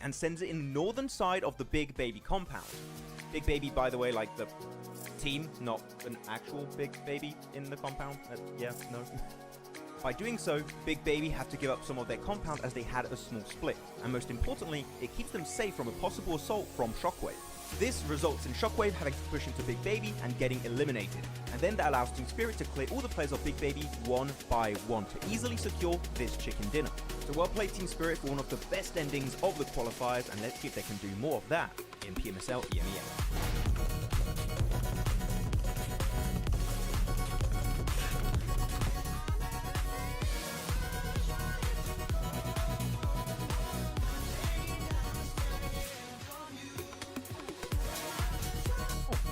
and sends it in the northern side of the Big Baby compound. Big Baby, by the way, like the team, not an actual Big Baby in the compound. Yeah, no. By doing so, Big Baby have to give up some of their compound as they had a small split, and most importantly, it keeps them safe from a possible assault from Shockwave. This results in Shockwave having to push into Big Baby and getting eliminated, and then that allows Team Spirit to clear all the players of Big Baby one by one to easily secure this chicken dinner. So well played Team Spirit for one of the best endings of the qualifiers, and let's see if they can do more of that in PMSL EMEA.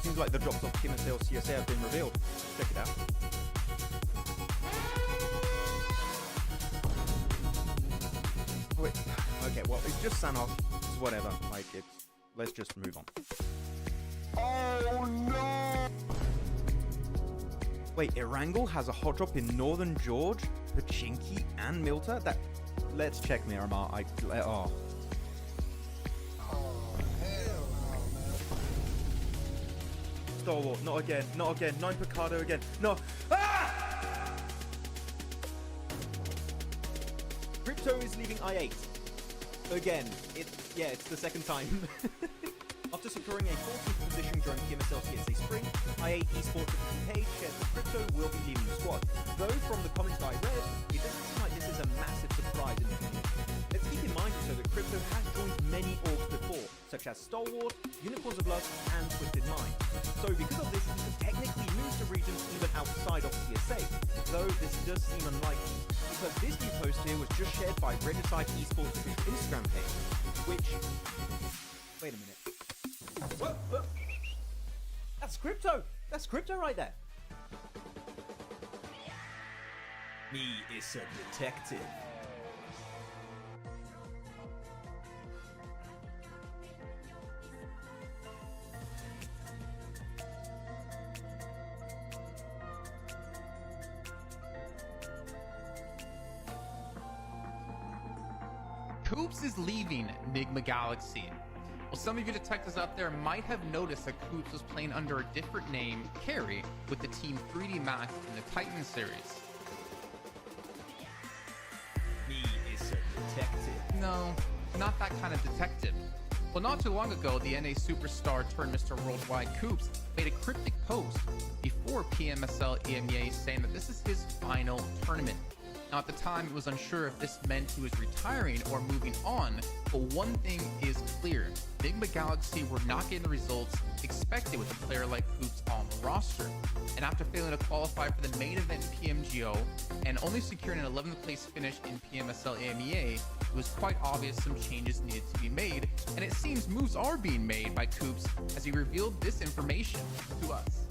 Seems like the drops of PMSL CSA have been revealed. Check it out. Wait, okay, well, it's just Sanhok. It's whatever. Like, let's just move on. Oh no! Wait, Erangel has a hot drop in Northern George, Pachinki, and Milta? Let's check Miramar. Oh. Stalwart, not again, not again. 9 Picardo again. No. Ah! Crypto is leaving I8. Again. It's the second time. After securing a 14th position during PMSL CSA Spring, I8 Esports page shares that Crypto will be leaving the squad. Though from the comments I read, it doesn't seem like this is a massive surprise in the community. Let's keep in mind also that Crypto has joined many orgs before, such as Stalwart, Unicorns of Lust, and Twisted Mind. So because of this, he could technically move to regions even outside of CSA, though this does seem unlikely, because this new post here was just shared by Regicide Esports official Instagram page, which... Wait a minute. Whoa. That's Crypto! That's Crypto right there! Me is a detective. Koops is leaving Enigma Galaxy. Well, some of you detectives out there might have noticed that Koops was playing under a different name, Carry, with the team 3D Max in the Titan series. Me is a detective. No, not that kind of detective. Well, not too long ago, the NA superstar turned Mr. Worldwide Koops made a cryptic post before PMSL EMEA saying that this is his final tournament. Now, at the time, it was unsure if this meant he was retiring or moving on, but one thing is clear. Enigma Galaxy were not getting the results expected with a player like Koops on the roster. And after failing to qualify for the main event PMGO and only securing an 11th place finish in PMSL EMEA, it was quite obvious some changes needed to be made, and it seems moves are being made by Koops as he revealed this information to us.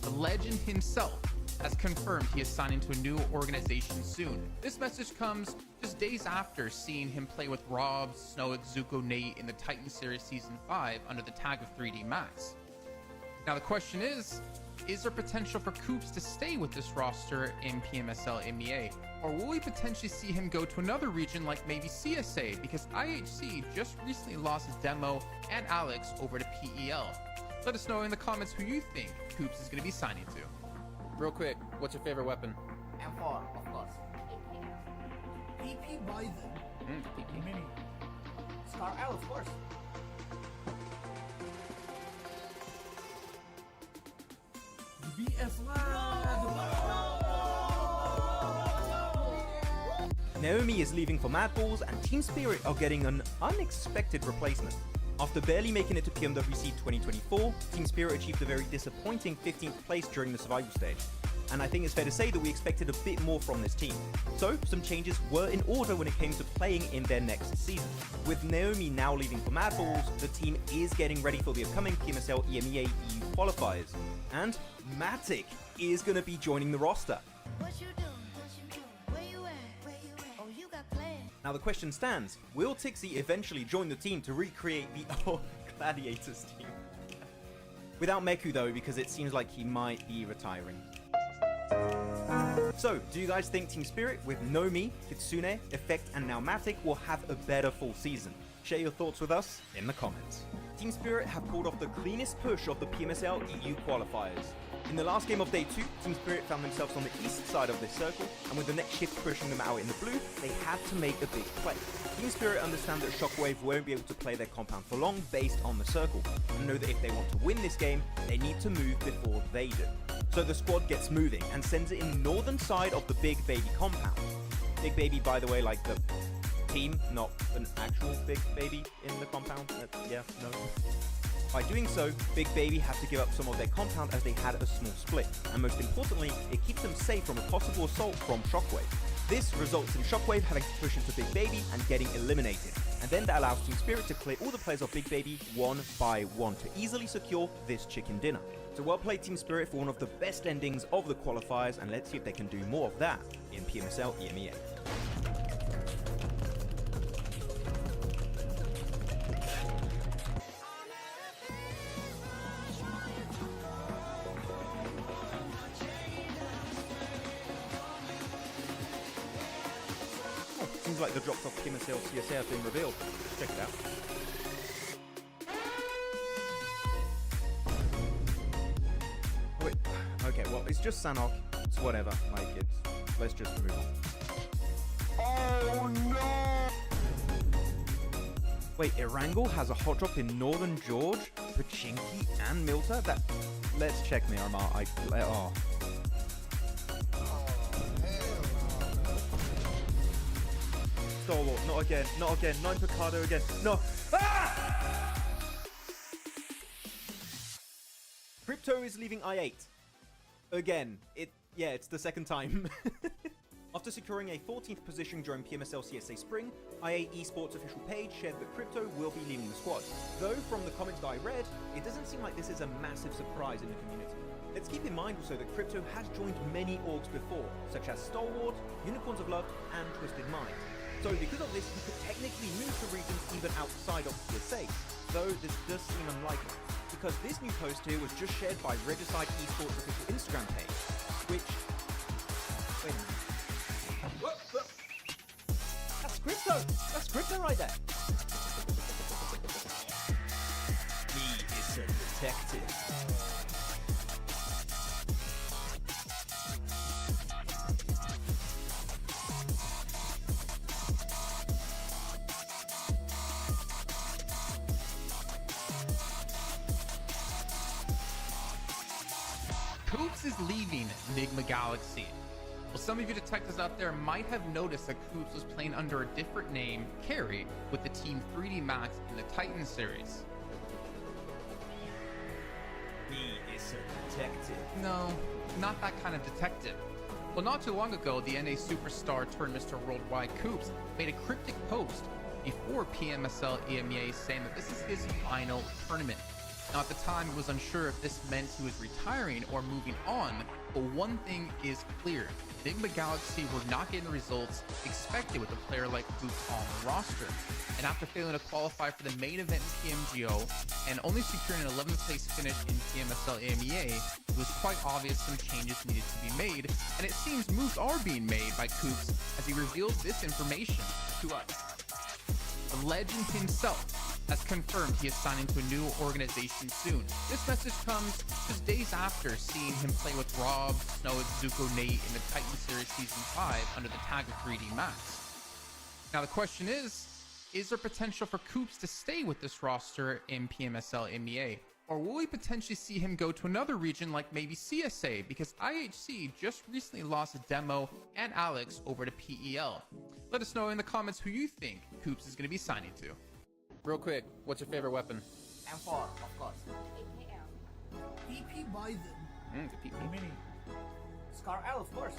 The legend himself has confirmed he is signing to a new organization soon. This message comes just days after seeing him play with Rob, Snowick, Zuko, Nate in the Titan Series Season 5 under the tag of 3D Max. Now the question is there potential for Koops to stay with this roster in PMSL EMEA? Or will we potentially see him go to another region like maybe CSA? Because IHC just recently lost his Demo and Alex over to PEL. Let us know in the comments who you think Koops is going to be signing to. Real quick, what's your favorite weapon? M4, of course. PP Bison. PP. Mini. Scar L, of course. BS Naomi is leaving for Mad Balls, and Team Spirit are getting an unexpected replacement. After barely making it to PMWC 2024, Team Spirit achieved a very disappointing 15th place during the survival stage. And I think it's fair to say that we expected a bit more from this team. So, some changes were in order when it came to playing in their next season. With Naomi now leaving for Mad Balls, the team is getting ready for the upcoming PMSL EMEA EU qualifiers. And Matic is going to be joining the roster. What you doing? Where you at? Oh, you got plans. Now the question stands, will Tixie eventually join the team to recreate the old Gladiators team? Without Meku though, because it seems like he might be retiring. So, do you guys think Team Spirit with Nomi, Kitsune, Effect and now Matic will have a better full season? Share your thoughts with us in the comments. Team Spirit have pulled off the cleanest push of the PMSL EU qualifiers. In the last game of Day 2, Team Spirit found themselves on the east side of this circle, and with the next shift pushing them out in the blue, they had to make a big play. Team Spirit understand that Shockwave won't be able to play their compound for long based on the circle, and know that if they want to win this game, they need to move before they do. So the squad gets moving and sends it in the northern side of the Big Baby compound. Big Baby, by the way, like the team, not an actual Big Baby in the compound. Yeah, no. By doing so, Big Baby have to give up some of their compound as they had a small split, and most importantly, it keeps them safe from a possible assault from Shockwave. This results in Shockwave having to push into Big Baby and getting eliminated, and then that allows Team Spirit to clear all the players of Big Baby one by one to easily secure this chicken dinner. So well played Team Spirit for one of the best endings of the qualifiers, and let's see if they can do more of that in PMSL EMEA. Seems like the drops off PMSL CSA have been revealed. Check it out. Wait, okay, well, it's just Sanhok. It's whatever. Like, let's just move on. Oh no! Wait, Erangel has a hot drop in Northern George, Pachinki, and Milta? Let's check Miramar. Oh. Stalwart, not again, not again, 9 Picardo again, no! Ah! Crypto is leaving I8. Again, it's the second time. After securing a 14th position during PMSL CSA Spring, I8 Esports official page shared that Crypto will be leaving the squad. Though, from the comments that I read, it doesn't seem like this is a massive surprise in the community. Let's keep in mind also that Crypto has joined many orgs before, such as Stalwart, Unicorns of Love, and Twisted Mind. So because of this, he could technically move to regions even outside of CSA, though this does seem unlikely, because this new post here was just shared by Regicide Esports official Instagram page, which... Wait a minute. Whoa. That's Crypto! That's Crypto right there! He is a detective. KOOPS is leaving Enigma Galaxy. Well, some of you detectives out there might have noticed that KOOPS was playing under a different name, Carry, with the team 3D Max in the Titan series. He is a detective. No, not that kind of detective. Well, not too long ago, the NA superstar turned Mr. Worldwide KOOPS made a cryptic post before PMSL EMEA saying that this is his final tournament. Now, at the time, it was unsure if this meant he was retiring or moving on, but one thing is clear. Enigma Galaxy were not getting the results expected with a player like KOOPS on the roster. And after failing to qualify for the main event in PMGO and only securing an 11th place finish in PMSL EMEA, it was quite obvious some changes needed to be made, and it seems moves are being made by KOOPS as he reveals this information to us. The legend himself has confirmed he is signing to a new organization soon. This message comes just days after seeing him play with Rob, Snow, Zuko, Nate in the Titan Series Season 5 under the tag of 3D Max. Now the question is there potential for KOOPS to stay with this roster in PMSL EMEA? Or will we potentially see him go to another region like maybe CSA, because IHC just recently lost Demo and Alex over to PEL? Let us know in the comments who you think KOOPS is going to be signing to. Real quick, what's your favorite weapon? M4, of course. PP Bison. The PP Mini. Scar L, of course.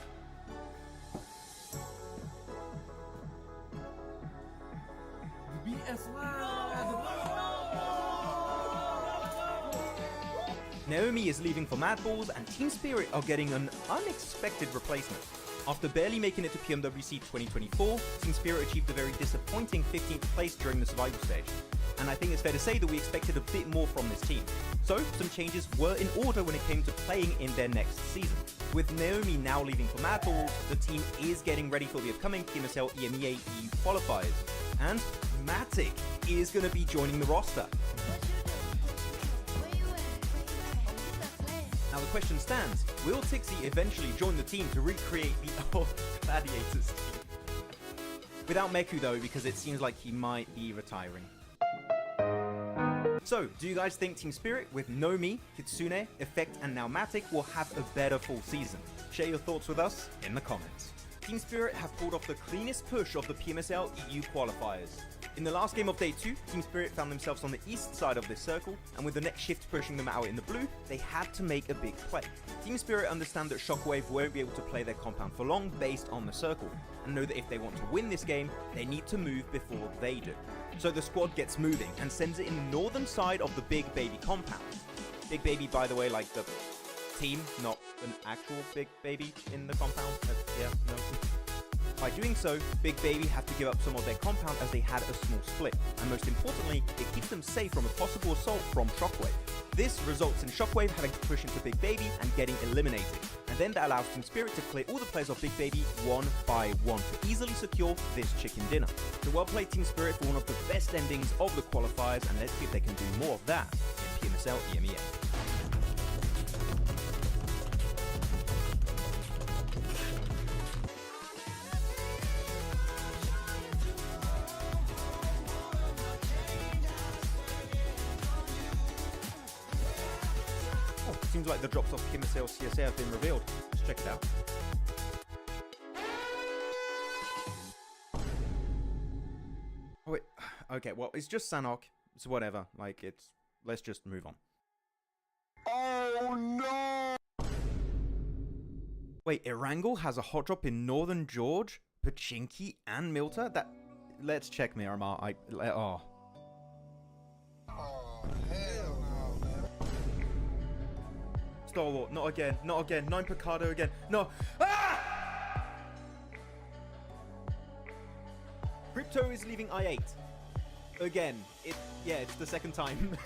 Naomi is leaving for Mad Balls, and Team Spirit are getting an unexpected replacement. After barely making it to PMWC 2024, Team Spirit achieved a very disappointing 15th place during the survival stage. And I think it's fair to say that we expected a bit more from this team. So, some changes were in order when it came to playing in their next season. With Naomi now leaving for Mad Balls, the team is getting ready for the upcoming PMSL EMEA EU qualifiers. And Matic is going to be joining the roster. Where you at? Oh, you got plans. Now the question stands, will Tixie eventually join the team to recreate the old Gladiators team? Without Meku though, because it seems like he might be retiring. So, do you guys think Team Spirit with Nomi, Kitsune, Effect and now Matic will have a better full season? Share your thoughts with us in the comments. Team Spirit have pulled off the cleanest push of the PMSL EU qualifiers. In the last game of day 2, Team Spirit found themselves on the east side of this circle, and with the next shift pushing them out in the blue, they had to make a big play. Team Spirit understand that Shockwave won't be able to play their compound for long based on the circle, and know that if they want to win this game, they need to move before they do. So the squad gets moving and sends it in the northern side of the Big Baby compound. Big Baby, by the way, like the team, not an actual Big Baby in the compound. Yeah, no. By doing so, Big Baby have to give up some of their compound as they had a small split, and most importantly, it keeps them safe from a possible assault from Shockwave. This results in Shockwave having to push into Big Baby and getting eliminated, and then that allows Team Spirit to clear all the players of Big Baby one by one to easily secure this chicken dinner. So well played Team Spirit for one of the best endings of the qualifiers, and let's see if they can do more of that in PMSL EMEA. Seems like the drops off PMSL CSA have been revealed. Let's check it out. Oh wait, okay, well, it's just Sanhok. It's whatever, like, let's just move on. Oh no! Wait, Erangel has a hot drop in Northern George, Pachinki, and Milta? Let's check Miramar. Oh. Stalwart, not again, not again. 9 Picardo again. No. Ah! Crypto is leaving I8. Again. It's the second time.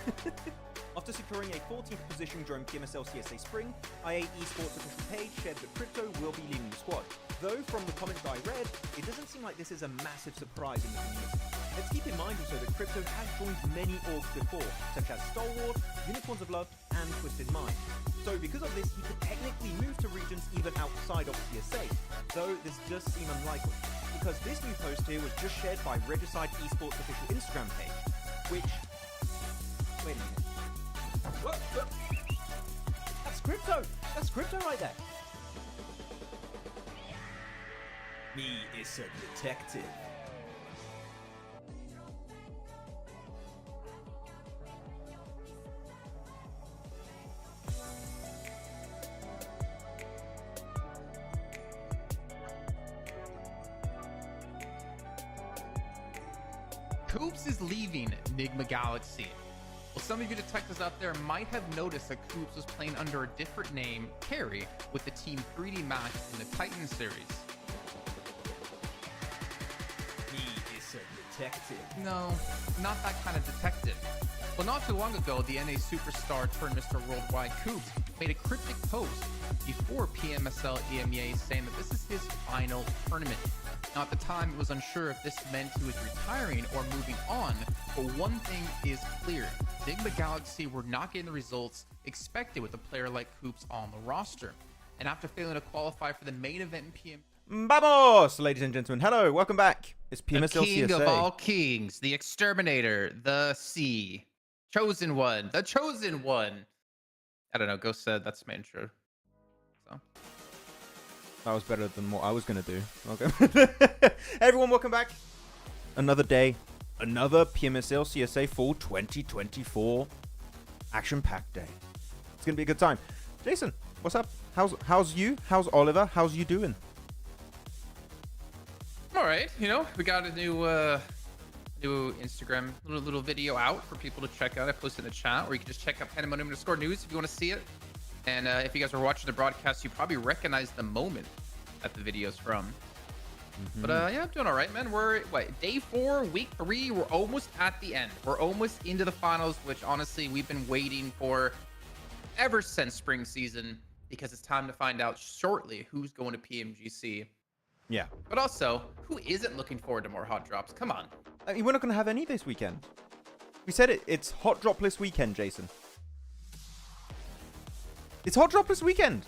After securing a 14th position during PMSL CSA Spring, I8 Esports official page shared that Crypto will be leaving the squad. Though, from the comments I read, it doesn't seem like this is a massive surprise in the community. Let's keep in mind also that Crypto has joined many orgs before, such as Stalwart, Unicorns of Love, and Twisted Mind. So because of this, he could technically move to regions even outside of CSA, though this does seem unlikely, because this new post here was just shared by Regicide Esports official Instagram page, which... Wait a minute. What? That's Crypto! That's Crypto right there! Me is a detective. KOOPS is leaving Enigma Galaxy. Well, some of you detectives out there might have noticed that KOOPS was playing under a different name, Carry, with the Team 3D match in the Titan series. He is a detective. No, not that kind of detective. Well, not too long ago, the NA superstar turned Mr. Worldwide KOOPS made a cryptic post before PMSL EMEA saying that this is his final tournament. Now, at the time, it was unsure if this meant he was retiring or moving on, but one thing is clear. Enigma Galaxy were not getting the results expected with a player like KOOPS on the roster. And after failing to qualify for the main event in PM... Vamos, ladies and gentlemen. Hello, welcome back. It's PMSL the king CSA. of all kings, the exterminator, the sea, chosen one, the chosen one. I don't know, Ghost said that's my intro. So... That was better than what I was going to do. Okay. Hey everyone, welcome back. Another day. Another PMSL CSA Fall 2024 action-packed day. It's going to be a good time. Jason, what's up? How's you? How's Oliver? How's you doing? All right. You know, we got a new Instagram little video out for people to check out. I posted in the chat, or you can just check out _news if you want to see it. And if you guys were watching the broadcast, you probably recognize the moment that the video's from. But yeah, I'm doing all right, man. We're day 4, week 3. We're almost at the end. We're almost into the finals, which honestly we've been waiting for ever since spring season, because it's time to find out shortly who's going to PMGC. Yeah. But also, who isn't looking forward to more hot drops? Come on. I mean, we're not going to have any this weekend. We said it. It's hot dropless weekend, Jason. It's hot dropless weekend.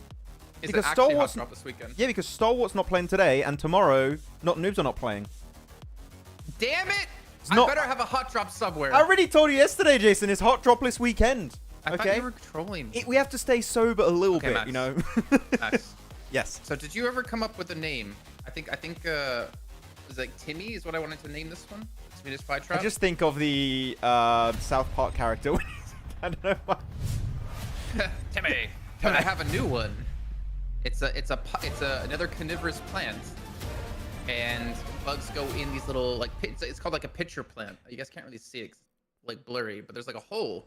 Is Because it actually Star Wars- hot drop this weekend? Yeah, because Stalwart's not playing today, and tomorrow, not Noobs are not playing. Damn it! I not- better have a hot drop somewhere. I already told you yesterday, Jason. It's hot dropless weekend. I thought Okay. you were trolling me. We have to stay sober a little Okay, bit, Max. you know. Max. Yes. So did you ever come up with a name? I think it was like Timmy is what I wanted to name this one. Swedish Spy Trap. I just think of the South Park character. I don't know why. Timmy. But I have a new one. It's another carnivorous plant, and bugs go in these little like it's called like a pitcher plant. You guys can't really see it, 'cause it's, like blurry, but there's like a hole,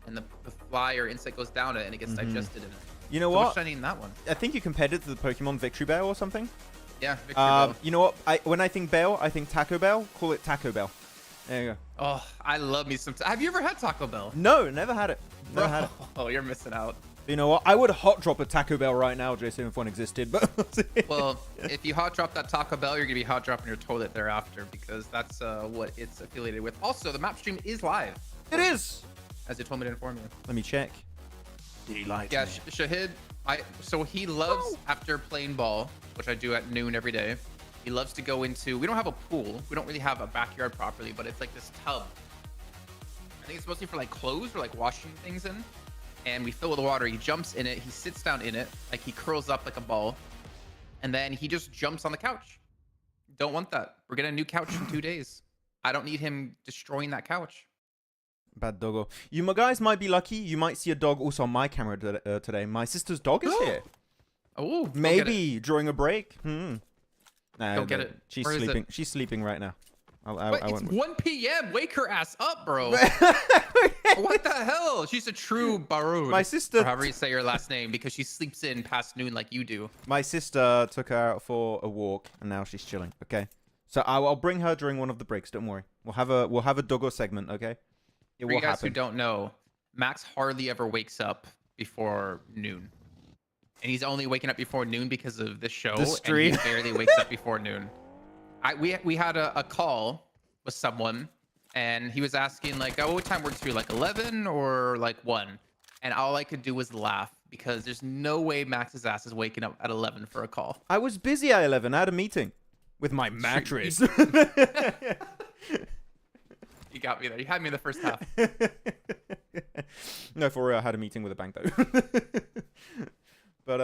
and the fly or insect goes down it, and it gets digested in it. You know So what? what should I name that one? I think you compared it to the Pokemon Victory Bell or something. Yeah, Victory Bell. You know what? When I think Bell, I think Taco Bell. Call it Taco Bell. There you go. Oh, I love me some. Have you ever had Taco Bell? No, never had it. Never had it. Oh, you're missing out. You know what? I would hot drop a Taco Bell right now, Jason, if one existed. But Well, if you hot drop that Taco Bell, you're gonna be hot dropping your toilet thereafter, because that's what it's affiliated with. Also, the map stream is live, it is. as they told me to inform you. Let me check. Did he lie to Yeah, me? Shahid, so he loves, after playing ball, which I do at noon every day, he loves to go into, we don't have a pool, we don't really have a backyard properly, but it's like this tub. I think it's mostly for like clothes or like washing things in. And we fill with water. He jumps in it, he sits down in it, like he curls up like a ball, and then he just jumps on the couch. Don't want that. We're getting a new couch in 2 days. I don't need him destroying that couch. Bad doggo. You guys might be lucky. You might see a dog also on my camera today. My sister's dog is here. Oh, Maybe during a break. Nah, Go get it. She's Where is it? sleeping. She's sleeping right now. But I it's won't. 1 p.m. Wake her ass up, bro. What the hell? She's a true Barraud. My sister- Or however you say your last name, because she sleeps in past noon like you do. My sister took her out for a walk, and now she's chilling. Okay, so I'll bring her during one of the breaks. Don't worry. We'll have a doggo segment. Okay, it For will you guys happen. who don't know, Max hardly ever wakes up before noon. And he's only waking up before noon because of this show. The stream. And he barely wakes up before noon. We had a call with someone, and he was asking like, oh, what time works for you? Like 11 or like 1? And all I could do was laugh, because there's no way Max's ass is waking up at 11 for a call. I was busy at 11. I had a meeting with my mattress. You got me there. You had me in the first half. No, for real, I had a meeting with a bank though. But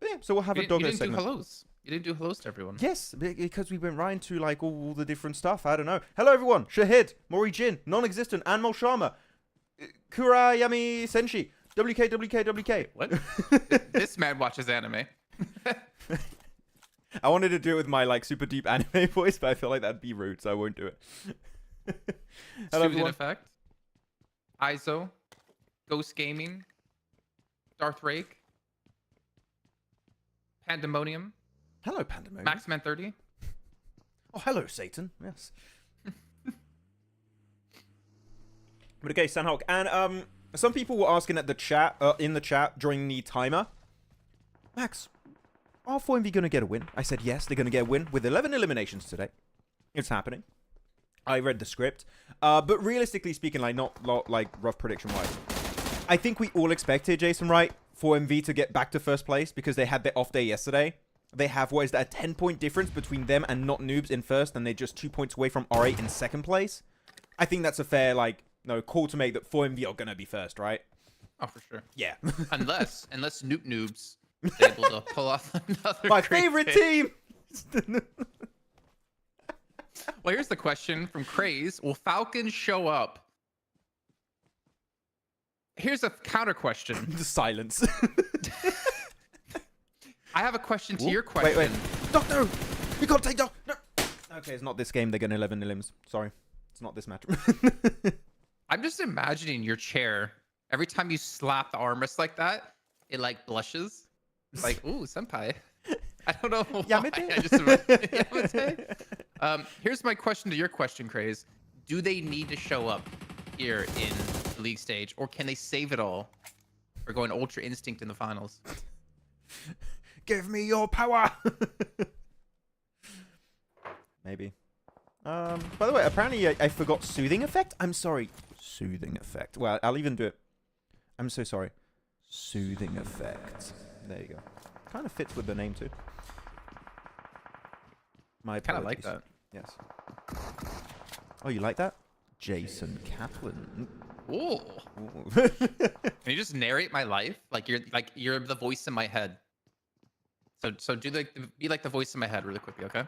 yeah, so we'll have a You doggo didn't do segment. hellos. You didn't do hellos to everyone. Yes, because we went right into like all the different stuff. I don't know. Hello everyone. Shahid, Mori Jin, non-existent, Anmol Sharma, Kurayami Senshi, WK. What? This man watches anime. I wanted to do it with my like super deep anime voice, but I feel like that'd be rude, so I won't do it. Hello Suit in everyone. effect. ISO. Ghost Gaming. Darth Rake. Pandemonium. Hello Pandemonium. Maxman 30. Oh, hello Satan. Yes. But okay, Sanhok, and some people were asking at the chat in the chat during the timer, Max, are 4MV going to get a win? I said yes, they're going to get a win with 11 eliminations today. It's happening. I read the script, but realistically speaking, like not like rough prediction wise, I think we all expected, Jason, right, 4MV to get back to first place because they had their off day yesterday. They have, what is that, a 10-point difference between them and not Noobs in first, and they're just 2 points away from R8 in second place. I think that's a fair, like, call to make that 4MV are going to be first, right? Oh, for sure. Yeah. unless Noobs is able to pull off another My great favorite hit. team! Well, here's the question from Craze. Will Falcons show up? Here's a counter question. The silence. I have a question to Ooh, your question. Wait. Doc, no! You can't take Doc! No! Okay, it's not this game. They're going 11 limbs. Sorry. It's not this match. I'm just imagining your chair. Every time you slap the armrest like that, it like blushes. It's like, ooh, senpai. I don't know why. Yamete? I just Yamete? Here's my question to your question, Craze. Do they need to show up here in the league stage, or can they save it all for going Ultra Instinct in the finals? Give me your power! Maybe. By the way, apparently I forgot soothing effect. I'm sorry. Soothing effect. Well, I'll even do it. I'm so sorry. Soothing effect. There you go. Kind of fits with the name too. My Kind of like apologies. that. Yes. Oh, you like that? Jason Kaplan. Ooh. Ooh. Can you just narrate my life? Like you're the voice in my head. So be like the voice in my head really quickly, okay?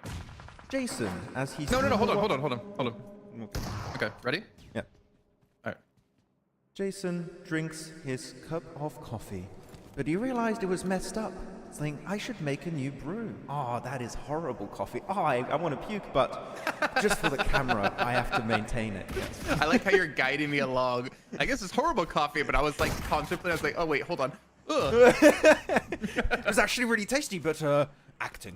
Jason, as he's... No, hold on. Okay, ready? Yeah. All right. Jason drinks his cup of coffee, but he realized it was messed up. Saying, I should make a new brew. Oh, that is horrible coffee. Oh, I want to puke, but just for the camera, I have to maintain it. Yes. I like how you're guiding me along. I guess it's horrible coffee, but I was like contemplating. I was like, oh wait, hold on. Ugh. It was actually really tasty, but acting.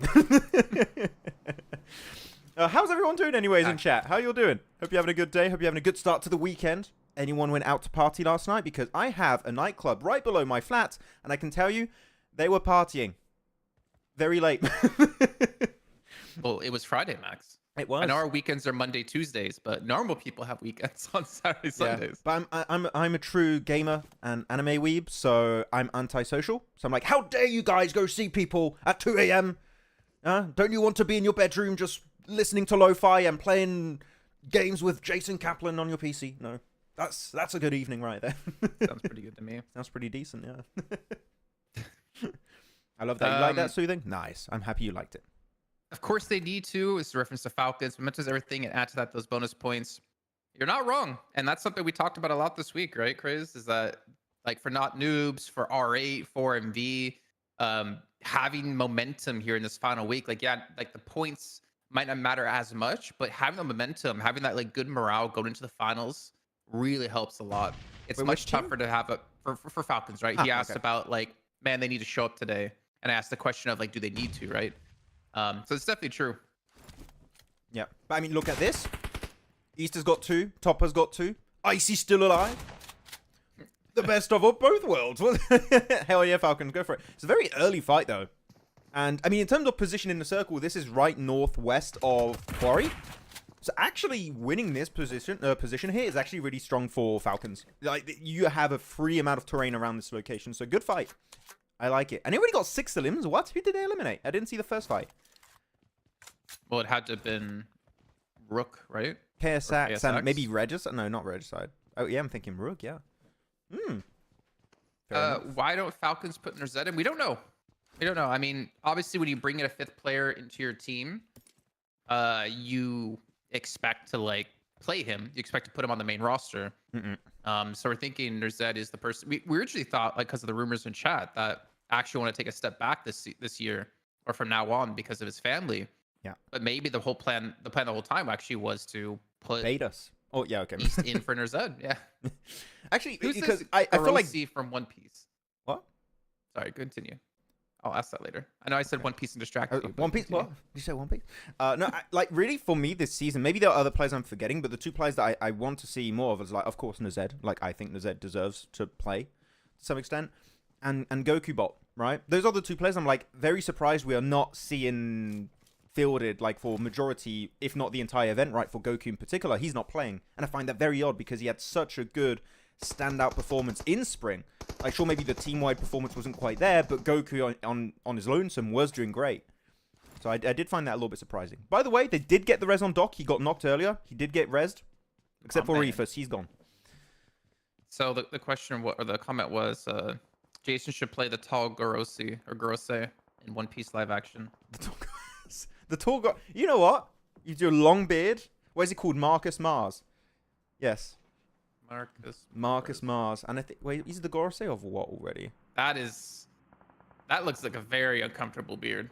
How's everyone doing anyways in chat? How you all doing? Hope you're having a good day. Hope you're having a good start to the weekend. Anyone went out to party last night? Because I have a nightclub right below my flat, and I can tell you, they were partying. Very late. Well, it was Friday, Max. It was. I know our weekends are Monday, Tuesdays, but normal people have weekends on Saturday, Sundays. But I'm a true gamer and anime weeb, so I'm antisocial. So I'm like, how dare you guys go see people at 2 a.m.? Don't you want to be in your bedroom just listening to lo-fi and playing games with Jason Kaplan on your PC? No. That's a good evening right there. Sounds pretty good to me. Sounds pretty decent, yeah. I love that. You like that soothing? Nice. I'm happy you liked it. Of course they need to. It's a reference to Falcons. Mementos everything and add to that those bonus points. You're not wrong. And that's something we talked about a lot this week, right, Chris? Is that like for not noobs, for R8, for MV, having momentum here in this final week. Like, yeah, like the points might not matter as much, but having the momentum, having that like good morale going into the finals really helps a lot. It's much tougher to have it for Falcons, right? He asked about like, man, they need to show up today. And I asked the question of like, do they need to, right? So it's definitely true. Yeah. But I mean, look at this. East has got 2. Top has got 2. Icy's still alive. The best of both worlds. Hell yeah, Falcons. Go for it. It's a very early fight, though. And, I mean, in terms of position in the circle, this is right northwest of Quarry. So actually winning this position here is actually really strong for Falcons. Like, you have a free amount of terrain around this location. So good fight. I like it. And they already got 6 elims. What? Who did they eliminate? I didn't see the first fight. Well, it had to have been RUKH, right? KSX and maybe Regis. No, not Regicide. Oh, yeah, I'm thinking RUKH, yeah. Why don't Falcons put their Z in? We don't know. We don't know. I mean, obviously, when you bring in a 5th player into your team, you expect to, like, play him. You expect to put him on the main roster. So we're thinking Nerzed is the person. We originally thought, like, because of the rumors in chat, that actually want to take a step back this year or from now on because of his family. Yeah. But maybe the plan the whole time actually was to put Betas. Oh, yeah, okay. East in for Nerzed. Yeah. Actually, Who's because this I feel like... from One Piece. What? Sorry, continue. I'll ask that later. I know I said One Piece and distracted you. One Piece? Continue. What? Did you say One Piece? No, like, really, for me this season, maybe there are other players I'm forgetting, but the 2 players that I want to see more of is, like, of course, Nerzed. Like, I think Nerzed deserves to play to some extent. And Goku Bot, right? Those are the 2 players I'm, like, very surprised we are not seeing fielded, like, for majority, if not the entire event, right? For Goku in particular, he's not playing. And I find that very odd because he had such a good standout performance in spring. Like, sure, maybe the team-wide performance wasn't quite there, but Goku on his lonesome was doing great. So I did find that a little bit surprising. By the way, they did get the res on Doc. He got knocked earlier. He did get resed. Except for Reefus. He's gone. So the question, or the comment was, Jason should play the tall Gorose in One Piece live action. The tall guy. You know what? You do a long beard. What is he called? Marcus Mars. Yes. Marcus Mars. And I think, wait, is the Gorosei of what already? That looks like a very uncomfortable beard.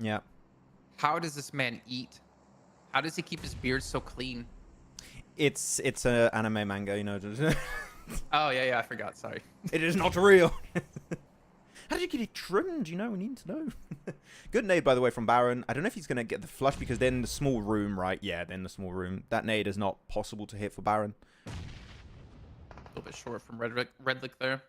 Yeah. How does this man eat? How does he keep his beard so clean? It's an anime manga, you know. Oh yeah, I forgot. Sorry. It is not real. How did you get it trimmed? You know, we need to know. Good nade, by the way, from Baron. I don't know if he's going to get the flush because then the small room, right? Yeah, then the small room. That nade is not possible to hit for Baron. A little bit short from Redlick there.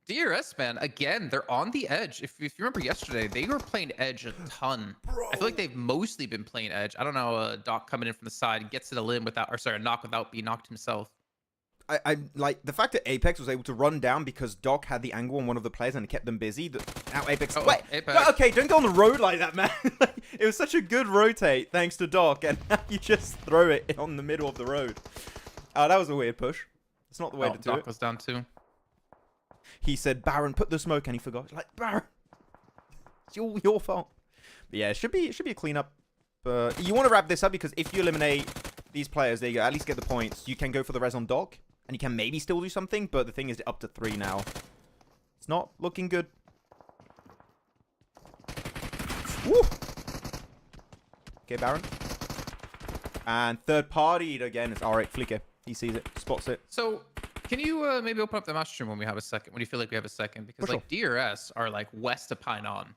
DRS, man, again, they're on the edge. If you remember yesterday, they were playing edge a ton. I feel like they've mostly been playing edge. I don't know, Doc coming in from the side, gets to the limb without, or sorry, a knock without being knocked himself. I like the fact that Apex was able to run down because Doc had the angle on one of the players and it kept them busy. Now Apex... Uh-oh, Wait, Apex. okay, don't go on the road like that, man. It was such a good rotate thanks to Doc, and now you just throw it on the middle of the road. That was a weird push. It's not the way to do Doc it. was down too. He said, Baron, put the smoke, and he forgot. Like, Baron, it's your fault. But yeah, it should be a cleanup. You want to wrap this up because if you eliminate these players, there you go, at least get the points. You can go for the res on Doc, and you can maybe still do something, but the thing is up to 3 now. It's not looking good. Woo! Okay, Baron. And third party again is R8 Flicker. He sees it, spots it. So, can you maybe open up the match stream when we have a second? When you feel like we have a second? Because For like DRS are like west of Painan.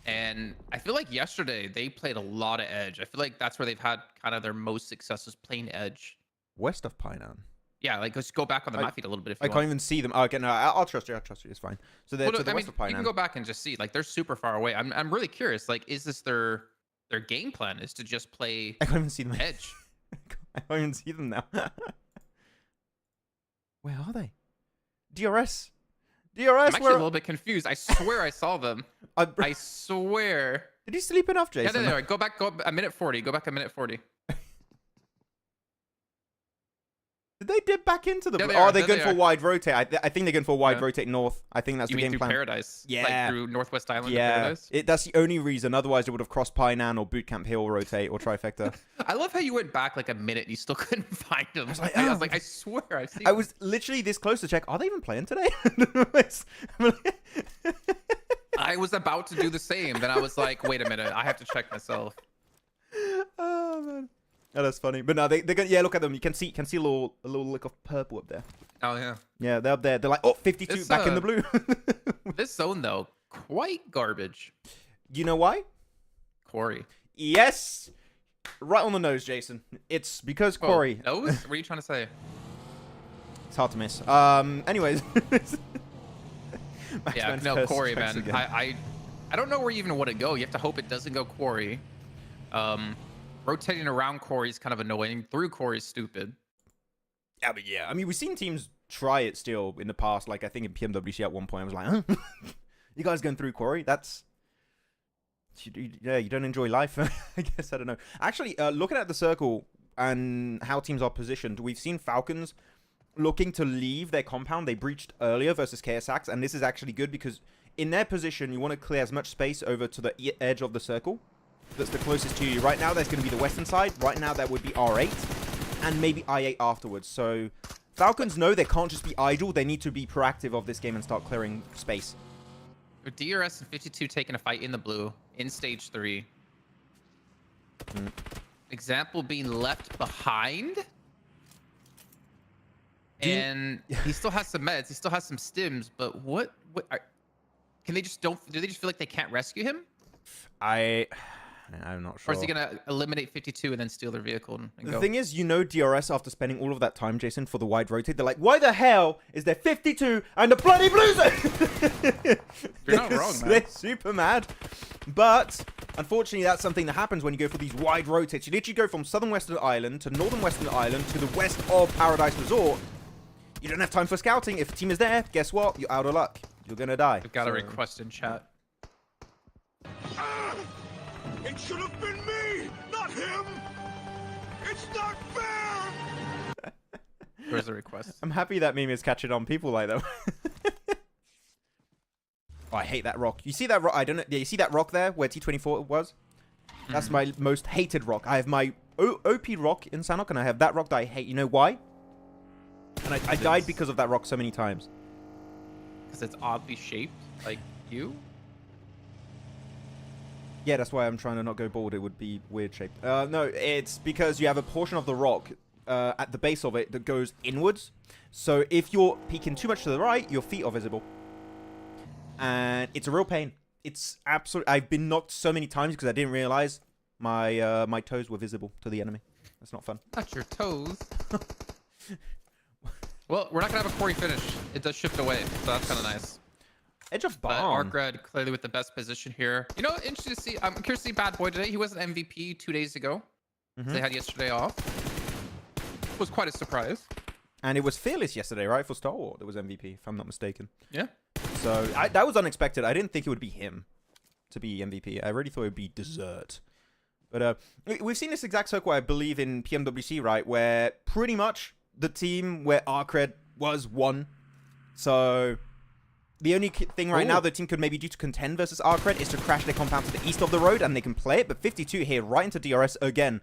And I feel like yesterday they played a lot of edge. I feel like that's where they've had kind of their most successes playing edge. West of Painan. Yeah, like let's go back on the map feed a little bit if you I want. can't even see them. Oh, okay, no, I'll trust you. I'll trust you. It's fine. So they're to the west of Painan. You can go back and just see. Like they're super far away. I'm really curious. Like, is this their game plan? Is to just play I can't even see them. edge? I can't even see them now. Where are they? DRS. DRS. I'm actually a little bit confused. I swear I saw them. I swear. Did you sleep enough, Jason? Yeah, there they are. Go back a minute 40. Go back a minute 40. Did they dip back into the... Yeah, they oh, are. they're There going they for are. wide rotate. I think they're going for wide Yeah. rotate north. I think that's You the mean game through plan. Paradise? Yeah. Like through Northwest Island to Yeah. Paradise? That's the only reason. Otherwise, they would have crossed Painan or Bootcamp Hill rotate or Trifecta. I love how you went back like a minute and you still couldn't find them. I was like, I swear I've seen I them. was literally this close to check. Are they even playing today? I was about to do the same. Then I was like, wait a minute. I have to check myself. Oh, man. Oh, that's funny. But no, they're gonna, yeah, look at them. You can see a little lick of purple up there. Oh, yeah. Yeah, they're up there. They're like, oh, 52 This, back in the blue. This zone, though, quite garbage. You know why? Quarry. Yes. Right on the nose, Jason. It's because Quarry. Oh, nose? What are you trying to say? It's hard to miss. Anyways. Yeah, Maxman's no, first Quarry, strikes man. again. I don't know where you even want to go. You have to hope it doesn't go Quarry. Rotating around Quarry is kind of annoying. Through Quarry is stupid. Yeah, but yeah. I mean, we've seen teams try it still in the past. Like, I think in PMWC at one point, I was like, huh? You guys going through Quarry? That's... Yeah, you don't enjoy life. I guess, I don't know. Actually, looking at the circle and how teams are positioned, we've seen Falcons looking to leave their compound. They breached earlier versus KSX, and this is actually good because in their position, you want to clear as much space over to the edge of the circle that's the closest to you. Right now, there's going to be the western side. Right now, that would be R8 and maybe I8 afterwards. So Falcons know they can't just be idle. They need to be proactive of this game and start clearing space. DRS and 52 taking a fight in the blue in stage 3. Example being left behind. And he still has some meds. He still has some stims. But can they just do they just feel like they can't rescue him? I'm not sure. Or is he going to eliminate 52 and then steal their vehicle and The go? thing is, you know DRS after spending all of that time, Jason, for the wide rotate, they're like, why the hell is there 52 and the bloody blues? You're not wrong, man. They're super mad. But, unfortunately, that's something that happens when you go for these wide rotates. You literally go from southern western island to northern western island to the west of Paradise Resort. You don't have time for scouting. If a team is there, guess what? You're out of luck. You're going to die. We've got a request in chat. It should have been me, not him. It's not fair. Where's the request? I'm happy that meme is catching on. People like that. Oh, I hate that rock. You see that rock? I don't know. Yeah, you see that rock there where T24 was? That's my most hated rock. I have my OP rock in Sanhok, and I have that rock that I hate. You know why? And I died because of that rock so many times. Because it's oddly shaped, like you? Yeah, that's why I'm trying to not go bald. It would be weird shaped. No, it's because you have a portion of the rock at the base of it that goes inwards. So if you're peeking too much to the right, your feet are visible. And it's a real pain. It's absolute. I've been knocked so many times because I didn't realize my my toes were visible to the enemy. That's not fun. Not your toes. Well, we're not gonna have a Corey finish. It does shift away, so that's kind of nice. Edge of But barn. RUKH clearly with the best position here. You know, interesting to see. I'm curious to see Bad Boy today. He was an MVP 2 days ago. So they had yesterday off. Was quite a surprise. And it was Fearless yesterday, right? For Star Wars, that was MVP, if I'm not mistaken. Yeah. So that was unexpected. I didn't think it would be him to be MVP. I really thought it would be Desert. But we've seen this exact circle, I believe, in PMWC, right? Where pretty much the team where RUKH was won. So the only thing right now the team could maybe do to contend versus RUKH is to crash their compound to the east of the road and they can play it. But 52 here, right into DRS again.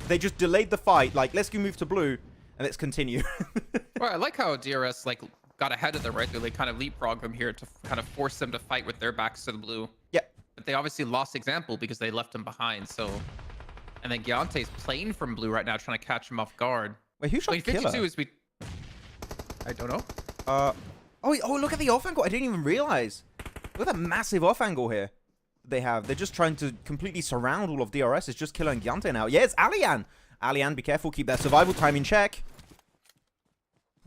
They just delayed the fight. Like, let's go move to blue and let's continue. Well, I like how DRS like got ahead of them, right? They kind of leapfrogged them here to kind of force them to fight with their backs to the blue. Yeah. But they obviously lost example because they left them behind. So, and then Giante's playing from blue right now, trying to catch him off guard. Wait, who shot Wait, Killer? 52 is we. I don't know. Oh, look at the off angle. I didn't even realize. Look at that massive off angle here they have. They're just trying to completely surround all of DRS. It's just Killer and Giante now. Yeah, it's Alian. Alian, be careful. Keep that survival time in check.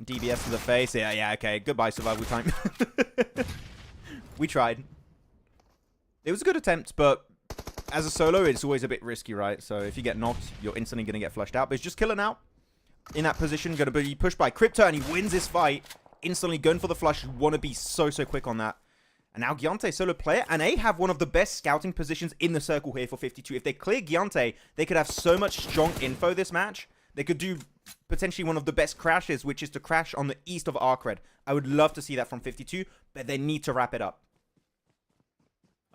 DBS to the face. Yeah, okay. Goodbye, survival time. We tried. It was a good attempt, but as a solo, it's always a bit risky, right? So if you get knocked, you're instantly going to get flushed out. But it's just Killer now. In that position, going to be pushed by Crypto, and he wins this fight. Instantly going for the flush. You want to be so quick on that. And now Giante, solo player, and they have one of the best scouting positions in the circle here for 52. If they clear Giante, they could have so much strong info this match. They could do potentially one of the best crashes, which is to crash on the east of RUKH. I would love to see that from 52, but they need to wrap it up.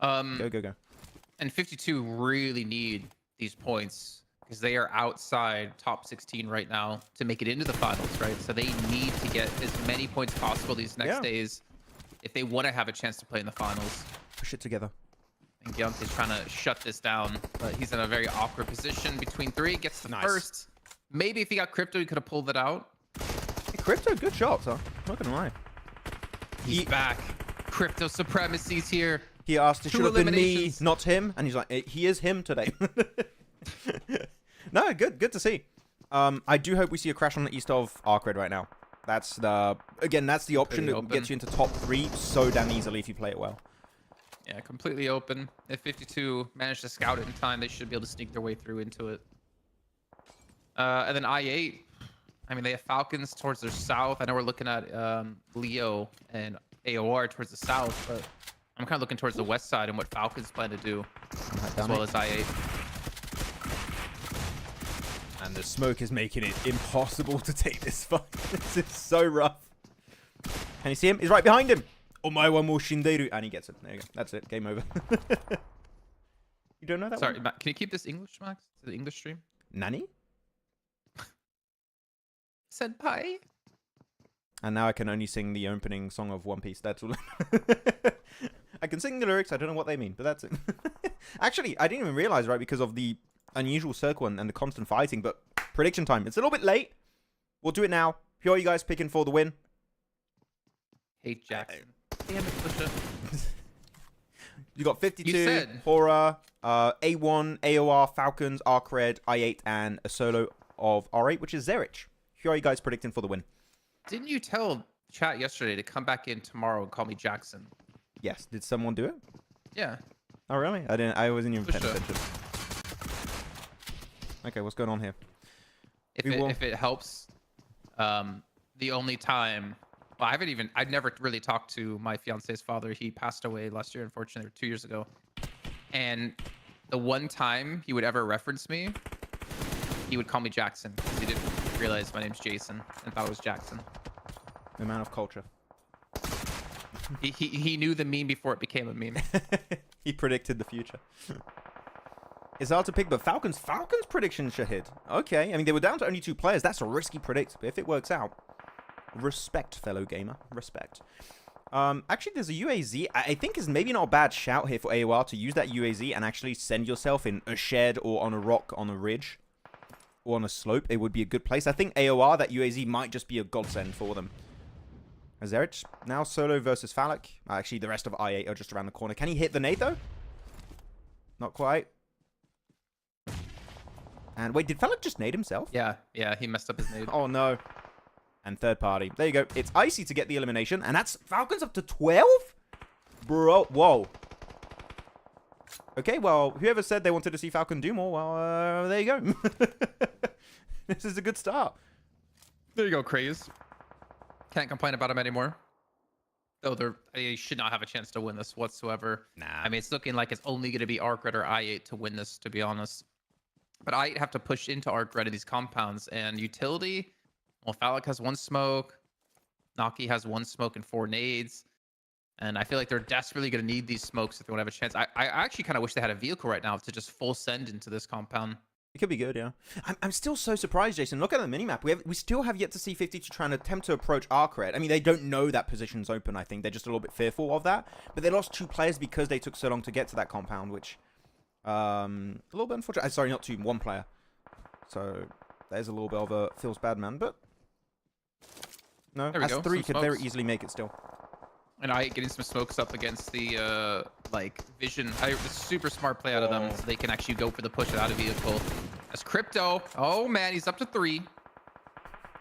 Go. And 52 really need these points because they are outside top 16 right now to make it into the finals, right? So they need to get as many points possible these next days if they want to have a chance to play in the finals. Push it together. And Giante's trying to shut this down, but he's in a very awkward position between three. Gets the first. Maybe if he got Crypto, he could have pulled it out. Hey, Crypto, good shots, huh? Not gonna lie. He's back. Crypto supremacy's here. He asked, it should have been me, eliminations. not him. And he's like, he is him today. No, good to see. I do hope we see a crash on the east of RUKH right now. That's the, again, that's the option that gets you into top 3 so damn easily if you play it well. Yeah, completely open. If 52 managed to scout it in time, they should be able to sneak their way through into it. And then I8, I mean, they have Falcons towards their south. I know we're looking at Leo and AOR towards the south, but I'm kind of looking towards the west side and what Falcons plan to do, as well as I8. And the smoke is making it impossible to take this fight. This is so rough. Can you see him? He's right behind him. Omae wa mou shinderu. And he gets it. There you go. That's it. Game over. You don't know that Sorry, one? Matt, can you keep this English, Max? To the English stream? Nani? Senpai? And now I can only sing the opening song of One Piece. That's all. I can sing the lyrics. I don't know what they mean, but that's it. Actually, I didn't even realize, right, because of the unusual circle and the constant fighting, but prediction time. It's a little bit late. We'll do it now. Who are you guys picking for the win? Hate Jackson. Damn it, Pusha. You got 52, You said. Horror, A1, AOR, Falcons, RUKH, I8, and a solo of R8, which is Zerich. Who are you guys predicting for the win? Didn't you tell chat yesterday to come back in tomorrow and call me Jackson? Yes. Did someone do it? Yeah. Oh, really? I didn't. I wasn't even paying Pusha. attention. Okay, what's going on here? If it helps, the only time, well, I've never really talked to my fiance's father. He passed away last year, unfortunately, or 2 years ago. And the one time he would ever reference me, he would call me Jackson because he didn't realize my name's Jason and thought it was Jackson. The man of culture. He knew the meme before it became a meme. He predicted the future. It's hard to pick, but Falcons prediction, Shahid. Okay, I mean, they were down to only 2 players. That's a risky predict, but if it works out, respect, fellow gamer. Respect. Actually, there's a UAZ. I think is maybe not a bad shout here for AOR to use that UAZ and actually send yourself in a shed or on a rock on a ridge or on a slope. It would be a good place. I think AOR, that UAZ might just be a godsend for them. Zerich now solo versus Falcon. Actually, the rest of I8 are just around the corner. Can he hit the nade, though? Not quite. And wait, did Falcon just nade himself? Yeah, he messed up his nade. Oh, no. and third party. There you go. It's Icy to get the elimination, and that's Falcons up to 12? Bro, whoa. Okay, well, whoever said they wanted to see Falcon do more, well, there you go. This is a good start. There you go, Craze. Can't complain about him anymore. Though they should not have a chance to win this whatsoever. Nah. I mean, it's looking like it's only going to be RUKH or i8 to win this, to be honest. But i8 have to push into RUKH in these compounds. And utility, well, Falcon has 1 smoke. Naki has 1 smoke and 4 nades. And I feel like they're desperately going to need these smokes if they want to have a chance. I actually kind of wish they had a vehicle right now to just full send into this compound. It could be good, yeah. I'm still so surprised, Jason. Look at the minimap. We still have yet to see 52 trying to attempt to approach RUKH. I mean, they don't know that position's open, I think. They're just a little bit fearful of that. But they lost 2 players because they took so long to get to that compound, which... a little bit unfortunate. Sorry, not 2, 1 player. So, there's a little bit of a... Feels bad, man, but... No, There we go. 3 Some could very smokes. easily make it still. And i8 getting some smokes up against the, like, vision. Super smart play out of them, so they can actually go for the push without a vehicle. That's Crypto. Oh, man, he's up to 3.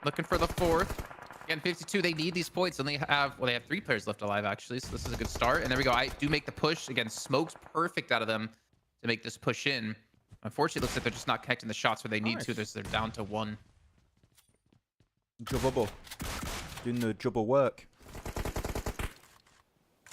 Looking for the 4th. Again, 52, they need these points, and they have 3 players left alive, actually, so this is a good start. And there we go. I do make the push. Again, smokes perfect out of them to make this push in. Unfortunately, it looks like they're just not connecting the shots where they need to. They're down to 1. Jubble. Doing the jubble work.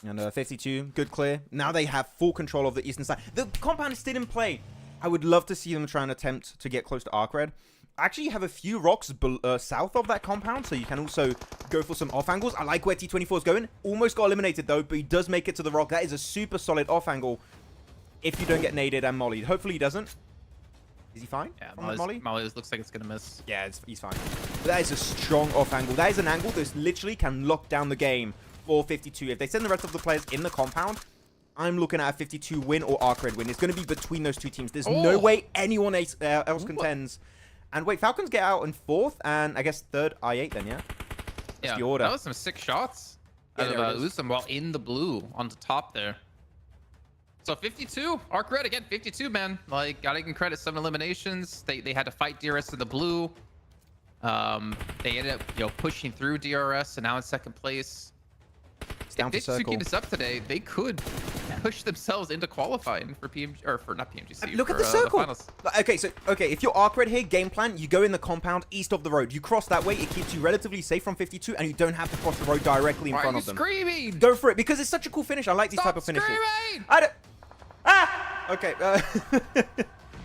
And 52, good clear. Now they have full control of the eastern side. The compound is still in play. I would love to see them try and attempt to get close to RUKH. Actually, you have a few rocks south of that compound, so you can also go for some off angles. I like where T24 is going. Almost got eliminated, though, but he does make it to the rock. That is a super solid off angle if you don't get naded and mollied. Hopefully he doesn't. Is he fine? Yeah, from the Molly looks like it's going to miss. Yeah, he's fine. But that is a strong off angle. That is an angle that literally can lock down the game for 52. If they send the rest of the players in the compound, I'm looking at a 52 win or RUKH win. It's going to be between those 2 teams. There's no way anyone else contends. And wait, Falcons get out in 4th, and I guess 3rd i8 then, yeah? Yeah, the order. That was some sick shots. Yeah, Out there of it is. Usam while in the blue on the top there. So 52, RUKH again, 52, man. Like, gotta give credit, 7 eliminations. They had to fight DRS in the blue. They ended up, pushing through DRS, and now in 2nd place. It's down to If they circle. keep this up today, they could push themselves into qualifying for PMG, or for not PMGC. Look at for, the circle. finals. Okay, if you're RUKH here, game plan, you go in the compound east of the road. You cross that way, it keeps you relatively safe from 52, and you don't have to cross the road directly in Why front are of you them. screaming? Go for it, because it's such a cool finish. I like these type of finishes. Screaming! I don't... Ah! Okay.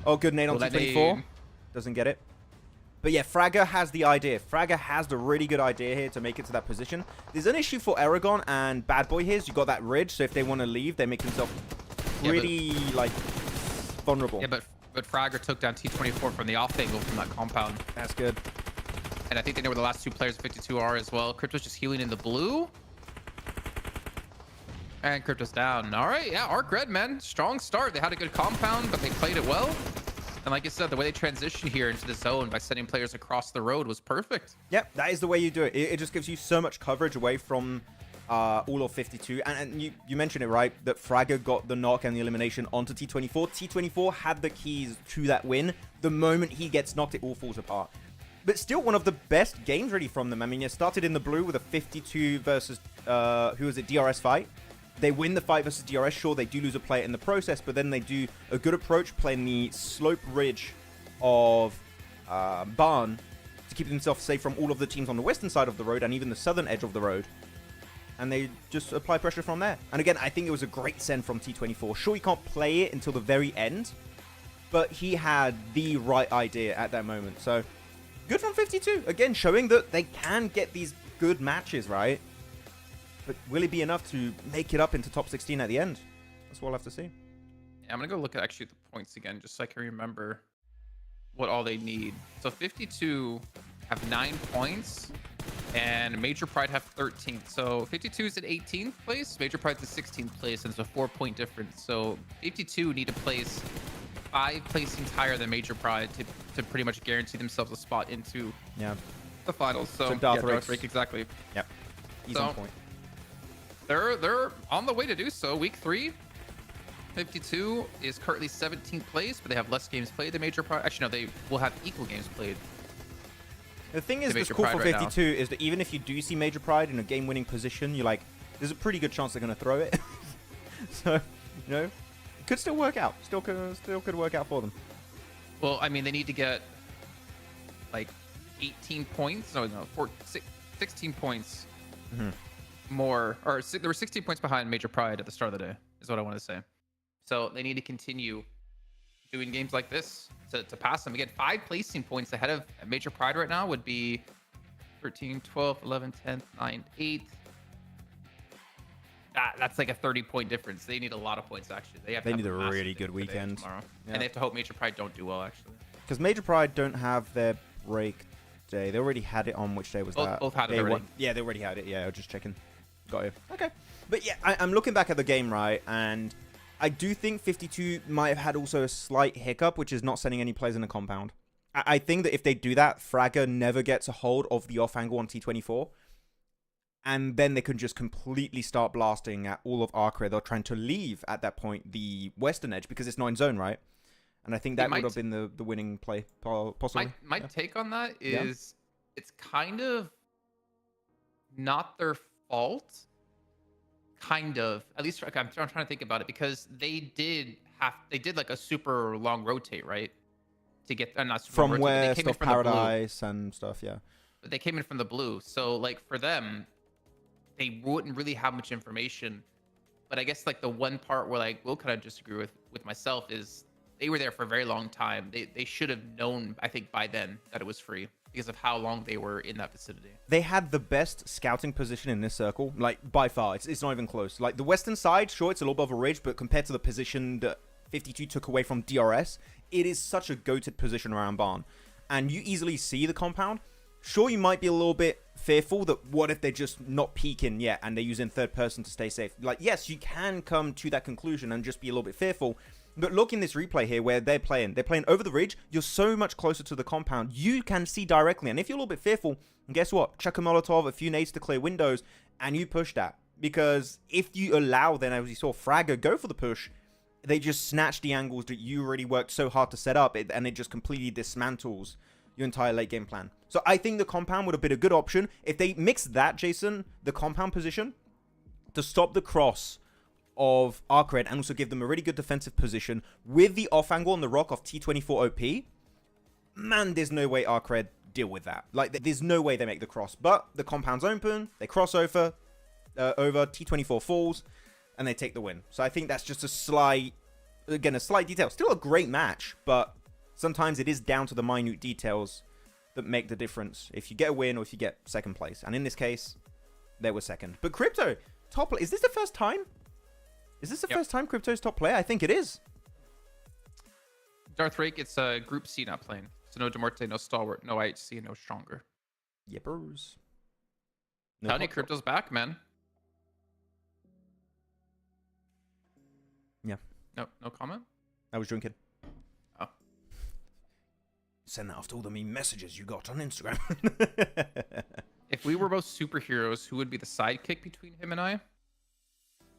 Oh, good nade on Well, that T24. nade- Doesn't get it. But yeah, Fragger has the idea. Fragger has the really good idea here to make it to that position. There's an issue for Erangel and Bad Boy here. So you got that ridge, so if they want to leave, they make themselves pretty, vulnerable. Yeah, but Fragger took down T24 from the off angle from that compound. That's good. And I think they know where the last 2 players of 52 are as well. Crypto's just healing in the blue. And Crypto's down. All right, yeah, RUKH, man. Strong start. They had a good compound, but they played it well. And like I said, the way they transitioned here into the zone by sending players across the road was perfect. Yep, that is the way you do it. It just gives you so much coverage away from all of 52. And you mentioned it, right? That Fragger got the knock and the elimination onto T24. T24 had the keys to that win. The moment he gets knocked, it all falls apart. But still one of the best games really from them. I mean, it started in the blue with a 52 versus, who was it, DRS fight. They win the fight versus DRS. Sure, they do lose a player in the process, but then they do a good approach playing the slope ridge of Barn to keep themselves safe from all of the teams on the western side of the road and even the southern edge of the road. And they just apply pressure from there. And again, I think it was a great send from T24. Sure, he can't play it until the very end, but he had the right idea at that moment. So, good from 52. Again, showing that they can get these good matches, right? But will it be enough to make it up into top 16 at the end? That's what we'll have to see. Yeah, I'm going to go look at actually the points again, just so I can remember what all they need. So 52 have 9 points, and Major Pride have 13. So 52 is at 18th place, Major Pride's at 16th place, and it's a 4-point difference. So 52 need to place 5 placings higher than Major Pride to pretty much guarantee themselves a spot into the finals. So Darth yeah, Rakes. Drake, exactly. Yep. He's So- on point. They're on the way to do so. Week 3, 52 is currently 17th place, but they have less games played than Major Pride. Actually, no, they will have equal games played. The thing is, The that's Major cool for Pride right now. 52 is that even if you do see Major Pride in a game-winning position, you're like, there's a pretty good chance they're going to throw it. So, you know, could still work out. Still could work out for them. Well, I mean, they need to get like 18 points. No, 16 points more. Or there were 16 points behind Major Pride at the start of the day, is what I want to say. So they need to continue doing games like this to pass them. Again, 5 placing points ahead of Major Pride right now would be 13, 12, 11, 10, 9, 8. That's like a 30-point difference. They need a lot of points, actually. They need a really good weekend. Tomorrow. Yeah. And they have to hope Major Pride don't do well, actually. Because Major Pride don't have their break day. They already had it on which day was that? Both had it Day already. one. Yeah, they already had it. Yeah, I was just checking. Got it. Okay. But yeah, I'm looking back at the game, right? And I do think 52 might have had also a slight hiccup, which is not sending any players in the compound. I think that if they do that, Fragger never gets a hold of the off angle on T24. And then they can just completely start blasting at all of RUKH. They're trying to leave, at that point, the western edge, because it's not in zone, right? And I think that would have been the winning play, possibly. My take on that is it's kind of not their fault. Kind of. At least I'm trying to think about it, because they did like a super long rotate, right? To get not super From long rotate, west, they came in of from the blue. Paradise and stuff, yeah. But they came in from the blue. So like for them, they wouldn't really have much information. But I guess like the one part where like we'll kind of disagree with myself is they were there for a very long time. They should have known, I think, by then that it was free because of how long they were in that vicinity. They had the best scouting position in this circle, like by far. It's not even close. Like the western side, sure, it's a little bit of a ridge, but compared to the position that 52 took away from DRS, it is such a goated position around Barn. And you easily see the compound. Sure, you might be a little bit fearful that what if they're just not peeking yet and they're using third person to stay safe. Like, yes, you can come to that conclusion and just be a little bit fearful. But look in this replay here where they're playing over the ridge. You're so much closer to the compound. You can see directly. And if you're a little bit fearful, guess what? Chuck a Molotov, a few nades to clear windows, and you push that. Because if you allow, then as you saw Fragger go for the push, they just snatch the angles that you already worked so hard to set up, and it just completely dismantles your entire late game plan. So I think the compound would have been a good option if they mix that, Jason, the compound position, to stop the cross of RUKH and also give them a really good defensive position with the off angle on the rock of T24 OP. Man, there's no way RUKH deal with that. Like, there's no way they make the cross. But the compound's open, they cross over, T24 falls, and they take the win. So I think that's just a slight detail. Still a great match, but sometimes it is down to the minute details that make the difference if you get a win or if you get second place. And in this case, they were second. But Crypto, top, is this the first time? Is this the first time Crypto's top player? I think it is. Darth Rake, it's a Group C not playing. So no Demorte, no Stalwart, no IHC, no Stronger. Yippers. Tony, Crypto's back, man. Yeah. No comment? I was drinking. Oh. Send that off to all the mean messages you got on Instagram. If we were both superheroes, who would be the sidekick between him and I?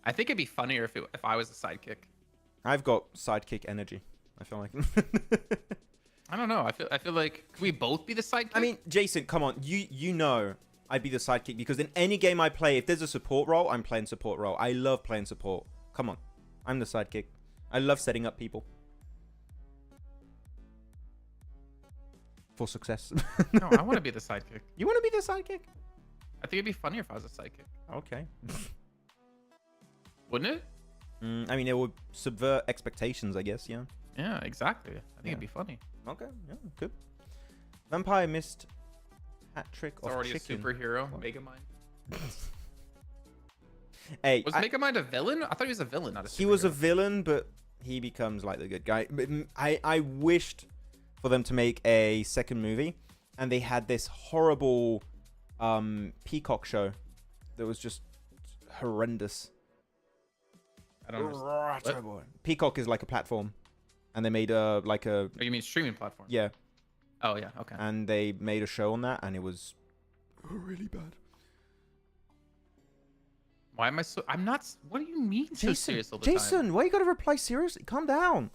I think it'd be funnier if I was the sidekick. I've got sidekick energy, I feel like. I don't know. I feel like, could we both be the sidekick? I mean, Jason, come on. You know I'd be the sidekick because in any game I play, if there's a support role, I'm playing support role. I love playing support. Come on. I'm the sidekick. I love setting up people. For success. No, I want to be the sidekick. You want to be the sidekick? I think it'd be funnier if I was a sidekick. Okay. Wouldn't it? I mean, it would subvert expectations, I guess, yeah. Yeah, exactly. I think it'd be funny. Okay, yeah, good. Vampire missed hat trick It's of already chicken. a superhero. Megamind. Hey, Was Megamind a villain? I thought he was a villain, not a superhero. he was a villain, but he becomes like the good guy. But I wished for them to make a second movie, and they had this horrible Peacock show that was just horrendous. I don't understand. Peacock is like a platform, and they made a Oh, you mean streaming platform? yeah, Oh, yeah. Okay. and they made a show on that, and it was really bad. Why am I so... I'm not... What do you mean so serious all the Jason, time? why you gotta reply seriously? Calm down.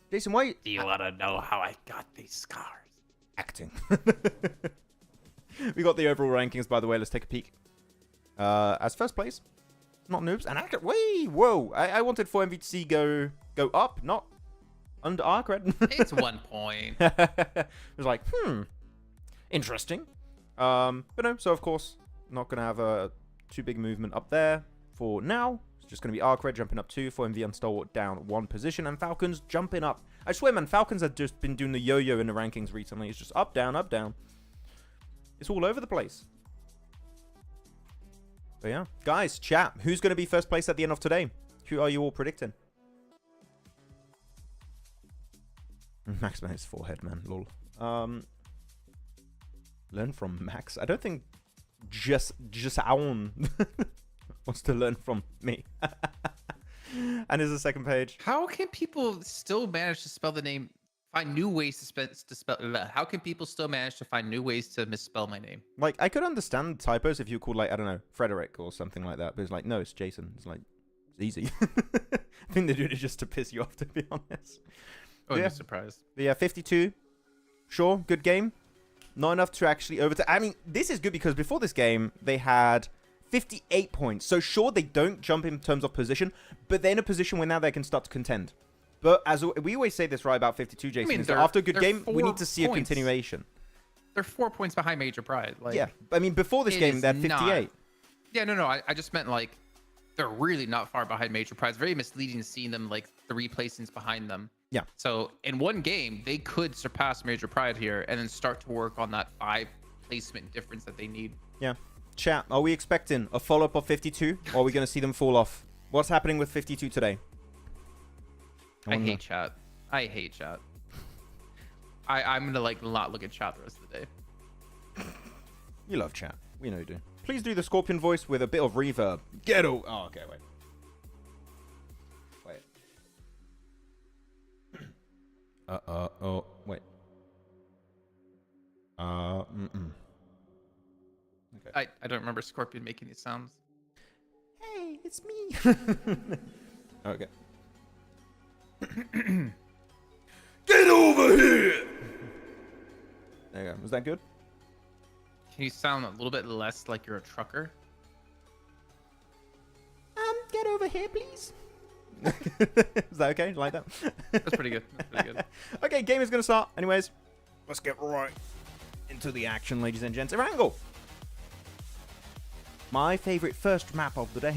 Jason, why? Do you want to know how I got these scars? acting. We got the overall rankings, by the way. Let's take a peek. As first place, not noobs. And actor. Wait, whoa. I wanted for MVC go up, not under RUKH. It's 1 point. It was like, interesting. But no, so of course, not going to have a too big movement up there for now. It's just going to be RUKH jumping up 2, for MV and Stalwart down 1 position, and Falcons jumping up. I swear, man, Falcons have just been doing the yo-yo in the rankings recently. It's just up, down, up, down. It's all over the place. But yeah, guys, chat. Who's going to be first place at the end of today? Who are you all predicting? Maxman his forehead, man. Lol. Learn from Max. I don't think just Aon wants to learn from me. And here's the second page. How can people still manage to spell the name? Find new ways to spell. How can people still manage to find new ways to misspell my name? Like, I could understand typos if you called, like, I don't know, Frederick or something like that. But it's like, no, it's Jason. It's like, it's easy. I think they do it just to piss you off, to be honest. Oh, I'm surprised. But yeah, 52. Sure, good game. Not enough to actually overtake. I mean, this is good because before this game, they had 58 points. So sure, they don't jump in terms of position, but they're in a position where now they can start to contend. But as we always say this, right, about 52, Jason, is that after a good game, we need to see a continuation. They're 4 points behind Major Pride. Like, yeah, I mean, before this game, they had 58. Yeah, no. I just meant, like, they're really not far behind Major Pride. It's very misleading seeing them, like, 3 placings behind them. Yeah. So in one game, they could surpass Major Pride here and then start to work on that 5 placement difference that they need. Yeah. Chat, are we expecting a follow-up of 52, or are we going to see them fall off? What's happening with 52 today? I hate chat. I hate chat. I'm going to, like, not look at chat the rest of the day. You love chat. We know you do. Please do the Scorpion voice with a bit of reverb. Get out. Oh, okay, wait. Oh, wait. Okay. I don't remember Scorpion making these sounds. Hey, it's me. Okay. Get over here! There you go. Was that good? Can you sound a little bit less like you're a trucker? Get over here, please. Is that okay? Like that? That's pretty good. That's pretty good. Okay, game is going to start. Anyways, let's get right into the action, ladies and gents. Erangel. My favorite first map of the day.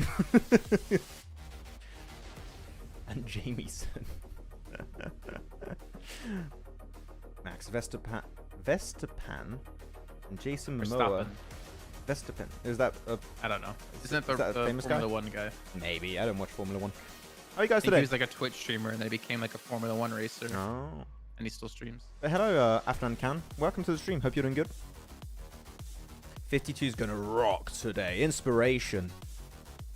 And Jamieson. Max Verstappen and Jason Momoa. Verstappen. Is that I don't know. Isn't it the famous Formula guy? 1 guy? Maybe. I don't watch Formula 1. How are you guys I think today? he was like a Twitch streamer and then he became like a Formula 1 racer. Oh. And he still streams. Hello, Afnan Khan. Welcome to the stream. Hope you're doing good. 52 is going to rock today. Inspiration.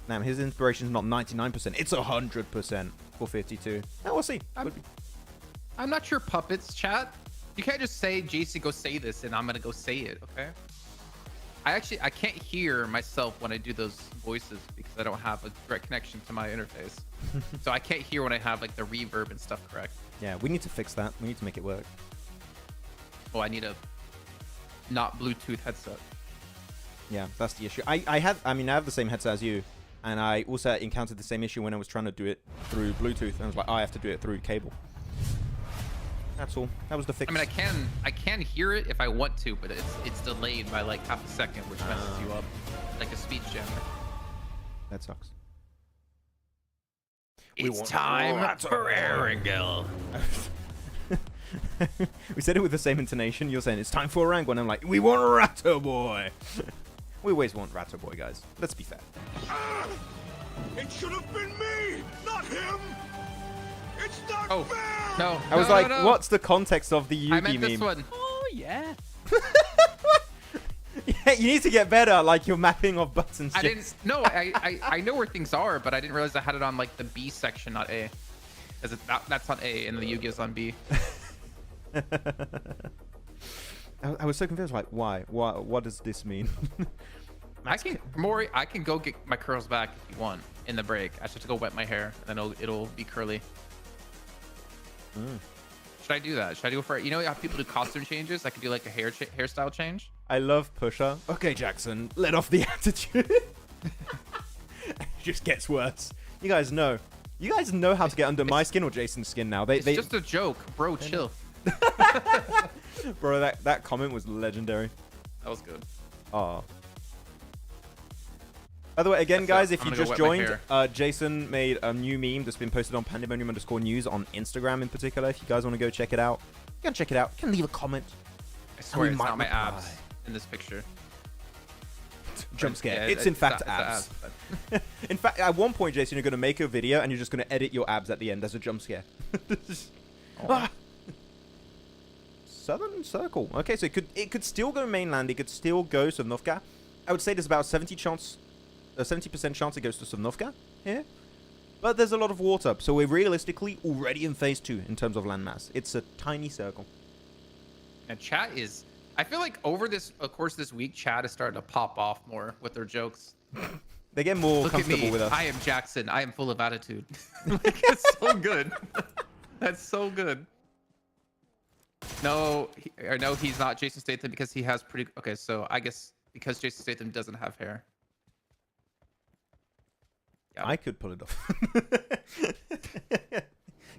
Now, his inspiration is not 99%. It's 100% for 52. Now, we'll see. I'm not your puppets, chat. You can't just say, JC, go say this, and I'm going to go say it, okay? I can't hear myself when I do those voices because I don't have a direct connection to my interface. So I can't hear when I have like the reverb and stuff correct. Yeah, we need to fix that. We need to make it work. Oh, I need a not Bluetooth headset. Yeah, that's the issue. I have the same headset as you, and I also encountered the same issue when I was trying to do it through Bluetooth, and I was like, oh, I have to do it through cable. That's all. That was the fix. I mean, I can hear it if I want to, but it's delayed by like half a second, which messes you up, like a speech jammer. That sucks. It's time for Erangel. We said it with the same intonation. You're saying it's time for Erangel, and I'm like, we want Ratto Boy. We always want Ratto Boy, guys. Let's be fair. It should have been me, not him. It's not fair. No. I was like, what's the context of the Yugi meme? I meant this one. Oh yeah. Yeah, you need to get better, like your mapping of buttons. I didn't. No, I know where things are, but I didn't realize I had it on like the B section, not A. Because that's on A, and the Yu-Gi-Oh's on B. I was so confused. Like, why? What does this mean? I can go get my curls back if you want in the break. I just have to go wet my hair, and then it'll be curly. Should I do that? Should I do it for, you know how people do costume changes? I could do like a hairstyle change. I love Pusher. Okay, Jackson, let off the attitude. It just gets worse. You guys know. You guys know how to get under my skin or Jason's skin now. It's just a joke, bro. Chill. Bro, that comment was legendary. That was good. Oh. By the way, again, guys, if you just joined, Jason made a new meme that's been posted on pandemonium_news on Instagram in particular. If you guys want to go check it out, you can check it out. You can leave a comment. I swear it's not my abs in this picture. Jump scare. Yeah, it's in fact abs. In fact, at one point, Jason, you're going to make a video and you're just going to edit your abs at the end as a jump scare. Ah. Southern Circle. Okay, so it could still go mainland. It could still go Sanhok. I would say there's about 70% chance it goes to Sanhok here. But there's a lot of water, so we're realistically already in phase 2 in terms of landmass. It's a tiny circle. And chat is... I feel like over this, of course, this week, chat is starting to pop off more with their jokes. They get more Look comfortable at me. with us. I am Jackson. I am full of attitude. Like, it's so good. That's so good. No, he's not Jason Statham because he has pretty... Okay, so I guess because Jason Statham doesn't have hair. Yeah. I could pull it off.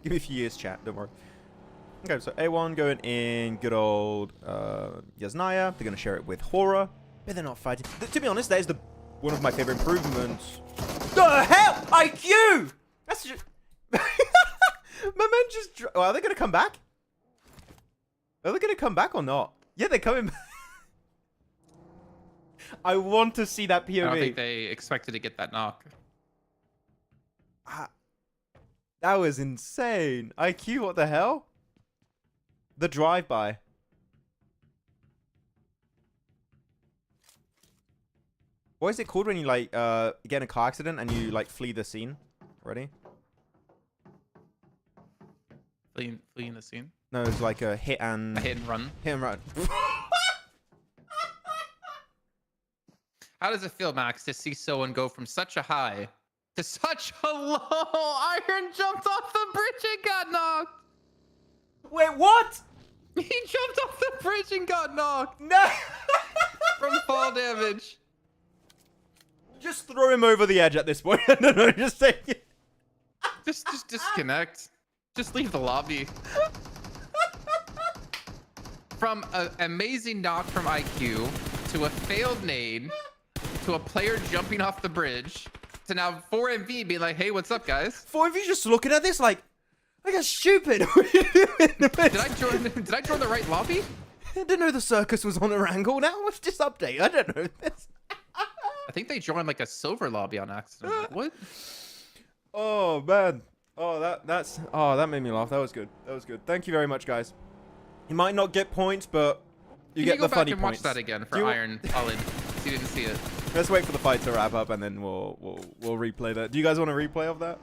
Give me a few years, chat. Don't worry. Okay, so A1 going in good old Yasnaya. They're going to share it with Horror. But they're not fighting. To be honest, that is one of my favorite improvements. The hell? IQ! That's just... My man just... Oh, are they going to come back? Are they going to come back or not? Yeah, they're coming back. I want to see that POV. I don't think they expected to get that knock. That was insane. IQ, what the hell? The drive-by. What is it called when you, like, get in a car accident and you, like, flee the scene? Ready? Fleeing the scene? No, it's like a hit and... A hit and run. Hit and run. How does it feel, Max, to see someone go from such a high to such a low? Iron jumped off the bridge and got knocked. Wait, what? He jumped off the bridge and got knocked. No! From fall damage. Just throw him over the edge at this point. No, just take it. Just disconnect. Just leave the lobby. From an amazing knock from IQ to a failed nade to a player jumping off the bridge to now 4MV being like, hey, what's up, guys? 4MV's just looking at this like a stupid. Did I join the right lobby? I didn't know the circus was on Erangel. Now what's this update? I don't know this. I think they joined like a silver lobby on accident. Like, what? Oh man. Oh that made me laugh. That was good. That was good. Thank you very much, guys. You might not get points, but you get the funny points. Go back and watch that again for Iron Solid. So you didn't see it. Let's wait for the fight to wrap up and then we'll replay that. Do you guys want a replay of that?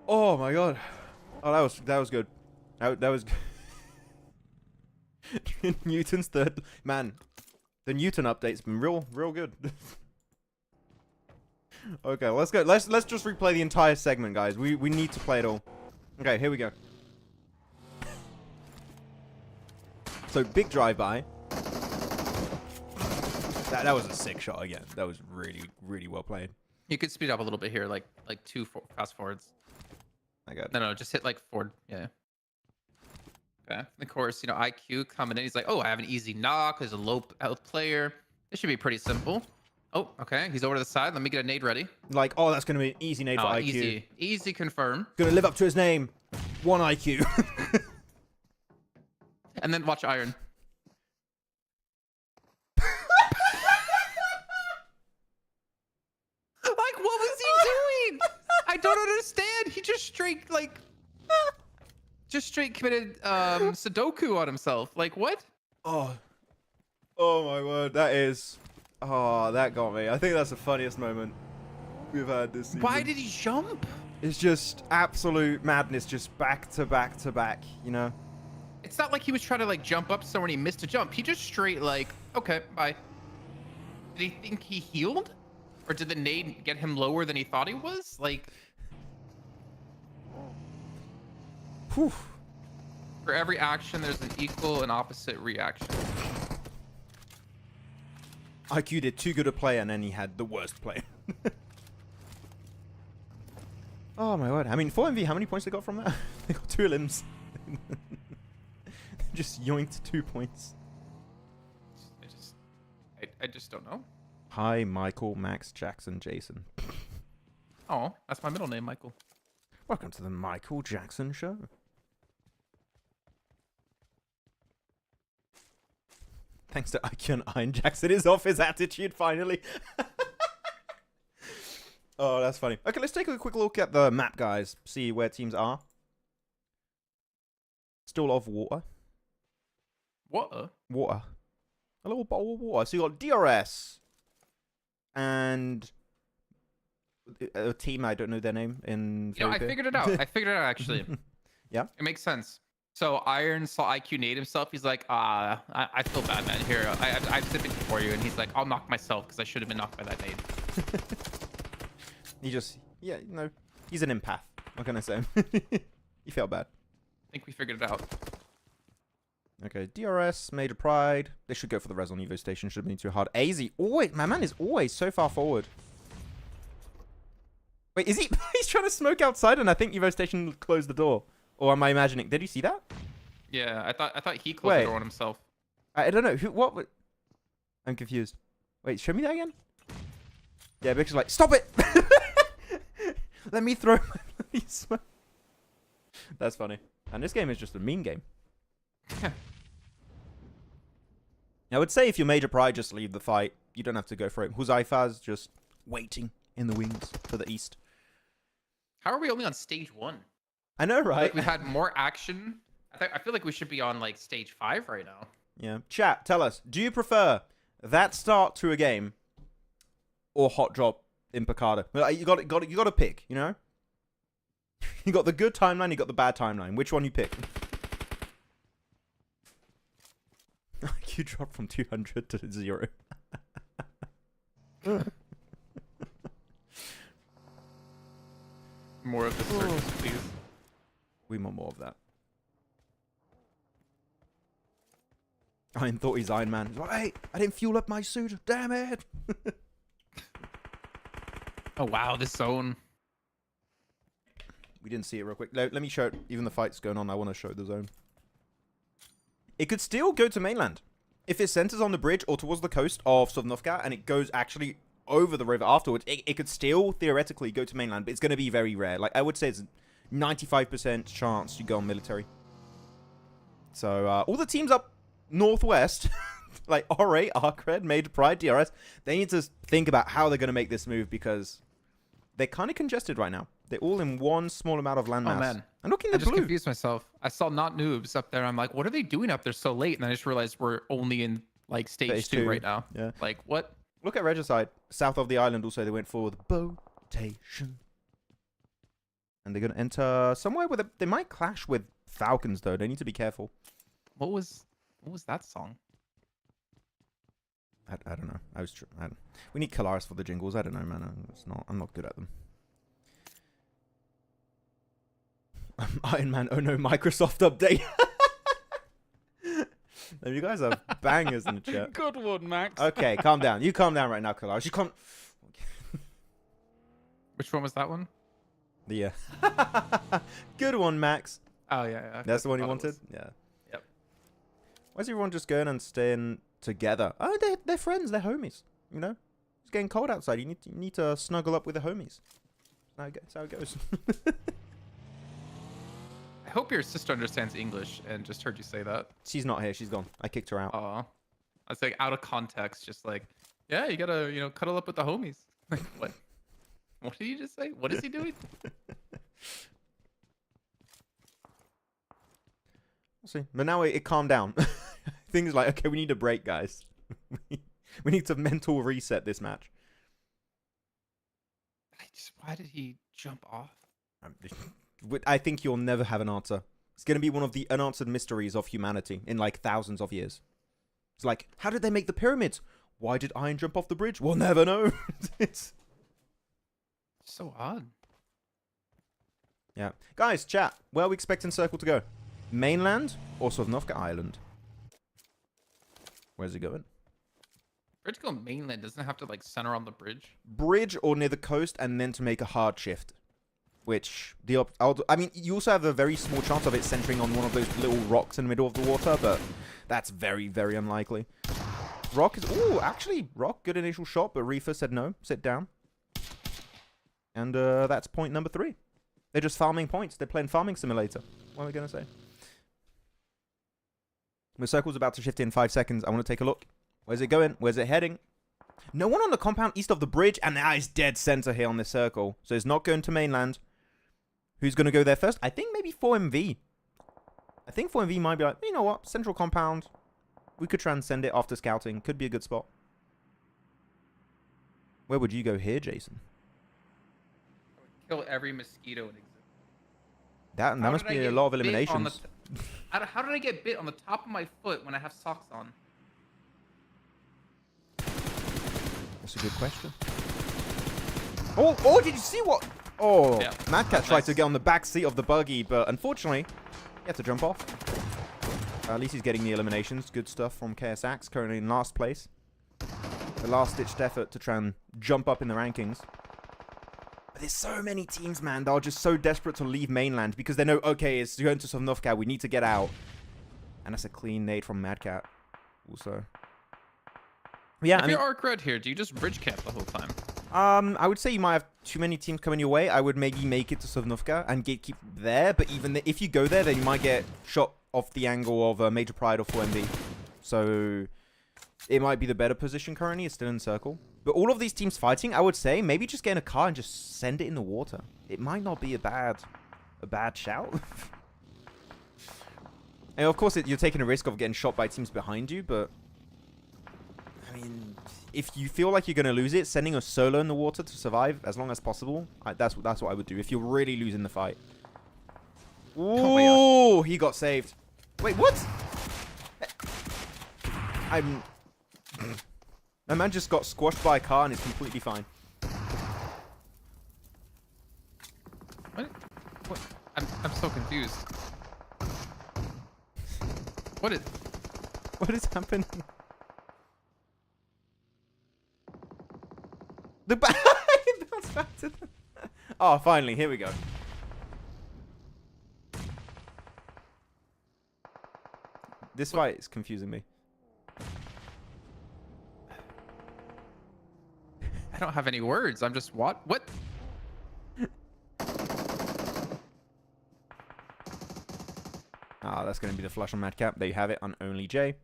Oh my god. Oh, that was good. That was Newton's third man. The Newton update's been real good. Okay, let's go. Let's just replay the entire segment, guys. We need to play it all. Okay, here we go. So big drive-by. That was a sick shot again. That was really well played. You could speed up a little bit here, like two fast forwards. I got it. No, just hit like forward. Yeah. Okay. Of course, IQ coming in. He's like, oh, I have an easy knock. There's a low health player. This should be pretty simple. Oh, okay. He's over to the side. Let me get a nade ready. Like, oh, that's going to be an easy nade for IQ. Easy confirm. Going to live up to his name. 1 IQ. And then watch Iron. Like, what was he doing? I don't understand. He just straight committed Sudoku on himself. Like, what? Oh my word. That got me. I think that's the funniest moment we've had this season. Why did he jump? It's just absolute madness, just back to back to back, It's not like he was trying to jump up somewhere and he missed a jump. He just straight okay, bye. Did he think he healed? Or did the nade get him lower than he thought he was? Whew. For every action, there's an equal and opposite reaction. IQ did too good a play, and then he had the worst play. Oh my word. I mean, 4MV, how many points they got from that? They got 2 limbs. Just yoinked 2 points. I just don't know. Hi, Michael, Max, Jackson, Jason. Oh, that's my middle name, Michael. Welcome to the Michael Jackson Show. Thanks to IQ and Iron, Jackson is off his attitude finally. Oh, that's funny. Okay, let's take a quick look at the map, guys. See where teams are. Still a lot of water. What? Water. A little bottle of water. So you got DRS. And a team, I don't know their name. I figured it out. I figured it out, actually. Yeah? It makes sense. So Iron saw IQ nade himself. He's like, I feel bad, man. Here, I'm sipping for you. And he's like, I'll knock myself because I should have been knocked by that nade. He just, yeah, no, he's an empath. What can I say? He felt bad. I think we figured it out. Okay, DRS, Major Pride. They should go for the res on Evo Station. Shouldn't be too hard. AZ, always, my man is always so far forward. Wait, is he? He's trying to smoke outside, and I think Evo Station closed the door. Or am I imagining? Did you see that? Yeah, I thought he closed the door on himself. I don't know. Who? What? I'm confused. Wait, show me that again. Yeah, Bix is like, stop it! Let me throw. Let me smoke. That's funny. And this game is just a mean game. I would say if you're Major Pride, just leave the fight. You don't have to go for it. Huzaifaz just waiting in the wings to the east. How are we only on stage 1? I know, right? Like we've had more action. I feel like we should be on like stage 5 right now. Yeah. Chat, tell us. Do you prefer that start to a game or hot drop in Picada? You got to pick. You know. You got the good timeline. You got the bad timeline. Which one you pick? You dropped from 200 to 0. More of the circus, please. We want more of that. I thought he's Iron Man. He's like, hey, I didn't fuel up my suit. Damn it. Oh, wow. This zone. We didn't see it real quick. Let me show it. Even the fight's going on, I want to show the zone. It could still go to mainland. If it centers on the bridge or towards the coast of Sovnovka and it goes actually over the river afterwards, it could still theoretically go to mainland, but it's going to be very rare. Like, I would say it's 95% chance you go on military. So, all the teams up northwest, like R8, Arcred, Major Pride, DRS, they need to think about how they're going to make this move because they're kind of congested right now. They're all in one small amount of landmass. Oh, man. I'm looking I at just blue. confused myself. I saw not noobs up there. I'm like, what are they doing up there so late? And then I just realized we're only in like stage 2 right now. Yeah. Like, what? Look at Regicide. South of the island also, they went for the botation. And they're going to enter somewhere where they might clash with Falcons, though. They need to be careful. What was that song? I don't know. We need Kalaris for the jingles. I don't know, man. I'm not good at them. Iron Man, oh no, Microsoft update. You guys are bangers in the chat. Good one, Max. Okay, calm down. You calm down right now, Kalaris. You calm. Which one was that one? Yeah. Good one, Max. Oh, yeah. That's the one you wanted? Yeah. Yep. Why is everyone just going and staying together? Oh, they're friends. They're homies. You know? It's getting cold outside. You need to snuggle up with the homies. That's how it goes. I hope your sister understands English and just heard you say that. She's not here. She's gone. I kicked her out. Aw. I was like, out of context, just like, yeah, you gotta, cuddle up with the homies. Like, what? What did you just say? What is he doing? We'll see. But now it calmed down. Things like, okay, we need a break, guys. We need to mental reset this match. Why did he jump off? I think you'll never have an answer. It's going to be one of the unanswered mysteries of humanity in like thousands of years. It's like, how did they make the pyramids? Why did Iron jump off the bridge? We'll never know. It's so odd. Yeah. Guys, chat. Where are we expecting Circle to go? Mainland or Sovnovka Island? Where's it going? Bridge go mainland. Doesn't it have to like center on the bridge? Bridge or near the coast, and then to make a hard shift. Which I mean, you also have a very small chance of it centering on one of those little rocks in the middle of the water, but that's very, very unlikely. RUKH is... Ooh, actually, RUKH, good initial shot, but Reefer said no. Sit down. And that's point number 3. They're just farming points. They're playing Farming Simulator. What am I going to say? The circle's about to shift in 5 seconds. I want to take a look. Where's it going? Where's it heading? No one on the compound east of the bridge, and now it's dead center here on this circle. So it's not going to mainland. Who's going to go there first? I think maybe 4MV. I think 4MV might be like, you know what? Central compound. We could transcend it after scouting. Could be a good spot. Where would you go here, Jason? Kill every mosquito in existence. That must be a lot of eliminations. How did I get bit on the top of my foot when I have socks on? That's a good question. Oh, did you see what? Oh, yeah, Mad Cat tried to get on the back seat of the buggy, but unfortunately, he had to jump off. At least he's getting the eliminations. Good stuff from KSX, currently in last place. The last-ditched effort to try and jump up in the rankings. But there's so many teams, man, that are just so desperate to leave mainland because they know, okay, it's going to Sovnovka, we need to get out. And that's a clean nade from Mad Cat, also. Yeah, if you're RUKH here, do you just bridge camp the whole time? I would say you might have too many teams coming your way. I would maybe make it to Sovnovka and gatekeep there. But even if you go there, then you might get shot off the angle of Major Pride or 4MV. So it might be the better position currently. It's still in circle. But all of these teams fighting, I would say maybe just get in a car and just send it in the water. It might not be a bad shout. And of course, you're taking a risk of getting shot by teams behind you, but I mean, if you feel like you're going to lose it, sending a solo in the water to survive as long as possible, that's what I would do if you're really losing the fight. Ooh, he got saved. Wait, what? My man just got squashed by a car and is completely fine. What? I'm so confused. What is happening? The back bounced back to the... Oh, finally, here we go. This fight is confusing me. I don't have any words. I'm just what? Ah, that's going to be the flush on Madcap. There you have it on Only J.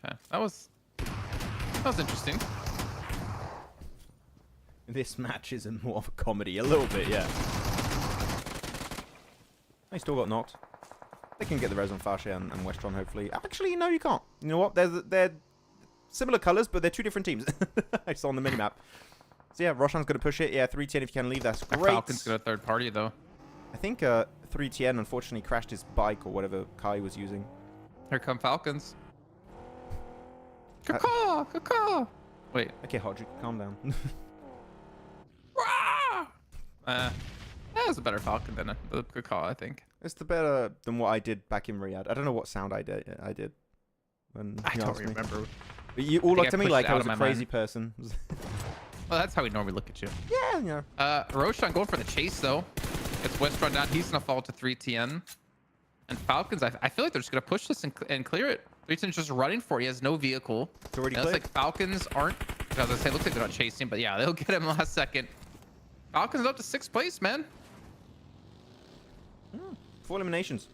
Okay, that was interesting. This match is more of a comedy, a little bit, yeah. They still got knocked. They can get the res on Farshay and Westron, hopefully. Actually, no, you can't. You know what? They're similar colors, but they're two different teams. I saw on the minimap. So yeah, Roshan's going to push it. Yeah, 3TN if you can leave, that's great. Falcons go to third party, though. I think 3TN unfortunately crashed his bike or whatever car he was using. Here come Falcons. Caw. Wait. Okay, Hodrick, calm down. That was a better Falcon than the Caw, I think. It's the better than what I did back in Riyadh. I don't know what sound I did. When I don't remember. But you all looked at me like I was a crazy person. Well, that's how we normally look at you. Yeah, yeah. Roshan going for the chase, though. Gets Westron down. He's going to fall to 3TN. And Falcons, I feel like they're just going to push this and clear it. 3TN's just running for it. He has no vehicle. It's already cleared. Looks like Falcons aren't... I was going to say, looks like they're not chasing, but yeah, they'll get him last second. Falcons up to 6th place, man. 4 eliminations.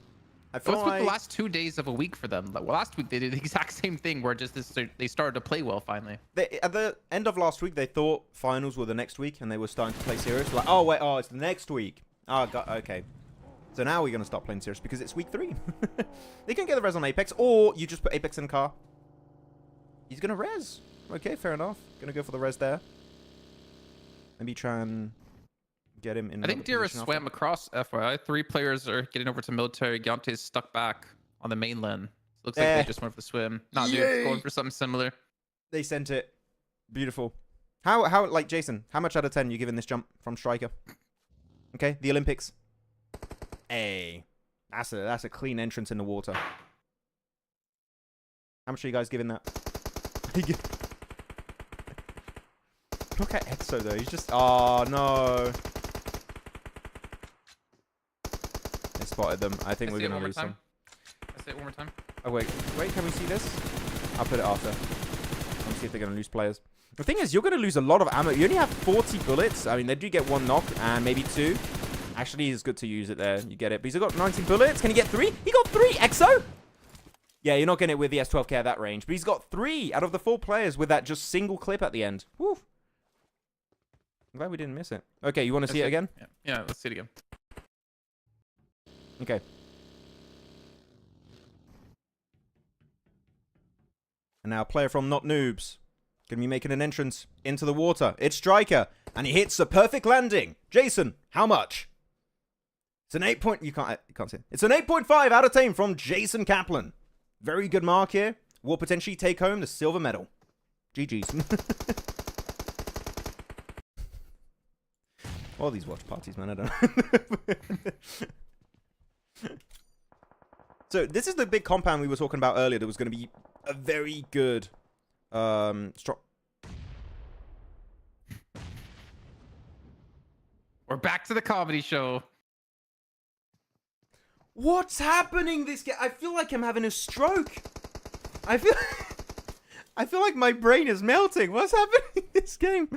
I So feel it's been like the last 2 days of a week for them. Like, well, last week they did the exact same thing where just they started to play well finally. at the end of last week, they thought finals were the next week, and they were starting to play serious. Like, oh wait, it's the next week. Oh, God, okay. So now we're gonna start playing serious because it's week 3. They can get the res on Apex, or you just put Apex in car. He's gonna res. Okay, fair enough. Gonna go for the res there. Maybe try and get him in. I think Dira swam across. FYI, 3 players are getting over to military. Gante is stuck back on the mainland. So looks like they just went for the swim. Not dude, going for something similar. They sent it. Beautiful. How like Jason? How much out of 10 you giving this jump from Striker? Okay, the Olympics. A. That's a clean entrance in the water. How much are you guys giving that? Look at Exo though. He's just. Oh no. They spotted them. I think we're gonna lose them. I say it one more time. Oh wait, can we see this? I'll put it after. Let's see if they're gonna lose players. The thing is, you're gonna lose a lot of ammo. You only have 40 bullets. I mean, they do get 1 knock and maybe 2. Actually, it's good to use it there. You get it. But he's got 19 bullets. Can he get 3? He got 3, Exo! Yeah, you're not getting it with the S12K at that range. But he's got 3 out of the 4 players with that just single clip at the end. Woo. I'm glad we didn't miss it. Okay, you want to see it again? Yeah, let's see it again. Okay. And now a player from Not Noobs. Gonna be making an entrance into the water. It's Striker. And he hits a perfect landing. Jason, how much? It's an 8 point... You can't see it. It's an 8.5 out of 10 from Jason Kaplan. Very good mark here. Will potentially take home the silver medal. GG's. All these watch parties, man. I don't know. So this is the big compound we were talking about earlier that was going to be a very good strong. We're back to the comedy show. What's happening this game? I feel like I'm having a stroke. I feel like my brain is melting. What's happening this game?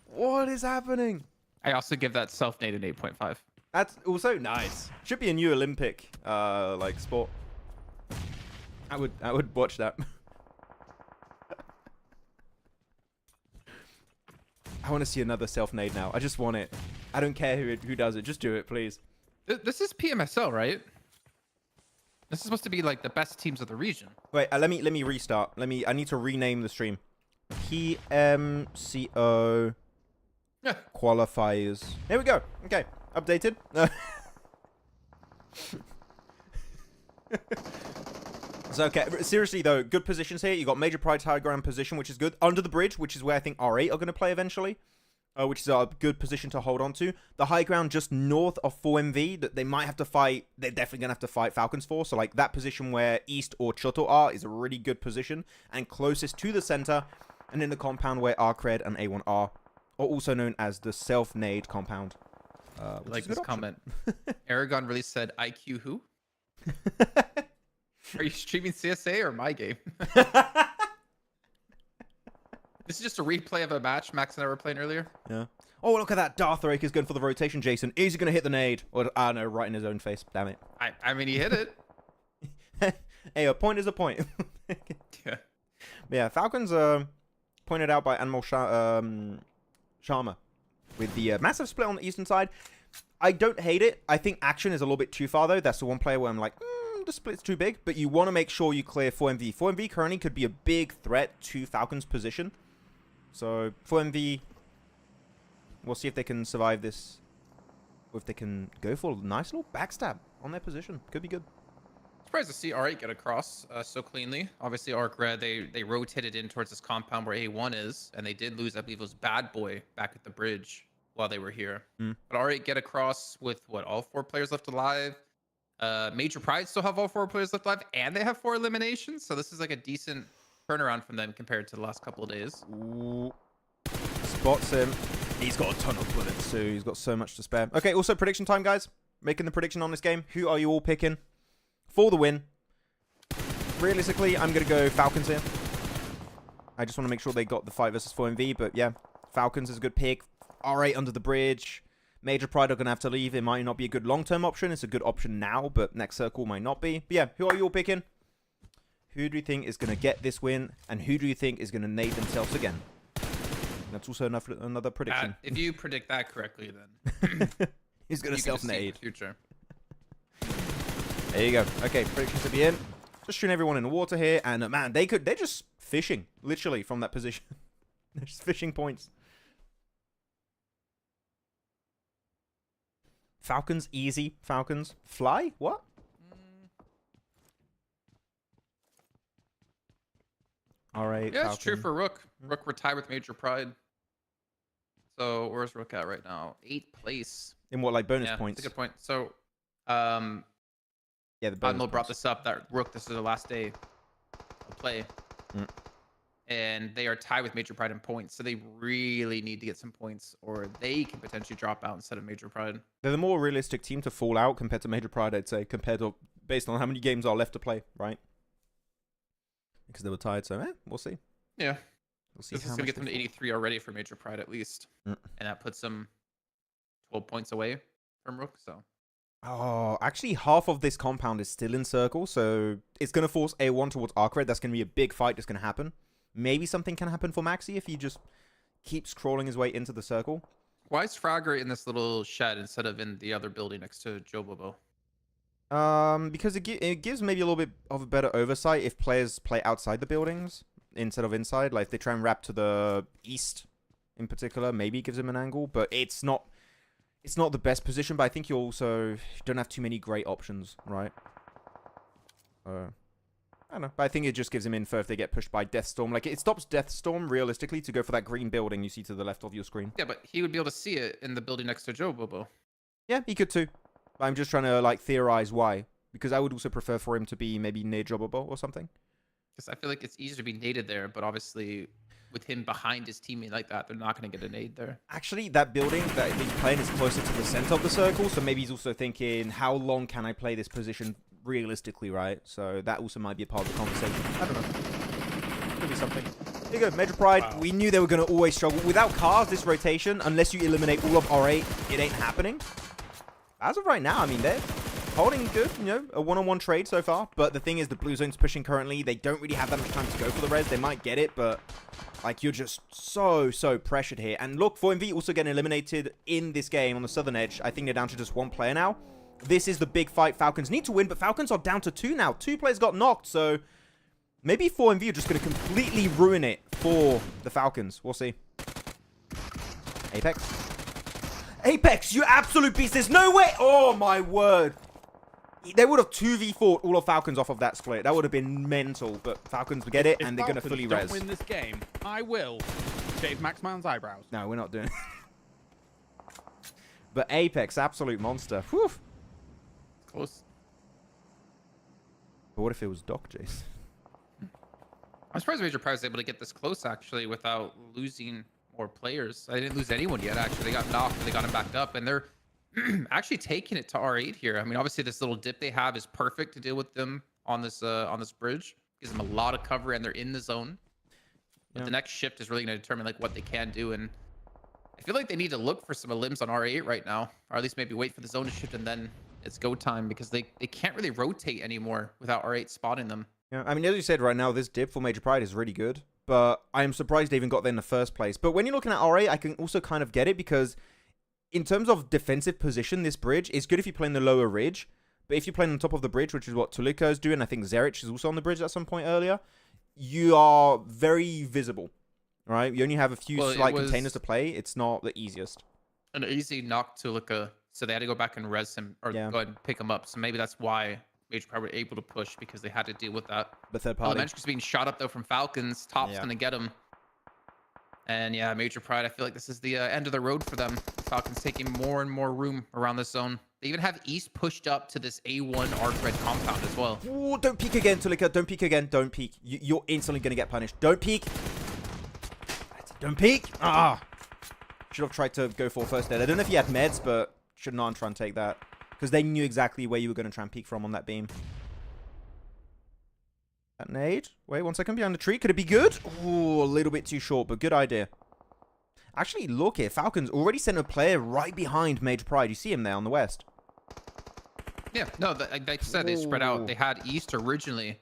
What is happening? I also give that self-nade an 8.5. That's also nice. Should be a new Olympic like sport. I would watch that. I want to see another self-nade now. I just want it. I don't care who does it. Just do it, please. This is PMSL, right? This is supposed to be like the best teams of the region. Wait, let me restart. I need to rename the stream. PMCO qualifiers. There we go. Okay, updated. So, okay, seriously though, good positions here. You got Major Pride's high ground position, which is good. Under the bridge, which is where I think R8 are going to play eventually, which is a good position to hold on to. The high ground just north of 4MV that they might have to fight. They're definitely going to have to fight Falcons Force. So, like, that position where East or Choto are is a really good position. And closest to the center, and in the compound where RUKH and A1 are also known as the self-nade compound. Like this comment. Aragon really said, IQ who? Are you streaming CSA or my game? This is just a replay of a match Max and I were playing earlier. Yeah. Oh, look at that. Darth Raker's going for the rotation, Jason. Is he going to hit the nade? Or, no, right in his own face. Damn it. I mean, he hit it. Hey, a point is a point. Yeah. But yeah, Falcons pointed out by Animal Sharma with the massive split on the eastern side. I don't hate it. I think action is a little bit too far, though. That's the one player where I'm like, the split's too big. But you want to make sure you clear 4MV. 4MV currently could be a big threat to Falcons' position. So 4MV, we'll see if they can survive this. Or if they can go for a nice little backstab on their position. Could be good. Surprised to see R8 get across so cleanly. Obviously, RUKH, they rotated in towards this compound where A1 is, and they did lose, I believe it was Bad Boy back at the bridge while they were here. But R8 get across with, what, all 4 players left alive? Major Pride still have all 4 players left alive, and they have 4 eliminations, so this is like a decent turnaround from them compared to the last couple of days. Ooh. Spots him. He's got a ton of bullets, so he's got so much to spare. Okay, also prediction time, guys. Making the prediction on this game. Who are you all picking for the win? Realistically, I'm going to go Falcons here. I just want to make sure they got the 5 versus 4MV, but yeah, Falcons is a good pick. R8 under the bridge. Major Pride are going to have to leave. It might not be a good long-term option. It's a good option now, but next circle might not be. But yeah, who are you all picking? Who do you think is going to get this win? And who do you think is going to nade themselves again? That's also another prediction. If you predict that correctly, then he's going to self-nade. Future. There you go. Okay, predictions to be in. Just shooting everyone in the water here. And man, they're just fishing, literally, from that position. They're just fishing points. Falcons, easy. Falcons. Fly? What? All right. Yeah, Falcon. it's true for RUKH. RUKH were tied with Major Pride. So where's RUKH at right now? 8th place. In what, like bonus Yeah, points? that's a good point. So, Yeah, the bonus Admiral brought points. this up that RUKH, this is the last day of play. Mm. And they are tied with Major Pride in points. So they really need to get some points or they can potentially drop out instead of Major Pride. They're the more realistic team to fall out compared to Major Pride, I'd say, compared to based on how many games are left to play, right? Because they were tied, so we'll see. Yeah. We'll see. This is going to get them to 83 already for Major Pride at least. Mm. And that puts them 12 points away from RUKH. So. Oh, actually, half of this compound is still in circle, so it's going to force A1 towards RUKH. That's going to be a big fight that's going to happen. Maybe something can happen for Maxi if he just keeps crawling his way into the circle. Why is Fragger in this little shed instead of in the other building next to Joe Bobo? Because it gives maybe a little bit of a better oversight if players play outside the buildings instead of inside. Like if they try and wrap to the east in particular, maybe it gives him an angle, but it's not the best position. But I think you don't have too many great options, right? I don't know, but I think it just gives him info if they get pushed by Deathstorm. Like, it stops Deathstorm, realistically, to go for that green building you see to the left of your screen. Yeah, but he would be able to see it in the building next to Joe Bobo. Yeah, he could too. But I'm just trying to, like, theorize why. Because I would also prefer for him to be maybe near Jobobo or something. Because I feel like it's easier to be naded there, but obviously with him behind his teammate like that, they're not going to get a nade there. Actually, that building that he's playing is closer to the center of the circle, so maybe he's also thinking, how long can I play this position realistically, right? So that also might be a part of the conversation. I don't know. Could be something. There you go, Major Pride. Wow. We knew they were going to always struggle. Without cars, this rotation, unless you eliminate all of R8, it ain't happening. As of right now, I mean, they're holding good, you know, a one-on-one trade so far. But the thing is, the blue zone's pushing currently. They don't really have that much time to go for the res. They might get it, but like, you're just so pressured here. And look, 4MV also getting eliminated in this game on the southern edge. I think they're down to just one player now. This is the big fight Falcons need to win, but Falcons are down to 2 now. 2 players got knocked, so maybe 4MV are just going to completely ruin it for the Falcons. We'll see. Apex. Apex, you absolute beast. There's no way. Oh, my word. They would have 2v4'd all of Falcons off of that split. That would have been mental, but Falcons get it, and they're going to fully res. If Falcons don't win this game, I will shave Maxman's eyebrows. No, we're not doing it. But Apex, absolute monster. Whew. Close. But what if it was Doc Jace? I'm surprised Major Pride was able to get this close, actually, without losing more players. I didn't lose anyone yet, actually. They got knocked, but they got him back up, and they're actually taking it to R8 here. I mean, obviously, this little dip they have is perfect to deal with them on this bridge. Gives them a lot of cover, and they're in the zone. But the next shift is really going to determine like what they can do, and I feel like they need to look for some limbs on R8 right now, or at least maybe wait for the zone to shift, and then it's go time, because they can't really rotate anymore without R8 spotting them. Yeah, I mean, as you said, right now, this dip for Major Pride is really good, but I am surprised they even got there in the first place. But when you're looking at R8, I can also kind of get it, because in terms of defensive position, this bridge is good if you play in the lower ridge, but if you play on top of the bridge, which is what Tulika is doing, I think Zerich is also on the bridge at some point earlier, you are very visible, right? You only have a few slight containers to play. It's not the easiest. An easy knock Tulika, so they had to go back and res him, or go ahead and pick him up. So maybe that's why Major Pride were able to push, because they had to deal with that. The third party. Elementrica's being shot up, though, from Falcons. Top's going to get him. And yeah, Major Pride, I feel like this is the end of the road for them. Falcons taking more and more room around this zone. They even have East pushed up to this A1 RUKH compound as well. Ooh, don't peek again, Tulika. Don't peek again. Don't peek. You're instantly going to get punished. Don't peek. Don't peek. Ah. Should have tried to go for first aid. I don't know if he had meds, but should not try and take that, because they knew exactly where you were going to try and peek from on that beam. That nade. Wait 1 second. Behind the tree. Could it be good? Ooh, a little bit too short, but good idea. Actually, look here. Falcons already sent a player right behind Major Pride. You see him there on the west. Yeah, no, like I said, they spread out. They had East originally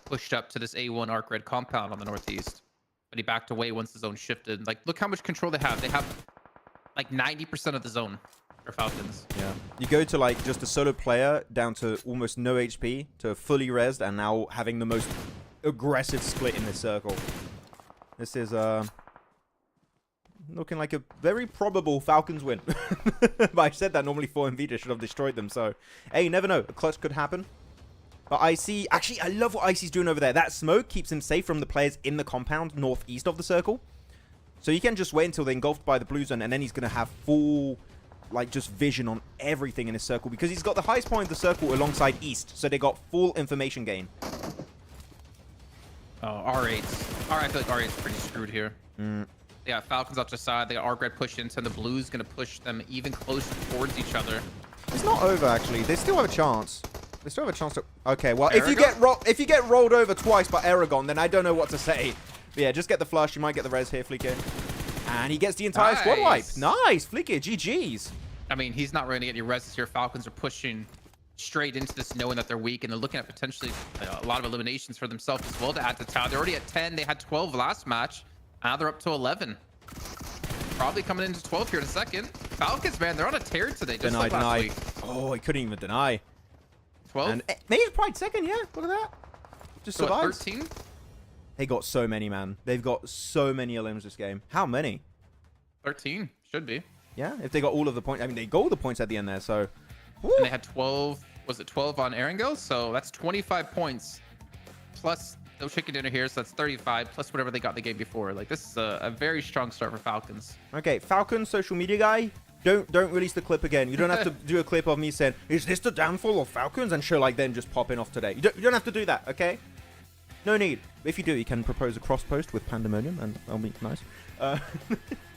pushed up to this A1 RUKH compound on the northeast, but he backed away once the zone shifted. Like, look how much control they have. They have like 90% of the zone for Falcons. Yeah. You go to like just a solo player down to almost no HP to fully rezzed, and now having the most aggressive split in this circle. This is looking like a very probable Falcons win. But I said that normally 4MV should have destroyed them, so hey, you never know. A clutch could happen. But Icy, actually, I love what Icy's doing over there. That smoke keeps him safe from the players in the compound northeast of the circle. So he can just wait until they're engulfed by the blue zone, and then he's going to have full, like, just vision on everything in his circle, because he's got the highest point of the circle alongside East, so they got full information gain. Oh, R8's. I feel like R8's pretty screwed here. They got Falcons out to side. They got RUKH pushed into, and the Blue's going to push them even closer towards each other. It's not over, actually. They still have a chance. They still have a chance to... Okay, well, Erangel? if you get rolled over twice by Erangel, then I don't know what to say. But yeah, just get the flush. You might get the res here, Fleeker. And he gets the entire squad wipe. Nice, Fleeker. GG's. I mean, he's not really going to get any reses here. Falcons are pushing straight into this, knowing that they're weak, and they're looking at potentially a lot of eliminations for themselves as well to add to tower. They're already at 10. They had 12 last match. Now they're up to 11. Probably coming into 12 here in a second. Falcons, man, they're on a tear today. Just like last week. Oh, he couldn't even deny. 12? And Major Pride second, yeah. Look at that. Just survives. 13? They got so many, man. They've got so many elims this game. How many? 13. Should be. Yeah, if they got all of the points. I mean, they got all the points at the end there, so... Woo. And they had 12. Was it 12 on Erangel? So that's 25 points. Plus no chicken dinner here, so that's 35. Plus whatever they got the game before. Like, this is a very strong start for Falcons. Okay, Falcons social media guy. Don't release the clip again. You don't have to do a clip of me saying, "Is this the downfall of Falcons?" and show like them just popping off today. You don't have to do that, okay? No need. If you do, you can propose a cross post with Pandemonium, and that'll be nice.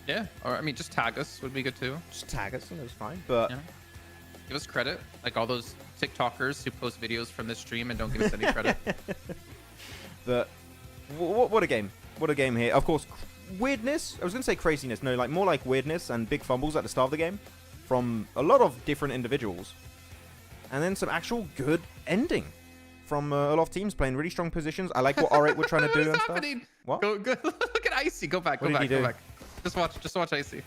Yeah, or I mean, just tag us would be good too. Just tag us, and that's fine. But yeah. Give us credit, like all those TikTokers who post videos from this stream and don't give us any credit. But what a game! What a game here. Of course, weirdness. I was gonna say craziness. No, like more like weirdness and big fumbles at the start of the game from a lot of different individuals, and then some actual good ending from a lot of teams playing really strong positions. I like what R8 were trying to do and happening? stuff. What? Go, look at Icy. Go back. Go back. Just watch Icy.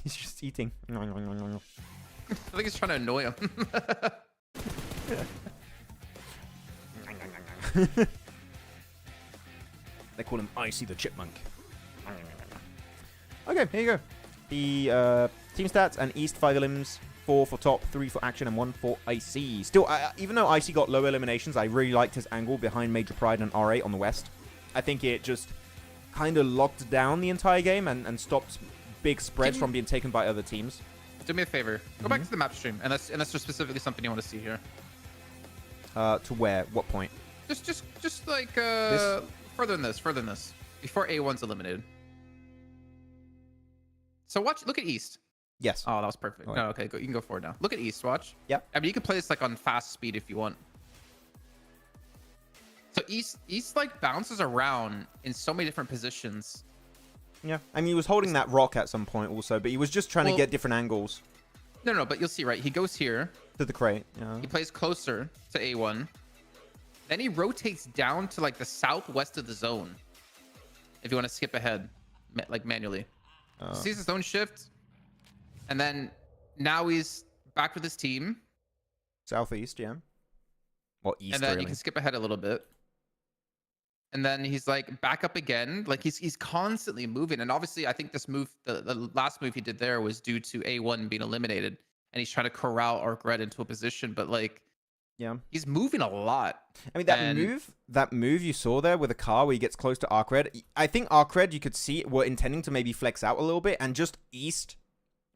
He's just eating. I think he's trying to annoy him. They call him Icy the Chipmunk. Okay, here you go. The team stats and East 5 elims, 4 for top, 3 for action, and 1 for Icy. Still, even though Icy got low eliminations, I really liked his angle behind Major Pride and R8 on the West. I think it just kind of locked down the entire game and stopped big spreads from being taken by other teams. Do me a favor. Go back to the map stream, and that's just specifically something you want to see here. To where? What point? Just like further than this. Before A1's eliminated. So look at East. Yes. Oh, that was perfect. No, okay, you can go forward now. Look at East, watch. Yep. I mean, you can play this like on fast speed if you want. So East like bounces around in so many different positions. Yeah. I mean, he was holding that rock at some point also, but he was just trying to get different angles. No, but you'll see, right? He goes here. To the crate, yeah. He plays closer to A1. Then he rotates down to like the southwest of the zone. If you want to skip ahead, like manually. Sees his own shift. And then now he's back with his team. Southeast, yeah. Well, east, and then really. You can skip ahead a little bit. And then he's like back up again. Like he's constantly moving. And obviously, I think this move, the last move he did there was due to A1 being eliminated. And he's trying to corral RUKH into a position. But like, yeah, he's moving a lot. I mean, that move you saw there with a car where he gets close to RUKH. I think RUKH, you could see, were intending to maybe flex out a little bit. And just East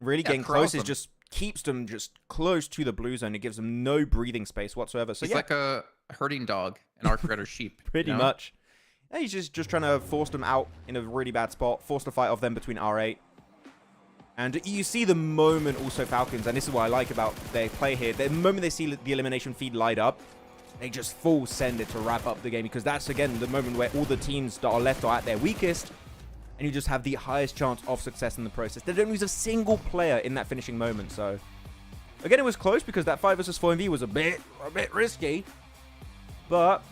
really getting close is just keeps them just close to the blue zone. It gives them no breathing space whatsoever. So he's like a herding dog and RUKH are sheep. Pretty much. Yeah, he's just trying to force them out in a really bad spot. Force the fight off them between R8. And you see the moment also Falcons, and this is what I like about their play here. The moment they see the elimination feed light up, they just full send it to wrap up the game. Because that's, again, the moment where all the teams that are left are at their weakest. And you just have the highest chance of success in the process. They don't lose a single player in that finishing moment. So, again, it was close because that 5 versus 4 MV was a bit risky. But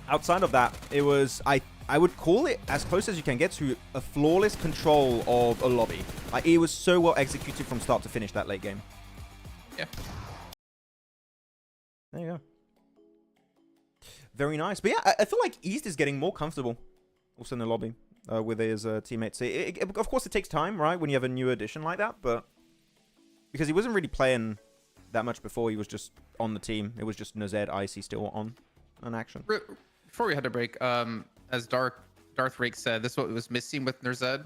outside of that, it was, I would call it as close as you can get to a flawless control of a lobby. Like, it was so well executed from start to finish, that late game. Yeah. There you go. Very nice. But yeah, I feel like East is getting more comfortable also in the lobby with his teammates. Of course, it takes time, right, when you have a new addition like that, but because he wasn't really playing that much before he was just on the team. It was just Nozed, Icy still on action. Before we had to break, as Darth Rake said, this is what was missing with Nozed.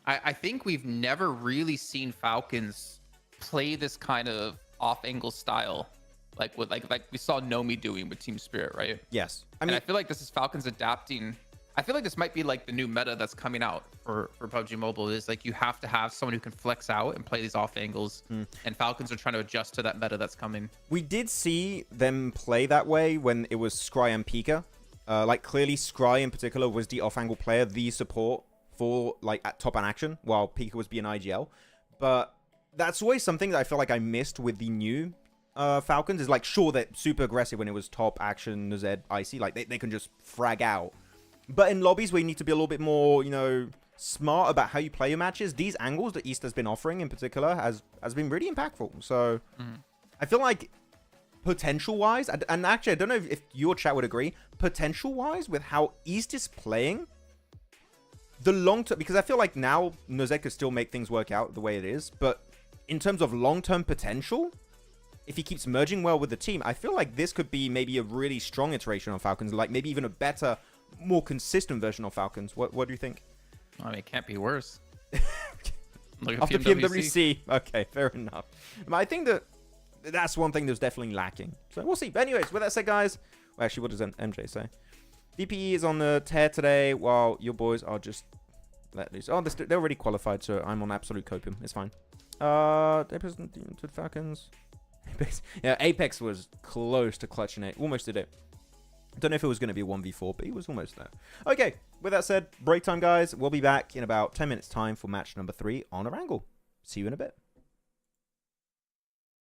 I think we've never really seen Falcons play this kind of off-angle style, like we saw Nomi doing with Team Spirit, right? Yes. I feel like this is Falcons adapting. I feel like this might be like the new meta that's coming out for PUBG Mobile, is like you have to have someone who can flex out and play these off angles, and Falcons are trying to adjust to that meta that's coming. We did see them play that way when it was Scry and Pika. Like clearly Scry in particular was the off-angle player, the support for like at top and action, while Pika was being IGL. But that's always something that I feel like I missed with the new Falcons, is like, sure, they're super aggressive when it was top action, Nozed, Icy, like they can just frag out. But in lobbies where you need to be a little bit more, you know, smart about how you play your matches, these angles that East has been offering in particular has been really impactful. So I feel like potential-wise, and actually I don't know if your chat would agree, potential-wise with how East is playing, the long-term, because I feel like now Nozed could still make things work out the way it is, but in terms of long-term potential, if he keeps merging well with the team, I feel like this could be maybe a really strong iteration of Falcons, like maybe even a better, more consistent version of Falcons. What do you think? I mean, it can't be worse. Look at After PMWC. PMWC. Okay, fair enough. But I think that's one thing that's definitely lacking. So we'll see. But anyways, with that said, guys, well, actually, what does MJ say? DPE is on the tear today, while your boys are just let loose. Oh, they're already qualified, so I'm on absolute copium. It's fine. They presented to Falcons. Apex. Yeah, Apex was close to clutching it. Almost did it. Don't know if it was going to be a 1v4, but he was almost there. Okay, with that said, break time, guys. We'll be back in about 10 minutes' time for match number 3 on Erangel. See you in a bit.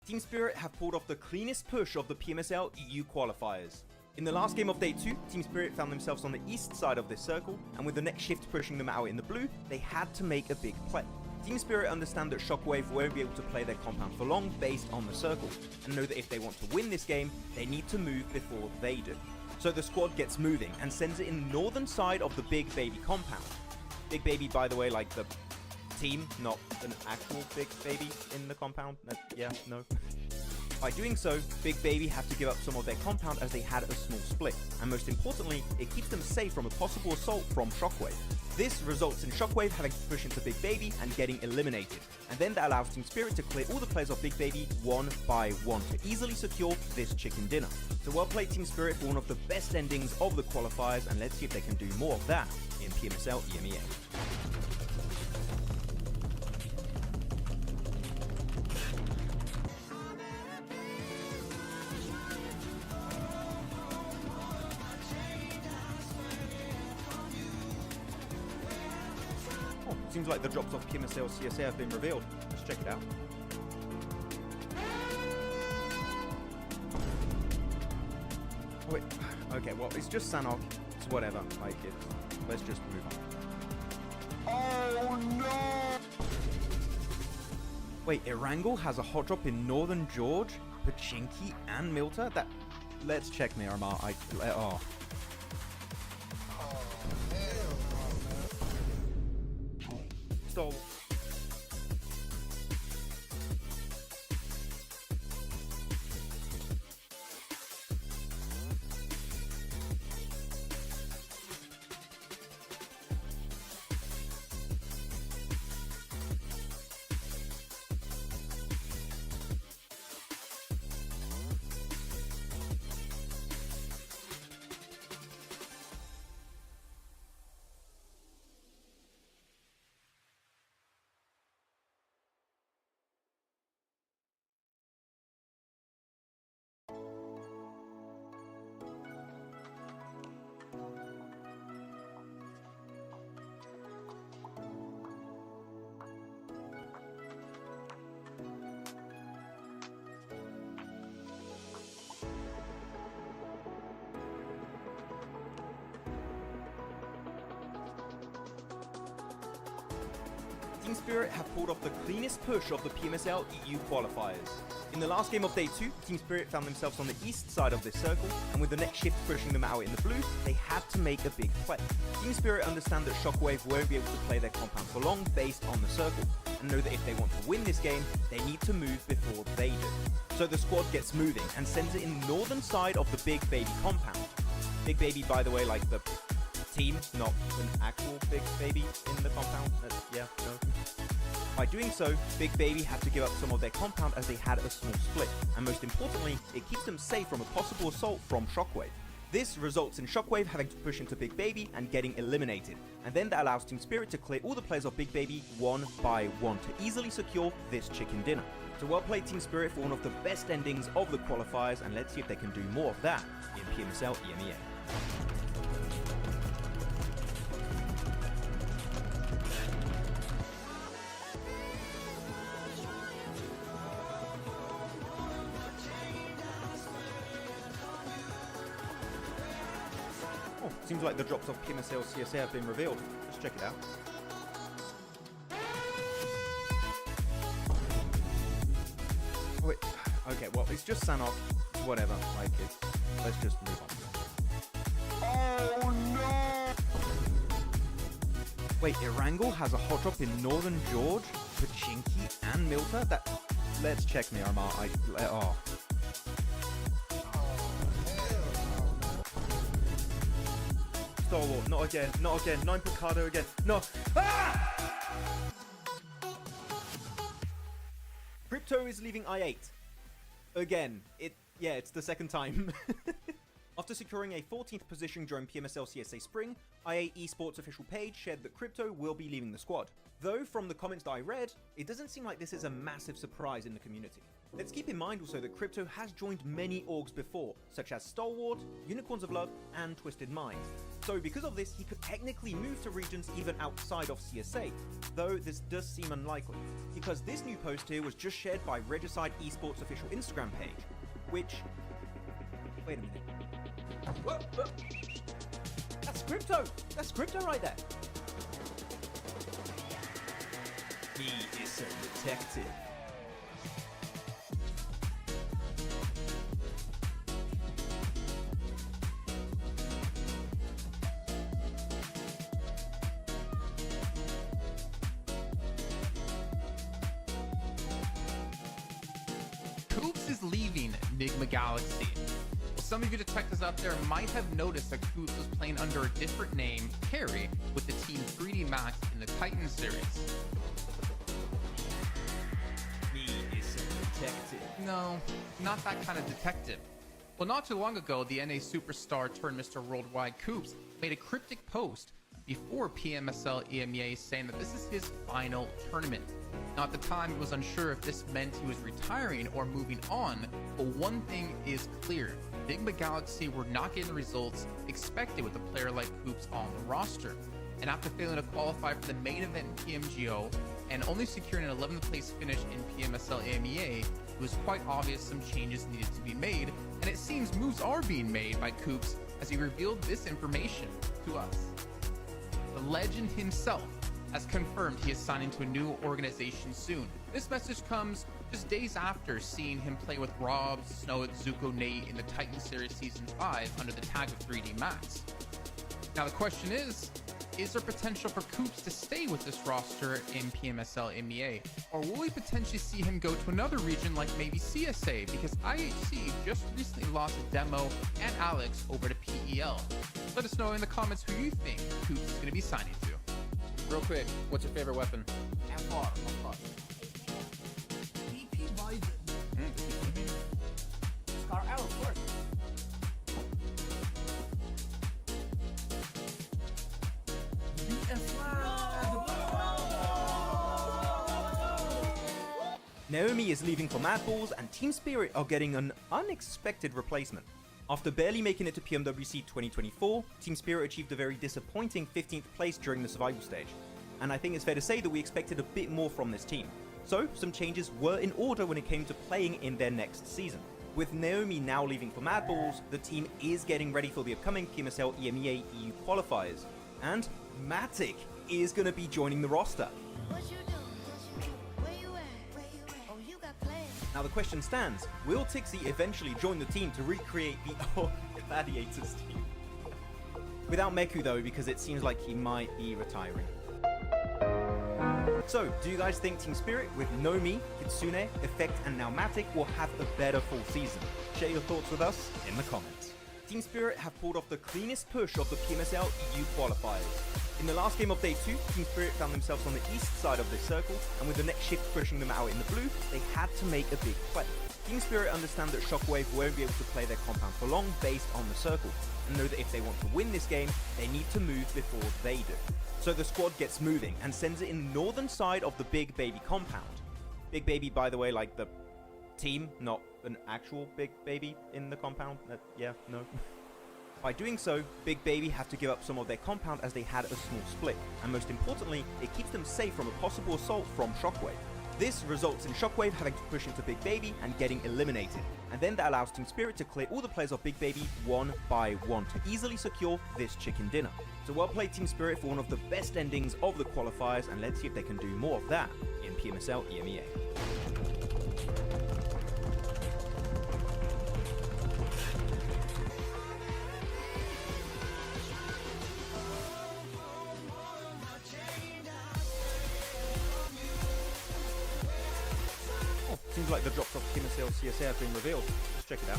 Team Spirit have pulled off the cleanest push of the PMSL EU qualifiers. In the last game of day 2, Team Spirit found themselves on the east side of this circle, and with the next shift pushing them out in the blue, they had to make a big play. Team Spirit understand that Shockwave won't be able to play their compound for long based on the circle, and know that if they want to win this game, they need to move before they do. So the squad gets moving and sends it in the northern side of the Big Baby compound. Big Baby, by the way, like the team, not an actual Big Baby in the compound. Yeah, no. By doing so, Big Baby have to give up some of their compound as they had a small split. And most importantly, it keeps them safe from a possible assault from Shockwave. This results in Shockwave having to push into Big Baby and getting eliminated. And then that allows Team Spirit to clear all the players of Big Baby one by one to easily secure this chicken dinner. So well played Team Spirit for one of the best endings of the qualifiers, and let's see if they can do more of that in PMSL EMEA. Seems like the drops off PMSL CSA have been revealed. Let's check it out. Oh, wait. Okay, well, it's just Sanhok. It's whatever. Like it. Let's just move on. Oh no! Wait, Erangel has a hot drop in Northern George, Pachinki, and Milta? Let's check Miramar. Oh. Stole. Team Spirit have pulled off the cleanest push of the PMSL EU qualifiers. In the last game of day 2, Team Spirit found themselves on the east side of this circle, and with the next shift pushing them out in the blue, they had to make a big play. Team Spirit understand that Shockwave won't be able to play their compound for long based on the circle, and know that if they want to win this game, they need to move before they do. So the squad gets moving and sends it in the northern side of the Big Baby compound. Big Baby, by the way, like the team, not an actual Big Baby in the compound. Yeah, no. By doing so, Big Baby had to give up some of their compound as they had a small split, and most importantly, it keeps them safe from a possible assault from Shockwave. This results in Shockwave having to push into Big Baby and getting eliminated, and then that allows Team Spirit to clear all the players of Big Baby one by one to easily secure this chicken dinner. So well played Team Spirit for one of the best endings of the qualifiers, and let's see if they can do more of that in PMSL EMEA. Oh, seems like the drops of PMSL CSA have been revealed. Let's check it out. Wait, okay, well, it's just Sanhok. Whatever, like it. Let's just move on. Oh no! Wait, Erangel has a hot drop in Northern George, Pachinki, and Milta? Let's check Miramar. Oh. Stalwart, not again, not again. 9 Picado again. No. Ah! Crypto is leaving I8. Again. It's the second time. After securing a 14th position during PMSL CSA Spring, i8 Esports official page shared that Crypto will be leaving the squad. Though, from the comments that I read, it doesn't seem like this is a massive surprise in the community. Let's keep in mind also that Crypto has joined many orgs before, such as Stalwart, Unicorns of Love, and Twisted Minds. So because of this, he could technically move to regions even outside of CSA, though this does seem unlikely, because this new post here was just shared by Regicide Esports official Instagram page, which... Wait a minute. What? That's Crypto! That's Crypto right there! He is a detective. KOOPS is leaving Enigma Galaxy. Well, some of you detectives out there might have noticed that KOOPS was playing under a different name, Carry, with the team 3D Max in the Titan series. He is a detective. No, not that kind of detective. Well, not too long ago, the NA superstar turned Mr. Worldwide KOOPS made a cryptic post before PMSL EMEA saying that this is his final tournament. Now, at the time, he was unsure if this meant he was retiring or moving on, but one thing is clear. Enigma Galaxy were not getting the results expected with a player like KOOPS on the roster. And after failing to qualify for the main event in PMGO and only securing an 11th place finish in PMSL EMEA, it was quite obvious some changes needed to be made, and it seems moves are being made by KOOPS as he revealed this information to us. The legend himself has confirmed he is signing to a new organization soon. This message comes just days after seeing him play with Rob, Snow, Zuko, Nate in the Titan Series Season 5 under the tag of 3D Max. Now the question is there potential for KOOPS to stay with this roster in PMSL EMEA? Or will we potentially see him go to another region like maybe CSA? Because IHC just recently lost Demo and Alex over to PEL. Let us know in the comments who you think KOOPS is going to be signing to. Real quick, what's your favorite weapon? M4, of course. PP by the Scar L, of course. Naomi is leaving for Mad Balls, and Team Spirit are getting an unexpected replacement. After barely making it to PMWC 2024, Team Spirit achieved a very disappointing 15th place during the survival stage, and I think it's fair to say that we expected a bit more from this team. So, some changes were in order when it came to playing in their next season. With Naomi now leaving for Mad Balls, the team is getting ready for the upcoming PMSL EMEA EU qualifiers, and Matic is going to be joining the roster. What you do? Where you at? Oh, you got plans. Now the question stands, will Tixie eventually join the team to recreate the old Gladiators team? Without Meku though, because it seems like he might be retiring. So, do you guys think Team Spirit with Nomi, Kitsune, Effect, and now Matic will have a better full season? Share your thoughts with us in the comments. Team Spirit have pulled off the cleanest push of the PMSL EU qualifiers. In the last game of day 2, Team Spirit found themselves on the east side of this circle, and with the next shift pushing them out in the blue, they had to make a big play. Team Spirit understand that Shockwave won't be able to play their compound for long based on the circle, and know that if they want to win this game, they need to move before they do. So the squad gets moving and sends it in the northern side of the Big Baby compound. Big Baby, by the way, like the team, not an actual Big Baby in the compound. Yeah, no. By doing so, Big Baby have to give up some of their compound as they had a small split, and most importantly, it keeps them safe from a possible assault from Shockwave. This results in Shockwave having to push into Big Baby and getting eliminated, and then that allows Team Spirit to clear all the players of Big Baby one by one to easily secure this chicken dinner. So well played Team Spirit for one of the best endings of the qualifiers, and let's see if they can do more of that in PMSL EMEA. Seems like the drops off PMSL CSA have been revealed. Let's check it out.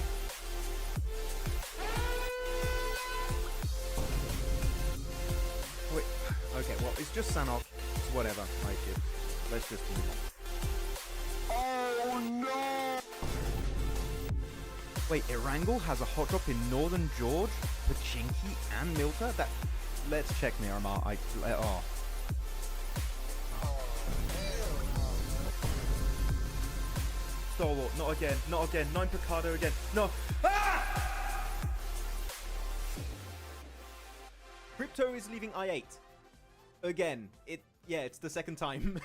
Wait, okay, well, it's just Sanhok. It's whatever, like it. Let's just move on. Oh no! Wait, Erangel has a hot drop in Northern George, Pachinki, and Milta? Let's check Miramar. Oh. Stalwart, not again, not again. 9 Picardo again. No. Ah! Crypto is leaving I8. Again. It's the second time.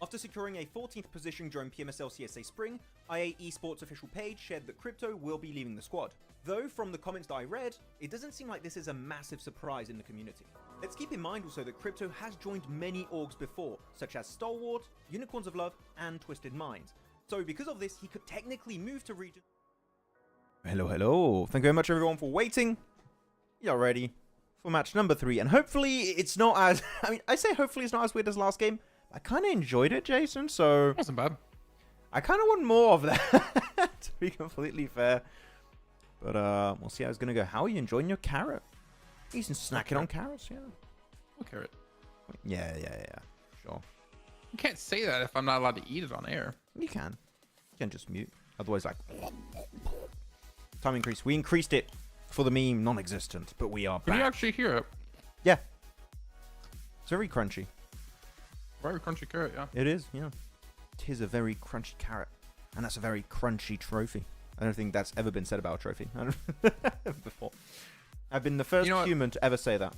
After securing a 14th position during PMSL CSA Spring, IA Esports official page shared that Crypto will be leaving the squad. Though, from the comments that I read, it doesn't seem like this is a massive surprise in the community. Let's keep in mind also that Crypto has joined many orgs before, such as Stalwart, Unicorns of Love, and Twisted Minds. So because of this, he could technically move to region. Hello. Thank you very much everyone for waiting. You're ready for match number 3. And hopefully it's not as... I say hopefully it's not as weird as last game. I kind of enjoyed it, Jason, so... It wasn't bad. I kind of want more of that, to be completely fair. But we'll see how it's going to go. How are you enjoying your carrot? You can snack it on carrots, yeah. What carrot? Yeah. Sure. You can't say that if I'm not allowed to eat it on air. You can. You can just mute. Otherwise, like... Time increase. We increased it for the meme non-existent, but we are back. Can you actually hear it? Yeah. It's very crunchy. Very crunchy carrot, yeah. It is, yeah. It is a very crunchy carrot. And that's a very crunchy trophy. I don't think that's ever been said about a trophy. Before. I've been the first human to ever say that.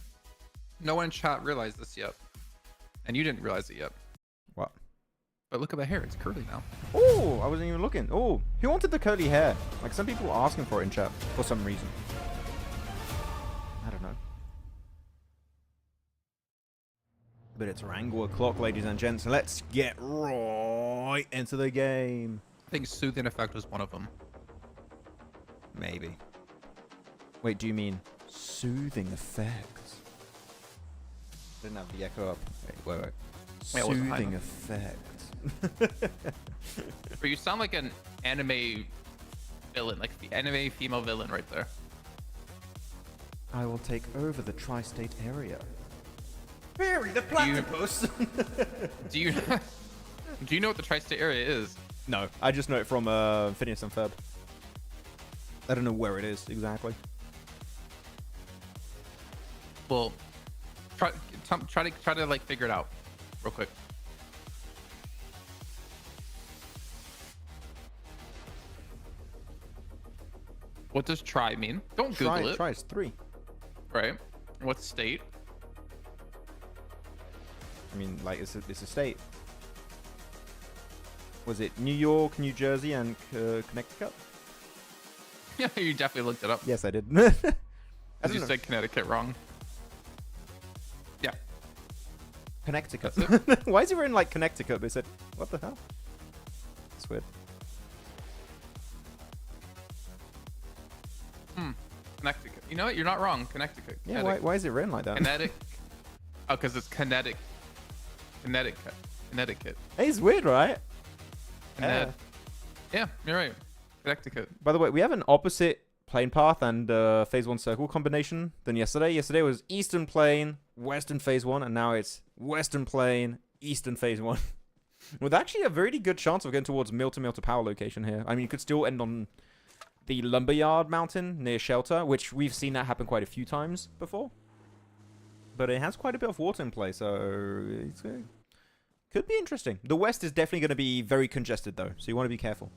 No one in chat realized this yet. And you didn't realize it yet. What? But look at the hair. It's curly now. Oh, I wasn't even looking. Oh, who wanted the curly hair? Like, some people were asking for it in chat for some reason. I don't know. But it's Erangel o'clock, ladies and gents. Let's get right into the game. I think Soothing Effect was one of them. Maybe. Wait, do you mean Soothing Effects? Didn't have the echo up. Wait. Soothing Effects. But you sound like an anime villain, like the anime female villain right there. I will take over the tri-state area. Barry the platypus! Do you know what the tri-state area is? No, I just know it from Phineas and Ferb. I don't know where it is exactly. Well, try to like figure it out real quick. What does try mean? Don't Google it. Try is 3. Right. What state? I mean, like, it's a state. Was it New York, New Jersey, and Connecticut? Yeah, you definitely looked it up. Yes, I did. As you said Connecticut wrong. Yeah. Connecticut. Why is it written like Connecticut? They said, what the hell? That's weird. Connecticut. You know what? You're not wrong. Connecticut. Yeah, why is it written like that? Kinetic. Oh, because it's kinetic. Connecticut. Connecticut. Hey, it's weird, right? Yeah, you're right. Connecticut. By the way, we have an opposite plane path and phase 1 circle combination than yesterday. Yesterday was eastern plane, western phase 1, and now it's western plane, eastern phase 1. With actually a very good chance of getting towards mill-to-mill-to power location here. I mean, you could still end on the Lumberyard Mountain near Shelter, which we've seen that happen quite a few times before. But it has quite a bit of water in play, so it's could be interesting. The west is definitely going to be very congested, though, so you want to be careful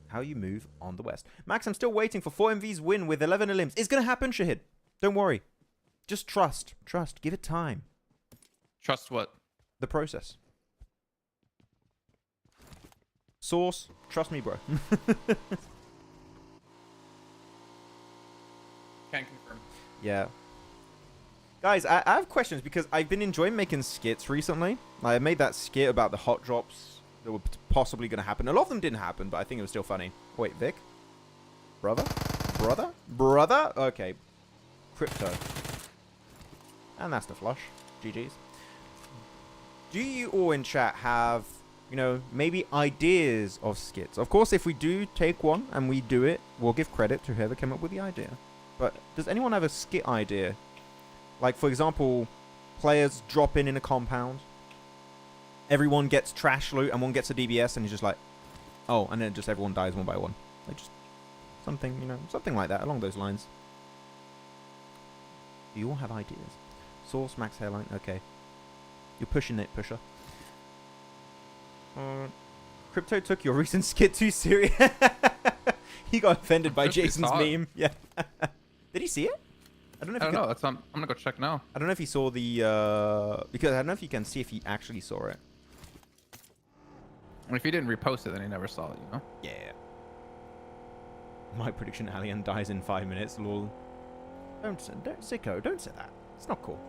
how you move on the west. Max, I'm still waiting for 4MV's win with 11 elims. It's going to happen, Shahid. Don't worry. Just trust. Trust. Give it time. Trust what? The process. Source. Trust me, bro. Can't confirm. Yeah. Guys, I have questions because I've been enjoying making skits recently. I made that skit about the hot drops that were possibly going to happen. A lot of them didn't happen, but I think it was still funny. Wait, Vic? Brother? Brother? Brother? Okay. Crypto. And that's the flush. GG's. Do you all in chat have, you know, maybe ideas of skits? Of course, if we do take one and we do it, we'll give credit to whoever came up with the idea. But does anyone have a skit idea? Like, for example, players drop in a compound. Everyone gets trash loot and one gets a DBS and he's just like, oh, and then just everyone dies one by one. Like, just something, you know, something like that along those lines. Do you all have ideas? Source, max hairline, okay. You're pushing it, pusher. Crypto took your recent skit too serious. He got offended by Jason's meme. Yeah. Did he see it? I don't know. I don't know. That's I'm gonna go check now. I don't know if he saw the because I don't know if you can see if he actually saw it. And if he didn't repost it, then he never saw it. You know? Yeah. My prediction: Alien dies in 5 minutes. Lol. Don't Sicko. Don't say that. It's not cool.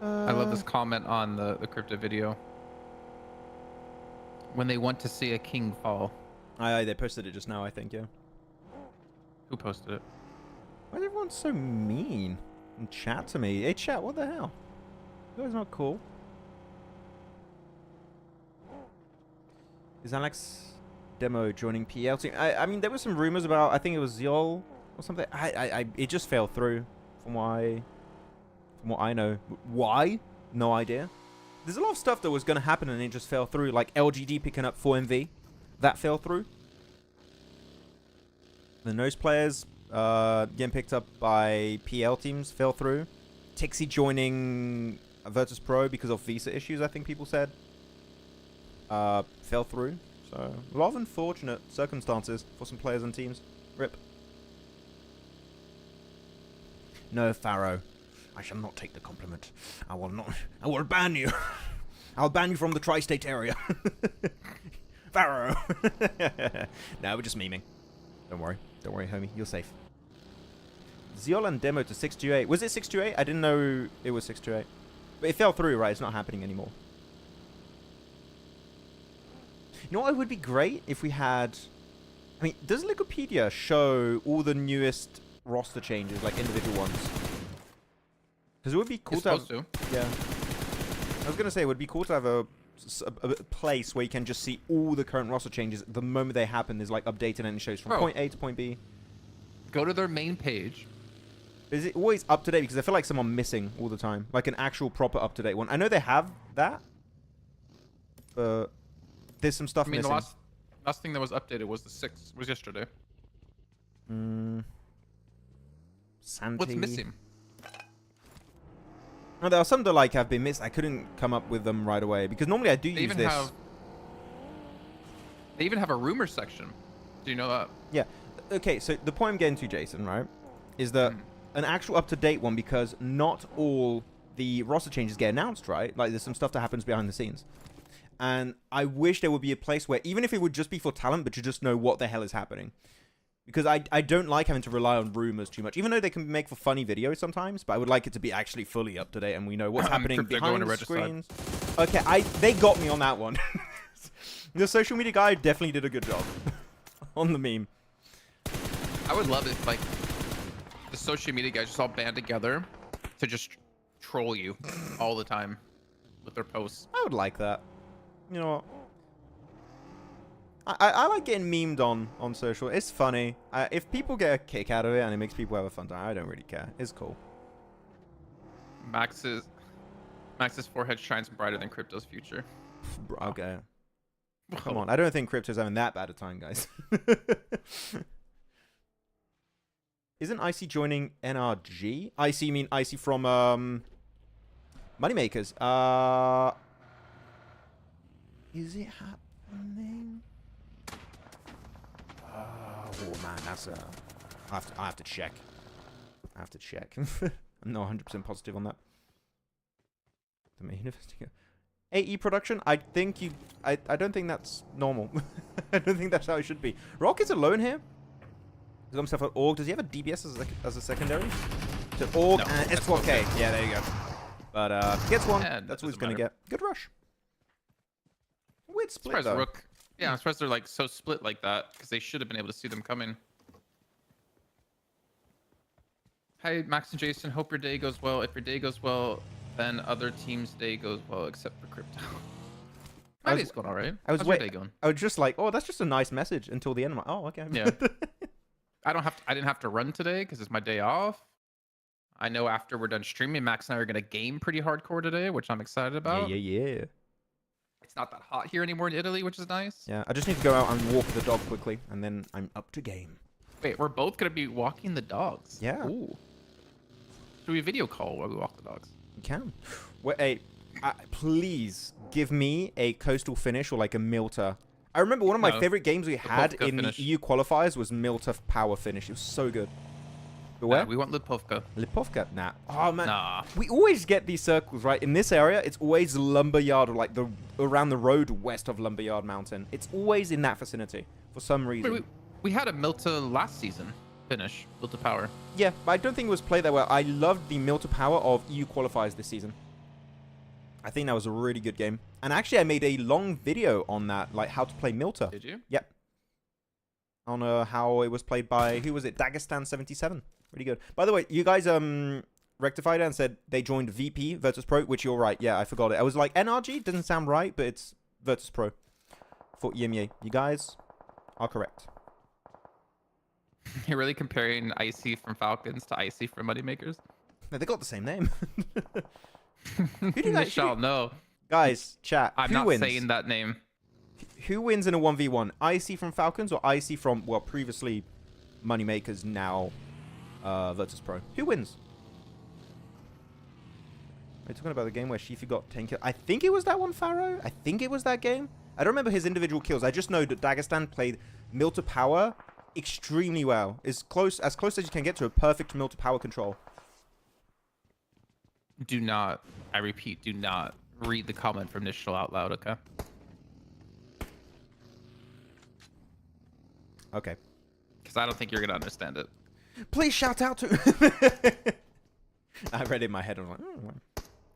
I love this comment on the crypto video. When they want to see a king fall. They posted it just now, I think. Yeah. Who posted it? Why is everyone so mean? And chat to me. Hey, chat. What the hell? You guys not cool. Is Alex Demo joining PL team? I mean, there were some rumors about. I think it was Yol or something. It just fell through, from what I know. Why? No idea. There's a lot of stuff that was going to happen and it just fell through. Like LGD picking up 4MV. That fell through. The nose players getting picked up by PL teams fell through. Tixie joining Virtus Pro because of visa issues, I think people said. Fell through. So, a lot of unfortunate circumstances for some players and teams. RIP. No, Pharaoh. I shall not take the compliment. I will not. I will ban you. I'll ban you from the tri-state area. Pharaoh. No, we're just memeing. Don't worry. Don't worry, homie. You're safe. Zeol and demo to 628. Was it 628? I didn't know it was 628. But it fell through, right? It's not happening anymore. You know what would be great if we had... I mean, does Wikipedia show all the newest roster changes, like individual ones? Because it would be cool it's to have... supposed to. Yeah. I was going to say, it would be cool to have a place where you can just see all the current roster changes the moment they happen. Is like updated and it shows from point A to point B. Go to their main page. Is it always up to date? Because I feel like some are missing all the time, like an actual proper up to date one. I know they have that, but there's some stuff missing. The last thing that was updated was the 6th. Was yesterday. Santi. What's missing? No, there are some that like have been missed. I couldn't come up with them right away because normally I do use this. They even have a rumor section. Do you know that? Yeah. Okay, so the point I'm getting to, Jason, right, is that an actual up-to-date one, because not all the roster changes get announced, right? Like, there's some stuff that happens behind the scenes. And I wish there would be a place where, even if it would just be for talent, but you just know what the hell is happening. Because I don't like having to rely on rumors too much, even though they can make for funny videos sometimes, but I would like it to be actually fully up-to-date and we know what's happening behind the screens. Okay, they got me on that one. The social media guy definitely did a good job on the meme. I would love it if, like, the social media guys just all band together to just troll you all the time with their posts. I would like that. You know what? I like getting memed on social. It's funny. If people get a kick out of it and it makes people have a fun time, I don't really care. It's cool. Max's forehead shines brighter than Crypto's future. Okay. Come on. I don't think Crypto's having that bad a time, guys. Isn't IC joining NRG? IC mean IC from Moneymakers. Is it happening? Oh man, that's I have to check. I have to check. I'm not 100% positive on that. The main investigator. AE production? I think you... I don't think that's normal. I don't think that's how it should be. RUKH is alone here. He's got himself an AUG. Does he have a DBS as a secondary? So AUG No, and that's S12K. Yeah, there you go. But he gets one. Yeah, That's what he's doesn't going to matter. get. Good rush. Weird split, Surprised though. RUKH. Yeah, I'm surprised they're like so split like that because they should have been able to see them coming. Hi, Max and Jason. Hope your day goes well. If your day goes well, then other teams' day goes well, except for Crypto. My day's going all right. I was How's your day going? I was just like, oh, that's just a nice message until the end. I'm like, oh, okay. Yeah. I didn't have to run today because it's my day off. I know after we're done streaming, Max and I are gonna game pretty hardcore today, which I'm excited about. Yeah. It's not that hot here anymore in Italy, which is nice. Yeah, I just need to go out and walk the dog quickly, and then I'm up to game. Wait, we're both gonna be walking the dogs. Yeah. Ooh. Should we video call while we walk the dogs? You can. Wait, please give me a coastal finish or like a Milta. I remember one of my favorite games we had in the EU qualifiers was Milta power finish. It was so good. But where? Nah, we want Lipovka. Lipovka? Nah. Oh man. Nah. We always get these circles, right? In this area, it's always Lumberyard or like around the road west of Lumberyard Mountain. It's always in that vicinity for some reason. Wait, we had a Milta last season finish, Milta power. Yeah, but I don't think it was played that well. I loved the Milta power of EU qualifiers this season. I think that was a really good game. And actually, I made a long video on that, like how to play Milta. Did you? Yep. On how it was played by, who was it? Dagestan77. Really good. By the way, you guys rectified it and said they joined VP, Virtus Pro, which you're right. Yeah, I forgot it. I was like, NRG doesn't sound right, but it's Virtus Pro for EMEA. You guys are correct. You're really comparing IC from Falcons to IC from Moneymakers? No, they got the same name. Who did I that? shall know. Guys, chat. I'm who not wins? saying that name. Who wins in a 1v1? IC from Falcons or IC from, well, previously Moneymakers, now Virtus Pro? Who wins? Are you talking about the game where Shifi got 10 kills? I think it was that one, Pharaoh. I think it was that game. I don't remember his individual kills. I just know that Dagestan played Milta Power extremely well. As close as you can get to a perfect Milta Power control. Do not, I repeat, do not read the comment from Nishal out loud, okay? Okay. Because I don't think you're going to understand it. Please shout out to... I read it in my head and I was like, well.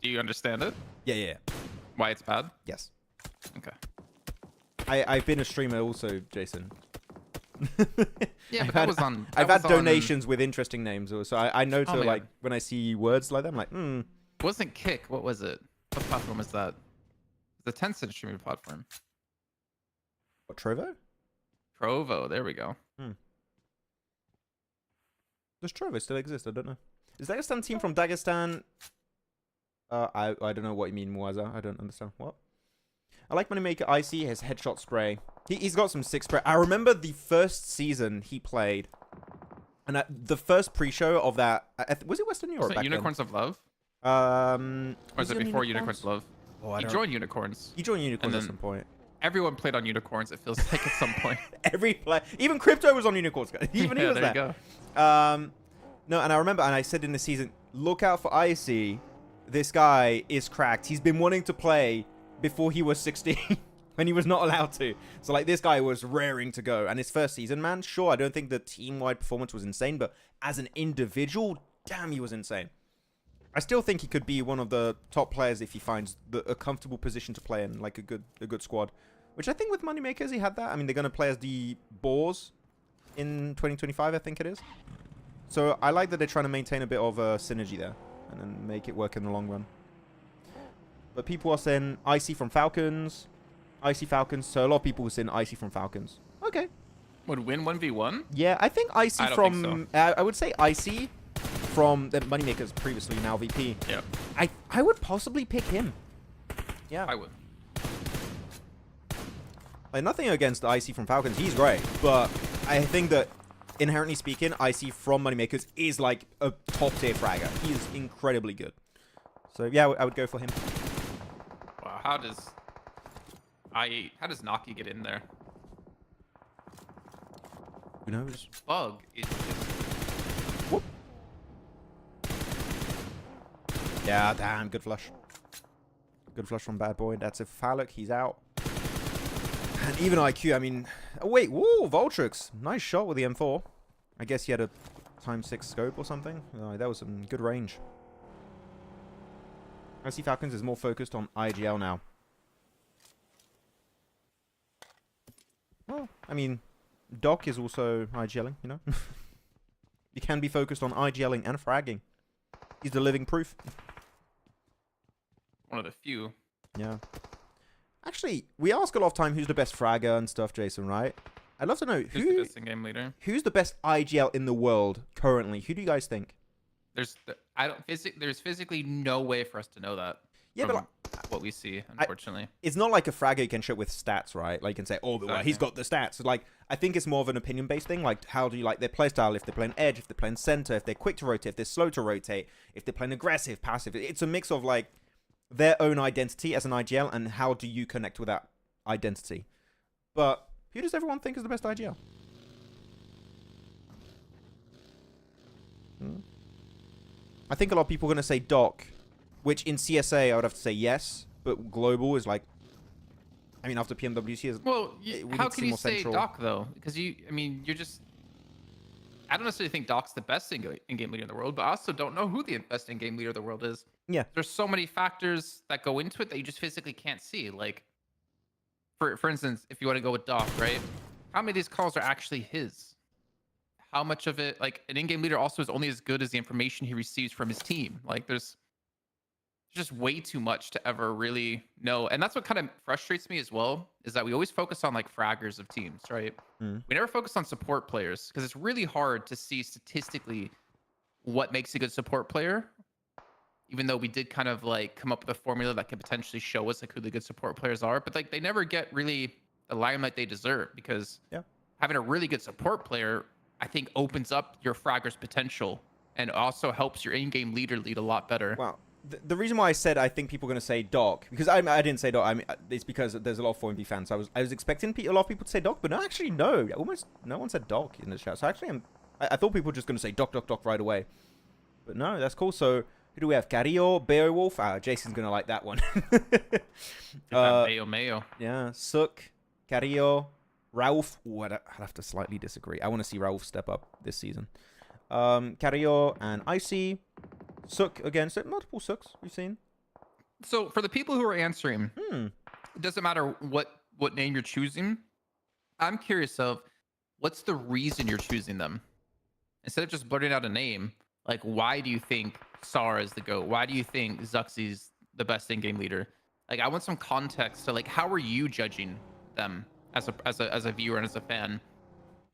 Do you understand it? Yeah. Why it's bad? Yes. Okay. I've been a streamer also, Jason. Yeah, but that was on... I've had donations with interesting names, so I know to, Oh, like, when I see words like that, I'm like, It wasn't Kick. What was it? What platform is that? The Tencent streaming platform. What, Trovo? Trovo. There we go. Does Trovo still exist? I don't know. Is Dagestan team from Dagestan? I don't know what you mean, Muaza. I don't understand. What? I like Moneymaker IC, his headshot spray. He's got some sick spray. I remember the first season he played. And the first pre-show of that... was it Western Europe Was it back Unicorns of Love? then? Or was it before Unicorns of Love? Oh, I He don't... joined Unicorns. He joined Unicorns at then- some point. Everyone played on Unicorns, it feels like, at some point. Every player... Even Crypto was on Unicorns, guys. Even he Yeah, was there there. you go. No, and I remember, and I said in the season, look out for IC. This guy is cracked. He's been wanting to play before he was 16, when he was not allowed to. So, like, this guy was raring to go. And his first season, man, sure, I don't think the team-wide performance was insane, but as an individual, damn, he was insane. I still think he could be one of the top players if he finds a comfortable position to play in, like a good squad. Which I think with Moneymakers, he had that. I mean, they're going to play as the Boars in 2025, I think it is. So I like that they're trying to maintain a bit of synergy there. and then make it work in the long run. But people are saying Icy from Falcons. Icy Falcons. So a lot of people are saying Icy from Falcons. Okay. Would win 1v1? Yeah, I think Icy I don't from... think so. I would say Icy from the Moneymakers previously, now VP. Yeah. I would possibly pick him. Yeah. I would. Like, nothing against Icy from Falcons. He's great. But I think that, inherently speaking, Icy from Moneymakers is like a top-tier fragger. He is incredibly good. So, yeah, I would go for him. Wow, how does Naki get in there? Who knows? Bug is just... Whoop. Yeah, damn, good flush. Good flush from Bad Boy. That's a Falcon. He's out. And even IQ, I mean... Oh, wait. Whoa, Voltrix. Nice shot with the M4. I guess he had a ×6 scope or something. Oh, that was some good range. I see Falcons is more focused on IGL now. Well, I mean, Doc is also IGLing, you know? You can be focused on IGLing and fragging. He's the living proof. One of the few. Yeah. Actually, we ask a lot of time who's the best fragger and stuff, Jason, right? I'd love to know Who's the best in-game leader? Who's the best IGL in the world currently? Who do you guys think? There's physically no way for us to know that. Yeah, but like, what we see, unfortunately. it's not like a fragger you can show with stats, right? Like you can say, oh, well, he's got the stats. Like, I think it's more of an opinion-based thing. Like, how do you like their playstyle? If they're playing edge, if they're playing center, if they're quick to rotate, if they're slow to rotate, if they're playing aggressive, passive. It's a mix of like their own identity as an IGL and how do you connect with that identity. But who does everyone think is the best IGL? I think a lot of people are going to say Doc, which in CSA I would have to say yes, but global is like, I mean, after PMWC is... Well, how can you say Doc, though? Because you're just... I don't necessarily think Doc's the best in-game leader in the world, but I also don't know who the best in-game leader of the world is. Yeah. There's so many factors that go into it that you just physically can't see. Like, for instance, if you want to go with Doc, right? How many of these calls are actually his? How much of it, like, an in-game leader also is only as good as the information he receives from his team. Like, there's just way too much to ever really know. And that's what kind of frustrates me as well, is that we always focus on, like, fraggers of teams, right? We never focus on support players, because it's really hard to see statistically what makes a good support player, even though we did kind of, like, come up with a formula that could potentially show us, like, who the good support players are. But, like, they never get really the limelight they deserve, because having a really good support player, I think, opens up your fragger's potential and also helps your in-game leader lead a lot better. Wow. The reason why I said I think people are going to say Doc, because I didn't say Doc, I mean, it's because there's a lot of 4MB fans. So I was expecting a lot of people to say Doc, but no, actually, no. Almost no one said Doc in the chat. So actually, I thought people were just going to say Doc, Doc, Doc right away. But no, that's cool. So who do we have? Carrillo, Beowulf. Jason's going to like that one. Mayo. Yeah, Suk, Carrillo, Rauf. Ooh, I'd have to slightly disagree. I want to see Rauf step up this season. Carrillo and Icy. Suk again. So multiple Suks we've seen. So for the people who are answering, it doesn't matter what name you're choosing. I'm curious of what's the reason you're choosing them. Instead of just blurting out a name, like, why do you think Sar is the GOAT? Why do you think Zuxi's the best in-game leader? Like, I want some context. So, like, how are you judging them as a viewer and as a fan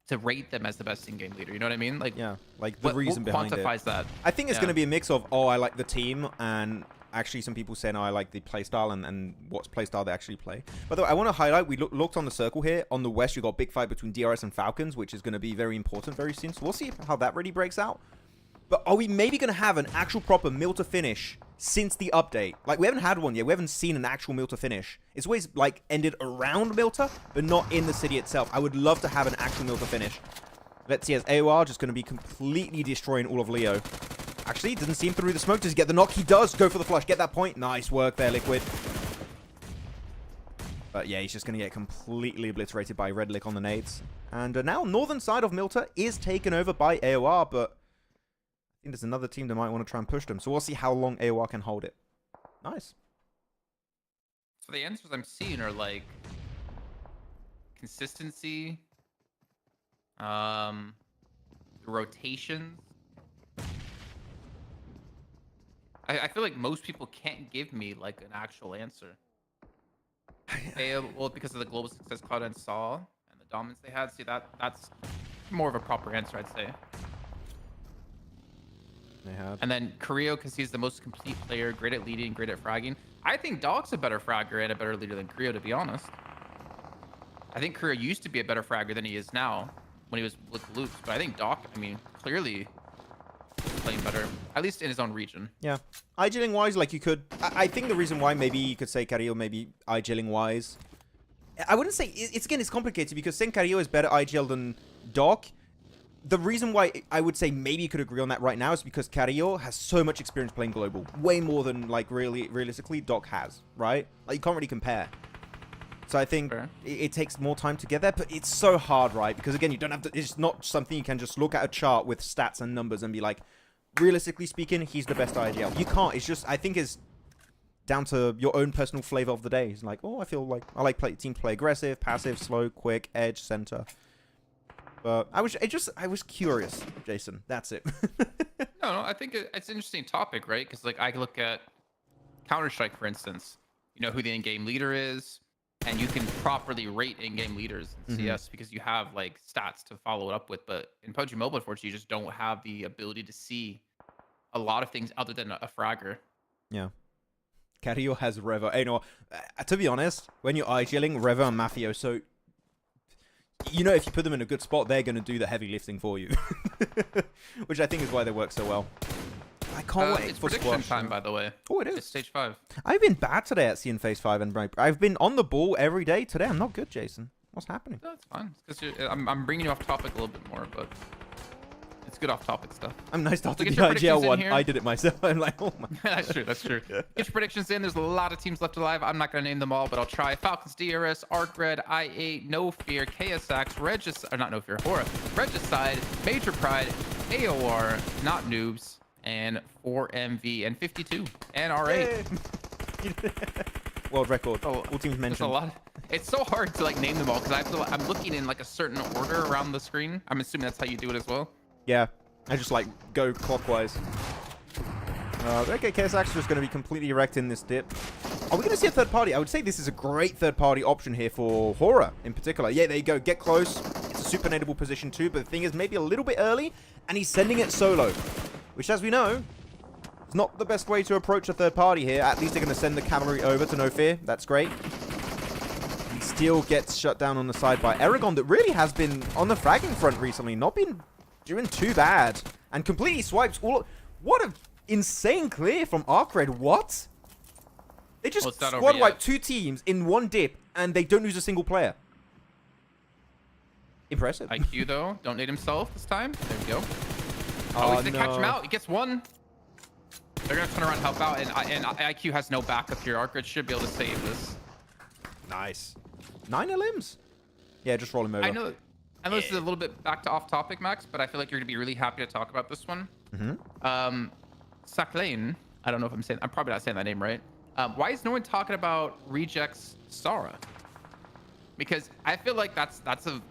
to rate them as the best in-game leader? You know what I mean? Like, yeah, like the reason behind it. What quantifies that? I think it's going to be a mix of, oh, I like the team, and actually some people saying, oh, I like the playstyle and what playstyle they actually play. By the way, I want to highlight, we looked on the circle here. On the west, you got a big fight between DRS and Falcons, which is going to be very important very soon. So we'll see how that really breaks out. But are we maybe going to have an actual proper mill to finish since the update? Like, we haven't had one yet. We haven't seen an actual mill to finish. It's always, like, ended around Milta, but not in the city itself. I would love to have an actual mill to finish. Let's see, as AOR just going to be completely destroying all of Leo. Actually, it doesn't seem through the smoke. Does he get the knock? He does. Go for the flush. Get that point. Nice work there, Liquid. But yeah, he's just going to get completely obliterated by Red Lick on the nades. And now, northern side of Milta is taken over by AOR, but I think there's another team that might want to try and push them. So we'll see how long AOR can hold it. Nice. So the answers I'm seeing are, like, consistency, rotations, I feel like most people can't give me like an actual answer. Well, because of the global success Cloud and saw and the dominance they had. See, that's more of a proper answer, I'd say. They had. And then Creo, because he's the most complete player, great at leading, great at fragging. I think Doc's a better fragger and a better leader than Creo, to be honest. I think Creo used to be a better fragger than he is now when he was with Loops. But I think Doc, I mean, clearly playing better, at least in his own region. Yeah. IGLing wise, like you could... I think the reason why maybe you could say Cario, maybe IGLing wise... I wouldn't say... It's again, it's complicated because saying Cario is better IGL than Doc. The reason why I would say maybe you could agree on that right now is because Cario has so much experience playing global. Way more than, like, realistically Doc has, right? Like, you can't really compare. So I think it takes more time to get there, but it's so hard, right? Because again, you don't have to... It's not something you can just look at a chart with stats and numbers and be like, realistically speaking, he's the best IGL. You can't. It's just... I think it's down to your own personal flavor of the day. It's like, oh, I feel like... I like teams play aggressive, passive, slow, quick, edge, center. But I was curious, Jason. That's it. No, I think it's an interesting topic, right? Because like I look at Counter-Strike, for instance. You know who the in-game leader is, and you can properly rate in-game leaders in CS because you have like stats to follow it up with. But in PUBG Mobile, unfortunately, you just don't have the ability to see a lot of things other than a fragger. Yeah. Cario has Revo. Hey, no, to be honest, when you're IGLing, Revo and Mafio, so... You know, if you put them in a good spot, they're going to do the heavy lifting for you. Which I think is why they work so well. I can't wait it's for prediction Squash. time, by the way. Oh, it is. It's stage 5. I've been bad today at seeing Phase 5 and break. I've been on the ball every day. Today, I'm not good, Jason. What's happening? No, it's fine. Because I'm bringing you off topic a little bit more, but it's good off-topic stuff. I'm nice So after get the your predictions IGL in one. here. I did it myself. I'm like, oh my. That's true. That's true. Get your predictions in. There's a lot of teams left alive. I'm not going to name them all, but I'll try. Falcons, DRS, Artbred, I8, No Fear, KSX, not No Fear, Hora, Regicide, Major Pride, AOR, not Noobs, and 4MV, and 52, and R8. World record. All teams There's a mentioned. lot. It's so hard to like name them all because I'm looking in like a certain order around the screen. I'm assuming that's how you do it as well. Yeah. I just like go clockwise. Okay, KSX is just going to be completely wrecked in this dip. Are we going to see a third party? I would say this is a great third party option here for Hora in particular. Yeah, there you go. Get close. It's a super nadeable position too, but the thing is maybe a little bit early, and he's sending it solo. Which, as we know, is not the best way to approach a third party here. At least they're going to send the cavalry over to No Fear. That's great. He still gets shut down on the side by Erangel, that really has been on the fragging front recently. Not been doing too bad. And completely swipes all... What a insane clear from RUKH. What? They just squad wipe 2 teams in 1 dip, and they don't lose a single player. Impressive. IQ, though, don't need himself this time. There we go. Oh, he's gonna catch him out. He gets 1. They're gonna turn around and help out, and IQ has no backup here. RUKH should be able to save this. Nice. 9 limbs. Yeah, just roll him over. I know this is a little bit back to off topic, Max, but I feel like you're gonna be really happy to talk about this one. Saklane, I don't know if I'm probably not saying that name right. Why is no one talking about Reject's Sara? Because I feel like that's a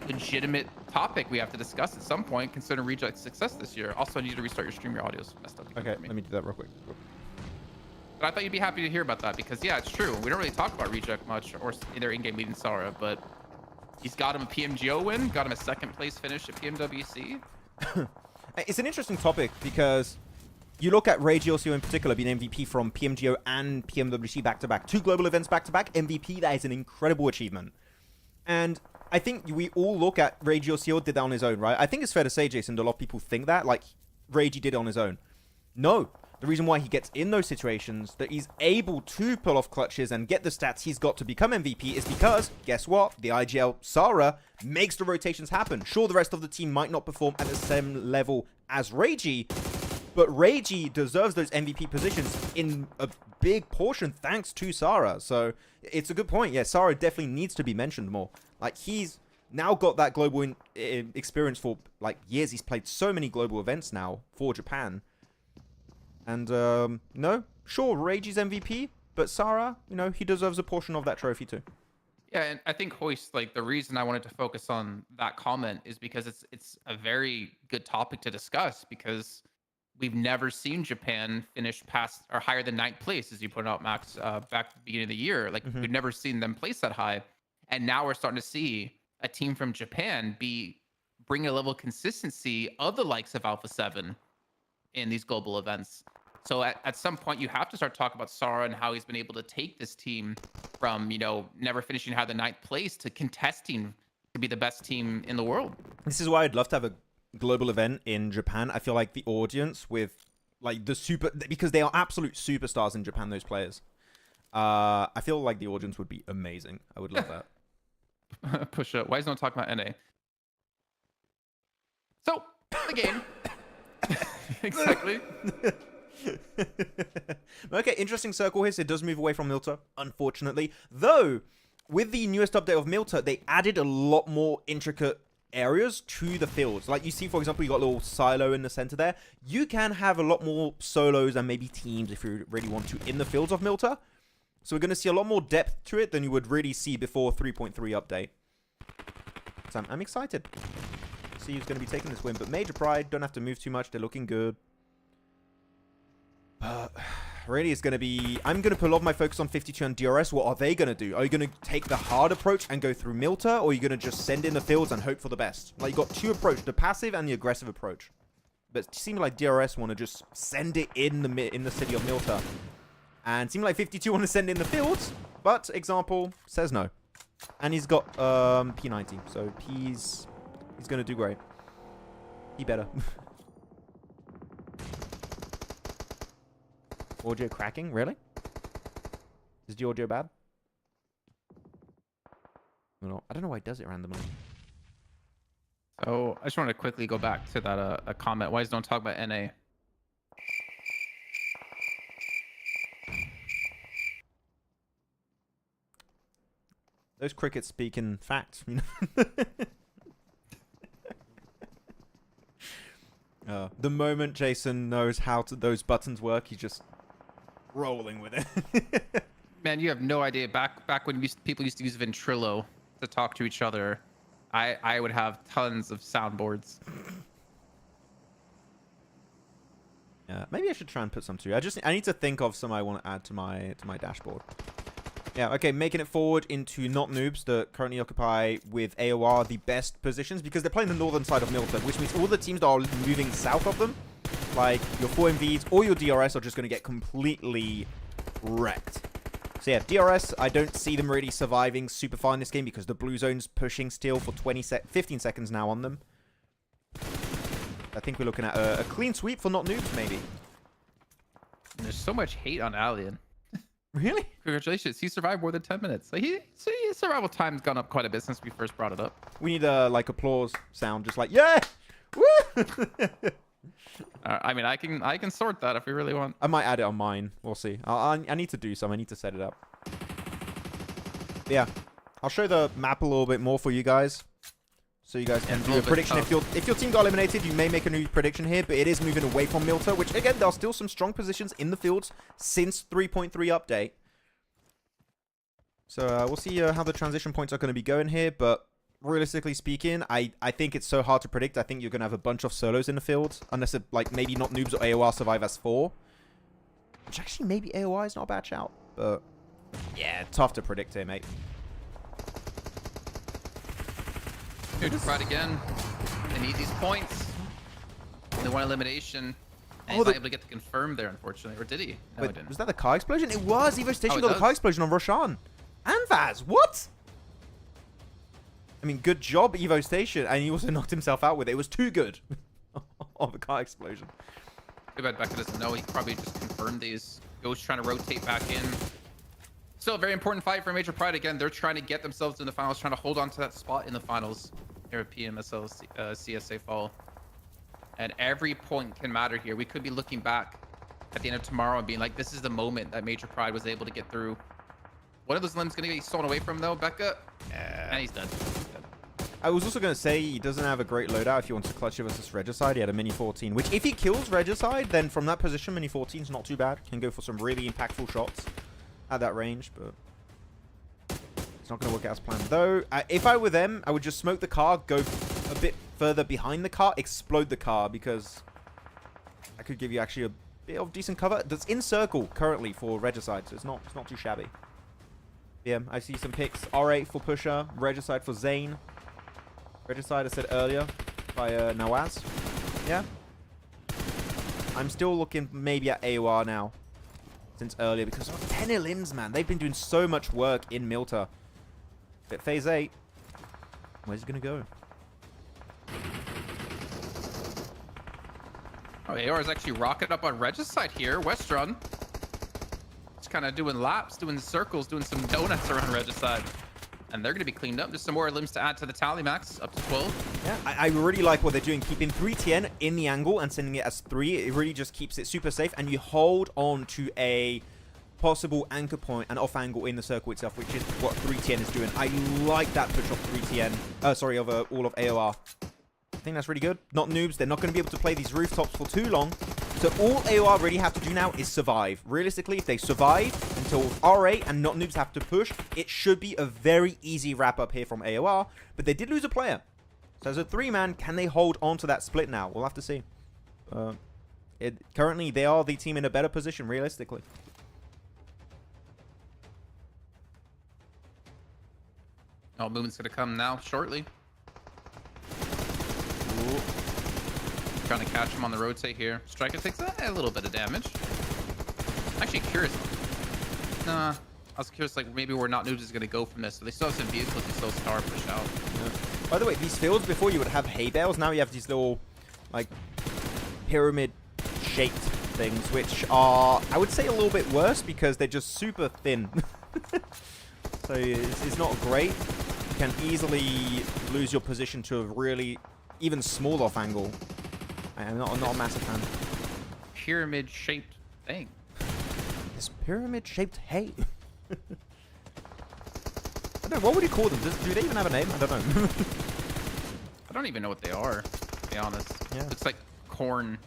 legitimate topic we have to discuss at some point, considering Reject's success this year. Also, I need you to restart your stream. Your audio's messed up. Okay, let me do that real quick. But I thought you'd be happy to hear about that because, yeah, it's true. We don't really talk about Reject much or their in-game lead in Sara, but he's got him a PMGO win, got him a 2nd place finish at PMWC. It's an interesting topic because you look at RayGLCO in particular being MVP from PMGO and PMWC back-to-back. 2 global events back-to-back. MVP, that is an incredible achievement. And I think we all look at RayGLCO did that on his own, right? I think it's fair to say, Jason, that a lot of people think that, like, Rayg did it on his own. No. The reason why he gets in those situations, that he's able to pull off clutches and get the stats he's got to become MVP is because, guess what? The IGL Sara makes the rotations happen. Sure, the rest of the team might not perform at the same level as Rayg, but Rayg deserves those MVP positions in a big portion thanks to Sara. So it's a good point. Yeah, Sara definitely needs to be mentioned more. Like, he's now got that global experience for, like, years. He's played so many global events now for Japan. And, no, sure, Ray's MVP, but Sara, you know, he deserves a portion of that trophy too. Yeah, and I think, Hoist, like, the reason I wanted to focus on that comment is because it's a very good topic to discuss because we've never seen Japan finish past or higher than 9th place, as you put out, Max, back at the beginning of the year. Like, we've never seen them place that high. And now we're starting to see a team from Japan bring a level of consistency of the likes of Alpha 7 in these global events. So at some point, you have to start talking about Sara and how he's been able to take this team from, you know, never finishing higher than 9th place to contesting to be the best team in the world. This is why I'd love to have a global event in Japan. I feel like the audience with like because they are absolute superstars in Japan, those players. I feel like the audience would be amazing. I would love that. Push up. Why is no talk about NA? So the game. Exactly. Okay, interesting circle here. So it does move away from Milta, unfortunately. Though, with the newest update of Milta, they added a lot more intricate areas to the fields. Like you see, for example, you got a little silo in the center there. You can have a lot more solos and maybe teams if you really want to in the fields of Milta. So we're going to see a lot more depth to it than you would really see before 3.3 update. So I'm excited. See who's going to be taking this win. But Major Pride don't have to move too much. They're looking good. Really, it's going to be... I'm going to put a lot of my focus on 52 and DRS. What are they going to do? Are you going to take the hard approach and go through Milta? Or are you going to just send in the fields and hope for the best? Like, you got two approaches, the passive and the aggressive approach. But it seems like DRS want to just send it in the city of Milta. And it seems like 52 want to send in the fields. But, example, says no. And he's got P90. So, he's going to do great. He better. Audio cracking? Really? Is the audio bad? No, I don't know why it does it randomly. So I just want to quickly go back to that a comment. Why don't talk about NA? Those crickets speak in fact. You know? The moment Jason knows how those buttons work, he's just rolling with it. Man, you have no idea. Back when people used to use Ventrilo to talk to each other, I would have tons of soundboards. Yeah, maybe I should try and put some too. I need to think of some I want to add to my dashboard. Yeah, okay, making it forward into not noobs that currently occupy with AOR the best positions because they're playing the northern side of Milta, which means all the teams that are moving south of them, like your 4MVs or your DRS, are just going to get completely wrecked. So yeah, DRS, I don't see them really surviving super far in this game because the blue zone's pushing still for 15 seconds now on them. I think we're looking at a clean sweep for not noobs, maybe. There's so much hate on Alien. Really? Congratulations, he survived more than 10 minutes. Like his survival time's gone up quite a bit since we first brought it up. We need a like applause sound, just like yeah, woo! I mean, I can sort that if we really want. I might add it on mine. We'll see. I need to do some. I need to set it up. Yeah, I'll show the map a little bit more for you guys, so you guys can do a prediction. If your team got eliminated, you may make a new prediction here, but it is moving away from Milta, which again, there are still some strong positions in the fields since 3.3 update. So we'll see how the transition points are going to be going here, but realistically speaking, I think it's so hard to predict. I think you're going to have a bunch of solos in the field, unless it, like maybe not noobs or AOR survive as 4. Which actually maybe AOR is not a bad shout, but yeah, tough to predict here, mate. Good pride again. They need these points. They want elimination. And he's not able to get the confirm there, unfortunately. Or did he? No, Wait, he didn't. was that the car explosion? It was! Evo Station got it the car explosion on Roshan. And Vaz, what? I mean, good job, Evo Station. And he also knocked himself out with it. It was too good of a car explosion. Too bad Becca doesn't know. He probably just confirmed these. Ghost trying to rotate back in. Still a very important fight for Major Pride. Again, they're trying to get themselves in the finals, trying to hold on to that spot in the finals here at PMSL CSA Fall. And every point can matter here. We could be looking back at the end of tomorrow and being like, this is the moment that Major Pride was able to get through. One of those limbs going to get stolen away from him, though, Becca. And he's done. I was also going to say he doesn't have a great loadout if he wants to clutch it versus Regicide. He had a Mini 14, which if he kills Regicide, then from that position, Mini 14 is not too bad. Can go for some really impactful shots at that range, but it's not going to work out as planned. Though, if I were them, I would just smoke the car, go a bit further behind the car, explode the car, because could give you actually a bit of decent cover. That's in circle currently for Regicide, so it's not too shabby. Yeah, I see some picks. R8 for Pusher, Regicide for Zane. Regicide, I said earlier, by Nawaz. Yeah. I'm still looking maybe at AOR now, since earlier, because 10 elims, man. They've been doing so much work in Milta. But phase 8, where's it going to go? Oh, AOR is actually rocketing up on Regicide here. Westrun. Just kind of doing laps, doing circles, doing some donuts around Regicide. And they're going to be cleaned up. Just some more limbs to add to the tally, Max. Up to 12. Yeah, I really like what they're doing. Keeping 3TN in the angle and sending it as 3. It really just keeps it super safe. And you hold on to a possible anchor point and off angle in the circle itself, which is what 3TN is doing. I like that push of 3TN. Sorry, of all of AOR. I think that's really good. Not noobs. They're not going to be able to play these rooftops for too long. So all AOR really have to do now is survive. Realistically, if they survive until R8 and not noobs have to push, it should be a very easy wrap up here from AOR. But they did lose a player. So as a 3-man, can they hold on to that split now? We'll have to see. Currently, they are the team in a better position, realistically. Oh, movement's going to come now shortly. Ooh. Trying to catch him on the rotate here. Striker takes a little bit of damage. I'm actually curious. Nah, I was curious, like, maybe where not noobs is going to go from this. So they still have some vehicles, they still star push out. Yeah. By the way, these fields before you would have hay bales. Now you have these little, like, pyramid-shaped things, which are, I would say, a little bit worse because they're just super thin. So it's not great. You can easily lose your position to a really even small off angle. I'm not a massive fan. Pyramid-shaped thing. This pyramid-shaped hay. I don't know, what would you call them? Do they even have a name? I don't know. I don't even know what they are, to be honest. Yeah. Looks like corn,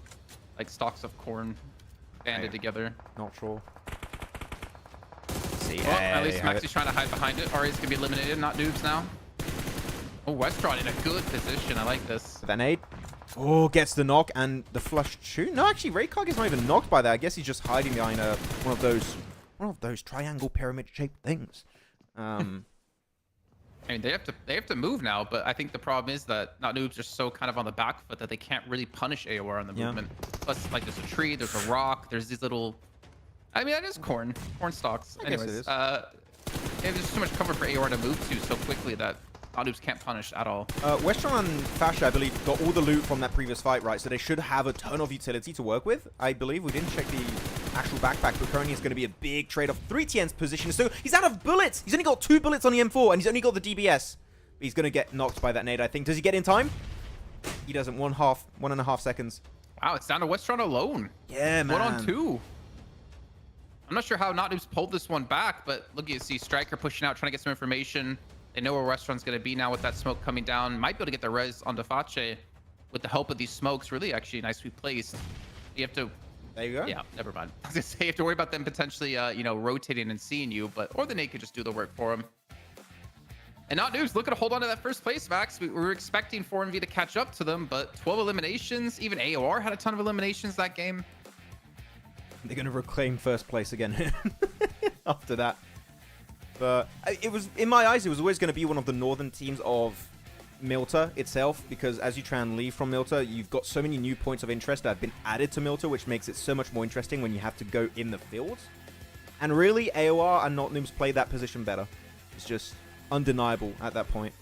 like stalks of corn banded together. Not sure. Well, at least Max is trying to hide behind it. Ari's gonna be eliminated, not noobs now. Oh, Westron in a good position. I like this. That nade. Oh, gets the knock and the flush shoot. No, actually, RUKH is not even knocked by that. I guess he's just hiding behind one of those triangle pyramid-shaped things. I mean, they have to move now, but I think the problem is that not noobs are so kind of on the back foot that they can't really punish AOR on the movement. Plus, like, there's a tree, there's a rock, there's these little. I mean, that is corn stalks. Anyways, there's just too much cover for AOR to move to so quickly that not noobs can't punish at all. Westron and Fasha, I believe, got all the loot from that previous fight, right? So they should have a ton of utility to work with, I believe. We didn't check the actual backpack, but currently it's going to be a big trade-off. 3TN's position, so he's out of bullets. He's only got 2 bullets on the M4, and he's only got the DBS. But he's going to get knocked by that nade, I think. Does he get in time? He doesn't. 1.5 seconds. Wow, it's down to Westron alone. Yeah, man. 1 on 2. I'm not sure how not noobs pulled this one back, but look, you see Striker pushing out, trying to get some information. They know where Westron's going to be now with that smoke coming down. Might be able to get the res on Deface with the help of these smokes. Really, actually, nicely placed. You have to... There you go. Yeah, never mind. I was going to say, you have to worry about them potentially, you know, rotating and seeing you, but... Or the nade could just do the work for them. And not noobs looking to hold on to that first place, Max. We were expecting 4MV to catch up to them, but 12 eliminations. Even AOR had a ton of eliminations that game. They're going to reclaim first place again after that. But it was, in my eyes, it was always going to be one of the northern teams of Milta itself, because as you try and leave from Milta, you've got so many new points of interest that have been added to Milta, which makes it so much more interesting when you have to go in the field. And really, AOR and not noobs play that position better. It's just undeniable at that point.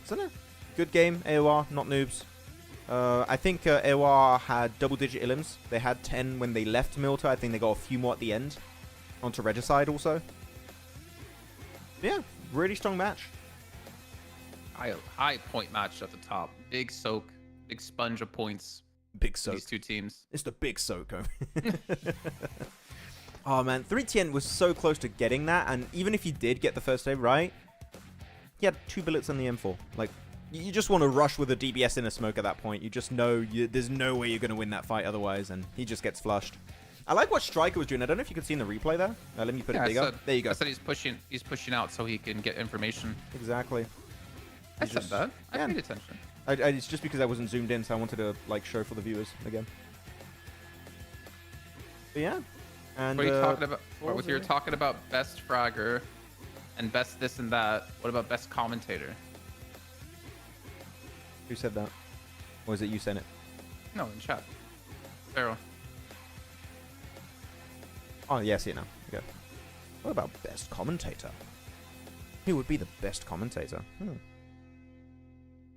So no, good game, AOR, not noobs. I think AOR had double-digit illims. They had 10 when they left Milta. I think they got a few more at the end. Onto Regicide also. Yeah, really strong match. High point match at the top. Big soak, big sponge of points. Big soak. These two teams. It's the big soak. Oh man, 3TN was so close to getting that, and even if he did get the first save right, he had 2 bullets on the M4. Like, you just want to rush with a DBS in a smoke at that point. You just know there's no way you're going to win that fight otherwise, and he just gets flushed. I like what Striker was doing. I don't know if you could see in the replay there. Let me put it bigger. There you go. I said he's pushing out so he can get information. Exactly. I said that. I paid attention. It's just because I wasn't zoomed in, so I wanted to like show for the viewers again. But yeah. And What are you talking about? what What was was you're it? talking about best fragger and best this and that. What about best commentator? Who said that? Or was it you saying it? No, in chat. Barraud. Oh, yeah, I see it now. Okay. What about best commentator? Who would be the best commentator? I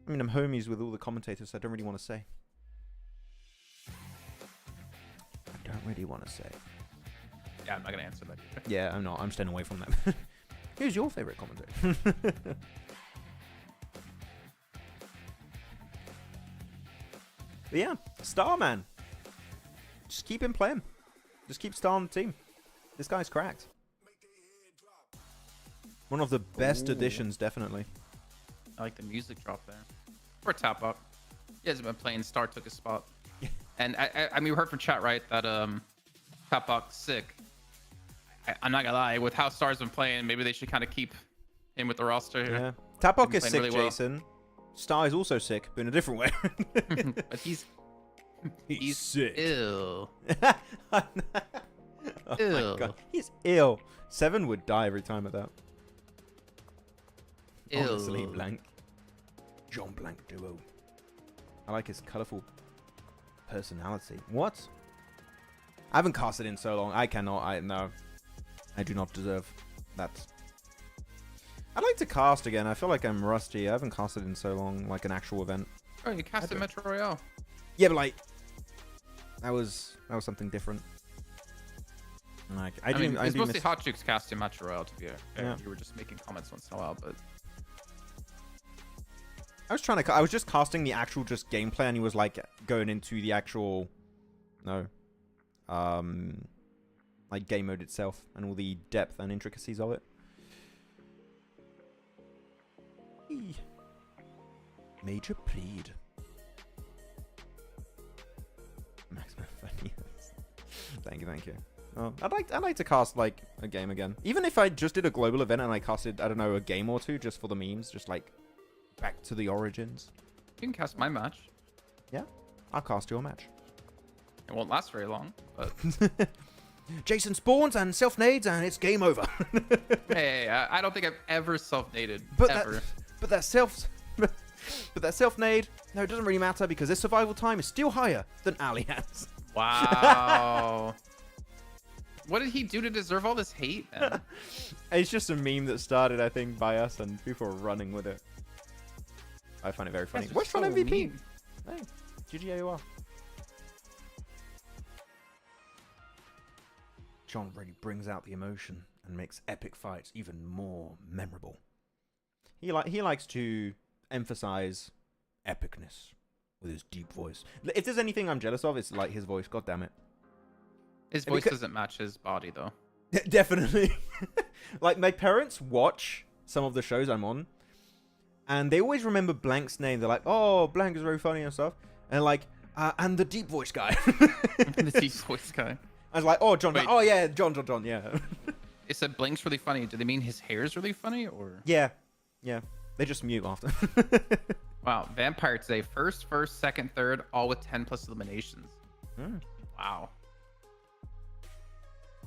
mean, I'm homies with all the commentators, so I don't really want to say. I don't really want to say. Yeah, I'm not gonna answer that either. Yeah, I'm not. I'm staying away from them. Who's your favorite commentator? But yeah, Starman. Just keep him playing. Just keep Star on the team. This guy's cracked. One of the best additions, definitely. I like the music drop there. Or tap up. He hasn't been playing. Star took his spot. And I mean, we heard from chat, right, that tap up sick. I'm not gonna lie. With how Star's been playing, maybe they should kind of keep him with the roster here. Yeah. Tapok is Playing sick, really well. Jason. Star is also sick, but in a different way. But he's sick. ill. Oh my Ill. god, he's ill. 7 would die every time at that. Ill. Honestly, Blank. John Blank duo. I like his colourful personality. What? I haven't casted in so long. I cannot. No. I do not deserve that. I'd like to cast again. I feel like I'm rusty. I haven't casted in so long, like an actual event. Oh, you casted Metro Royale. Yeah, but like that was something different. Like I mean, I it's do mostly miss- Hot Jukes casting Metro Royale, to be fair. Yeah. You were just making comments once in a while, but I was just casting the actual just gameplay, and he was like going into the actual, like game mode itself and all the depth and intricacies of it. Eee. Major plead. Maxman, yes. Thank you. Oh, I'd like to cast like a game again, even if I just did a global event and I casted, I don't know, a game or two just for the memes, just like back to the origins. you can cast my match. Yeah, I'll cast your match. It won't last very long, but Jason spawns and self-nades and it's game over. hey, I don't think I've ever self-nated. But ever. that self-nade, no, it doesn't really matter because his survival time is still higher than Ali has. Wow. What did he do to deserve all this hate, man? It's just a meme that started, I think, by us, and people are running with it. I find it very funny. Guys are Watch for so MVP. mean. Hey, GGAUR. John really brings out the emotion and makes epic fights even more memorable. He likes to emphasize epicness with his deep voice. If there's anything I'm jealous of, it's like his voice. God damn it. His voice doesn't match his body, though. Definitely. Like, my parents watch some of the shows I'm on, and they always remember Blank's name. They're like, oh, Blank is very funny and stuff. And like, and the deep voice guy. The deep voice guy. I was like, oh, John. Wait. Oh, yeah, John, yeah. It said Blink's really funny. Do they mean his hair is really funny, or? Yeah. They just mute after. Wow, Vampire today. First, second, third, all with 10+ eliminations. Wow.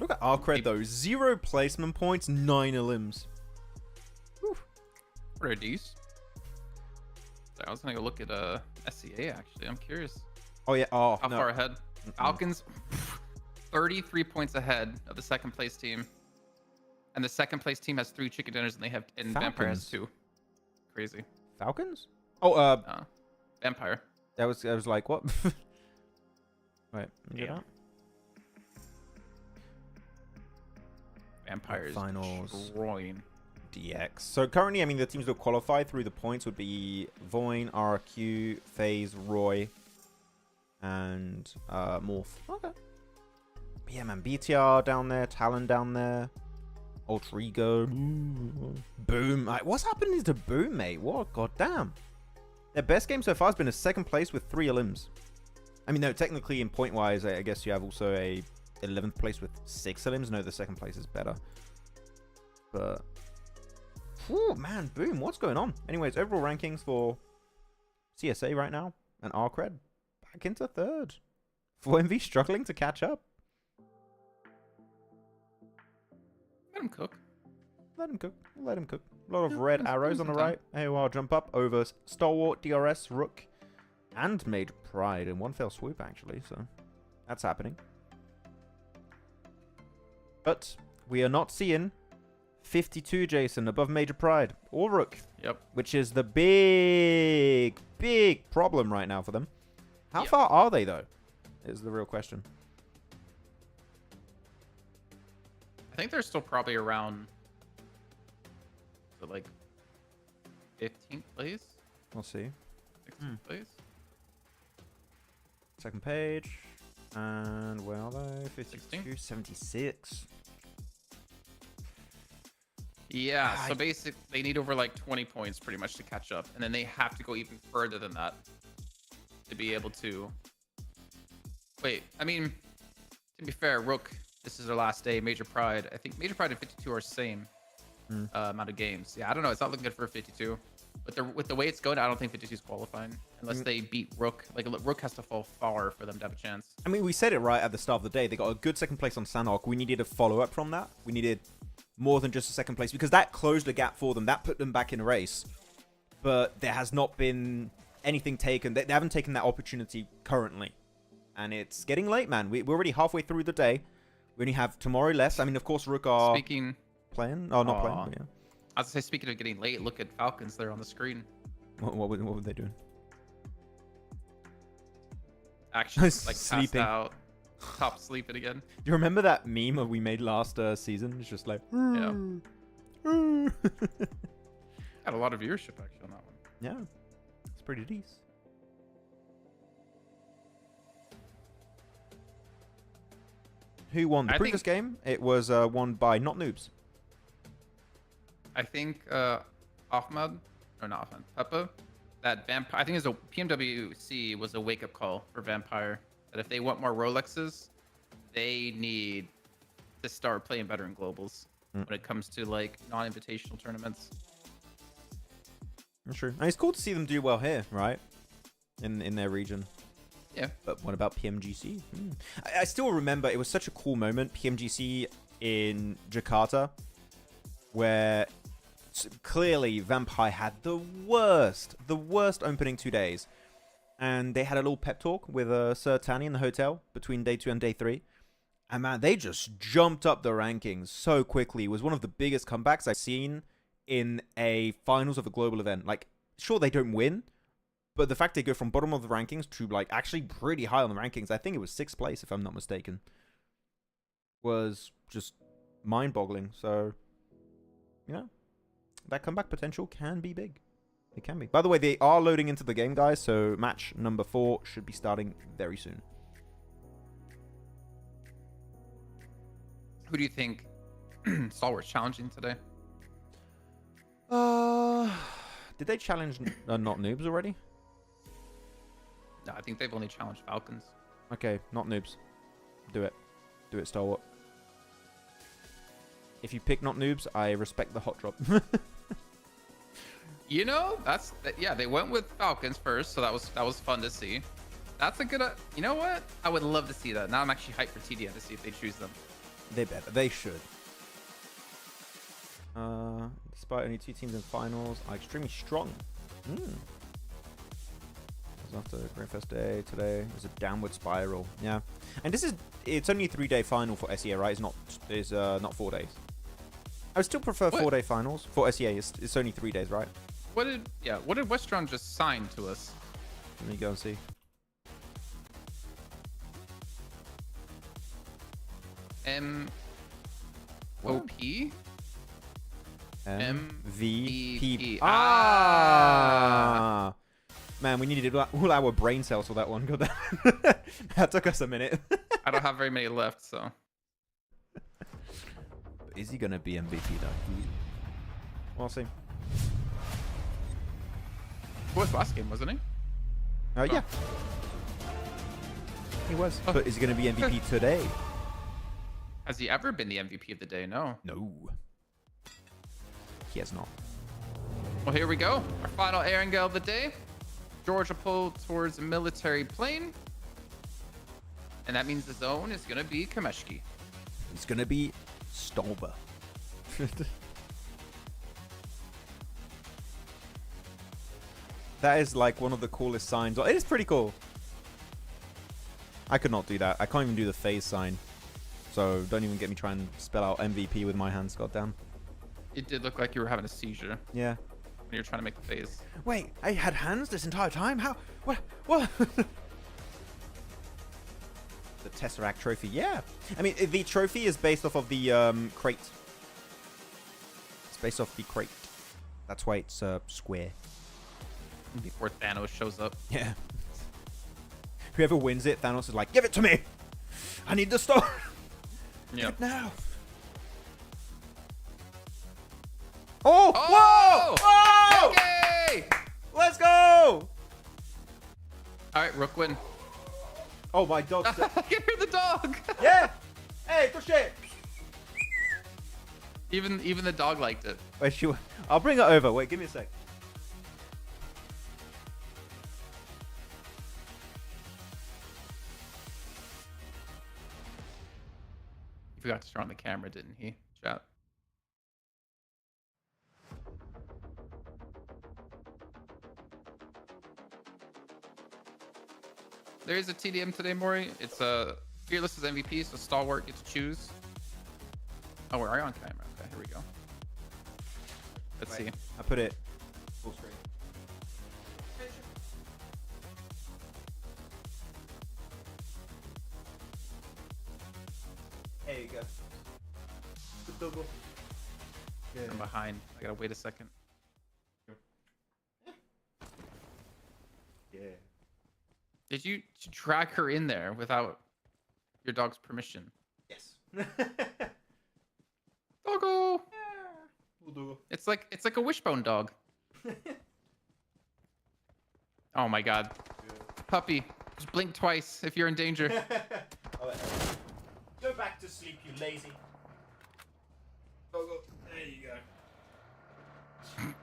Look at our cred, though. 0 placement points, 9 elims. What are these? I was gonna go look at SCA actually. I'm curious. Oh, yeah. Oh, How no. far ahead? Falcons, 33 points ahead of the second place team. And the second place team has 3 chicken dinners, and Vampire has Falcons? 2. Crazy. Falcons? Oh, Vampire. I was like, what? Wait. Yeah. Vampire is Finals. destroying. DX. So currently, I mean, the teams that qualify through the points would be Voin, RQ, FaZe, Roy, and Morph. Okay. But yeah, man, BTR down there, Talon down there, Ultra Ego, Boom. Like, what's happening to Boom, mate? What? God damn. Their best game so far has been a second place with 3 elims. I mean, no, technically in point wise, I guess you have also a 11th place with 6 elims. No, the second place is better. But oh man, Boom, what's going on? Anyways, overall rankings for CSA right now and RCred back into 3rd. 4MV struggling to catch up. him cook. Let him cook. Let him cook. A lot of red give him arrows on some the time. right. AOR jump up over Stalwart, DRS, RUKH, and Major Pride in one fell swoop, actually. So that's happening. But we are not seeing 52, Jason, above Major Pride or RUKH. Yep. Which is the big, big problem right now for them. How Yep. far are they, though? Is the real question. I think they're still probably around, so like 15th place, We'll see. 16th place. Second page. And where are they? 52, 76. Yeah, so basically they need over like 20 points pretty much to catch up, and then they have to go even further than that to be able to. Wait, I mean, to be fair, RUKH, this is their last day. Major Pride, I think Major Pride and 52 are the same amount of games. Yeah, I don't know. It's not looking good for 52. But with the way it's going, I don't think 52 is qualifying unless they beat RUKH. Like RUKH has to fall far for them to have a chance. I mean, we said it right at the start of the day. They got a good second place on Sanhok. We needed a follow-up from that. We needed more than just a second place because that closed the gap for them. That put them back in a race. But there has not been anything taken. They haven't taken that opportunity currently. And it's getting late, man. We're already halfway through the day. We only have tomorrow left. I mean, of course, RUKH are playing. Oh, not playing, but yeah. I was gonna say, speaking of getting late, look at Falcons there on the screen. What were they doing? Actually, like Sleeping. passed out, top sleeping again. Do you remember that meme we made last season? It's just like, Yeah. Got a lot of viewership actually on that one. Yeah, it's pretty decent. Who won the previous game? It was won by not noobs. I think Ahmad, or not Ahmad, Peppa, that Vampire, I think it was a PMWC was a wake-up call for Vampire. That if they want more Rolexes, they need to start playing better in globals when it comes to like non-invitational tournaments. That's true. And it's cool to see them do well here, right? In their region. Yeah. But what about PMGC? I still remember it was such a cool moment, PMGC in Jakarta, where clearly Vampire had the worst opening 2 days. And they had a little pep talk with Sir Tanny in the hotel between day 2 and day 3. And man, they just jumped up the rankings so quickly. It was one of the biggest comebacks I've seen in a finals of a global event. Like, sure, they don't win, but the fact they go from bottom of the rankings to like actually pretty high on the rankings, I think it was 6th place if I'm not mistaken, was just mind-boggling. So, you know, that comeback potential can be big. It can be. By the way, they are loading into the game, guys, so match number 4 should be starting very soon. Who do you think Stalwart's challenging today? Did they challenge not noobs already? No, I think they've only challenged Falcons. Okay, not noobs. Do it. Do it, Stalwart. If you pick not noobs, I respect the hot drop. You know, yeah, they went with Falcons first, so that was fun to see. That's a good, you know what? I would love to see that. Now I'm actually hyped for TDM to see if they choose them. They better. They should. Despite only 2 teams in finals, are extremely strong. After Great First Day, today is a downward spiral. Yeah, and it's only a 3-day final for SEA, right? It's not 4 days. I would still prefer 4-day finals for SEA. It's only 3 days, right? What did Westron just sign to us? Let me go and see. MOP? MVP. Ah! Man, we needed all our brain cells for that one. God, that took us a minute. I don't have very many left, so. Is he gonna be MVP though? We'll see. He was last game, wasn't he? Yeah. He was. But is he gonna be MVP today? Has he ever been the MVP of the day? No. No. He has not. Well, here we go. Our final Erangel of the day. Georgia pull towards military plane. And that means the zone is going to be Kameshki. It's going to be Stolba. That is like one of the coolest signs. It is pretty cool. I could not do that. I can't even do the phase sign. So don't even get me trying to spell out MVP with my hands, goddamn. It did look like you were having a seizure Yeah. when you were trying to make the phase. Wait, I had hands this entire time? How? What? What? The Tesseract trophy, yeah. I mean, the trophy is based off of the crate. It's based off the crate. That's why it's square. Before Thanos shows up. Yeah. Whoever wins it, Thanos is like, give it to me! I need the star! Yeah. Give it now! Oh! Whoa! Whoa! Okay! Let's go! Alright, Rook win. Oh, my dog's... I can hear the dog! Yeah! Hey, good shit! Even the dog liked it. Wait, I'll bring it over. Wait, give me a sec. He forgot to turn on the camera, didn't he? Chat. There is a TDM today, Maury. It's Fearless is MVP, so Stalwart gets to choose. Oh, where are you on camera? Okay, here we go. Let's see. I put it full screen. There you go. Good double. Yeah. I'm behind. I gotta wait a second. Yeah. Did you drag her in there without your dog's permission? Yes. Doggo! Doggo. It's like a wishbone dog. Oh my god. Puppy, just blink twice if you're in danger. Go back to sleep, you lazy. Doggo. There you go.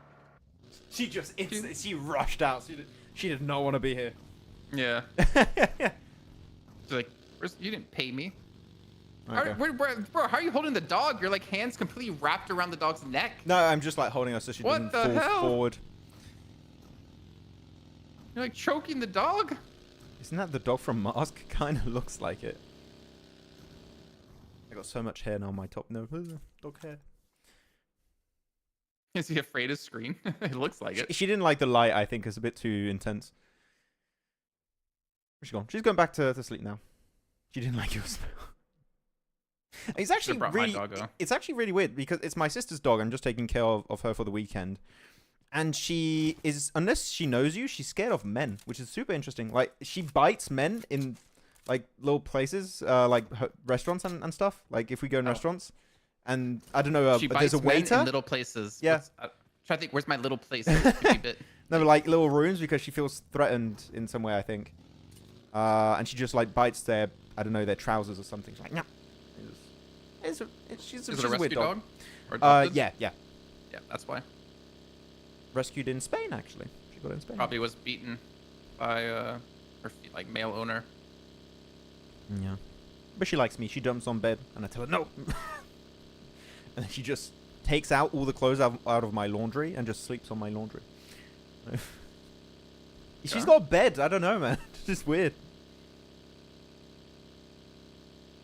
She just she rushed out. She did not want to be here. Yeah. She's like, you didn't pay me. Okay. Bro, how are you holding the dog? You're like hands completely wrapped around the dog's neck. No, I'm just like holding her so she doesn't fall forward. You're like choking the dog? Isn't that the dog from Mask? Kind of looks like it. I got so much hair now on my top. No, dog hair. Is he afraid of screen? It looks like it. She didn't like the light, I think. It's a bit too intense. Where's she gone? She's going back to sleep now. She didn't like your smell. It's actually really weird because it's my sister's dog. I'm just taking care of her for the weekend. And she is, unless she knows you, she's scared of men, which is super interesting. Like, she bites men in, like, little places, like restaurants and stuff. Like, if we go in restaurants. And, I don't know, she there's a bites men waiter. in little places. Yeah. I'm trying to think, where's my little place? No, like, little rooms because she feels threatened in some way, I think. And she just, like, bites their, I don't know, their trousers or something. She's like, no. She's a rescue weird dog? Or yeah. Yeah, that's why. Rescued in Spain, actually. She got it in Spain. Probably was beaten by her like male owner. Yeah. But she likes me. She jumps on bed and I tell her no. And then she just takes out all the clothes out of my laundry and just sleeps on my laundry. She's got a bed. I don't know, man. It's just weird.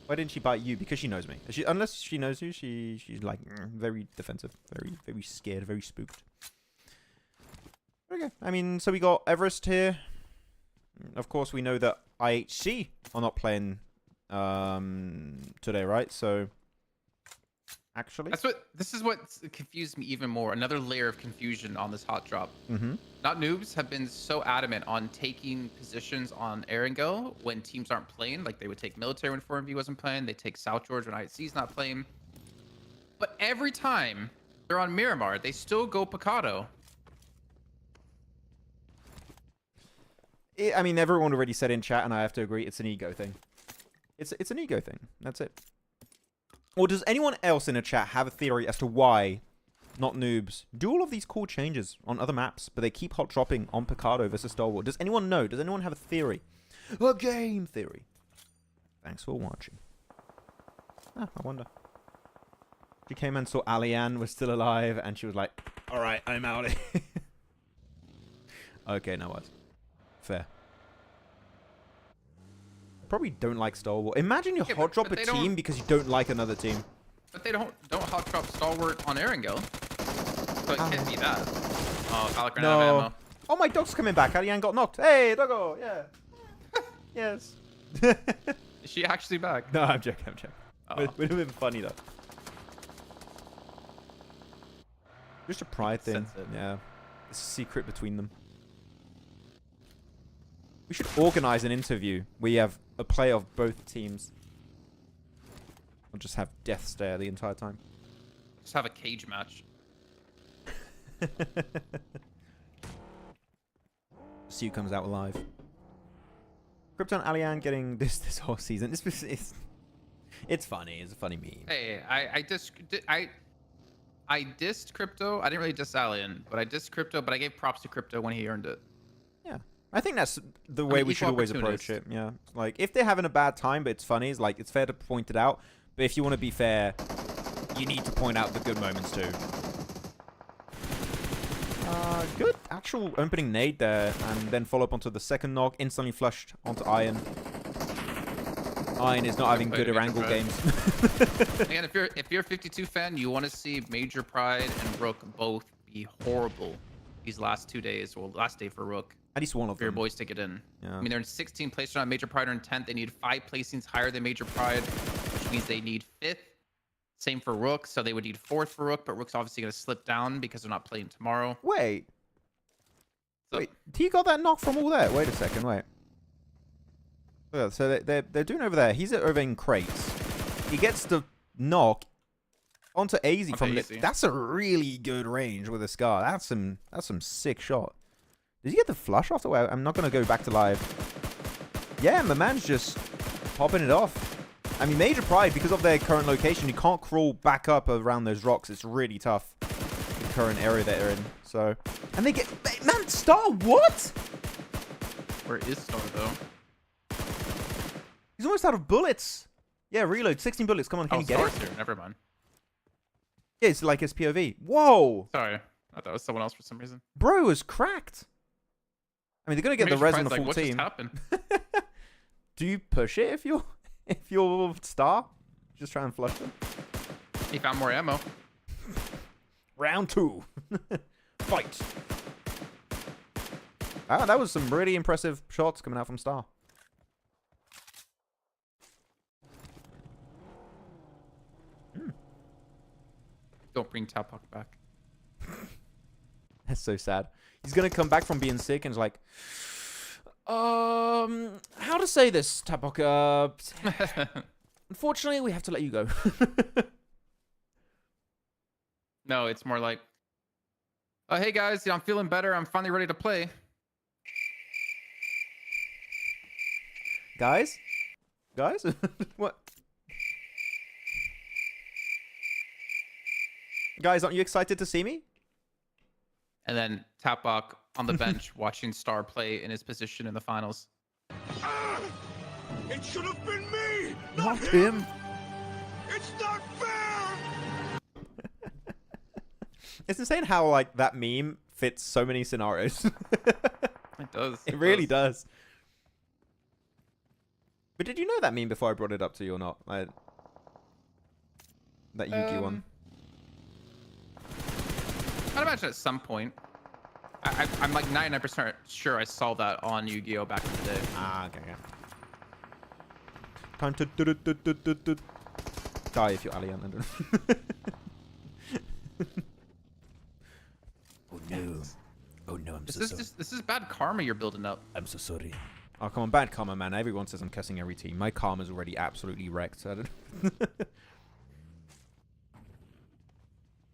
Why didn't she bite you? Because she knows me. Unless she knows you, she's like very defensive, very scared, very spooked. Okay. I mean, so we got Everest here. Of course, we know that IHC are not playing today, right? So, actually, this is what confused me even more. Another layer of confusion on this hot drop. Mm-hmm. Not noobs have been so adamant on taking positions on Erangel when teams aren't playing. Like they would take military when 4MV wasn't playing. They take South George when IHC's not playing. But every time they're on Miramar, they still go Picado. I mean, everyone already said in chat, and I have to agree, it's an ego thing. It's an ego thing. That's it. Or does anyone else in a chat have a theory as to why not noobs do all of these cool changes on other maps, but they keep hot dropping on Picado versus Stalwart? Does anyone know? Does anyone have a theory? A game theory. Thanks for watching. I wonder. She came and saw Alianne was still alive, and she was like, "All right, I'm out." Okay, no worries. Fair. Probably don't like Stalwart. Imagine you hot drop a team because you don't like another team. But they don't hot drop Stalwart on Erangel. So it can't be that. Oh, Alec ran out of ammo. Oh, my dog's coming back. Alianne got knocked. Hey, doggo. Yeah. Yes. Is she actually back? No, I'm joking. I'm joking. Oh. It would have been funny, though. Just a pride thing. Sensitive. Yeah. It's a secret between them. We should organize an interview where you have a play of both teams. Or just have death stare the entire time. Just have a cage match. See who comes out alive. Crypto and Alianne getting this whole season. It's funny. It's a funny meme. Hey, I dissed Crypto. I didn't really diss Alien, but I dissed Crypto, but I gave props to Crypto when he earned it. Yeah. I think that's the way we should always approach it. Yeah. Like, if they're having a bad time, but it's funny, it's like, it's fair to point it out. But if you want to be fair, you need to point out the good moments too. Good actual opening nade there, and then follow up onto the second knock, instantly flushed onto Iron. Iron is not having good Erangel games. Again, if you're a 52 fan, you want to see Major Pride and RUKH both be horrible these last 2 days, or last day for RUKH. At least one of For your them. boys to get in. Yeah. I mean, they're in 16th place on Major Pride, are in 10th. They need 5 placings higher than Major Pride, which means they need 5th. Same for RUKH, so they would need 4th for RUKH, but RUKH's obviously going to slip down because they're not playing tomorrow. Wait. So, Wait, T got that knock from all there. Wait a second, wait. Yeah, so they're doing over there. He's over in crates. He gets the knock onto AZ from AZ. That's a really good range with a scar. That's some sick shot. Did he get the flush off the way? I'm not gonna go back to live. Yeah, my man's just popping it off. I mean, Major Pride, because of their current location, you can't crawl back up around those rocks. It's really tough. The current area that they're in. So, and they get man Star what? where is Star though? He's almost out of bullets. Yeah, reload. 16 bullets. Come on, can you get Star's it? here. Never mind. Yeah, it's like his POV. Whoa, Sorry, I thought that was someone else for some reason. bro is cracked. I mean, they're gonna get the Major res on Pride's the full what team. just happened? Do you push it if you're Star? Just try and flush them. He found more ammo. Round 2. Fight. Ah, that was some really impressive shots coming out from Star. Don't bring Tapok back. That's so sad. He's gonna come back from being sick and is like, how to say this, Tapok? Unfortunately, we have to let you go. No, it's more like, oh, hey guys, yeah, I'm feeling better. I'm finally ready to play. Guys? What? Guys, aren't you excited to see me? And then Tapok on the bench watching Star play in his position in the finals. Ah! It should have been me, Not him. It's not fair. It's insane how, like, that meme fits so many scenarios. It does. It really does. But did you know that meme before I brought it up to you or not? Like, that Yugi one. I'd imagine at some point. I'm like 99% sure I saw that on Yu-Gi-Oh! Back in the day. Ah, okay, yeah. Time to die if you're Alianne. Oh no. Oh no, I'm so sorry. This is bad karma you're building up. I'm so sorry. Oh, come on, bad karma, man. Everyone says I'm cussing every team. My karma's already absolutely wrecked. I don't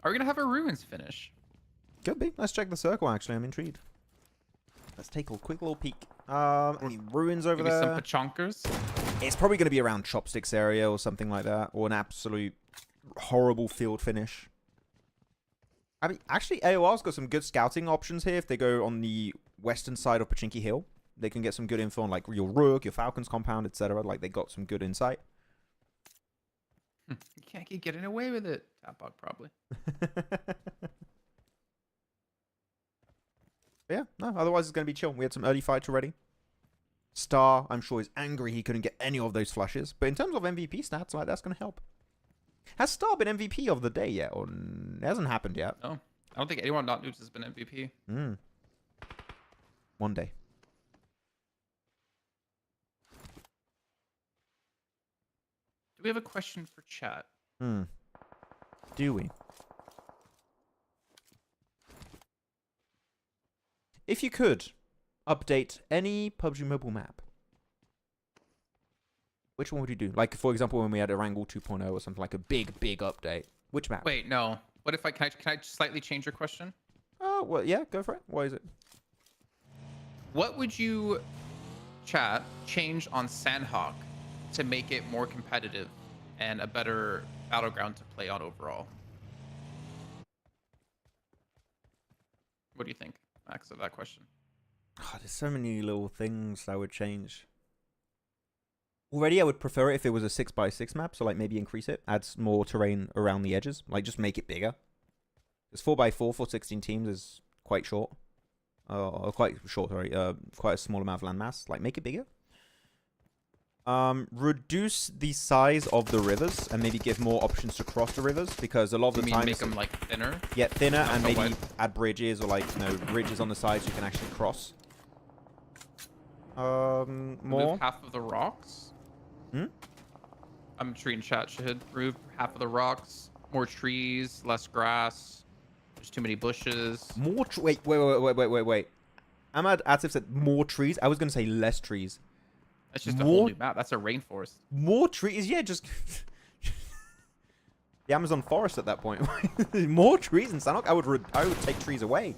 Are we gonna have a ruins finish? Could be. Let's check the circle, actually. I'm intrigued. Let's take a quick little peek. Any ruins over Maybe there? some pachonkers? It's probably going to be around Chopsticks area or something like that. Or an absolute horrible field finish. I mean, actually, AOR's got some good scouting options here. If they go on the western side of Pachinki Hill, they can get some good info on, like, your RUKH, your Falcons compound, etc. Like, they got some good insight. You can't keep getting away with it. Tapbog probably. Yeah, no, otherwise it's going to be chill. We had some early fights already. Star, I'm sure, is angry he couldn't get any of those flashes. But in terms of MVP stats, like, that's going to help. Has Star been MVP of the day yet? Or it hasn't happened yet? No. I don't think anyone not NOOBS has been MVP. One day. Do we have a question for chat? Do we? If you could update any PUBG Mobile map, which one would you do? Like, for example, when we had Erangel 2.0 or something, like a big update. Which map? Wait, no. What if can I slightly change your question? Oh, well, yeah, go for it. Why is it? What would you, chat, change on Sanhok to make it more competitive and a better battleground to play on overall? What do you think, Max, of that question? Oh, there's so many little things I would change. Already, I would prefer it if it was a 6x6 map, so like maybe increase it, adds more terrain around the edges, like just make it bigger. Because 4x4 for 16 teams is quite short. Quite short, sorry. Quite a small amount of landmass. Like, make it bigger. Reduce the size of the rivers and maybe give more options to cross the rivers, because a lot of the time make them like thinner? Yeah, thinner, and maybe wide. add bridges or like, you know, ridges on the sides you can actually cross. More. Remove half of the rocks? Hmm? I'm sure in chat should remove half of the rocks, more trees, less grass. There's too many bushes. More wait. Ahmad Atif said more trees. I was going to say less trees. That's just a whole new map. That's a rainforest. More trees? Yeah, just... the Amazon forest at that point. More trees in Sanhok? I would take trees away.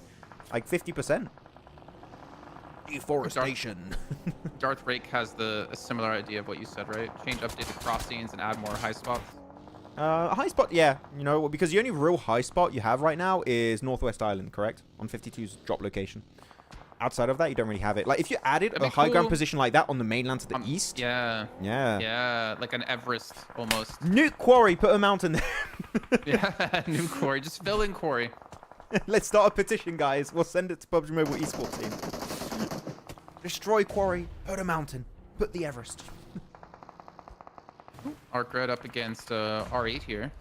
Like 50%. Deforestation. Darth RUKH has a similar idea of what you said, right? Change, update the crossings, and add more high spots. High spot, yeah. You know, because the only real high spot you have right now is Northwest Island, correct? On 52's drop location. Outside of that, you don't really have it. Like, if you added a high ground position like that on the mainland to the east. Yeah. Yeah. Yeah, like an Everest, almost. Nuke Quarry, put a mountain there. Yeah, nuke Quarry. Just fill in Quarry. Let's start a petition, guys. We'll send it to PUBG Mobile Esports team. Destroy Quarry, put a mountain, put the Everest. RUKH up against R8 here.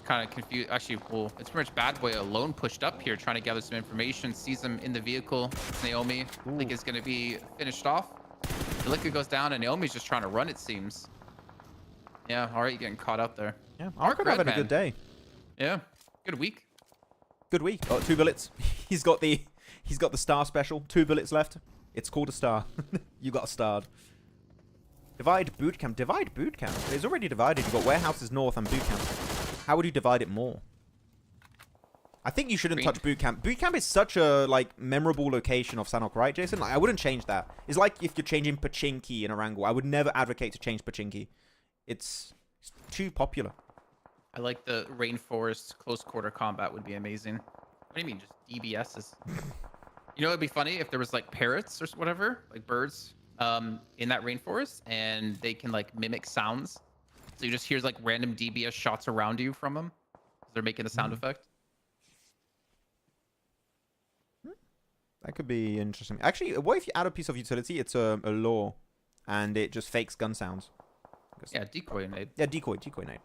Kind of confused. Actually, well, it's pretty much Bad Boy alone pushed up here, trying to gather some information. Sees him in the vehicle. Naomi, I think, is going to be finished off. The liquid goes down, and Naomi's just trying to run, it seems. Yeah, R8 getting caught up there. Yeah, RUKH having a good day. Yeah, good week. Good week. Oh, 2 bullets. He's got the star special. 2 bullets left. It's called a star. You got starred. Divide boot camp. Divide boot camp. It's already divided. You've got warehouses north and boot camp. How would you divide it more? I think you shouldn't touch boot camp. Boot camp is such a like memorable location of Sanhok, right, Jason? Like, I wouldn't change that. It's like if you're changing Pachinki in Erangel. I would never advocate to change Pachinki. It's too popular. I like the rainforest close quarter combat would be amazing. What do you mean, just DBSs? You know, it'd be funny if there was like parrots or whatever, like birds, in that rainforest, and they can like mimic sounds. So you just hear like random DBS shots around you from them. They're making the sound effect. That could be interesting. Actually, what if you add a piece of utility? It's a lure, and it just fakes gun sounds. Yeah, decoy nade. Yeah, decoy nade.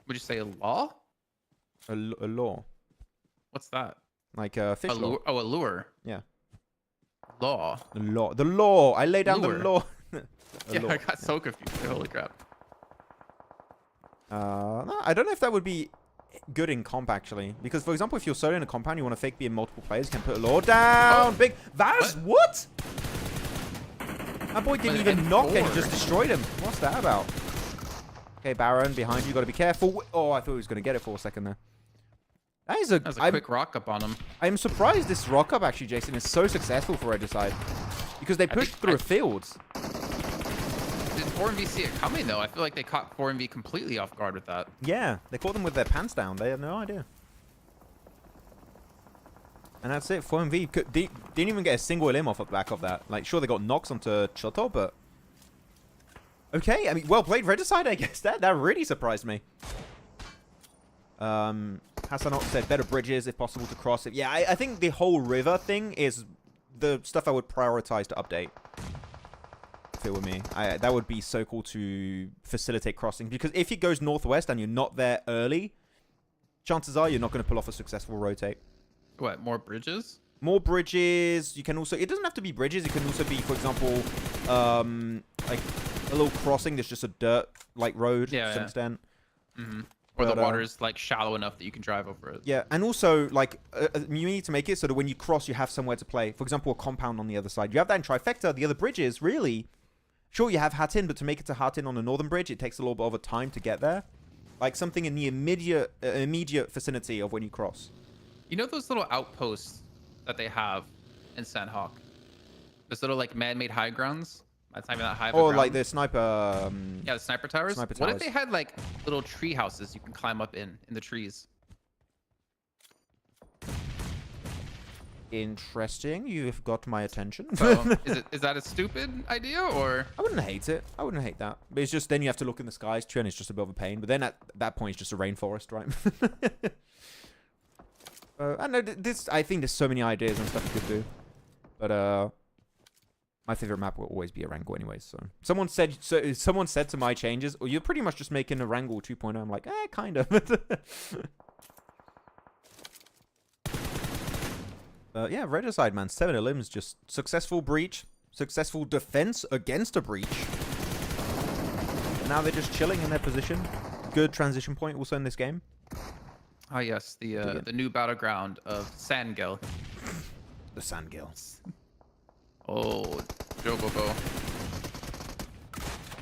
Would you say a law? A lure. What's that? Like a fish lure. Oh, a lure. Yeah. Law. The law. The law. I lay down Lure. the law. Yeah, lure. I got so confused. Holy crap. No, I don't know if that would be good in comp, actually. Because, for example, if you're solo in a compound, you want to fake be in multiple players, you can put a lure down. Big. Vaz, what? That boy didn't even knock and he just destroyed him. What's that about? Okay, Baron, behind you. Got to be careful. Oh, I thought he was going to get it for a second there. That is a quick rock up on him. I'm surprised this rock up, actually, Jason, is so successful for Regicide. Because they pushed through fields. Did 4MV see it coming, though? I feel like they caught 4MV completely off guard with that. Yeah, they caught them with their pants down. They had no idea. And that's it. 4MV didn't even get a single limb off the back of that. Like, sure, they got knocks onto Choto, but Okay, I mean, well played, Regicide, I guess. That really surprised me. Sanhok said better bridges if possible to cross it. Yeah, I think the whole river thing is the stuff I would prioritize to update. If it were me. That would be so cool to facilitate crossing. Because if it goes northwest and you're not there early, chances are you're not going to pull off a successful rotate. What, more bridges? More bridges. You can also... It doesn't have to be bridges. It can also be, for example, like a little crossing. There's just a dirt, like, road to some extent. Mm-hmm. Or the water's, like, shallow enough that you can drive over it. Yeah, and also, like, you need to make it so that when you cross, you have somewhere to play. For example, a compound on the other side. You have that in Trifecta. The other bridges, really... Sure, you have Hatin, but to make it to Hatin on the northern bridge, it takes a little bit of a time to get there. Like, something in the immediate vicinity of when you cross. You know those little outposts that they have in Sanhok? Those little, like, man-made high grounds? That's not even that high of a ground. Like the sniper... yeah, the sniper towers. Sniper What towers. if they had, like, little tree houses you can climb up in the trees? Interesting. You've got my attention. So, is that a stupid idea, or...? I wouldn't hate it. I wouldn't hate that. But it's just then you have to look in the skies too, and it's just a bit of a pain. But then at that point, it's just a rainforest, right? I know I think there's so many ideas and stuff you could do. But my favorite map will always be Erangel anyways. So someone said to my changes, "Oh, you're pretty much just making Erangel 2.0." I'm like, kind of. Yeah, Regicide, man. 7 limbs, just successful breach, successful defense against a breach. And now they're just chilling in their position. Good transition point also in this game. Oh yes, the new battleground of Sangel. The Sangel. Oh, Jogobo.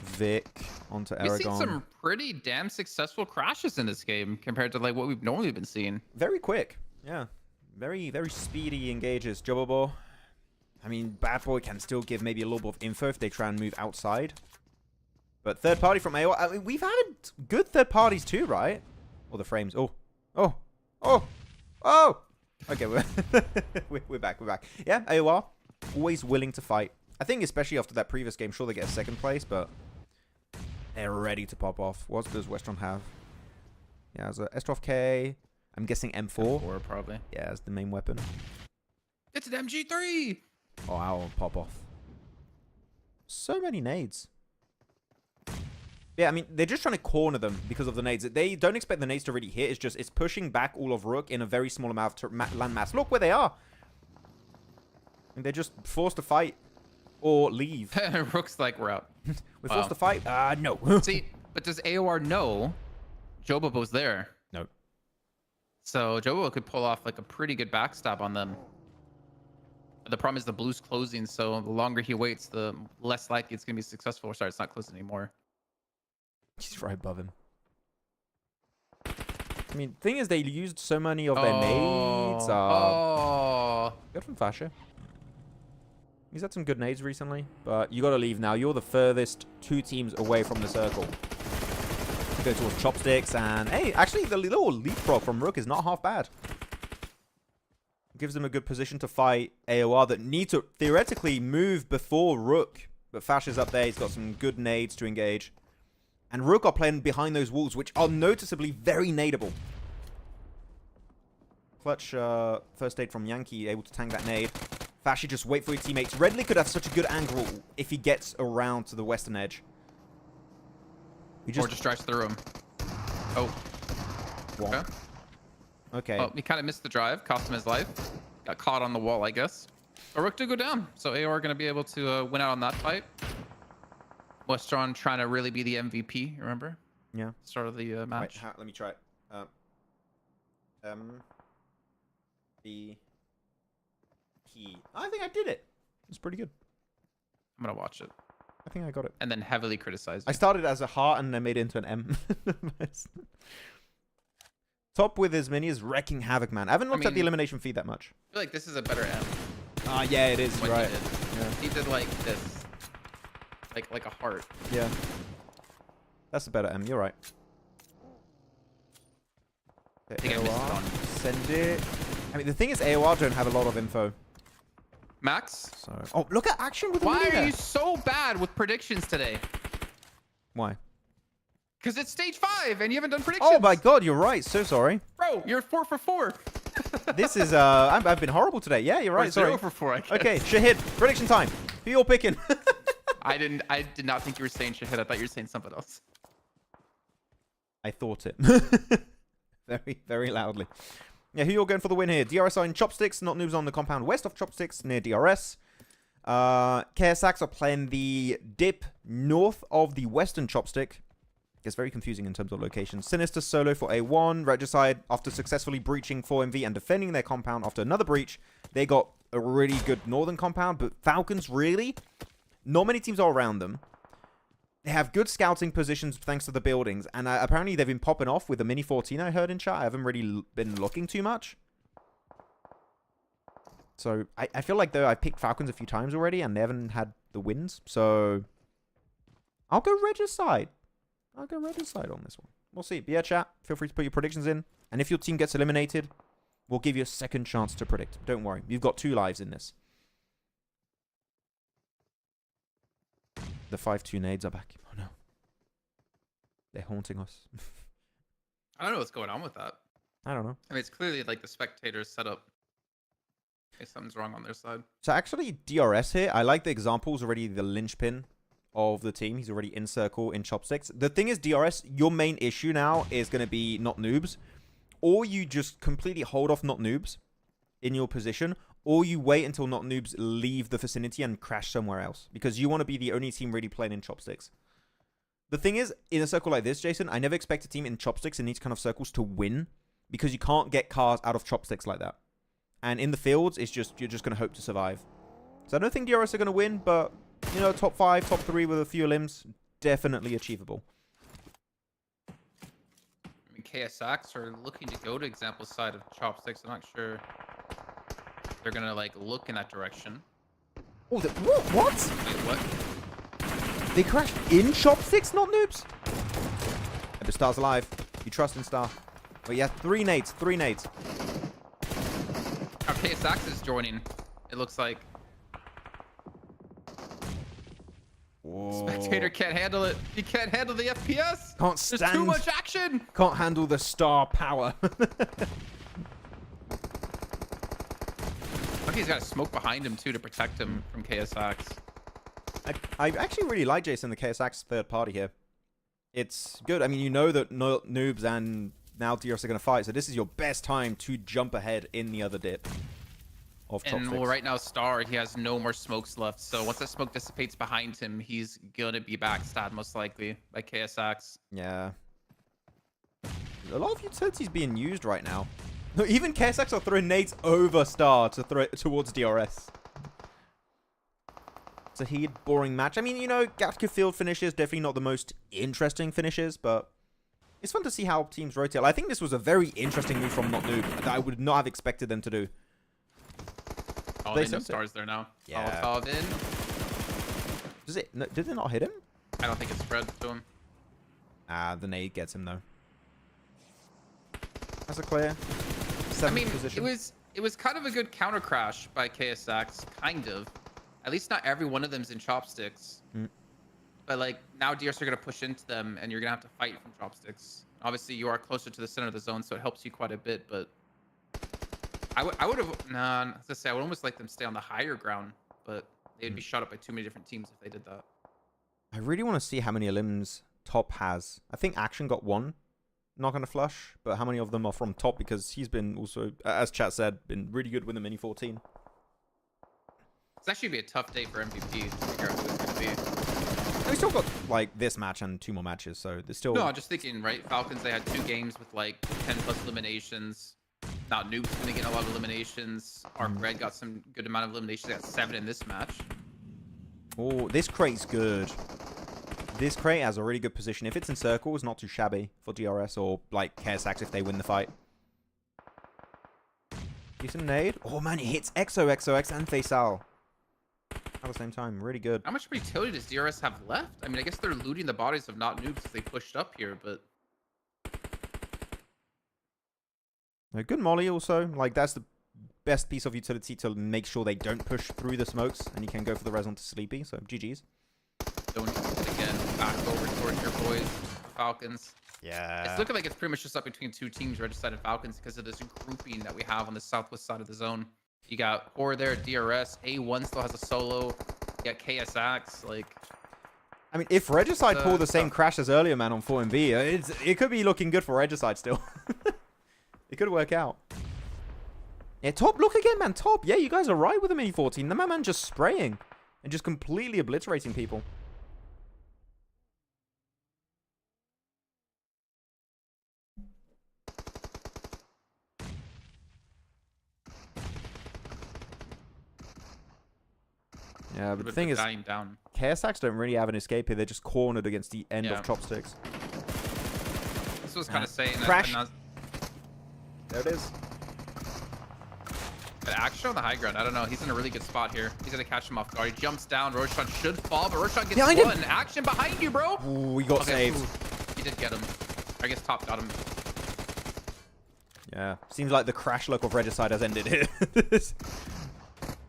Vic onto Aragon. We've seen some pretty damn successful crashes in this game compared to like what we've normally been seeing. Very quick, yeah. Very, very speedy engages. Jobobo. I mean, Bad Boy can still give maybe a little bit of info if they try and move outside. But third party from AOR. I mean, we've had good third parties too, right? Or the frames. Oh. Okay, we're back. Yeah, AOR. Always willing to fight. I think especially after that previous game, sure they get a second place, but they're ready to pop off. What does Westron have? Yeah, there's a S12K. I'm guessing M4. M4 probably. Yeah, as the main weapon. It's an MG3. Oh, I'll pop off. So many nades. Yeah, I mean, they're just trying to corner them because of the nades. They don't expect the nades to really hit. It's just, it's pushing back all of RUKH in a very small amount of landmass. Look where they are. And they're just forced to fight or leave. RUKH's like, we're out. We're forced to fight? No. See, but does AOR know Jobobo's there? No. So Jobobo could pull off like a pretty good backstab on them. The problem is the blue's closing, so the longer he waits, the less likely it's going to be successful. Sorry, it's not closing anymore. He's right above him. I mean, thing is, they used so many of their nades. Good from Fasher. He's had some good nades recently, but you got to leave now. You're the furthest 2 teams away from the circle. Go towards chopsticks, and hey, actually, the little leapfrog from RUKH is not half bad. Gives them a good position to fight AOR that need to theoretically move before RUKH. But Fash is up there. He's got some good nades to engage. And RUKH are playing behind those walls, which are noticeably very nadeable. Clutch first aid from Yankee, able to tank that nade. Fashi just wait for your teammates. Redley could have such a good angle if he gets around to the western edge. Or just drives through him. Oh. Okay. Okay. Oh, he kind of missed the drive, cost him his life. Got caught on the wall, I guess. But RUKH did go down, so AOR are going to be able to win out on that fight. Westron trying to really be the MVP, remember? Yeah. Start of the match. Wait, let me try it. The key. I think I did it. It's pretty good. I'm going to watch it. I think I got it. And then heavily criticized. I started as a heart and then made it into an M. Top with as many as Wrecking Havoc, man. I haven't looked at the elimination feed that much. I feel like this is a better M. Yeah, it is. What right. He did. Yeah. He did like this. Like a heart. Yeah. That's a better M. You're right. I think I missed it on. Send it. I mean, the thing is, AOR don't have a lot of info. Max? So, oh, look at action with Why Amelia. are you so bad with predictions today? Why? Because it's stage 5 and you haven't done predictions. Oh my god, you're right. So sorry. Bro, you're 4 for 4. This is I've been horrible today. Yeah, you're right. Or Sorry. 0 for 4, I guess. Okay, Shahid, prediction time. Who you all picking? I did not think you were saying Shahid. I thought you were saying something else. I thought it. Very, very loudly. Yeah, who you all going for the win here? DRS are in Chopsticks, not noobs on the compound west of Chopsticks near DRS. KSX are playing the dip north of the western Chopstick. It's very confusing in terms of location. Sinister solo for A1. Regicide, after successfully breaching 4MV and defending their compound after another breach, they got a really good northern compound. But Falcons, really? Not many teams are around them. They have good scouting positions thanks to the buildings. And apparently they've been popping off with the Mini 14 I heard in chat. I haven't really been looking too much. So I feel like, though, I picked Falcons a few times already and they haven't had the wins. So I'll go Regicide. I'll go Regicide on this one. We'll see. But yeah, chat, feel free to put your predictions in. And if your team gets eliminated, we'll give you a second chance to predict. Don't worry. You've got 2 lives in this. The 5-2 nades are back. Oh, no. They're haunting us. I don't know what's going on with that. I don't know. I mean, it's clearly like the spectators set up. Okay, something's wrong on their side. So actually, DRS here, I like the examples already, the linchpin of the team. He's already in circle, in Chopsticks. The thing is, DRS, your main issue now is going to be not noobs. Or you just completely hold off not noobs in your position. Or you wait until not noobs leave the vicinity and crash somewhere else. Because you want to be the only team really playing in Chopsticks. The thing is, in a circle like this, Jason, I never expect a team in Chopsticks in these kind of circles to win. Because you can't get cars out of Chopsticks like that. And in the fields, it's just you're just going to hope to survive. So I don't think DRS are going to win, but, you know, top 5, top 3 with a few limbs, definitely achievable. I mean, KSX are looking to go to example side of Chopsticks. I'm not sure they're going to, like, look in that direction. Oh, what? Wait, what? They crashed in Chopsticks, not noobs? But Star's alive. You trust in Star. But yeah, 3 nades, 3 nades. Our KSX is joining, it looks like. Whoa. Spectator can't handle it. He can't handle the FPS. Can't stand. There's too much action. Can't handle the Star power. I think he's got a smoke behind him, too, to protect him from KSX. I actually really like Jason, the KSX third party here. It's good. I mean, you know that noobs and now DRS are going to fight, so this is your best time to jump ahead in the other dip of Chopsticks. And well, right now, Star, he has no more smokes left, so once that smoke dissipates behind him, he's going to be backstabbed, most likely, by KSX. Yeah. A lot of utilities being used right now. Even KSX are throwing nades over Star to throw it towards DRS. It's a heat, boring match. I mean, you know, Gatka field finishes, definitely not the most interesting finishes, but it's fun to see how teams rotate. I think this was a very interesting move from Not Noob that I would not have expected them to do. Oh, they know Star's there now. Yeah. Molotov in. Does it? No, did it not hit him? I don't think it spread to him. Ah, the nade gets him though. That's a clear. I mean, position. it was kind of a good counter crash by KSX, kind of. At least not every one of them's in Chopsticks. Mm. But like now DRS are gonna push into them and you're gonna have to fight from Chopsticks. Obviously you are closer to the center of the zone, so it helps you quite a bit, but I would have I was gonna say I would almost like them stay on the higher ground, but they'd be shot up by too many different teams if they did that. I really want to see how many elims Top has. I think Action got 1. Not gonna flush, but how many of them are from Top, because he's been also, as chat said, been really good with the Mini 14. It's actually be a tough day for MVP to figure out who it's gonna be. We still got like this match and 2 more matches, so there's still. No, I'm just thinking, right? Falcons, they had 2 games with like 10+ eliminations. Now Noob's gonna get a lot of eliminations. RUKH got some good amount of eliminations. They got 7 in this match. Oh, this crate's good. This crate has a really good position. If it's in circle, it's not too shabby for DRS or like KSX if they win the fight. Decent nade. Oh man, it hits XOXOX and Faisal at the same time. Really good. How much utility does DRS have left? I mean, I guess they're looting the bodies of not noobs if they pushed up here, but A good molly also. Like that's the best piece of utility to make sure they don't push through the smokes and you can go for the res onto Sleepy. So GG's. don't use it again. back over towards your boys, Falcons. Yeah. It's looking like it's pretty much just up between two teams, Regicide and Falcons, because of this grouping that we have on the southwest side of the zone. You got Horror there, DRS. A1 still has a solo. You got KSX. Like, I mean, if Regicide pull the same tough. crash as earlier, man, on 4MB, it could be looking good for Regicide still. It could work out. Yeah, Top, look again, man. Top, yeah, you guys are right with the Mini 14. The man just spraying and just completely obliterating people. Yeah, but the thing is, down. KSX don't really have an escape here. They're just cornered against the end Yeah. of Chopsticks. This was kind of saying that. Crash. There it is. But Action on the high ground, I don't know. He's in a really good spot here. He's gonna catch him off guard. He jumps down. Roshan should fall, but Roshan gets Behind him. one. Action behind you, bro. Ooh, we got saved. He did get him. I guess Top got him. Yeah, seems like the crash luck of Regicide has ended here.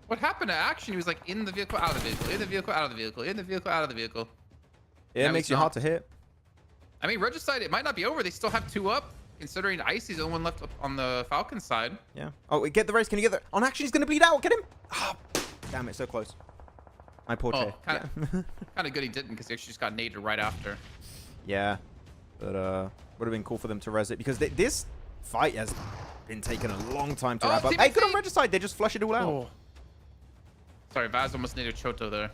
What happened to Action? He was like in the vehicle, out of the vehicle, in the vehicle, out of the vehicle, in the vehicle, out of the vehicle. Yeah, it Now makes he's you not. hard to hit. I mean, Regicide, it might not be over. They still have 2 up, considering Icy's the only one left up on the Falcon side. Yeah. Oh, wait, get the race. Can you get the... On Action, he's going to bleed out. Get him. Ah, damn it, so close. My poor Che. Kind of good he didn't, because he actually just got naded right after. Yeah. But would have been cool for them to res it, because this fight has been taking a long time to wrap up. Hey, good on Regicide. They just flush it all out. Oh. Sorry, Vaz almost naded Choto there.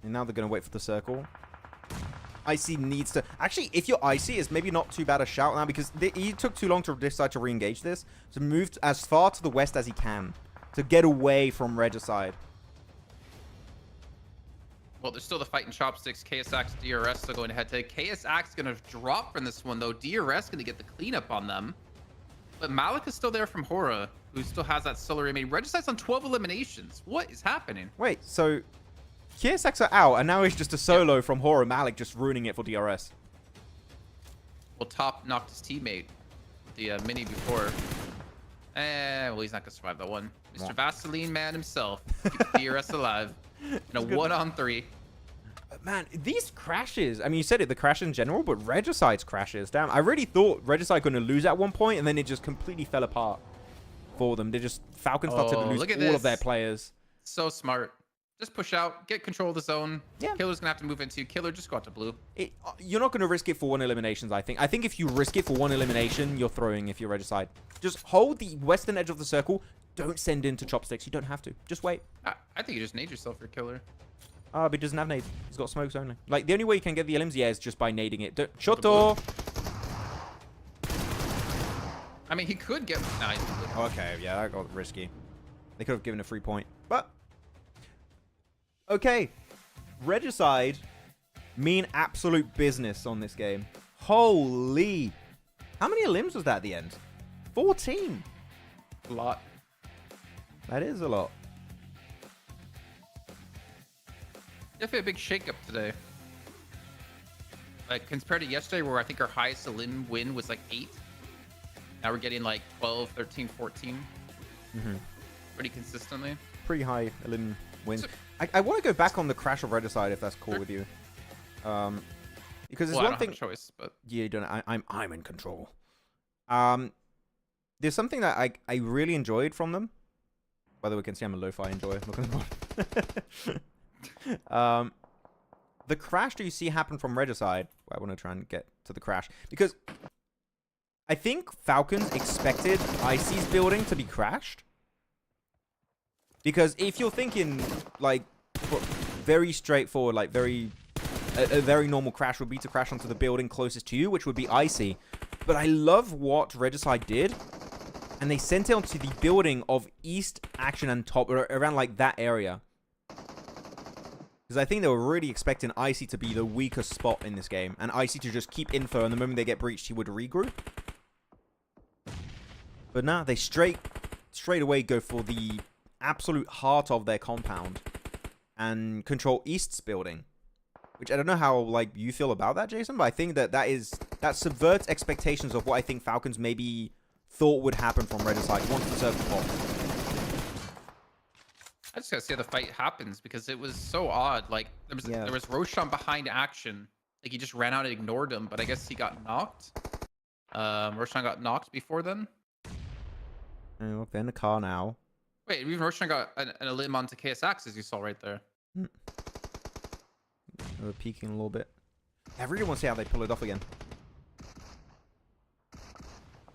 And now they're going to wait for the circle. Icy needs to... Actually, if you're Icy, it's maybe not too bad a shout now, because he took too long to decide to re-engage this. So move as far to the west as he can to get away from Regicide. Well, there's still the fight in Chopsticks. KSX, DRS still going head to head. KSX going to drop from this one, though. DRS going to get the cleanup on them. But Malik is still there from Hora, who still has that solo remaining. Regicide's on 12 eliminations. What is happening? Wait, so... KSX are out, and now it's just a solo from Horror Malik just ruining it for DRS. Well, Top knocked his teammate with the mini before. Well, he's not going to survive that one. Mr. Vaseline man himself keeps DRS alive in a 1-on-3. Man, these crashes, I mean, you said it, the crash in general, but Regicide's crashes, damn. I really thought Regicide going to lose at one point, and then it just completely fell apart for them. They just, Falcons started to lose all of their players. So smart. Just push out, get control of the zone. Yeah. Killer's going to have to move into. Killer, just go out to blue. You're not going to risk it for 1 eliminations, I think. I think if you risk it for 1 elimination, you're throwing if you're Regicide. Just hold the western edge of the circle. Don't send into Chopsticks. You don't have to. Just wait. I think you just nade yourself for Killer. But he doesn't have nades. He's got smokes only. Like, the only way you can get the elims, is just by nading it. Shoto! I mean, he could get... Nah, Okay, yeah, that got risky. They could have given a 3 point. But... Okay. Regicide mean absolute business on this game. Holy. How many elims was that at the end? 14. a lot. That is a lot. Definitely a big shakeup today. Like, compared to yesterday, where I think our highest elim win was like 8. Now we're getting like 12, 13, 14. Pretty consistently. Pretty high elim wins. So, I want to go back on the crash of Regicide if that's cool with you. Because there's one thing. Have a choice, but yeah, you don't. I'm in control. There's something that I really enjoyed from them. By the way, you can see I'm a lo-fi enjoyer. The crash that you see happen from Regicide. Well, I want to try and get to the crash because I think Falcons expected Icy's building to be crashed. Because if you're thinking like very straightforward, like a very normal crash would be to crash onto the building closest to you, which would be Icy. But I love what Regicide did, and they sent it onto the building of East, Action, and Top, or around like that area. Because I think they were really expecting Icy to be the weakest spot in this game, and Icy to just keep info, and the moment they get breached, he would regroup. But nah, they straight away go for the absolute heart of their compound and control East's building. Which I don't know how like you feel about that, Jason, but I think that subverts expectations of what I think Falcons maybe thought would happen from Regicide once the circle popped. I just gotta see how the fight happens because it was so odd. Like there was Roshan behind action. Like he just ran out and ignored him, but I guess he got knocked. Roshan got knocked before then. And look, they're in the car now. Wait, even Roshan got an limb onto KSX, as you saw right there. They're peeking a little bit. I really want to see how they pull it off again.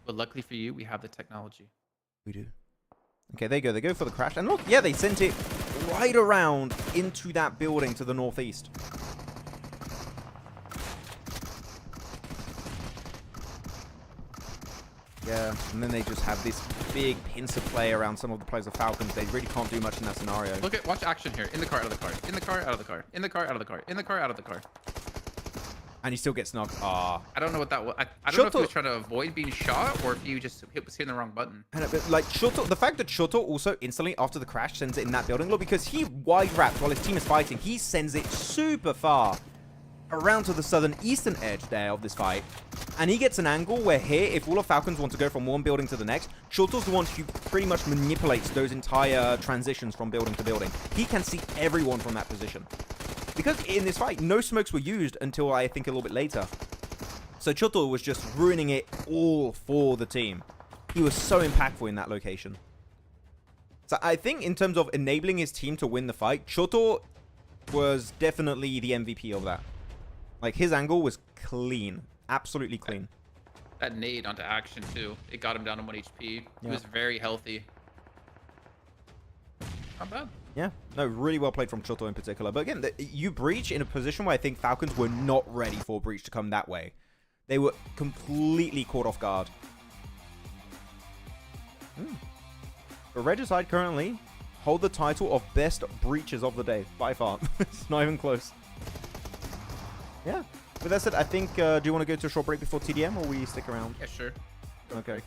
But luckily for you, we have the technology. We do. Okay, there you go. They go for the crash. And look, yeah, they sent it right around into that building to the northeast. Yeah, and then they just have this big pincer play around some of the players of Falcons. They really can't do much in that scenario. Watch action here. In the car, out of the car. In the car, out of the car. In the car, out of the car. In the car, out of the car. And he still gets knocked. Ah. I don't know what that was. I don't know if he was trying to avoid being shot or if he just was hitting the wrong button. And like Shoto, the fact that Shoto also instantly after the crash sends it in that building, look, because he wide wraps while his team is fighting, he sends it super far around to the southern eastern edge there of this fight. And he gets an angle where here, if all of Falcons want to go from one building to the next, Shoto's the one who pretty much manipulates those entire transitions from building to building. He can see everyone from that position. Because in this fight, no smokes were used until I think a little bit later. So Shoto was just ruining it all for the team. He was so impactful in that location. So I think in terms of enabling his team to win the fight, Shoto was definitely the MVP of that. Like, his angle was clean. Absolutely clean. That nade onto action, too. It got him down to 1 HP. He was very healthy. Not bad. Yeah. No, really well played from Shoto in particular. But again, you breach in a position where I think Falcons were not ready for breach to come that way. They were completely caught off guard. But Regicide currently hold the title of best breaches of the day, by far. It's not even close. Yeah. With that said, I think, do you want to go to a short break before TDM, or we stick around? Yeah, sure. Okay.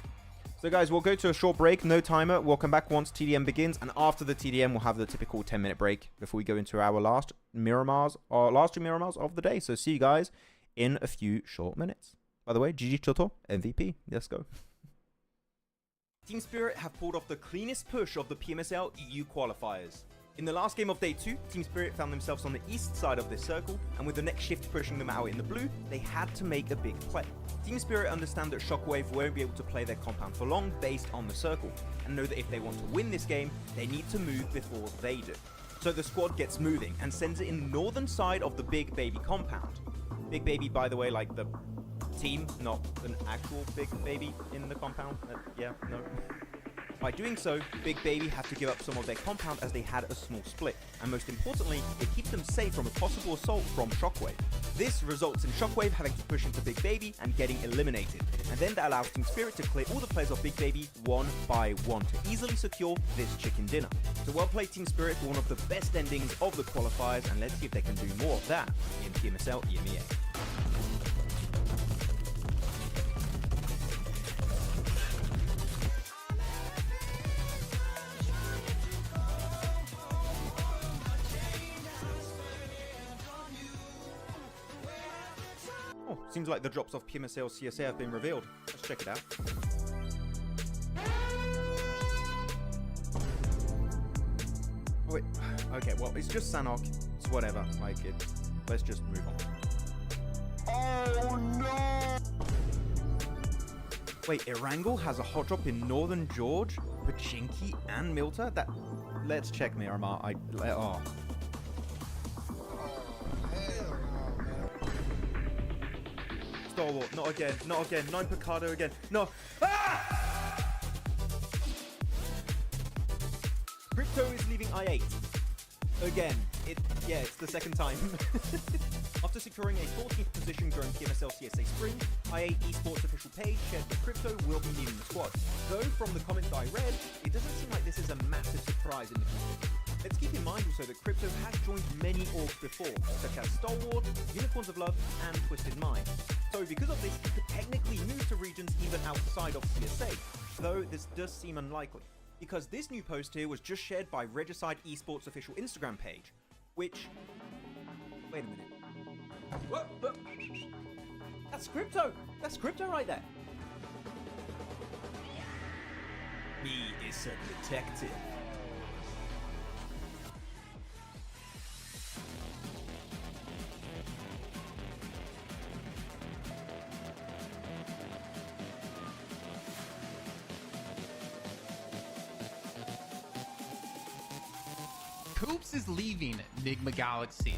So guys, we'll go to a short break, no timer. We'll come back once TDM begins, and after the TDM, we'll have the typical 10-minute break before we go into our last Miramars, or last 2 Miramars of the day. So see you guys in a few short minutes. By the way, GG Shoto, MVP. Let's go. Team Spirit have pulled off the cleanest push of the PMSL EU qualifiers. In the last game of day 2, Team Spirit found themselves on the east side of this circle, and with the next shift pushing them out in the blue, they had to make a big play. Team Spirit understand that Shockwave won't be able to play their compound for long based on the circle, and know that if they want to win this game, they need to move before they do. So the squad gets moving and sends it in the northern side of the Big Baby compound. Big Baby, by the way, like the team, not an actual Big Baby in the compound. Yeah, no. By doing so, Big Baby have to give up some of their compound as they had a small split, and most importantly, it keeps them safe from a possible assault from Shockwave. This results in Shockwave having to push into Big Baby and getting eliminated, and then that allows Team Spirit to clear all the players of Big Baby one by one to easily secure this chicken dinner. So well played Team Spirit for one of the best endings of the qualifiers, and let's see if they can do more of that in PMSL EMEA. Seems like the drops of PMSL CSA have been revealed. Let's check it out. Oh, wait. Okay, well, it's just Sanhok. It's whatever. Like, let's just move on. Oh, no! Wait, Erangel has a hot drop in Northern George, Pachinki, and Milta? Let's check Miramar. Oh. Not again, not again. 9 Picado again. No. Ah! Crypto is leaving I8. Again. It's the second time. After securing a 14th position during PMSL CSA Spring, I8 Esports official page shared that Crypto will be leaving the squad. Though from the comments I read, it doesn't seem like this is a massive surprise in the community. Let's keep in mind also that Crypto has joined many orgs before, such as Stalwart, Unicorns of Love, and Twisted Mind. So because of this, he could technically move to regions even outside of CSA, though this does seem unlikely. Because this new post here was just shared by Regicide Esports official Instagram page, which... Wait a minute. What? That's Crypto! That's Crypto right there! Me is a detective. KOOPS is leaving Enigma Galaxy.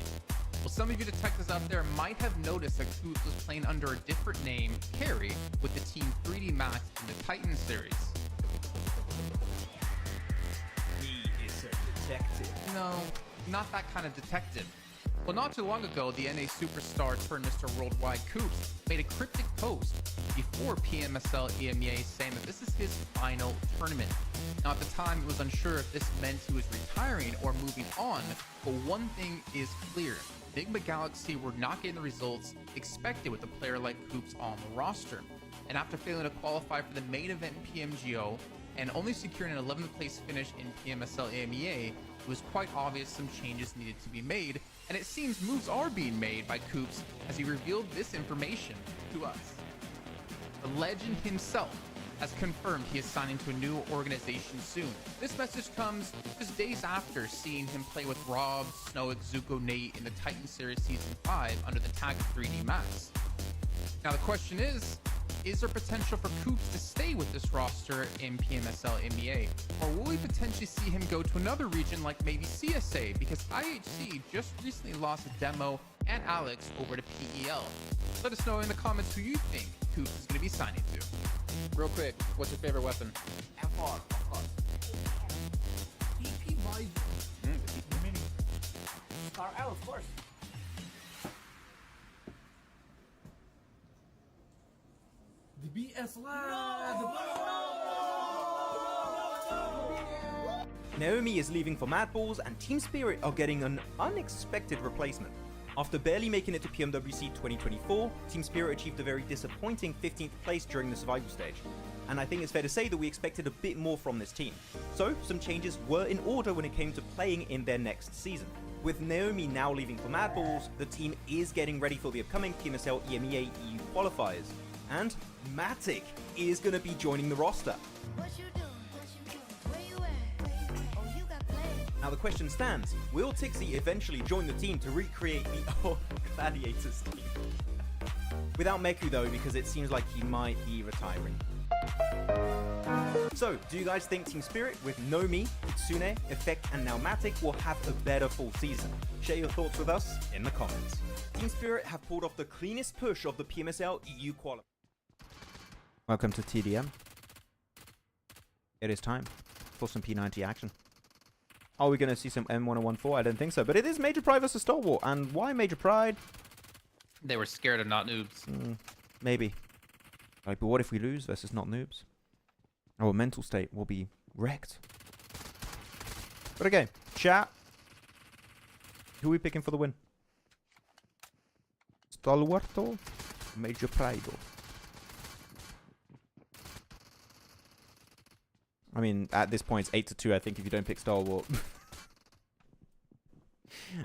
Well, some of you detectives out there might have noticed that KOOPS was playing under a different name, Carry, with the team 3D Max in the Titan series. He is a detective. No, not that kind of detective. Well, not too long ago, the NA superstar turned Mr. Worldwide KOOPS made a cryptic post before PMSL EMEA saying that this is his final tournament. Now, at the time, it was unsure if this meant he was retiring or moving on, but one thing is clear. Enigma Galaxy were not getting the results expected with a player like KOOPS on the roster. And after failing to qualify for the main event in PMGO and only securing an 11th place finish in PMSL EMEA, it was quite obvious some changes needed to be made, and it seems moves are being made by KOOPS as he revealed this information to us. The legend himself has confirmed he is signing to a new organization soon. This message comes just days after seeing him play with Rob, Snowick, Zuko, Nate in the Titan Series Season 5 under the tag of 3D Max. Now the question is there potential for KOOPS to stay with this roster in PMSL MEA? Or will we potentially see him go to another region like maybe CSA? Because IHC just recently lost Demo and Alex over to PEL. Let us know in the comments who you think KOOPS is going to be signing to. Real quick, what's your favorite weapon? FR, of course. TP by The mini. Scar L, of course. the BS lad. Naomi is leaving for Mad Balls, and Team Spirit are getting an unexpected replacement. After barely making it to PMWC 2024, Team Spirit achieved a very disappointing 15th place during the survival stage. And I think it's fair to say that we expected a bit more from this team. So, some changes were in order when it came to playing in their next season. With Naomi now leaving for Mad Balls, the team is getting ready for the upcoming PMSL EMEA EU qualifiers. And Matic is going to be joining the roster. What you doing? Where you at? Oh, you got plans. Now the question stands, will Tixie eventually join the team to recreate the old Gladiators team? Without Meku though, because it seems like he might be retiring. So, do you guys think Team Spirit with Nomi, Kitsune, Effect and now Matic will have a better full season? Share your thoughts with us in the comments. Team Spirit have pulled off the cleanest push of the PMSL EU qualifier. Welcome to TDM. It is time for some P90 action. Are we going to see some M1014? I don't think so, but it is Major Pride versus Stalwart. And why Major Pride? They were scared of not noobs. Maybe. Like, but what if we lose versus not noobs? Our mental state will be wrecked. But okay, chat. Who are we picking for the win? Stalwart or Major Pride? I mean, at this point, it's 8-2, I think, if you don't pick Stalwart.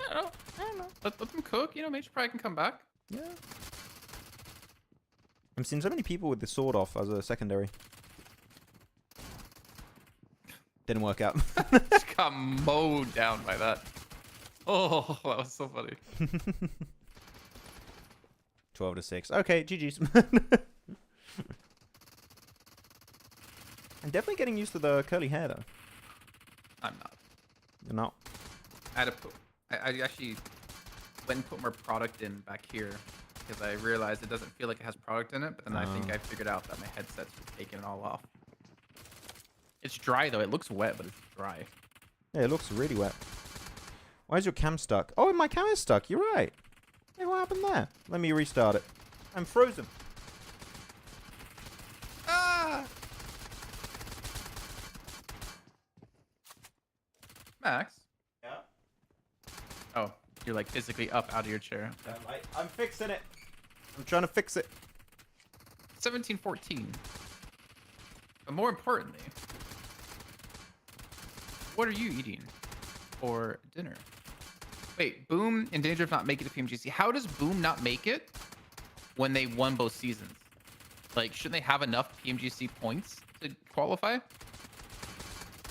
I don't know. Let them cook. You know, Major Pride can come back. Yeah. I'm seeing so many people with the sword off as a secondary. Didn't work out. Just got mowed down by that. Oh, that was so funny. 12-6. Okay, GG's. I'm definitely getting used to the curly hair, though. I'm not. You're not? I had to put. I actually went and put more product in back here because I realized it doesn't feel like it has product in it. But then I think I figured out that my headset's just taking it all off. It's dry though. It looks wet, but it's dry. Yeah, it looks really wet. Why is your cam stuck? Oh, my cam is stuck. You're right. Hey, what happened there? Let me restart it. I'm frozen. Ah! Max? Yeah? Oh, you're like physically up out of your chair. I'm fixing it. I'm trying to fix it. 17-14. But more importantly, what are you eating for dinner? Wait, Boom in danger of not making it to PMGC. How does Boom not make it when they won both seasons? Like, shouldn't they have enough PMGC points to qualify?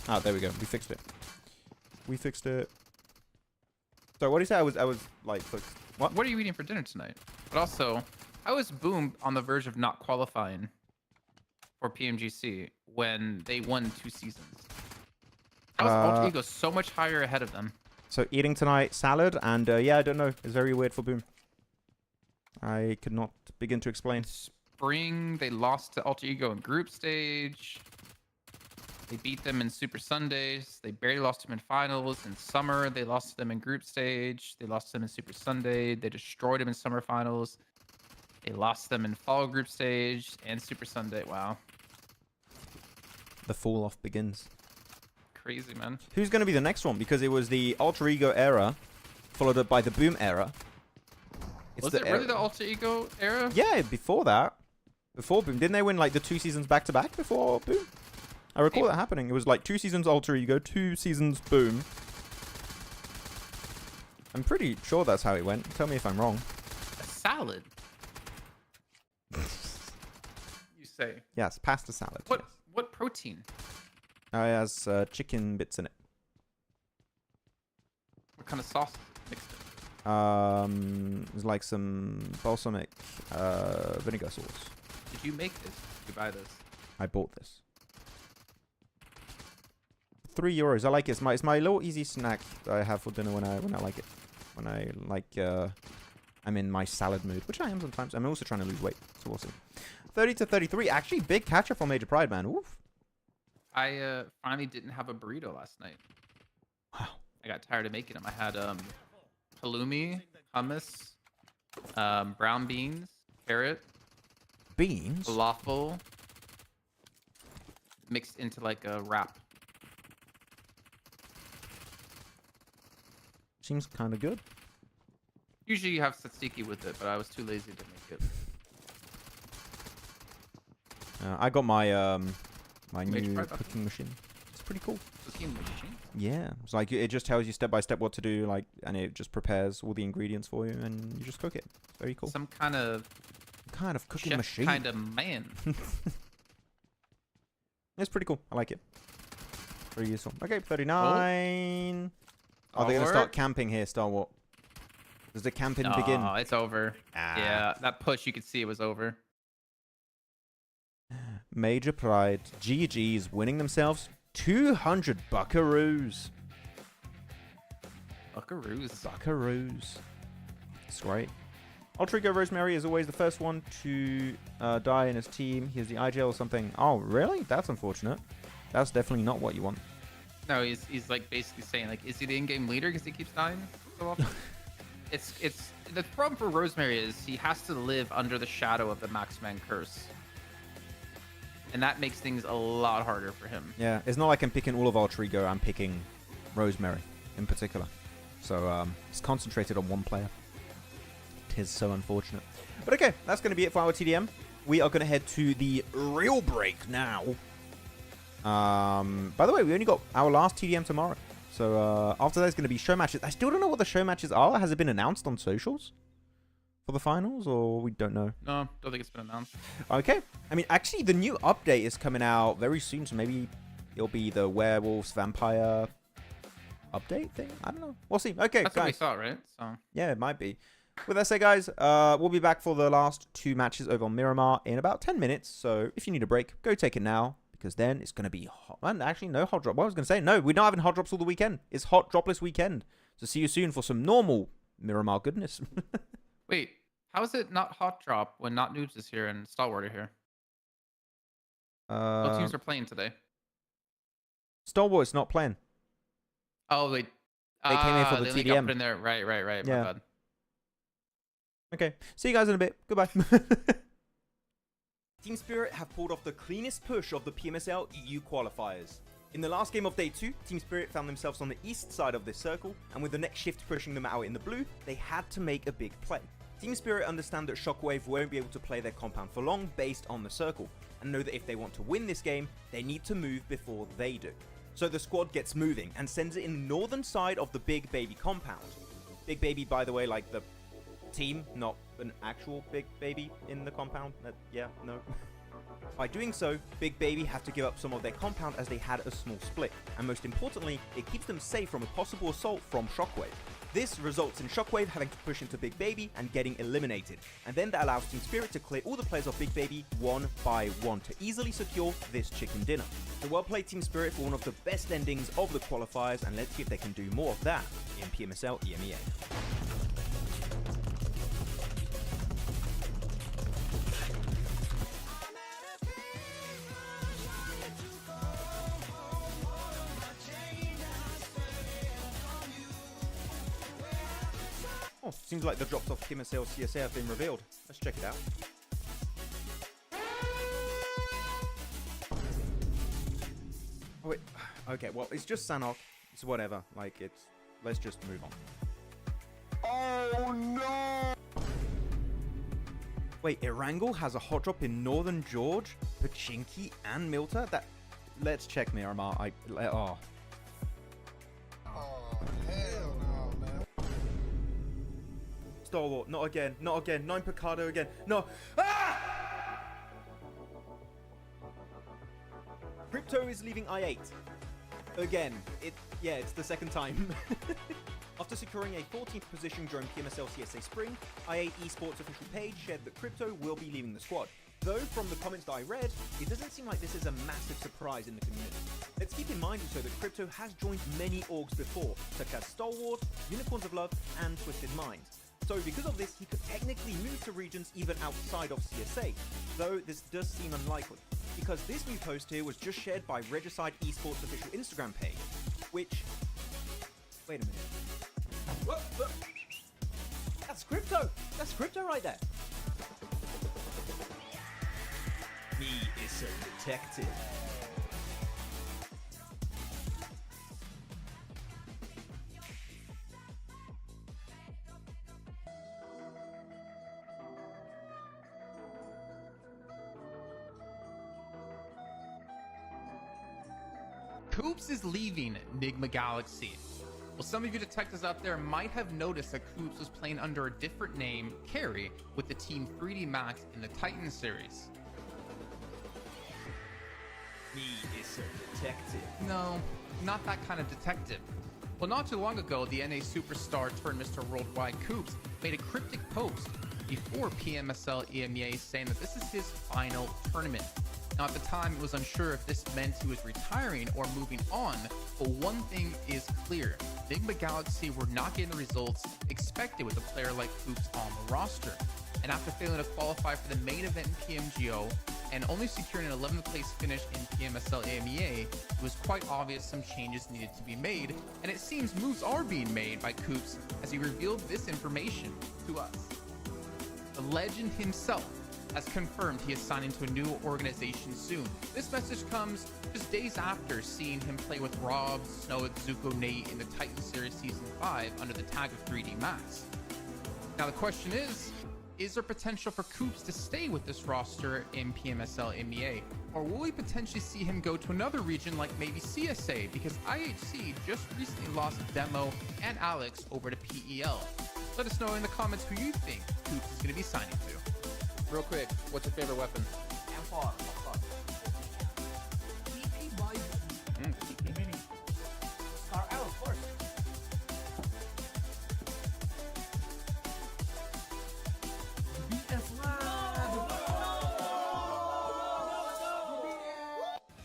Oh, there we go. We fixed it. We fixed it. So what do you say? I was like, what? What are you eating for dinner tonight? But also, how is Boom on the verge of not qualifying for PMGC when they won 2 seasons? How is Alter Ego so much higher ahead of them? So eating tonight salad and yeah, I don't know. It's very weird for Boom. I could not begin to explain. Spring, they lost to Alter Ego in group stage. They beat them in Super Sundays. They barely lost them in finals. In summer, they lost to them in group stage. They lost them in Super Sunday. They destroyed them in summer finals. They lost them in fall group stage and Super Sunday. Wow. The fall off begins. Crazy, man. Who's going to be the next one? Because it was the Alter Ego era, followed up by the Boom era. Was it really the Alter Ego era? Yeah, before that. Before Boom. Didn't they win like the 2 seasons back-to-back before Boom? I recall that happening. It was like 2 seasons Alter Ego, 2 seasons Boom. I'm pretty sure that's how it went. Tell me if I'm wrong. A salad? You say? Yes, pasta salad. What? Yes. What protein? It has chicken bits in it. What kind of sauce mixed in? It's like some balsamic vinegar sauce. Did you make this? Did you buy this? I bought this. €3. I like it. It's my little easy snack that I have for dinner when I like it. When I like I'm in my salad mood, which I am sometimes. I'm also trying to lose weight, so we'll see. 30-33. Actually, big catch up on Major Pride, man. Oof. I finally didn't have a burrito last night. Wow. I got tired of making them. I had halloumi, hummus, brown beans, carrot, Beans? falafel, mixed into like a wrap. Seems kind of good. Usually you have tzatziki with it, but I was too lazy to make it. I got my my Major new Pride cooking machine. It's pretty cool. Tzatziki machine? Yeah, it's like it just tells you step by step what to do, like, and it just prepares all the ingredients for you, and you just cook it. Very cool. Some kind of Cooking chef machine. kind of man. It's pretty cool. I like it. Very useful. Okay, 39. Are they gonna start camping here, Star Wars? Does the camping begin? Oh, it's over. Yeah, that push, you could see it was over. Major Pride. GG's winning themselves 200 buckaroos. Buckaroos. Buckaroos. That's great. Alter Ego Rosemary is always the first one to die in his team. He has the IGL or something. Oh, really? That's unfortunate. That's definitely not what you want. No, he's like basically saying, like, is he the in-game leader because he keeps dying so often? It's the problem for Rosemary is he has to live under the shadow of the Maxman curse, and that makes things a lot harder for him. Yeah, it's not like I'm picking all of Alter Ego. I'm picking Rosemary in particular. So it's concentrated on one player. It is so unfortunate. But okay, that's going to be it for our TDM. We are going to head to the real break now. By the way, we only got our last TDM tomorrow. So after that is going to be show matches. I still don't know what the show matches are. Has it been announced on socials for the finals, or we don't know? No, don't think it's been announced. Okay. I mean, actually, the new update is coming out very soon, so maybe it'll be the werewolves vampire update thing. I don't know. We'll see. Okay, That's guys. what we thought, right? So Yeah, it might be. With that said, guys, we'll be back for the last 2 matches over on Miramar in about 10 minutes. So if you need a break, go take it now, because then it's going to be hot. And actually, no hot drop. What I was going to say, no, we're not having hot drops all the weekend. It's hot dropless weekend. So see you soon for some normal Miramar goodness. wait, how is it not hot drop when not NOOBS is here and Stalwart are here? What teams are playing today? Star Wars not playing. Oh, they came in for the they only TDM. got put in there. Right. Yeah. My bad. Okay, see you guys in a bit. Goodbye. Team Spirit have pulled off the cleanest push of the PMSL EU qualifiers. In the last game of day 2, Team Spirit found themselves on the east side of this circle, and with the next shift pushing them out in the blue, they had to make a big play. Team Spirit understand that Shockwave won't be able to play their compound for long based on the circle, and know that if they want to win this game, they need to move before they do. So the squad gets moving and sends it in the northern side of the Big Baby compound. Big Baby, by the way, like the team, not an actual Big Baby in the compound. Yeah, no. By doing so, Big Baby have to give up some of their compound as they had a small split, and most importantly, it keeps them safe from a possible assault from Shockwave. This results in Shockwave having to push into Big Baby and getting eliminated, and then that allows Team Spirit to clear all the players off Big Baby one by one to easily secure this chicken dinner. So well played Team Spirit for one of the best endings of the qualifiers, and let's see if they can do more of that in PMSL EMEA. Oh, seems like the drops off PMSL CSA have been revealed. Let's check it out. Oh wait, okay, well, it's just Sanhok. It's whatever, like, it's... Let's just move on. Oh no! Wait, Erangel has a hot drop in Northern George, Pachinki, and Milta? That... Let's check Miramar. Oh. Oh, hell no, man. Stalwart, not again, not again. 9 Picardo again. No. Ah! Crypto is leaving I8. Again, it's the second time. After securing a 14th position during PMSL CSA Spring, I8 Esports official page shared that Crypto will be leaving the squad. Though, from the comments that I read, it doesn't seem like this is a massive surprise in the community. Let's keep in mind also that Crypto has joined many orgs before, such as Stalwart, Unicorns of Love, and Twisted Minds. So because of this, he could technically move to regions even outside of CSA, though this does seem unlikely, because this new post here was just shared by Regicide Esports official Instagram page, which... Wait a minute. Whoa. That's Crypto! That's Crypto right there! Me is a detective. Koops is leaving Enigma Galaxy. Well, some of you detectives out there might have noticed that Koops was playing under a different name, Carry, with the team 3D Max in the Titan series. Me is a detective. No, not that kind of detective. Well, not too long ago, the NA superstar turned Mr. Worldwide Koops made a cryptic post before PMSL EMEA saying that this is his final tournament. Now, at the time, it was unsure if this meant he was retiring or moving on, but one thing is clear. Enigma Galaxy were not getting the results expected with a player like Koops on the roster. And after failing to qualify for the main event in PMGO, and only securing an 11th place finish in PMSL EMEA, it was quite obvious some changes needed to be made, and it seems moves are being made by Koops as he revealed this information to us. The legend himself has confirmed he is signing to a new organization soon. This message comes just days after seeing him play with Rob, Snow, Zuko, Nate in the Titan Series Season 5 under the tag of 3D Max. Now the question is there potential for Koops to stay with this roster in PMSL EMEA? Or will we potentially see him go to another region like maybe CSA, because IHC just recently lost Demo and Alex over to PEL? Let us know in the comments who you think Koops is going to be signing to. Real quick, what's your favorite weapon? M4. Mini. Scar of course.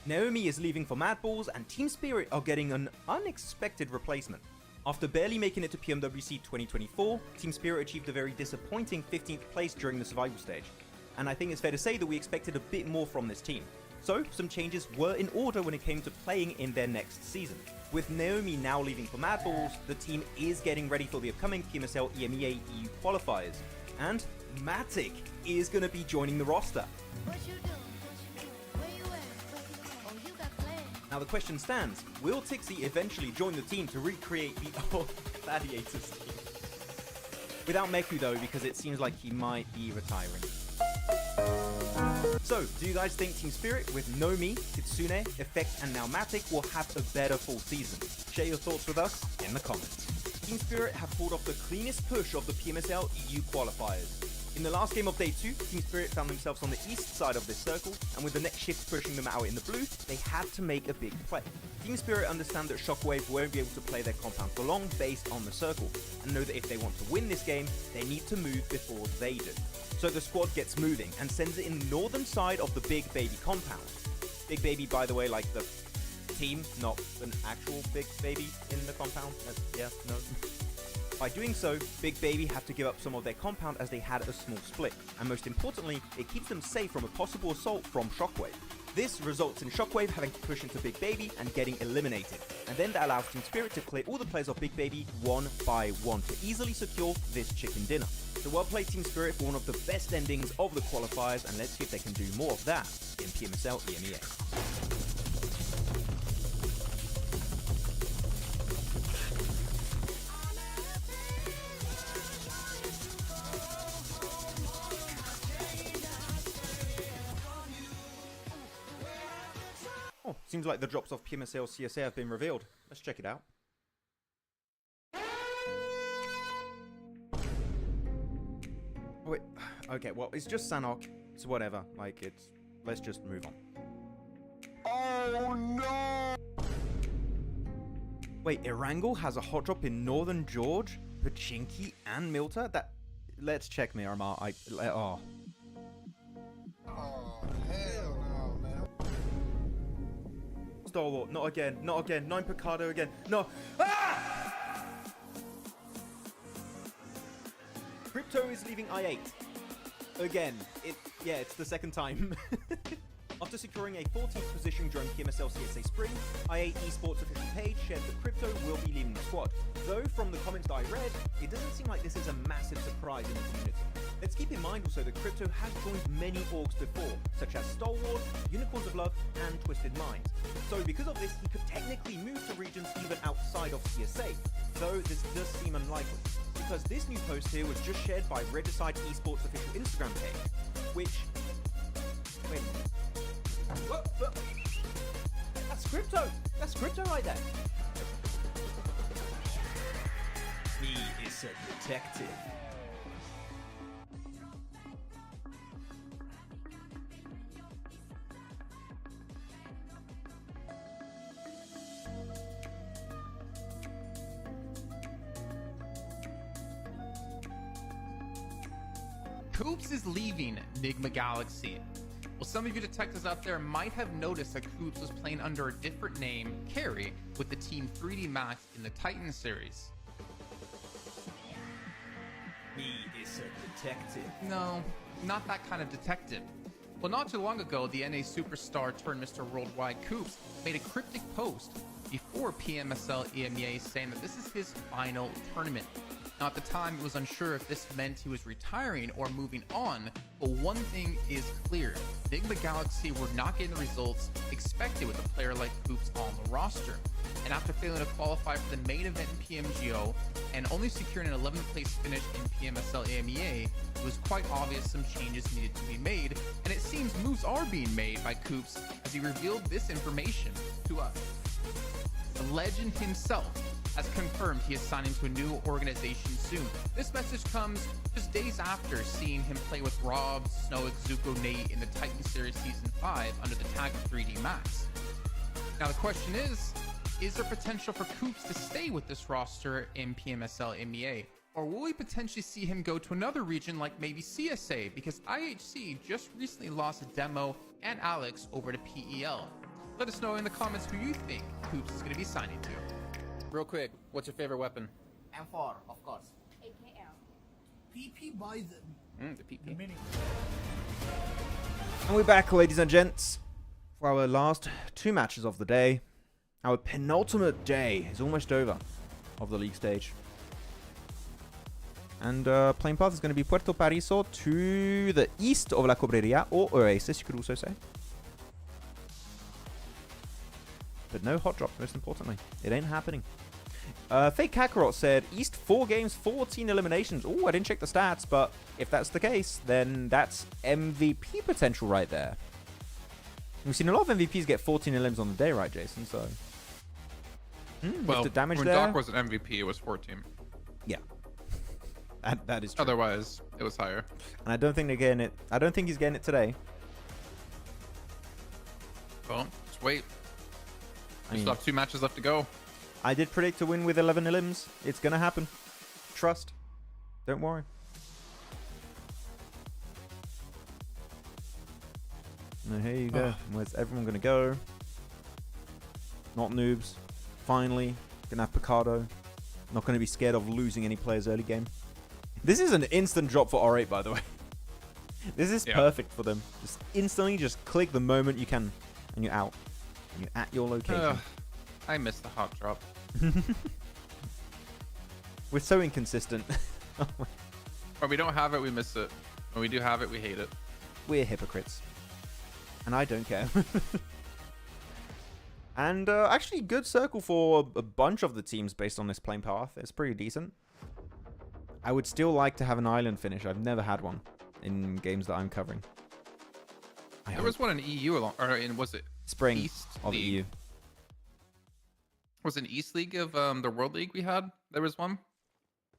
Naomi is leaving for Mad Balls, and Team Spirit are getting an unexpected replacement. After barely making it to PMWC 2024, Team Spirit achieved a very disappointing 15th place during the survival stage, and I think it's fair to say that we expected a bit more from this team. So, some changes were in order when it came to playing in their next season. With Naomi now leaving for Mad Balls, the team is getting ready for the upcoming PMSL EMEA EU qualifiers, and Matic is going to be joining the roster. What you doing? Where you at? Oh, you got plans. Now the question stands, will Tixie eventually join the team to recreate the old Gladiators team? Without Meku though, because it seems like he might be retiring. So, do you guys think Team Spirit with Nomi, Kitsune, Effect and now Matic will have a better full season? Share your thoughts with us in the comments. Team Spirit have pulled off the cleanest push of the PMSL EU qualifiers. In the last game of day 2, Team Spirit found themselves on the east side of this circle, and with the next shift pushing them out in the blue, they had to make a big play. Team Spirit understand that Shockwave won't be able to play their compound for long based on the circle, and know that if they want to win this game, they need to move before they do. So the squad gets moving and sends it in the northern side of the Big Baby compound. Big Baby, by the way, like the team, not an actual Big Baby in the compound. Yeah, no. By doing so, Big Baby have to give up some of their compound as they had a small split, and most importantly, it keeps them safe from a possible assault from Shockwave. This results in Shockwave having to push into Big Baby and getting eliminated, and then that allows Team Spirit to clear all the players of Big Baby one by one to easily secure this chicken dinner. So well played Team Spirit for one of the best endings of the qualifiers, and let's see if they can do more of that in PMSL EMEA. Oh, seems like the drops of PMSL CSA have been revealed. Let's check it out. Oh, wait. Okay, well, it's just Sanhok. It's whatever. Like, it's... Let's just move on. Oh no! Wait, Erangel has a hot drop in Northern George, Pachinki, and Milta? That... Let's check Miramar. Oh. Oh, hell no, man. Stalwart, not again, not again. 9 Picardo again. No. Ah! Crypto is leaving I8. Again. It's the second time. After securing a 14th position during PMSL CSA Spring, I8 Esports official page shared that Crypto will be leaving the squad. Though, from the comments that I read, it doesn't seem like this is a massive surprise in the community. Let's keep in mind also that Crypto has joined many orgs before, such as Stalwart, Unicorns of Love, and Twisted Minds. So because of this, he could technically move to regions even outside of CSA, though this does seem unlikely. Because this new post here was just shared by Regicide Esports official Instagram page, which... Wait a minute. What? That's Crypto! That's Crypto right there! He is a detective. KOOPS is leaving Enigma Galaxy. Well, some of you detectives out there might have noticed that KOOPS was playing under a different name, Carry, with the Team 3D Max in the Titan series. He is a detective. No, not that kind of detective. Well, not too long ago, the NA superstar turned Mr. Worldwide KOOPS made a cryptic post before PMSL EMEA saying that this is his final tournament. Now, at the time, it was unsure if this meant he was retiring or moving on, but one thing is clear. Enigma Galaxy were not getting the results expected with a player like KOOPS on the roster. And after failing to qualify for the main event in PMGO and only securing an 11th place finish in PMSL EMEA, it was quite obvious some changes needed to be made, and it seems moves are being made by KOOPS as he revealed this information to us. The legend himself has confirmed he is signing to a new organization soon. This message comes just days after seeing him play with Rob, Snowick, Zuko, Nate in the Titan Series Season 5 under the tag of 3D Max. Now the question is there potential for KOOPS to stay with this roster in PMSL EMEA? Or will we potentially see him go to another region like maybe CSA, because IHC just recently lost Demo and Alex over to PEL? Let us know in the comments who you think KOOPS is going to be signing to. Real quick, what's your favorite weapon? M4, of course. PP Bison. The PP. The mini. And we're back, ladies and gents, for our last 2 matches of the day. Our penultimate day is almost over of the league stage. And playing path is going to be Puerto Pariso to the east of La Cobreria, or Oasis, you could also say. But no hot drop, most importantly. It ain't happening. Fake Kakarot said, East 4 games, 14 eliminations. Oh, I didn't check the stats, but if that's the case, then that's MVP potential right there. We've seen a lot of MVPs get 14 elims on the day, right, Jason? So, Well, the damage when there. Doc was an MVP, it was 14. Yeah. That is true. Otherwise, it was higher. And I don't think they're getting it. I don't think he's getting it today. Well, just wait. I We mean, still have 2 matches left to go. I did predict to win with 11 elims. It's gonna happen. Trust. Don't worry. Now here you go. Where's everyone gonna go? Not noobs. Finally, gonna have Picardo. Not gonna be scared of losing any players early game. This is an instant drop for R8, by the way. This is perfect for them. Just instantly, just click the moment you can, and you're out. And you're at your location. I missed the hot drop. We're so inconsistent. When we don't have it, we miss it. When we do have it, we hate it. We're hypocrites. And I don't care. And actually, good circle for a bunch of the teams based on this playing path. It's pretty decent. I would still like to have an island finish. I've never had one in games that I'm covering. There was one in EU along, or in, was it Spring East of League? EU. Was it East League of the World League we had? There was one.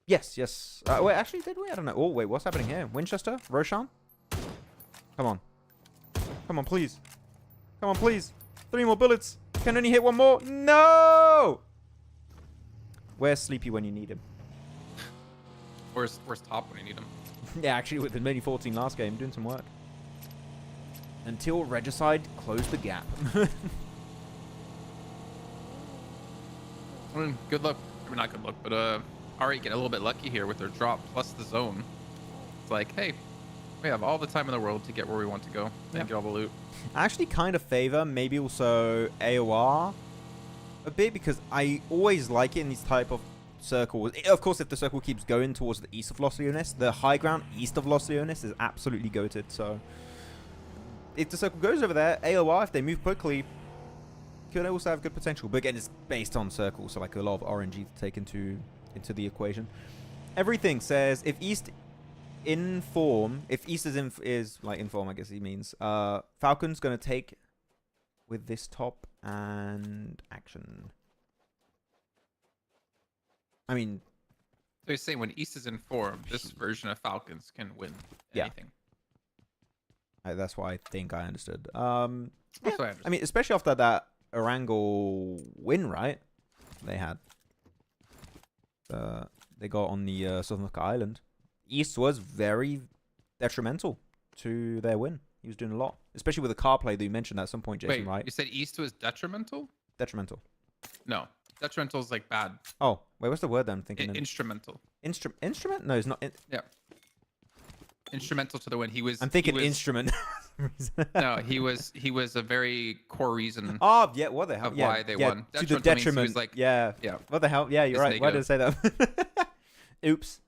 Yes, yes. Wait, actually, did we? I don't know. Oh, wait, what's happening here? Winchester? Roshan? Come on. Come on, please. Come on, please. 3 more bullets. Can only hit 1 more. No! Where's Sleepy when you need him? Where's top when you need him? Yeah, actually, with the mini 14 last game, doing some work. Until Regicide closed the gap. I mean, good luck. I mean, not good luck, but R8 get a little bit lucky here with their drop plus the zone. It's like, hey, we have all the time in the world to get where we want to go and get all the loot. I actually kind of favor maybe also AOR a bit because I always like it in these type of circles. Of course, if the circle keeps going towards the east of Los Leones, the high ground east of Los Leones is absolutely goated. So if the circle goes over there, AOR, if they move quickly, could also have good potential. But again, it's based on circles, so like a lot of RNG to take into the equation. Everything says if east in form, if east is like in form, I guess he means. Falcon's gonna take with this top and action. I mean, So you're saying when East is in form, this version of Falcons can win anything. That's what I think I understood. That's what I understood. I mean, especially after that Erangel win, right? They had. They got on the Sanhok Island. East was very detrimental to their win. He was doing a lot, especially with the car play that you mentioned at some point, Jason. Wait, right? you said East was detrimental? Detrimental. No, detrimental is like bad. Oh, wait, what's the word that I'm thinking? of? Instrumental. Instrument? No, it's not. Yeah. Instrumental to the win. I'm thinking instrument. No, he was a very core reason Oh, yeah, what the hell? of why they won. To the Detrimental means he detriment. was like, yeah. What the hell? Yeah, you're It's right. Why did I say that? Oops.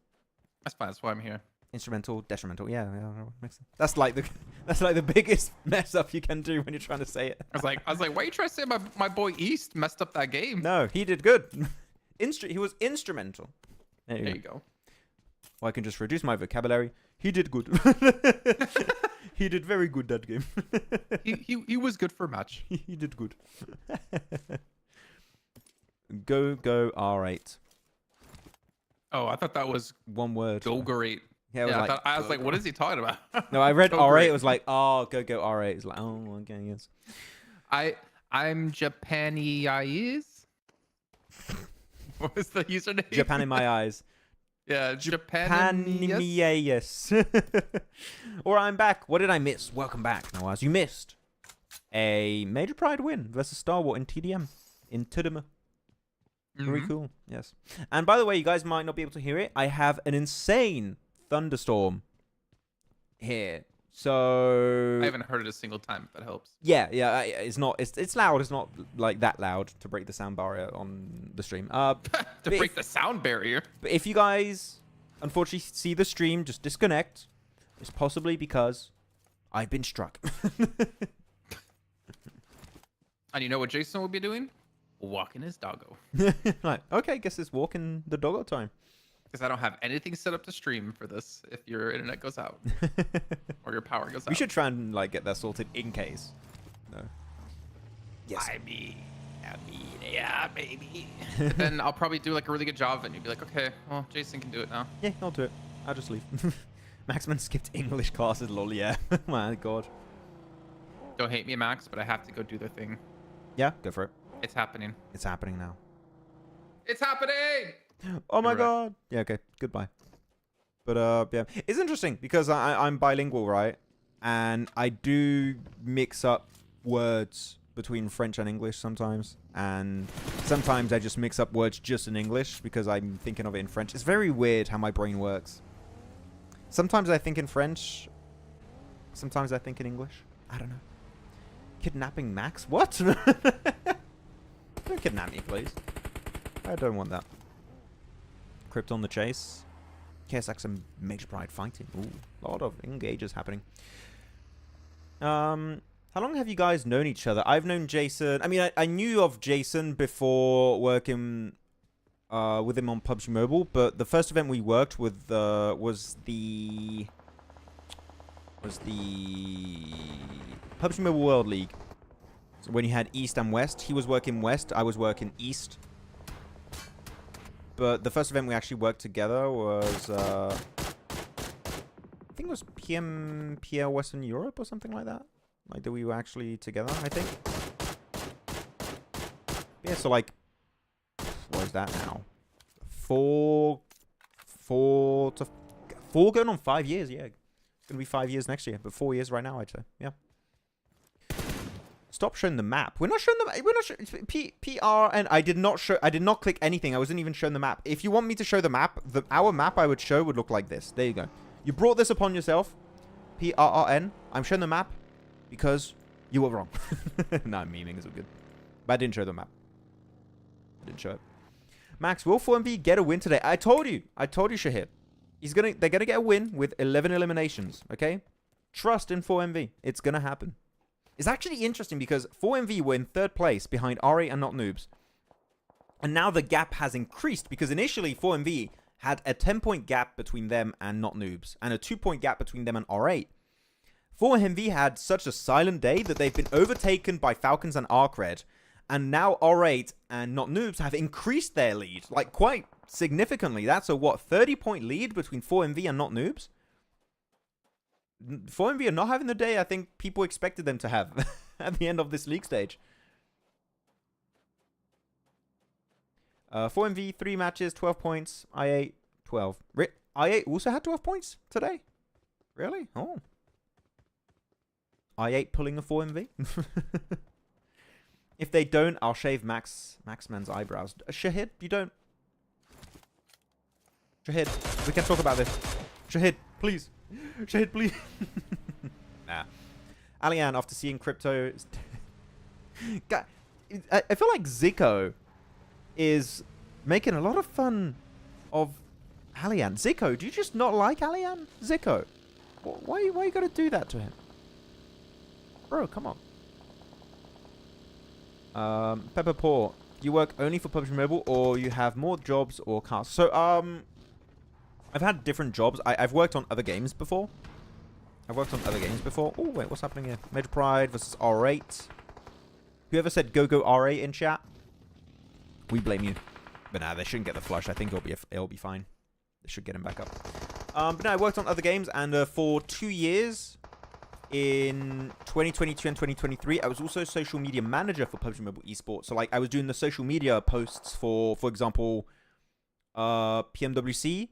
that's fine. That's why I'm here. Instrumental, detrimental. Yeah, makes sense. That's like the biggest mess up you can do when you're trying to say it. I was like, why are you trying to say my boy East messed up that game? No, he did good. He was instrumental. There There you go. Well, I can just reduce my vocabulary. He did good. He did very good that game. He was good for a match. He did good. Go R8. Oh, I thought that was One word. Golgorate. Yeah, it was like, I was like, what is he talking about? no, I read Go R8. great. It was like, oh, go R8. It's like, oh, okay, yes. I'm Japani. What was the username? Japan in my eyes. Yeah, Japani. Yes. Or I'm back. What did I miss? Welcome back, Nawaz. You missed a Major Pride win versus Star Wars in TDM. In Tudum. Very cool. Yes. And by the way, you guys might not be able to hear it. I have an insane thunderstorm here. So I haven't heard it a single time. If that helps. yeah. It's not. It's loud. It's not like that loud to break the sound barrier on the stream. To break the sound barrier. But if you guys unfortunately see the stream just disconnect, it's possibly because I've been struck. And you know what Jason will be doing? Walking his doggo. Like, okay, guess it's walking the doggo time. Because I don't have anything set up to stream for this if your internet goes out or your power goes out. We should try and like get that sorted in case. No. Yes. I mean, Yeah, baby. But then I'll probably do like a really good job, and you'll be like, okay, well, Jason can do it now. Yeah, I'll do it. I'll just leave. Maxman skipped English classes, lol, yeah. My god. Don't hate me, Max, but I have to go do the thing. Yeah, go for it. It's happening. It's happening now. It's happening! Oh my You're right. god. Yeah, okay. Goodbye. But yeah. It's interesting because I'm bilingual, right? And I do mix up words between French and English sometimes. And sometimes I just mix up words just in English because I'm thinking of it in French. It's very weird how my brain works. Sometimes I think in French. Sometimes I think in English. I don't know. Kidnapping Max? What? Don't kidnap me, please. I don't want that. Crypt on the chase. KSX and Major Pride fighting. Ooh, a lot of engages happening. How long have you guys known each other? I've known Jason. I mean, I knew of Jason before working with him on PUBG Mobile, but the first event we worked with was the PUBG Mobile World League. So when you had East and West, he was working West, I was working East. But the first event we actually worked together was, I think it was PL Western Europe or something like that. Like that we were actually together, I think. Yeah, so like, what is that now? 4 going on 5 years, yeah. It's gonna be 5 years next year, but 4 years right now, I'd say. Yeah. Stop showing the map. We're not showing the. We're not PR, and I did not show. I did not click anything. I wasn't even showing the map. If you want me to show the map, our map I would show would look like this. There you go. You brought this upon yourself. PRRN. I'm showing the map because you were wrong. No, I'm memeing. It's all good. But I didn't show the map. I didn't show it. Max, will 4MV get a win today? I told you. I told you, Shahid. They're gonna get a win with 11 eliminations. Okay. Trust in 4MV. It's gonna happen. It's actually interesting because 4MV were in 3rd place behind R8 and Not Noobs. And now the gap has increased because initially 4MV had a 10-point gap between them and Not Noobs and a 2-point gap between them and R8. 4MV had such a silent day that they've been overtaken by Falcons and RUKH. And now R8 and Not Noobs have increased their lead, like quite significantly. That's a, what, 30-point lead between 4MV and Not Noobs? 4MV are not having the day I think people expected them to have at the end of this league stage. 4MV, 3 matches, 12 points. I8, 12. I8 also had 12 points today? Really? Oh. I8 pulling a 4MV? If they don't, I'll shave Maxman's eyebrows. Shahid, you don't... Shahid, we can talk about this. Shahid, please. Shahid, please. Nah. Alian, after seeing crypto... I feel like Zico is making a lot of fun of Alian. Zico, do you just not like Alian? Zico, why you gotta do that to him? Bro, come on. Pepper Paw, do you work only for PUBG Mobile or you have more jobs or casts? So, I've had different jobs. I've worked on other games before. Oh, wait, what's happening here? Major Pride versus R8. Whoever said go R8 in chat, we blame you. But nah, they shouldn't get the flush. I think it'll be fine. They should get him back up. But no, I worked on other games, and for 2 years, in 2022 and 2023, I was also social media manager for PUBG Mobile Esports. So, like, I was doing the social media posts for example, PMWC.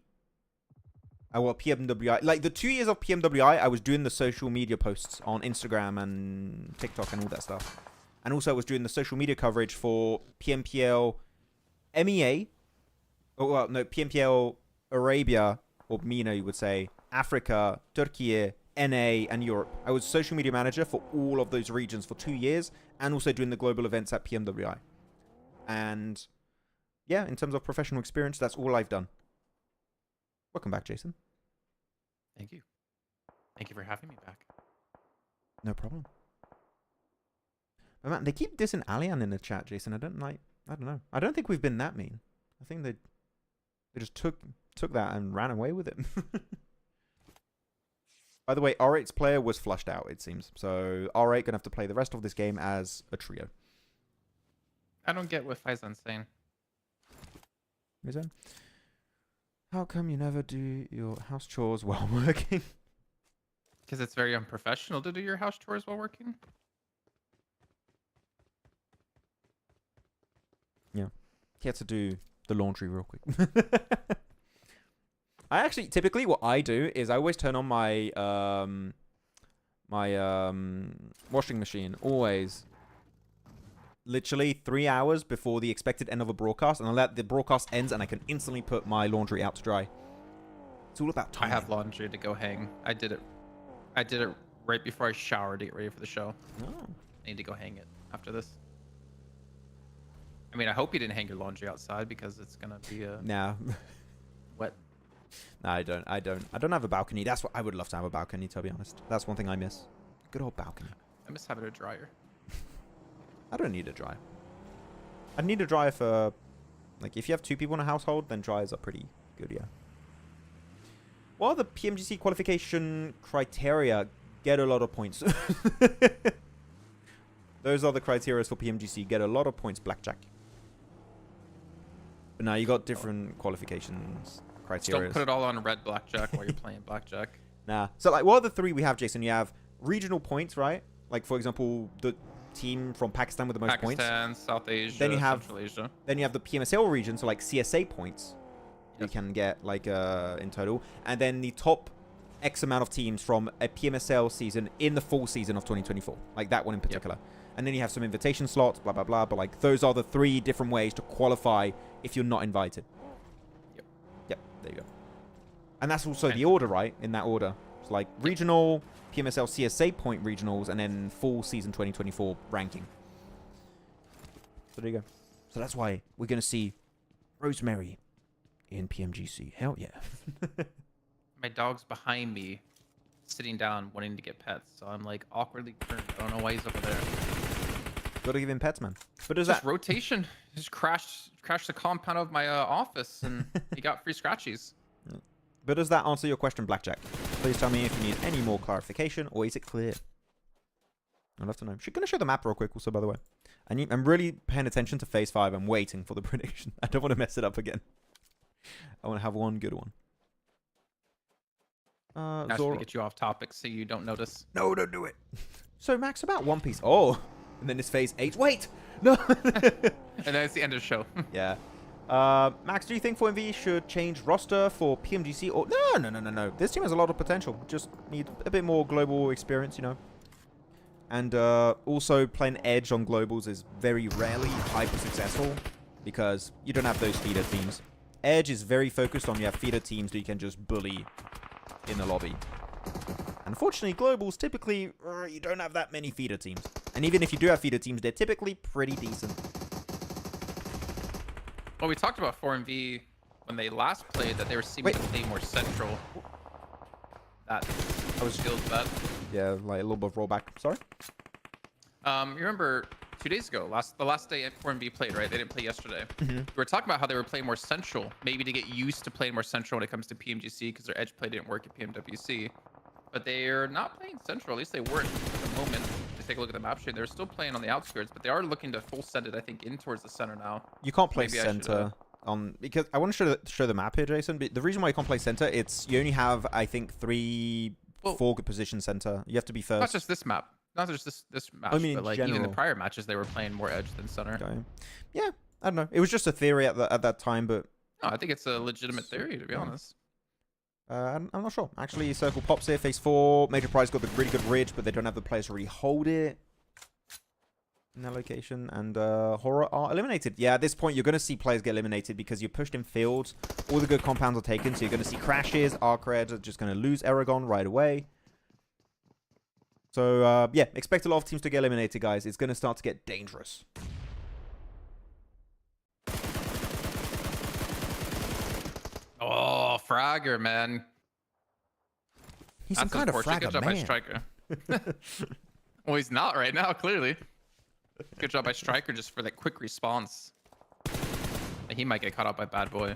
Well, PMWI. Like, the 2 years of PMWI, I was doing the social media posts on Instagram and TikTok and all that stuff. And also, I was doing the social media coverage for PMPL MEA. Oh, well, no, PMPL Arabia, or MENA, you would say, Africa, Turkey, NA, and Europe. I was social media manager for all of those regions for 2 years, and also doing the global events at PMWI. And, yeah, in terms of professional experience, that's all I've done. Welcome back, Jason. Thank you. Thank you for having me back. No problem. But man, they keep dissing Alian in the chat, Jason. I don't know. I don't think we've been that mean. I think they just took that and ran away with it. By the way, R8's player was flushed out, it seems. So R8 gonna have to play the rest of this game as a trio. I don't get what Faizan's saying. Reason? How come you never do your house chores while working? Because it's very unprofessional to do your house chores while working. Yeah. He had to do the laundry real quick. I actually, typically what I do is I always turn on my, washing machine. Always. Literally 3 hours before the expected end of a broadcast. And I let the broadcast ends and I can instantly put my laundry out to dry. It's all about I timing. have laundry to go hang. I did it right before I showered to get ready for the show. Oh. I need to go hang it after this. I mean, I hope you didn't hang your laundry outside because it's gonna be Nah. wet. No, I don't have a balcony. That's what I would love to have, a balcony, to be honest. That's one thing I miss. Good old balcony. I miss having a dryer. I don't need a dryer. I need a dryer for, like, if you have 2 people in a household, then dryers are pretty good, yeah. What are the PMGC qualification criteria? Get a lot of points. Those are the criteria for PMGC. Get a lot of points, blackjack. But now you got different qualifications criteria. Just don't put it all on red blackjack while you're playing blackjack. Nah. So, like, what are the 3 we have, Jason? You have regional points, right? Like, for example, the team from Pakistan with the most points. Pakistan, South Asia, Then you have Central Asia. Then you have the PMSL region, so like CSA points you Yes. can get like in total, and then the top X amount of teams from a PMSL season in the full season of 2024, like that one in particular. And then you have some invitation slots, blah blah blah. But like those are the 3 different ways to qualify if you're not invited. Yep. There you go. And that's also the order, right? In that order, it's like regional, PMSL CSA point regionals, and then full season 2024 ranking. So there you go. So that's why we're going to see Rosemary in PMGC. Hell yeah. My dog's behind me, sitting down, wanting to get pets. So I'm like awkwardly turned. I don't know why he's over there. Gotta give him pets, man. But does Just that... rotation. Just crashed the compound of my office, and he got free scratchies. But does that answer your question, Blackjack? Please tell me if you need any more clarification, or is it clear? I'd love to know. I'm going to show the map real quick also, by the way. I'm really paying attention to Phase 5. I'm waiting for the prediction. I don't want to mess it up again. I want to have one good one. That's to get you off topic so you don't notice. No, don't do it. So, Max, about One Piece. Oh, and then it's Phase 8. Wait! No! And then it's the end of the show. Yeah. Max, do you think 4MV should change roster for PMGC? Or no. This team has a lot of potential. Just need a bit more global experience, you know. And also playing Edge on globals is very rarely hyper successful because you don't have those feeder teams. Edge is very focused on you have feeder teams that you can just bully in the lobby. Unfortunately, globals typically you don't have that many feeder teams. And even if you do have feeder teams, they're typically pretty decent. Well, we talked about 4MV when they last played that they were seeming to play more central. That I was feels that. Yeah, like a little bit of rollback. Sorry? You remember 2 days ago, the last day 4MV played, right? They didn't play yesterday. Mm-hmm. We were talking about how they were playing more central, maybe to get used to playing more central when it comes to PMGC because their edge play didn't work at PMWC. But they're not playing central, at least they weren't at the moment. Just take a look at the map sheet. They're still playing on the outskirts, but they are looking to full send it, I think, in towards the center now. You can't play Maybe center on because I want to show the map here, Jason. But the reason why you can't play center, it's you only have I think 4 good position center. You have to be first. Not just this map, not just this match, I mean, but in like even general. the prior matches, they were playing more edge than center. Okay. Yeah, I don't know. It was just a theory at that time, but No, I think it's a legitimate theory, to be honest. I'm not sure. Actually, Circle pops here, Phase 4. Major Prize got the really good ridge, but they don't have the players to really hold it in that location. And Horror are eliminated. Yeah, at this point, you're going to see players get eliminated because you're pushed in fields. All the good compounds are taken, so you're going to see crashes. RUKH are just going to lose Erangel right away. So, yeah, expect a lot of teams to get eliminated, guys. It's going to start to get dangerous. Oh, Fragger, man. He's some kind of unfortunate. Good fragger, job by man. Striker. Well, he's not right now, clearly. Good job by Striker just for that quick response. He might get caught out by Bad Boy.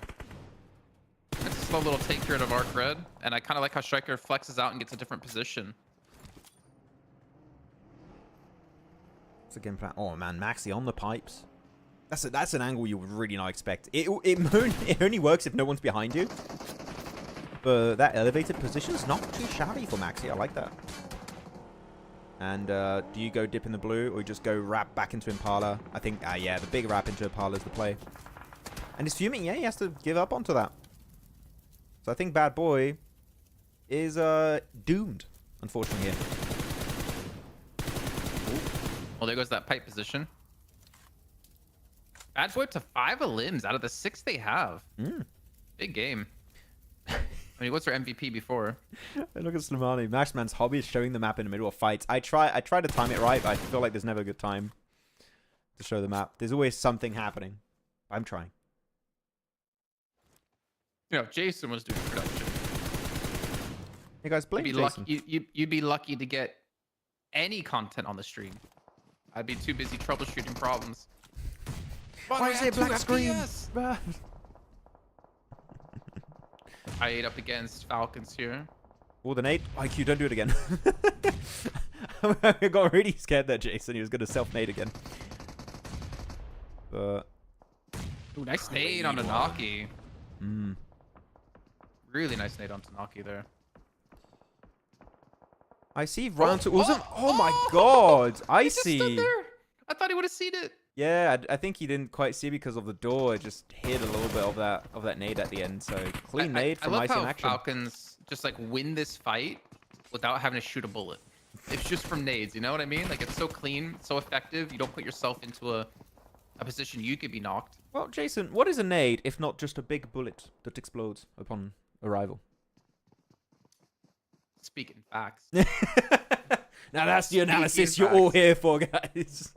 It's a slow little take here out of RUKH, and I kind of like how Striker flexes out and gets a different position. It's a game plan. Oh, man, Maxi on the pipes. That's an angle you would really not expect. It only works if no one's behind you. But that elevated position is not too shabby for Maxi. I like that. And do you go dip in the blue or you just go wrap back into Impala? I think, yeah, the big wrap into Impala is the play. And he's fuming. Yeah, he has to give up onto that. So I think Bad Boy is doomed, unfortunately. Well, there goes that pipe position. Bad Boy to 5 limbs out of the 6 they have. Big game. I mean, what's their MVP before? Look at Slimani. Maxman's hobby is showing the map in the middle of fights. I try to time it right, but I feel like there's never a good time to show the map. There's always something happening. I'm trying. You know, if Jason was doing production. Hey guys, blame Jason. You'd be lucky to get any content on the stream. I'd be too busy troubleshooting problems. Why is it black screen? I ate up against Falcons here. Oh, the nade. IQ, don't do it again. I got really scared there, Jason. He was going to self-nade again. Ooh, nice nade on Tanaki. Really nice nade on Tanaki there. I see round two. Oh my god. I see. I thought he would have seen it. Yeah, I think he didn't quite see because of the door. It just hit a little bit of that nade at the end. So clean nade from I love Ice in how action. Falcons just like win this fight without having to shoot a bullet. It's just from nades, you know what I mean? Like it's so clean, so effective. You don't put yourself into a position you could be knocked. Well, Jason, what is a nade if not just a big bullet that explodes upon arrival? Speaking facts. Now that's the analysis you're all here for, guys.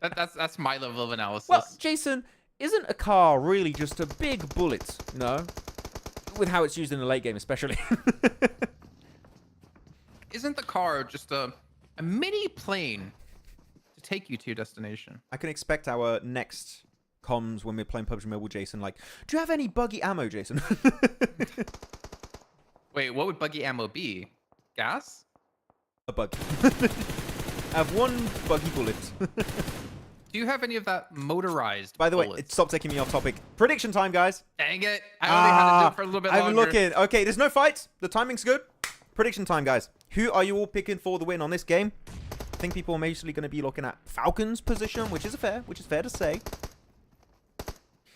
That's my level of analysis. Well, Jason, isn't a car really just a big bullet, you know? With how it's used in the late game, especially. Isn't the car just a mini plane to take you to your destination? I can expect our next comms when we're playing PUBG Mobile, Jason, like, do you have any buggy ammo, Jason? Wait, what would buggy ammo be? Gas? A bug. I have one buggy bullet. Do you have any of that motorized By the way, bullets? stop taking me off topic. Prediction time, guys. Dang it. I only had to do it for a little bit longer. I'm looking. Okay, there's no fights. The timing's good. Prediction time, guys. Who are you all picking for the win on this game? I think people are mostly going to be looking at Falcons' position, which is fair to say.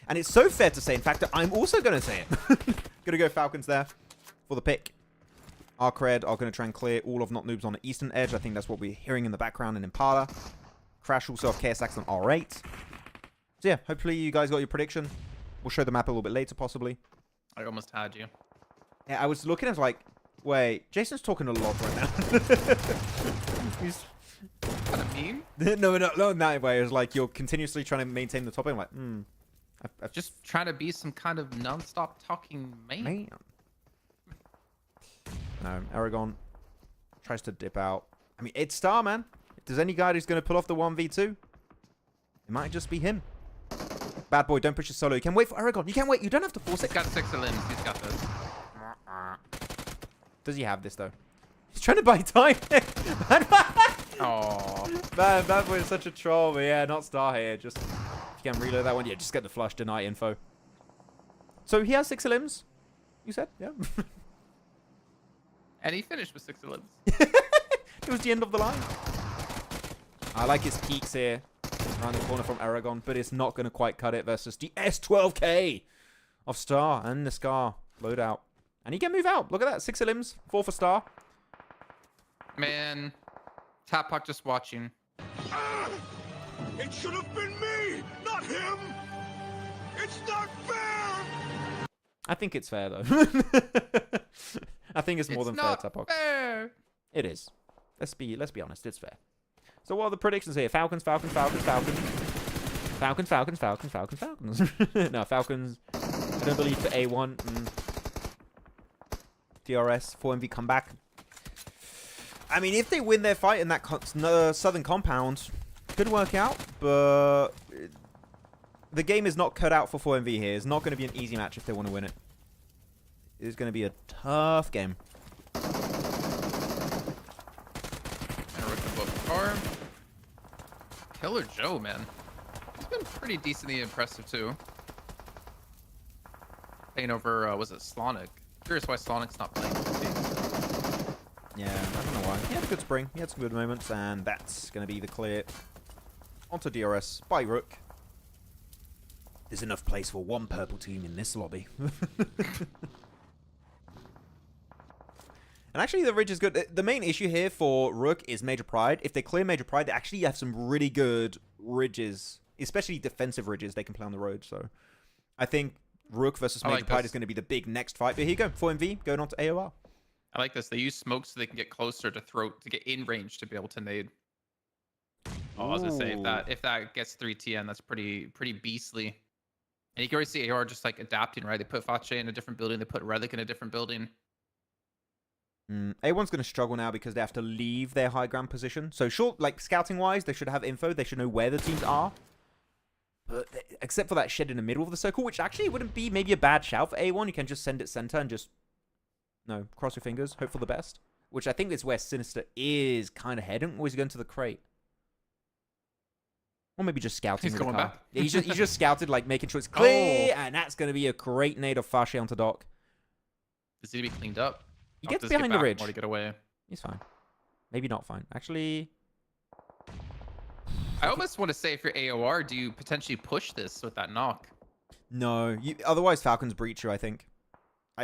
And it's so fair to say, in fact, that I'm also going to say it. Going to go Falcons there for the pick. RUKH are going to try and clear all of Not Noobs on the eastern edge. I think that's what we're hearing in the background in Impala. Crash also have KSX on R8. So yeah, hopefully you guys got your prediction. We'll show the map a little bit later, possibly. I almost had you. Yeah, I was looking at like, wait, Jason's talking a lot right now. He's... What a meme? No, not in that way. It was like you're continuously trying to maintain the topic. I'm like, I've Just trying to be some kind of non-stop talking man. No, Aragon tries to dip out. I mean, it's Star, man. If there's any guy who's going to pull off the 1v2, it might just be him. Bad Boy, don't push your solo. You can wait for Aragon. You can wait. You don't have to force it. He's got 6 limbs. He's got this. Does he have this, though? He's trying to buy time. Oh. Man, Bad Boy is such a troll. But yeah, not Star here. Just, if you can reload that one, yeah, just get the flush deny info. So he has 6 limbs, you said? Yeah. And he finished with 6 limbs. It was the end of the line. I like his peaks here. Around the corner from Aragon, but it's not going to quite cut it versus the S12K of Star and the Scar loadout. And he can move out. Look at that. 6 limbs. 4 for Star. Man. Tap Puck just watching. It should have been me, not him. It's not fair. I think it's fair, though. I think it's more than fair, Tap Puck. Fair. It is. Let's be honest. It's fair. So what are the predictions here? Falcons, Falcons, Falcons, Falcons. Falcons, Falcons, Falcons, Falcons, Falcons. No, Falcons. I don't believe for A1. DRS, 4MV comeback. I mean, if they win their fight in that southern compound, could work out, but the game is not cut out for 4MV here. It's not going to be an easy match if they want to win it. It's going to be a tough game. Car. Killer Joe, man. He's been pretty decently impressive too. Playing over, was it Sanhok? Curious why Sanhok's not playing this game. Yeah, I don't know why. He had a good spring. He had some good moments, and that's going to be the clear. Onto DRS by RUKH. There's enough place for one purple team in this lobby. And actually, the Ridge is good. The main issue here for RUKH is Major Pride. If they clear Major Pride, they actually have some really good ridges, especially defensive ridges they can play on the road. So I think RUKH versus Major Pride is going to be the big next fight. But here you go, 4MV going on to AOR. I like this. They use smoke so they can get closer to get in range to be able to nade. Oh, I was gonna say if that gets 3TN, that's pretty beastly. And you can already see AOR just like adapting, right? They put Fache in a different building, they put Relic in a different building. A1's going to struggle now because they have to leave their high ground position. So short, like scouting wise, they should have info. They should know where the teams are. But except for that shed in the middle of the circle, which actually wouldn't be maybe a bad shout for A1. You can just send it center and just, no, cross your fingers, hope for the best. Which I think is where Sinister is kind of heading. Or is he going to the crate? Or maybe just scouting. He's going back. Yeah, he's just scouted, like making sure it's clear. And that's going to be a great nade of Fache onto Doc. Does he need to be cleaned up? He gets behind the ridge. Or to get away. He's fine. Maybe not fine. Actually, I almost want to say if you're AOR, do you potentially push this with that knock? no. Otherwise, Falcons breach you, I think.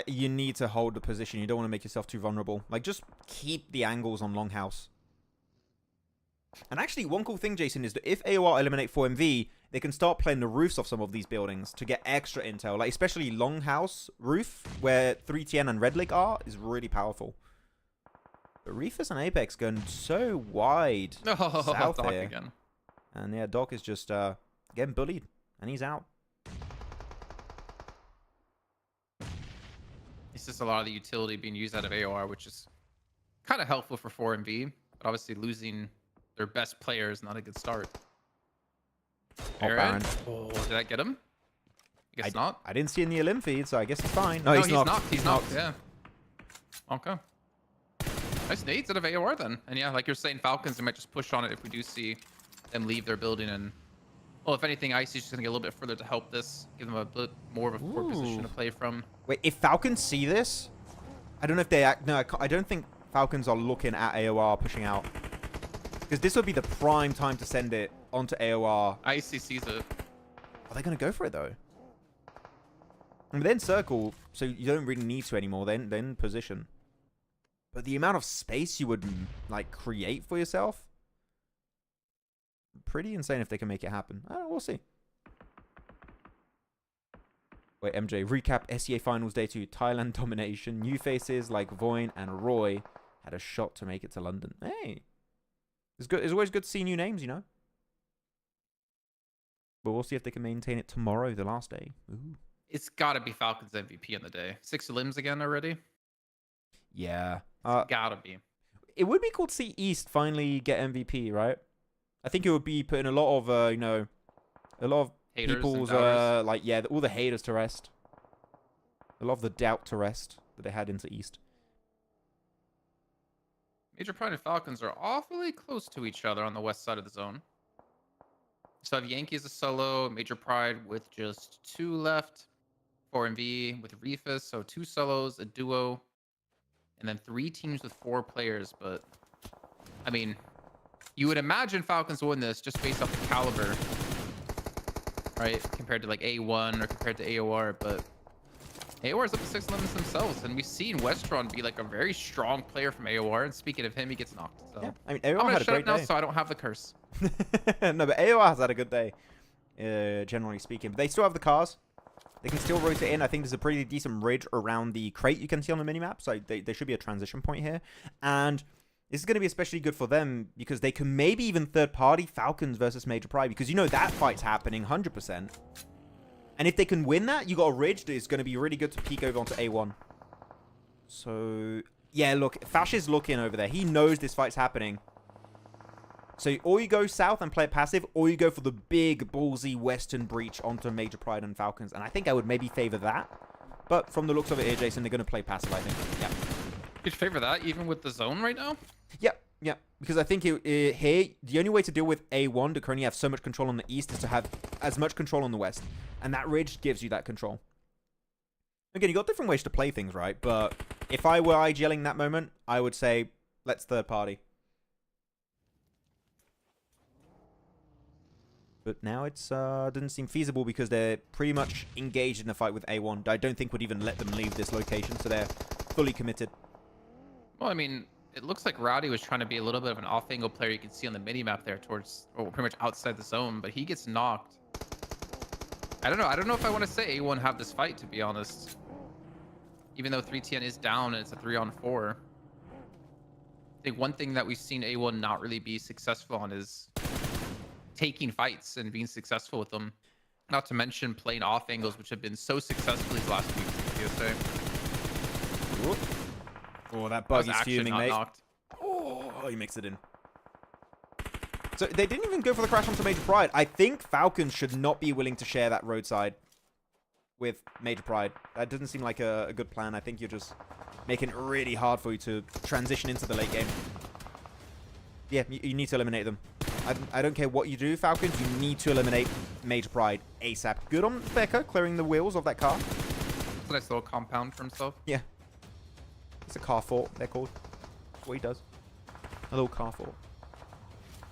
You need to hold the position. You don't want to make yourself too vulnerable. Like, just keep the angles on Longhouse. And actually, one cool thing, Jason, is that if AOR eliminate 4MV, they can start playing the roofs of some of these buildings to get extra intel. Like, especially Longhouse roof, where 3TN and Red Lake are, is really powerful. But Reefus and Apex going so wide south Doc here. again. And yeah, Doc is just getting bullied. And he's out. It's just a lot of the utility being used out of AOR, which is kind of helpful for 4MV. But obviously losing their best player is not a good start. Baron. Oh, did that get him? I guess not. I didn't see in the Elim feed, so I guess he's fine. No, No, he's knocked. knocked. He's knocked. Yeah. Okay. Nice nades out of AOR then. And yeah, like you're saying, Falcons, they might just push on it if we do see them leave their building. And well, if anything, Icy's just gonna get a little bit further to help this, give them a bit more of a forward position to play from. Wait, if Falcons see this, I don't know if they act. No, I don't think Falcons are looking at AOR pushing out, because this would be the prime time to send it onto AOR. Icy sees it. Are they gonna go for it though? And then circle, so you don't really need to anymore. Then position. But the amount of space you would like create for yourself, pretty insane if they can make it happen. We'll see. Wait, MJ, recap SEA Finals Day 2. Thailand domination. New faces like Voin and Roy had a shot to make it to London. Hey. It's good. It's always good to see new names, you know. But we'll see if they can maintain it tomorrow, the last day. Ooh. It's got to be Falcons MVP on the day. 6 limbs again already? Yeah. Gotta be. It would be cool to see East finally get MVP, right? I think it would be putting a lot of, you know, a lot of Haters people's, like, yeah, all the haters to rest. A lot of the doubt to rest that they had into East. Major Pride and Falcons are awfully close to each other on the west side of the zone. So I have Yankee as a solo, Major Pride with just 2 left, 4MV with Reefus, so 2 solos, a duo, and then 3 teams with 4 players. But I mean, you would imagine Falcons win this just based off the caliber, right? Compared to like A1 or compared to AOR, but AOR is up to 6 limits themselves, and we've seen Westron be like a very strong player from AOR. And speaking of him, he gets knocked. So Yeah, I mean, I'm AOR gonna had a shut great up now day. so I don't have the curse. No, but AOR has had a good day, generally speaking. But they still have the cars. They can still rotate in. I think there's a pretty decent ridge around the crate you can see on the minimap. So there should be a transition point here. And this is going to be especially good for them because they can maybe even third-party Falcons versus Major Pride. Because you know that fight's happening 100%. And if they can win that, you got a ridge that is going to be really good to peek over onto A1. So, yeah, look. Fash is looking over there. He knows this fight's happening. So, or you go south and play it passive, or you go for the big, ballsy western breach onto Major Pride and Falcons. And I think I would maybe favor that. But from the looks of it here, Jason, they're going to play passive, I think. Yeah. You'd favor that even with the zone right now? Yep. Yeah, because I think here, the only way to deal with A1 to currently have so much control on the east is to have as much control on the west. And that ridge gives you that control. Again, you got different ways to play things, right? But if I were IGLing that moment, I would say, let's third party. But now it's doesn't seem feasible because they're pretty much engaged in a fight with A1. I don't think would even let them leave this location, so they're fully committed. Well, I mean, it looks like Rowdy was trying to be a little bit of an off-angle player. You can see on the mini-map there towards, or pretty much outside the zone, but he gets knocked. I don't know. I don't know if I want to say A1 have this fight, to be honest. Even though 3TN is down and it's a 3-on-4. I think one thing that we've seen A1 not really be successful on is taking fights and being successful with them. Not to mention playing off angles, which have been so successful these last weeks in CSA. Whoop. Oh, that buggy's fuming, mate. Knocked. Oh, he makes it in. So they didn't even go for the crash onto Major Pride. I think Falcons should not be willing to share that roadside with Major Pride. That doesn't seem like a good plan. I think you're just making it really hard for you to transition into the late game. Yeah, you need to eliminate them. I don't care what you do, Falcons. You need to eliminate Major Pride ASAP. Good on Becca, clearing the wheels of that car. It's a nice little compound for himself. Yeah. It's a car fort, they're called. That's what he does. A little car fort.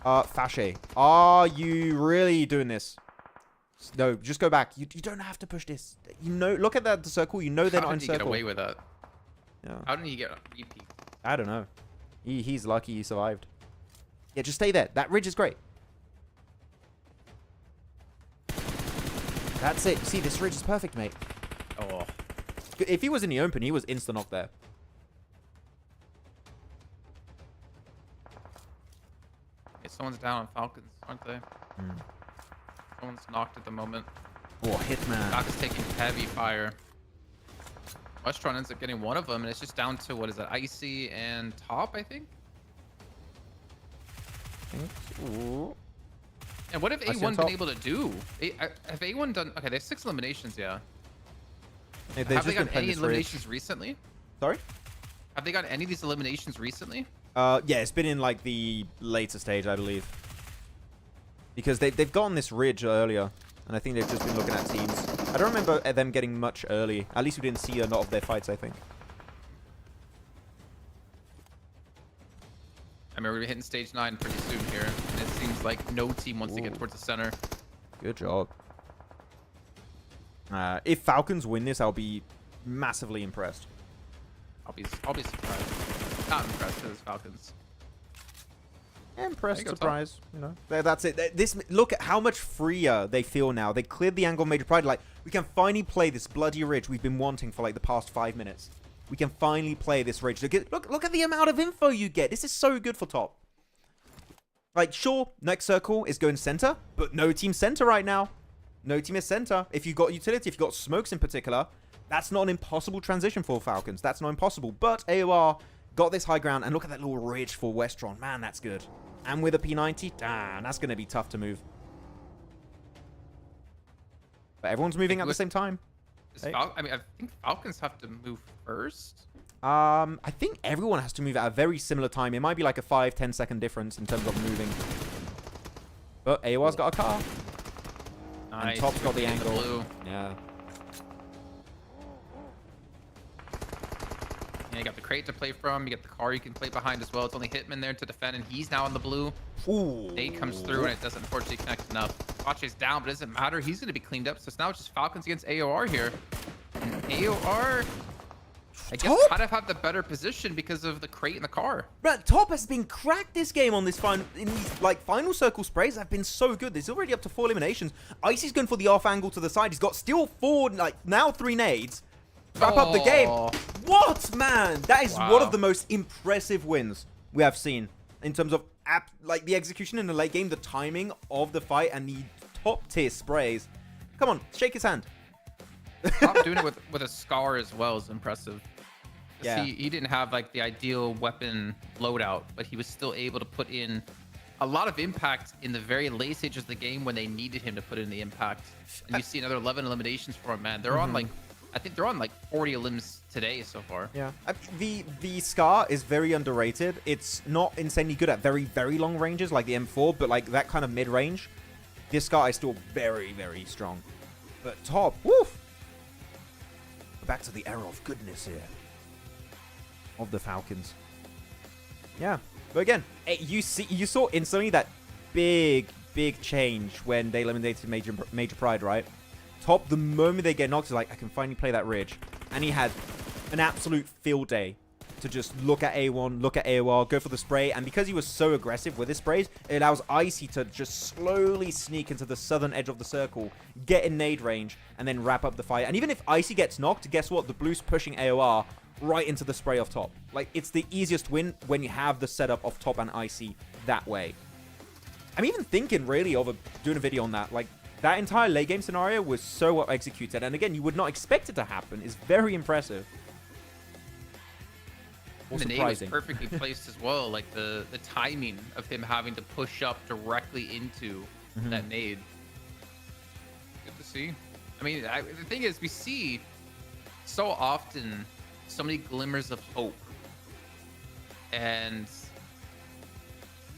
Fashe, are you really doing this? No, just go back. You don't have to push this. You know, look at the circle. You know they're not in circle. How did he get away with that? Yeah. How did he get a repeat? I don't know. He's lucky he survived. Yeah, just stay there. That ridge is great. That's it. See, this ridge is perfect, mate. Oh. If he was in the open, he was insta-knocked there. Okay, someone's down on Falcons, aren't they? Someone's knocked at the moment. Oh, Hitman. Doc is taking heavy fire. Westron ends up getting one of them, and it's just down to, what is it, Icy and Top, I think? Ooh. And what have A1 been able to do? Have A1 done... Okay, they have 6 eliminations, yeah. Have they got any eliminations recently? Sorry? Have they got any of these eliminations recently? Yeah, it's been in, like, the later stage, I believe. Because they've gotten this ridge earlier, and I think they've just been looking at teams. I don't remember them getting much early. At least we didn't see a lot of their fights, I think. I mean, we're hitting stage 9 pretty soon here, and it seems like no team wants to get towards the center. Good job. If Falcons win this, I'll be massively impressed. I'll be surprised. Not impressed because it's Falcons. Impressed, surprise. You know, that's it. Look at how much freer they feel now. They cleared the angle of Major Pride. Like, we can finally play this bloody ridge we've been wanting for like the past 5 minutes. We can finally play this ridge. Look at the amount of info you get. This is so good for top. Like, sure, next circle is going center, but no team center right now. No team is center. If you've got utility, if you've got smokes in particular, that's not an impossible transition for Falcons. That's not impossible. But AOR got this high ground, and look at that little ridge for Westron. Man, that's good. And with a P90, damn, that's going to be tough to move. But everyone's moving at the same time. I mean, I think Falcons have to move first. I think everyone has to move at a very similar time. It might be like a 5-10 second difference in terms of moving. But AOR's got a car. Nice. And Top's got the angle. Blue. Yeah. Yeah, you got the crate to play from. You got the car you can play behind as well. It's only Hitman there to defend, and he's now on the blue. Ooh. Nade comes through, and it doesn't unfortunately connect enough. Watch's down, but it doesn't matter. He's going to be cleaned up. So now it's just Falcons against AOR here. And AOR, I guess, kind of have the better position because of the crate in the car. But Top has been cracked this game on this in these like final circle sprays have been so good. There's already up to 4 eliminations. Icy's going for the off angle to the side. He's got still 4, like now 3 nades. Wrap up the game. What, man? That is one of the most impressive wins we have seen in terms of like the execution in the late game, the timing of the fight, and the top tier sprays. Come on, shake his hand. Top doing it with a scar as well is impressive. Yeah. He didn't have like the ideal weapon loadout, but he was still able to put in a lot of impact in the very late stages of the game when they needed him to put in the impact. And you see another 11 eliminations for him, man. They're on like I think they're on like 40 limbs today so far. Yeah. The Scar is very underrated. It's not insanely good at very, very long ranges like the M4, but like that kind of mid-range, this Scar is still very, very strong. But top, woof! Back to the era of goodness here. Of the Falcons. Yeah. But again, you saw instantly that big change when they eliminated Major Pride, right? Top, the moment they get knocked, is like, I can finally play that Ridge. And he had an absolute field day to just look at A1, look at AOR, go for the spray. And because he was so aggressive with his sprays, it allows Icy to just slowly sneak into the southern edge of the circle, get in nade range, and then wrap up the fight. And even if Icy gets knocked, guess what? The Blue's pushing AOR right into the spray off top. Like, it's the easiest win when you have the setup of top and Icy that way. I'm even thinking, really, of doing a video on that. Like, that entire late game scenario was so well executed. And again, you would not expect it to happen. It's very impressive. The nade was perfectly placed as well. Like, the timing of him having to push up directly into that nade. Good to see. I mean, the thing is, we see so often so many glimmers of hope and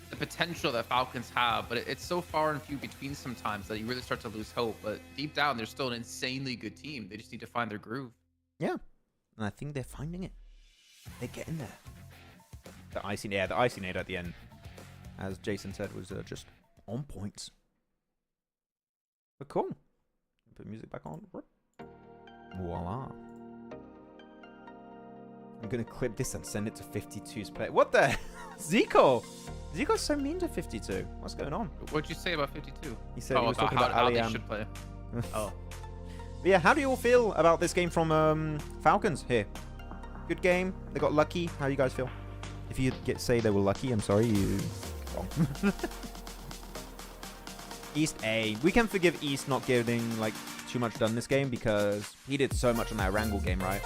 the potential that Falcons have, but it's so far and few between sometimes that you really start to lose hope. But deep down, they're still an insanely good team. They just need to find their groove. Yeah, and I think they're finding it. They're getting there. The icy nade at the end, as Jason said, was just on point. But cool. Put music back on. Voila. I'm gonna clip this and send it to 52's play. What the? Zico! Zico's so mean to 52. What's going on? What'd you say about 52? He said he was talking about how they should play. Oh. But yeah, how do you all feel about this game from Falcons here? Good game. They got lucky. How do you guys feel? If you say they were lucky, I'm sorry. East A. We can forgive East not getting like too much done this game because he did so much on that Erangel game, right?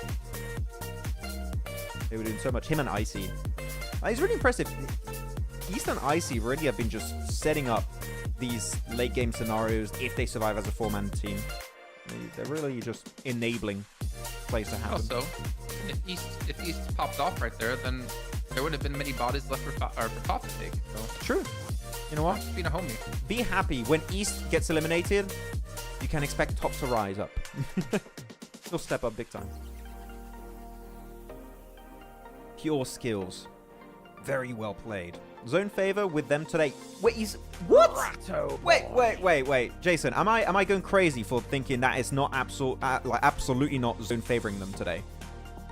They were doing so much. Him and Icy. It's really impressive. East and Icy really have been just setting up these late game scenarios if they survive as a 4-man team. They're really just enabling plays to happen. Also, if East popped off right there, then there wouldn't have been many bodies left for top to take. So. True. You know what? Just being a homie. Be happy. When East gets eliminated, you can expect top to rise up. They'll step up big time. Pure skills. Very well played. Zone favor with them today. Wait, what? Wait. Jason, am I going crazy for thinking that is not absolutely not zone favoring them today?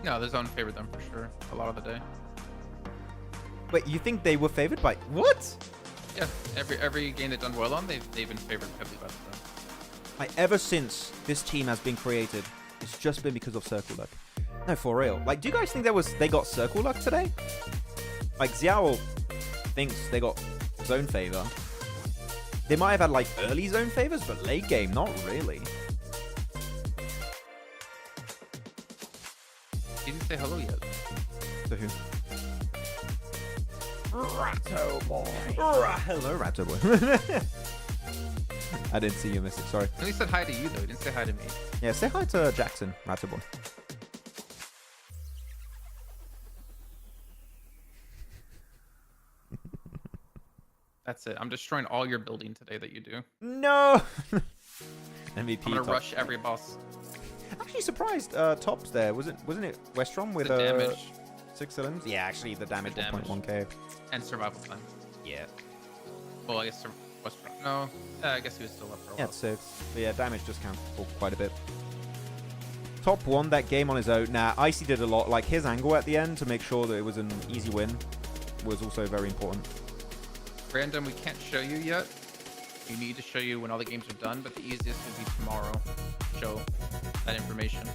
No, the zone favored them for sure a lot of the day. Wait, you think they were favored by what? Yeah, every game they've done well on, they've been favored heavily by the zone. Like, ever since this team has been created, it's just been because of circle luck. No, for real. Like, do you guys think they got circle luck today? Like, Xiao thinks they got zone favor. They might have had like early zone favors, but late game, not really. He didn't say hello yet. To who? Ratto boy. Hello, Ratto boy. I didn't see your message, sorry. At least said hi to you though. He didn't say hi to me. Yeah, say hi to Jackson, Ratto boy. That's it. I'm destroying all your building today that you do. No. MVP. I'm gonna rush every boss. Actually surprised. Tops there wasn't it Westrom with the damage 6 limbs? Yeah, actually the damage 1.1k and survival time. Yeah. Well, I guess Westrom. No, I guess he was still up for a while. Yeah, 6. But yeah, damage just counted for quite a bit. Top won that game on his own. Now, Icy did a lot. Like his angle at the end to make sure that it was an easy win was also very important. Random, we can't show you yet. We need to show you when all the games are done, but the easiest will be tomorrow to show that information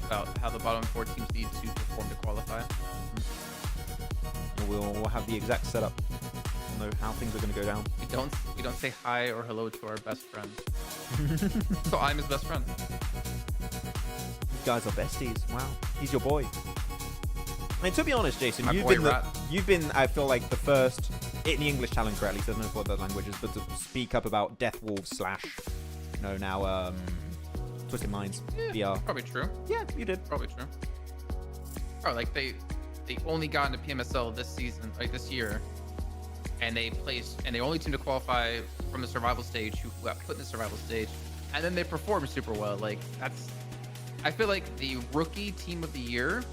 about how the bottom 4 teams need to perform to qualify. We'll have the exact setup. We'll know how things are going to go down. We don't say hi or hello to our best friend. So I'm his best friend. You guys are besties. Wow, he's your boy. I mean, to be honest, Jason, you've been, I feel like, the first in the English challenger, at least I don't know what the language is, but to speak up about Death Wolves / now Twisted Minds VR. Probably true. Yeah, you did. Probably true. Oh, like they only got into PMSL this season, like this year, and they only team to qualify from the survival stage who got put in the survival stage, and then they performed super well. Like I feel like the rookie team of the year,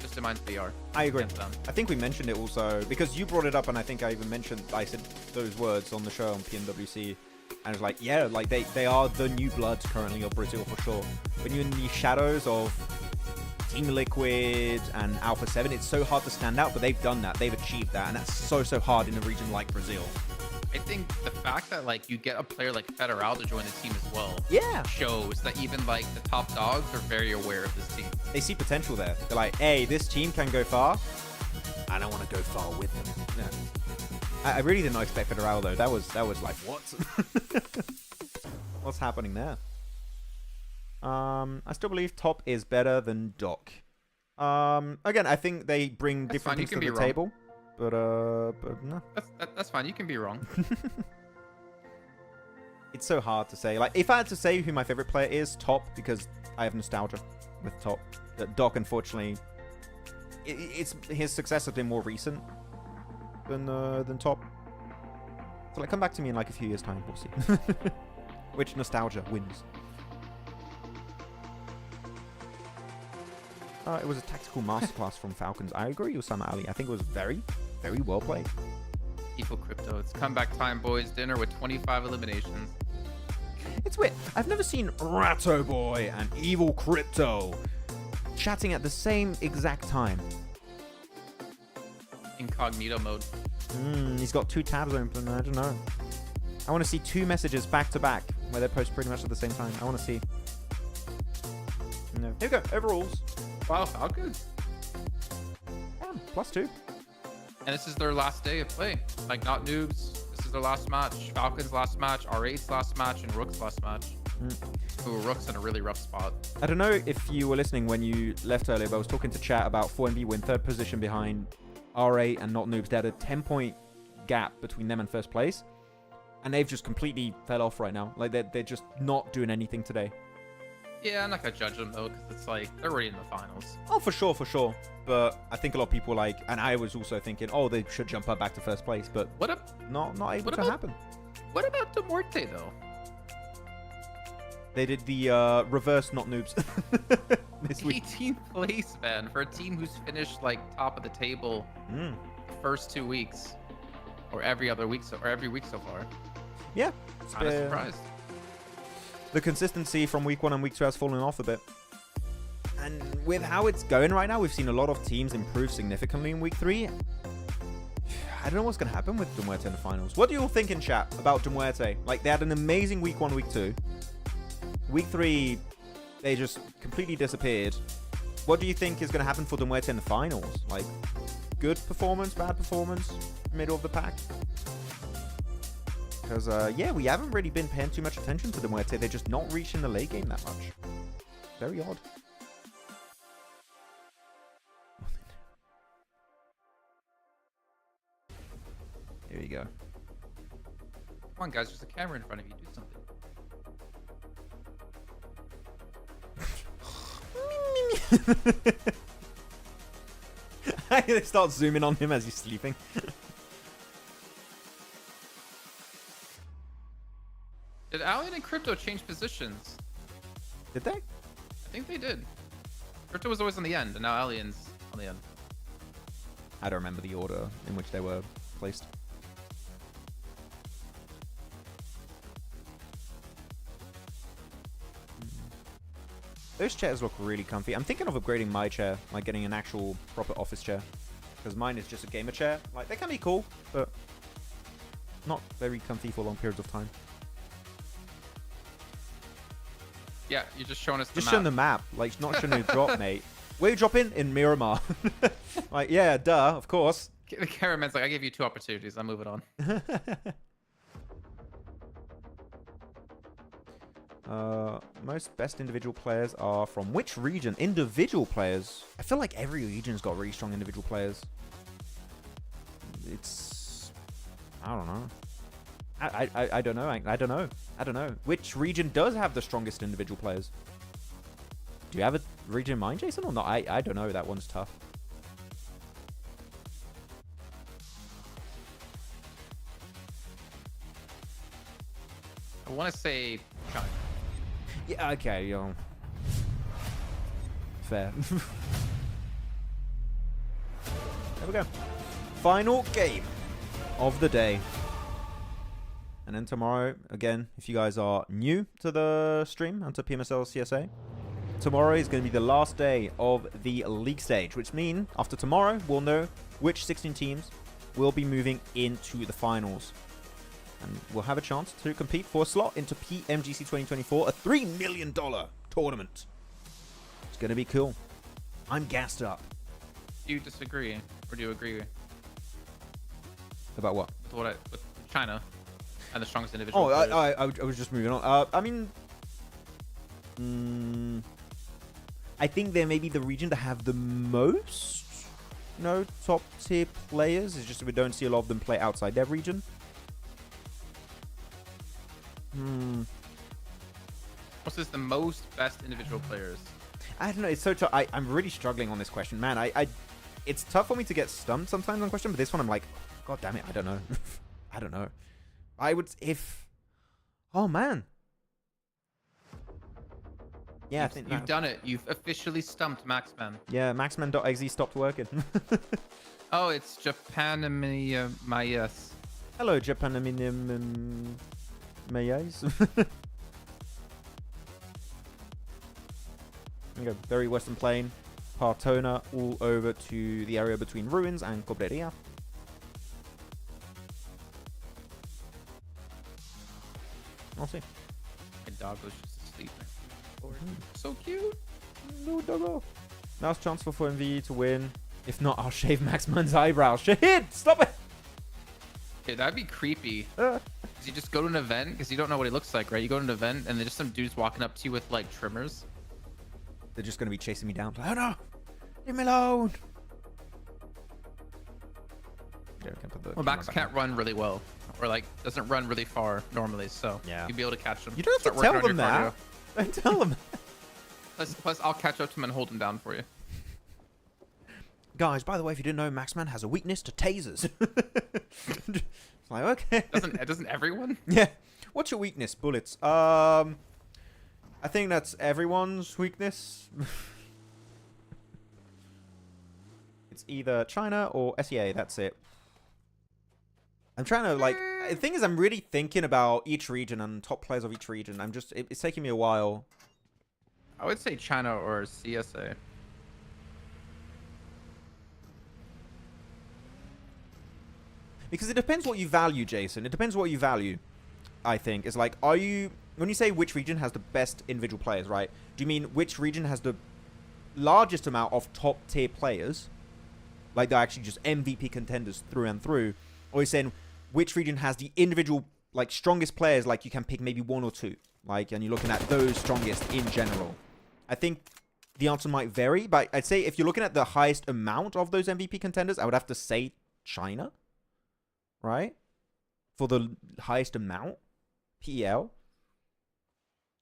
just in mind VR. I agree. I think we mentioned it also because you brought it up, and I think I even mentioned I said those words on the show on PMWC, and I was like, yeah, like they are the new bloods currently of Brazil for sure. When you're in the shadows of Team Liquid and Alpha 7, it's so hard to stand out, but they've done that. They've achieved that, and that's so hard in a region like Brazil. I think the fact that like you get a player like Federal to join the team as well, yeah, shows that even like the top dogs are very aware of this team. They see potential there. They're like, hey, this team can go far. I don't want to go far with them. Yeah. I really did not expect Federal though. That was like, what? What's happening there? I still believe top is better than Doc. Again, I think they bring different things to the table. But no. That's fine. You can be wrong. It's so hard to say. Like, if I had to say who my favorite player is, Top, because I have nostalgia with Top. Doc, unfortunately, his success has been more recent than Top. So like, come back to me in like a few years' time. We'll see. Which nostalgia wins. It was a tactical masterclass from Falcons. I agree with Osama Ali. I think it was very, very well played. Evil Crypto. It's comeback time, boys. Dinner with 25 eliminations. It's weird. I've never seen Ratto Boy and Evil Crypto chatting at the same exact time. Incognito mode. He's got 2 tabs open. I don't know. I want to see 2 messages back to back where they post pretty much at the same time. I want to see. No. Here we go. Overalls. Wow, Falcons. +2. And this is their last day of play. Like, not noobs. This is their last match. Falcons' last match, R8's last match, and RUKH's last match. Ooh, RUKH's in a really rough spot. I don't know if you were listening when you left earlier, but I was talking to chat about 4MB win 3rd position behind R8 and not noobs. They had a 10-point gap between them and first place. And they've just completely fell off right now. Like, they're just not doing anything today. Yeah, I'm not gonna judge them though, because it's like they're already in the finals. Oh, for sure. But I think a lot of people like, and I was also thinking, oh, they should jump up back to first place, but not able to happen. What about De Muerte though? They did the reverse not noobs this week. 18th place, man, for a team who's finished like top of the table the first 2 weeks, or every week so far. Yeah, Kind of surprised. The consistency from week 1 and week 2 has fallen off a bit. And with how it's going right now, we've seen a lot of teams improve significantly in week 3. I don't know what's going to happen with De Muerte in the finals. What do you all think in chat about De Muerte? Like, they had an amazing week 1, week 2. Week 3, they just completely disappeared. What do you think is going to happen for De Muerte in the finals? Like, good performance, bad performance, middle of the pack? Because, yeah, we haven't really been paying too much attention to De Muerte. They're just not reaching the late game that much. Very odd. Here you go. Come on, guys. There's a camera in front of you. Do something. They start zooming on him as he's sleeping. Did Alien and Crypto change positions? Did they? I think they did. Crypto was always on the end, and now Alien's on the end. I don't remember the order in which they were placed. Those chairs look really comfy. I'm thinking of upgrading my chair, like getting an actual proper office chair. Because mine is just a gamer chair. Like, they can be cool, but not very comfy for long periods of time. Yeah, you're just showing us the Just map. showing the map. Like, not showing you drop, mate. Where you dropping? In Miramar. Like, yeah, duh, of course. The cameraman's like, I gave you 2 opportunities. I'm moving on. Most best individual players are from which region? Individual players? I feel like every region's got really strong individual players. It's... I don't know. I don't know. I don't know. I don't know. Which region does have the strongest individual players? Do you have a region in mind, Jason, or not? I don't know. That one's tough. I want to say China. Yeah, okay, fair. There we go. Final game of the day. And then tomorrow, again, if you guys are new to the stream and to PMSL CSA, tomorrow is going to be the last day of the league stage, which means after tomorrow, we'll know which 16 teams will be moving into the finals. And we'll have a chance to compete for a slot into PMGC 2024, a $3 million tournament. It's going to be cool. I'm gassed up. Do you disagree, or do you agree About what? with China and the strongest individual? Oh, players? I was just moving on. I mean, I think they're maybe the region to have the most, top tier players. It's just we don't see a lot of them play outside their region. What's this, the most best individual players? I don't know. It's so tough. I'm really struggling on this question, man. It's tough for me to get stumped sometimes on question, but this one I'm like, God damn it, I don't know. I don't know. I would if. Oh man. Yeah, I think you've done it. You've officially stumped Maxman. Yeah, Maxman.exe stopped working. Oh, it's Japaniminium Mayes. Hello, Japaniminium Mayes. There we go. Very western plain. Partona all over to the area between Ruins and Cobreria. I'll see. My dog was just asleep. So cute. No doggo. Last chance for 4MV to win. If not, I'll shave Maxman's eyebrows. Shahid! Stop it! Okay, that'd be creepy. 'Cause you just go to an event, because you don't know what he looks like, right? You go to an event, and there's just some dudes walking up to you with, like, trimmers. They're just going to be chasing me down. Oh no! Leave me alone! Yeah, we can put the Well, Max can't run really well. Or, like, doesn't run really far normally, so yeah, you'd be able to catch him. You don't have to tell them that. Don't tell them. Plus, I'll catch up to him and hold him down for you. Guys, by the way, if you didn't know, Maxman has a weakness to tasers. It's like, okay. Doesn't everyone? Yeah. What's your weakness? Bullets. I think that's everyone's weakness. It's either China or SEA. That's it. I'm trying to, like... The thing is, I'm really thinking about each region and top players of each region. I'm just... It's taking me a while. I would say China or CSA. Because it depends what you value, Jason. It depends what you value, I think. It's like, are you... When you say which region has the best individual players, right? Do you mean which region has the largest amount of top-tier players? Like, they're actually just MVP contenders through and through. Or you're saying which region has the individual, like, strongest players, like, you can pick maybe one or two. Like, and you're looking at those strongest in general. I think the answer might vary, but I'd say if you're looking at the highest amount of those MVP contenders, I would have to say China. Right? For the highest amount. PEL.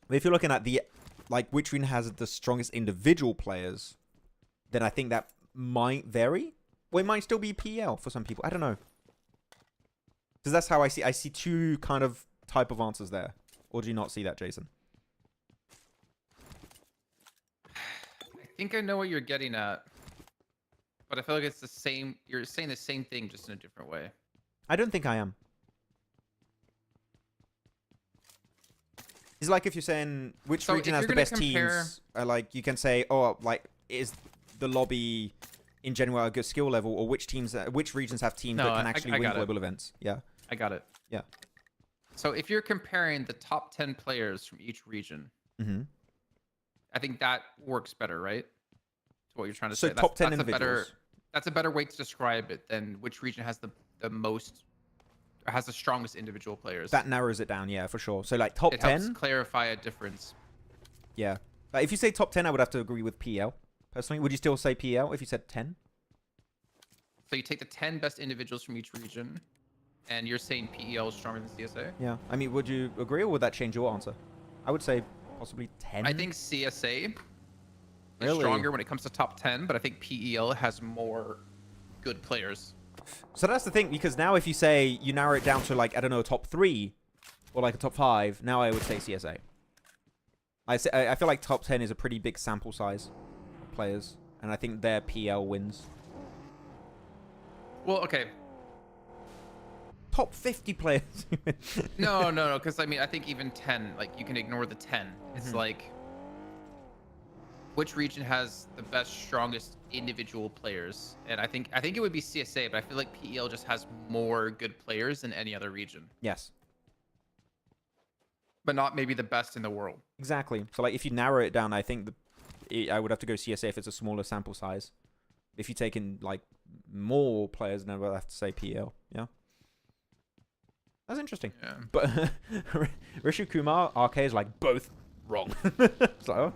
But if you're looking at the, like, which region has the strongest individual players, then I think that might vary. Or it might still be PEL for some people. I don't know. Because that's how I see two kind of type of answers there. Or do you not see that, Jason? I think I know what you're getting at. But I feel like it's the same. You're saying the same thing, just in a different way. I don't think I am. It's like if you're saying which region has the best teams, like you can say, oh, like is the lobby in general a good skill level, or which regions have teams that can actually win global events. Yeah, I got it. Yeah. So if you're comparing the top 10 players from each region, I think that works better, right? To what you're trying to say. So top 10 individuals. That's a better way to describe it than which region has the most, or has the strongest individual players. That narrows it down, yeah, for sure. So like top 10. It helps clarify a difference. Yeah. Like if you say top 10, I would have to agree with PL. Personally, would you still say PL if you said 10? So you take the 10 best individuals from each region, And you're saying PEL is stronger than CSA? Yeah. I mean, would you agree, or would that change your answer? I would say possibly 10. I think CSA is Really? stronger when it comes to top 10, but I think PEL has more good players. So that's the thing, because now if you say you narrow it down to, like, I don't know, a top 3 or like a top 5, now I would say CSA. I feel like top 10 is a pretty big sample size of players, and I think their PL wins. Well, okay. Top 50 players. No, because I mean, I think even 10, like, you can ignore the 10. It's like, which region has the best, strongest individual players? And I think it would be CSA, but I feel like PEL just has more good players than any other region. Yes. But not maybe the best in the world. Exactly. So, like, if you narrow it down, I think I would have to go CSA if it's a smaller sample size. If you take in, like, more players, then I would have to say PL. Yeah. That's interesting. Yeah. But Rishu Kumar, RK is, like, both wrong. So,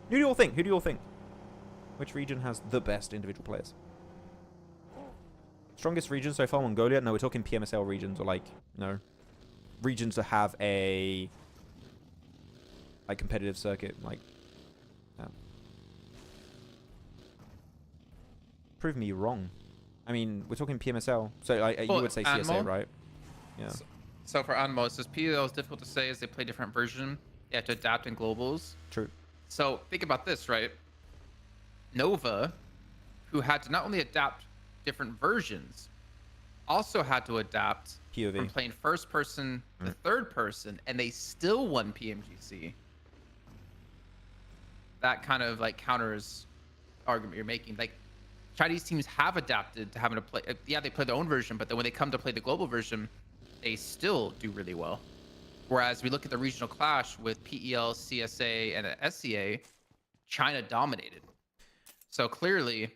who do you all think? Who do you all think? Which region has the best individual players? Strongest region so far, Mongolia? No, we're talking PMSL regions, or, like, you know, regions that have a, like, competitive circuit, like, yeah. Prove me wrong. I mean, we're talking PMSL, so you would say CSA, Anmo? right? Yeah. So for Anmo, it says PEL is difficult to say as they play different version. They have to adapt in globals. True. So think about this, right? Nova, who had to not only adapt different versions, also had to adapt POV. from playing first person to third person, and they still won PMGC. That kind of like counters argument you're making. Like, Chinese teams have adapted to having to play. Yeah, they play their own version, but then when they come to play the global version, they still do really well. Whereas we look at the regional clash with PEL, CSA, and SCA, China dominated. So clearly,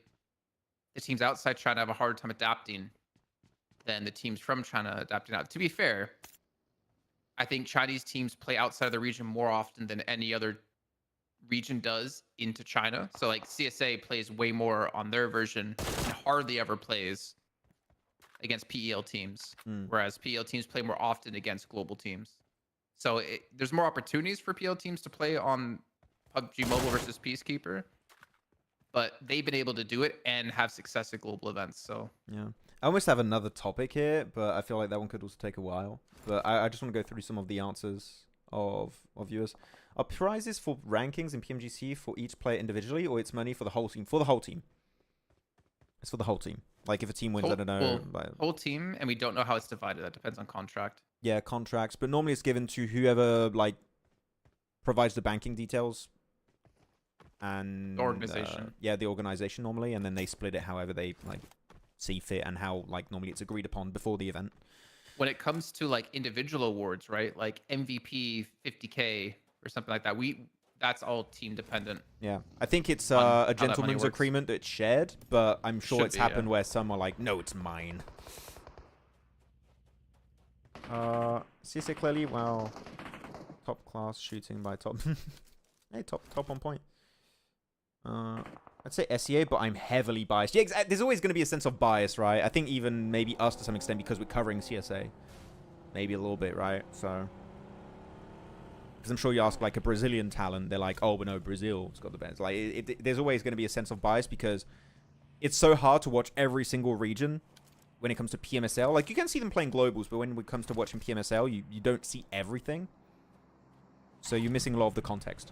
the teams outside China have a harder time adapting than the teams from China adapting out. To be fair, I think Chinese teams play outside of the region more often than any other region does into China. So like CSA plays way more on their version and hardly ever plays against PEL teams, whereas PEL teams play more often against global teams. So there's more opportunities for PEL teams to play on PUBG Mobile versus Peacekeeper, but they've been able to do it and have success at global events. So yeah. I almost have another topic here, but I feel like that one could also take a while. But I just want to go through some of the answers of viewers. Are prizes for rankings in PMGC for each player individually, or it's money for the whole team? For the whole team. It's for the whole team. Like, if a team wins, I don't know. Whole team, and we don't know how it's divided. That depends on contract. Yeah, contracts. But normally it's given to whoever, like, provides the banking details. And... The organization. Yeah, the organization normally. And then they split it however they, like, see fit, and how, like, normally it's agreed upon before the event. When it comes to, like, individual awards, right? Like MVP 50K or something like that. That's all team dependent. Yeah, I think it's a gentleman's works. agreement that's shared, but I'm sure Should it's be, happened yeah. where some are like, no, it's mine. CSA clearly, well, top class shooting by top. Hey, top on point. I'd say SEA, but I'm heavily biased. Yeah, there's always going to be a sense of bias, right? I think even maybe us to some extent because we're covering CSA. Maybe a little bit, right? So... Because I'm sure you ask, like, a Brazilian talent, they're like, oh, but no, Brazil's got the best. Like, there's always going to be a sense of bias because it's so hard to watch every single region when it comes to PMSL. Like, you can see them playing globals, but when it comes to watching PMSL, you don't see everything. So you're missing a lot of the context,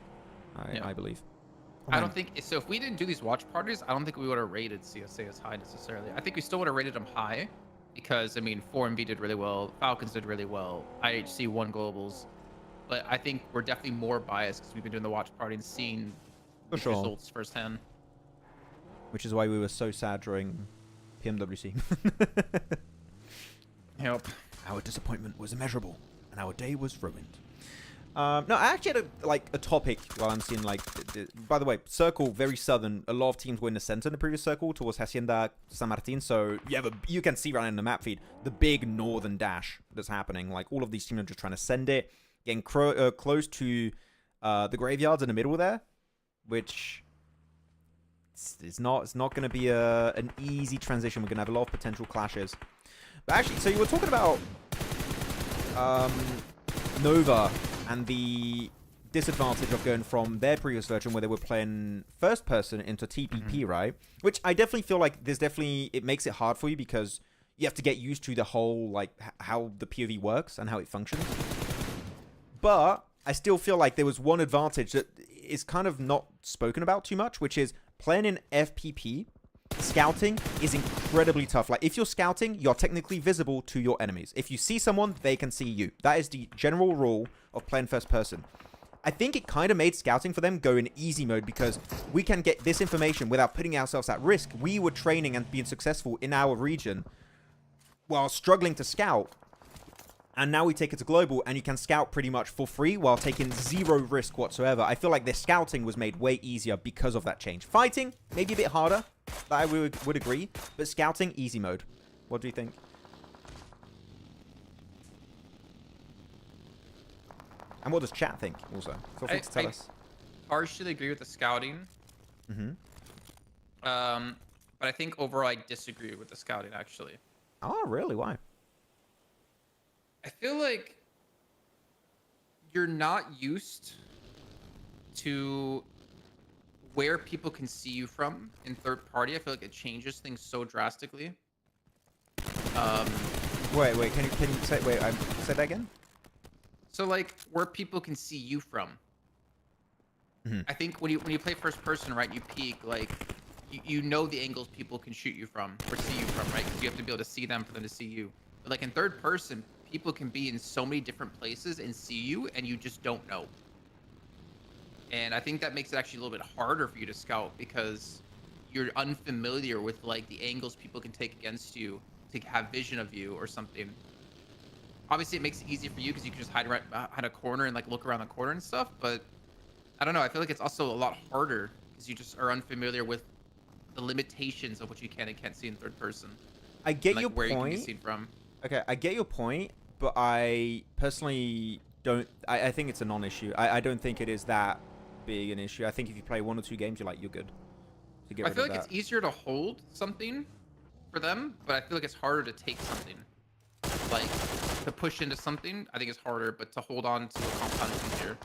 I believe. I don't think... So if we didn't do these watch parties, I don't think we would have rated CSA as high necessarily. I think we still would have rated them high because, I mean, 4MV did really well. Falcons did really well. IHC won globals. But I think we're definitely more biased because we've been doing the watch party and seeing the results firsthand. Which is why we were so sad during PMWC. Yep. Our disappointment was immeasurable, and our day was ruined. No, I actually had a topic while I'm seeing, like... by the way, circle, very southern. A lot of teams were in the center in the previous circle towards Hacienda, San Martin. So you can see right in the map feed the big northern dash that's happening. Like, all of these teams are just trying to send it. Getting close to the graveyards in the middle there, which it's not going to be an easy transition. We're going to have a lot of potential clashes. But actually, so you were talking about Nova and the disadvantage of going from their previous version where they were playing first person into TPP, right? Which I definitely feel like it makes it hard for you because you have to get used to the whole, like, how the POV works and how it functions. But I still feel like there was one advantage that is kind of not spoken about too much, which is playing in FPP. Scouting is incredibly tough. Like, if you're scouting, you're technically visible to your enemies. If you see someone, they can see you. That is the general rule of playing first person. I think it kind of made scouting for them go in easy mode because we can get this information without putting ourselves at risk. We were training and being successful in our region while struggling to scout. And now we take it to global and you can scout pretty much for free while taking zero risk whatsoever. I feel like their scouting was made way easier because of that change. Fighting, maybe a bit harder. I would agree. But scouting, easy mode. What do you think? And what does chat think also? Feel free to tell us. I partially agree with the scouting. But I think overall I disagree with the scouting actually. Oh, really? Why? I feel like you're not used to where people can see you from in third party. I feel like it changes things so drastically. Wait, can you say say that again? So like where people can see you from. I think when you play first person, right, you peek, like you know the angles people can shoot you from or see you from, right? Because you have to be able to see them for them to see you. But like in third person, people can be in so many different places and see you and you just don't know. And I think that makes it actually a little bit harder for you to scout because you're unfamiliar with like the angles people can take against you to have vision of you or something. Obviously it makes it easy for you because you can just hide right behind a corner and like look around the corner and stuff, but I don't know, I feel like it's also a lot harder because you just are unfamiliar with the limitations of what you can and can't see in third person. I get and, like, your where point. You can be seen from. Okay, I get your point, but I personally don't. I think it's a non-issue. I don't think it is that big an issue. I think if you play 1 or 2 games, you're good. To get I rid feel of like that. it's easier to hold something for them, but I feel like it's harder to take something. Like to push into something, I think it's harder, but to hold on to a compound is easier.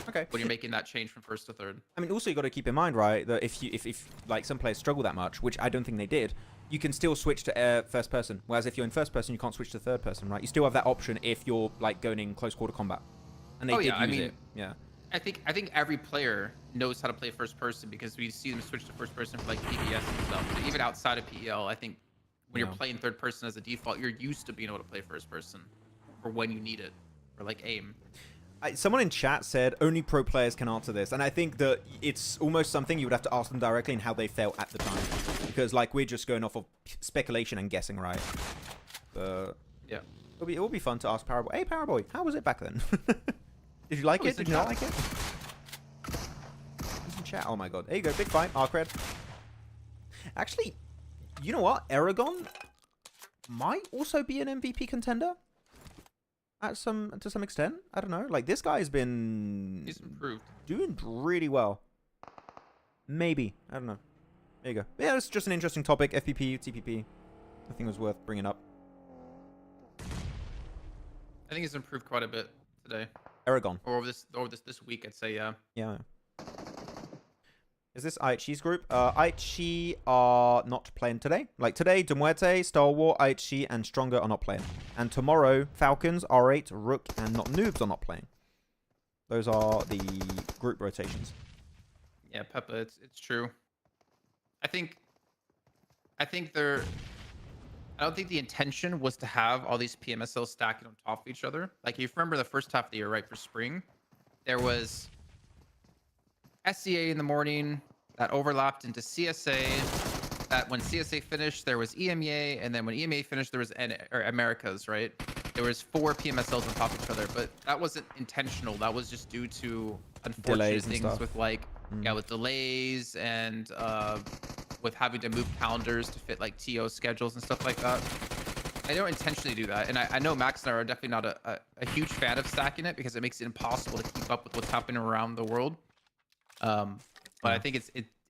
Okay. When you're making that change from first to third. I mean, also you got to keep in mind, right, that if like some players struggle that much, which I don't think they did, you can still switch to first person. Whereas if you're in first person, you can't switch to third person, right? You still have that option if you're like going in close quarter combat. And they did use it. Yeah. I think every player knows how to play first person because we see them switch to first person for like PBS and stuff. So even outside of PEL, I think when you're playing third person as a default, you're used to being able to play first person for when you need it, or like aim. Someone in chat said only pro players can answer this, and I think that it's almost something you would have to ask them directly and how they felt at the time, because like we're just going off of speculation and guessing, right? Yeah, it will be fun to ask Paraboy. Hey Paraboy, how was it back then? Did you like it? Did you not like it? He's in chat. Oh my god. There you go. Big fight. Arcred. Actually, you know what? Eragon might also be an MVP contender. To some extent. I don't know. Like, this guy's been... He's improved. Doing really well. Maybe. I don't know. There you go. Yeah, it's just an interesting topic. FPP, TPP. I think it was worth bringing up. I think he's improved quite a bit today. Eragon. Or over this week, I'd say, yeah. Yeah. Is this Aichi's group? Aichi are not playing today. Like today, Demuerte, Star War, Aichi, and Stronger are not playing. And tomorrow, Falcons, R8, RUKH, and not Noobs are not playing. Those are the group rotations. Yeah, Peppa, it's true. I don't think the intention was to have all these PMSLs stacking on top of each other. Like, if you remember the first half of the year, right, for spring, there was SCA in the morning that overlapped into CSA. That when CSA finished, there was EMEA, and then when EMEA finished, there was Americas, right? There was 4 PMSLs on top of each other, but that wasn't intentional. That was just due to unfortunate things with like, with delays and with having to move calendars to fit like TO schedules and stuff like that. I don't intentionally do that, and I know Max and I are definitely not a huge fan of stacking it because it makes it impossible to keep up with what's happening around the world. But I think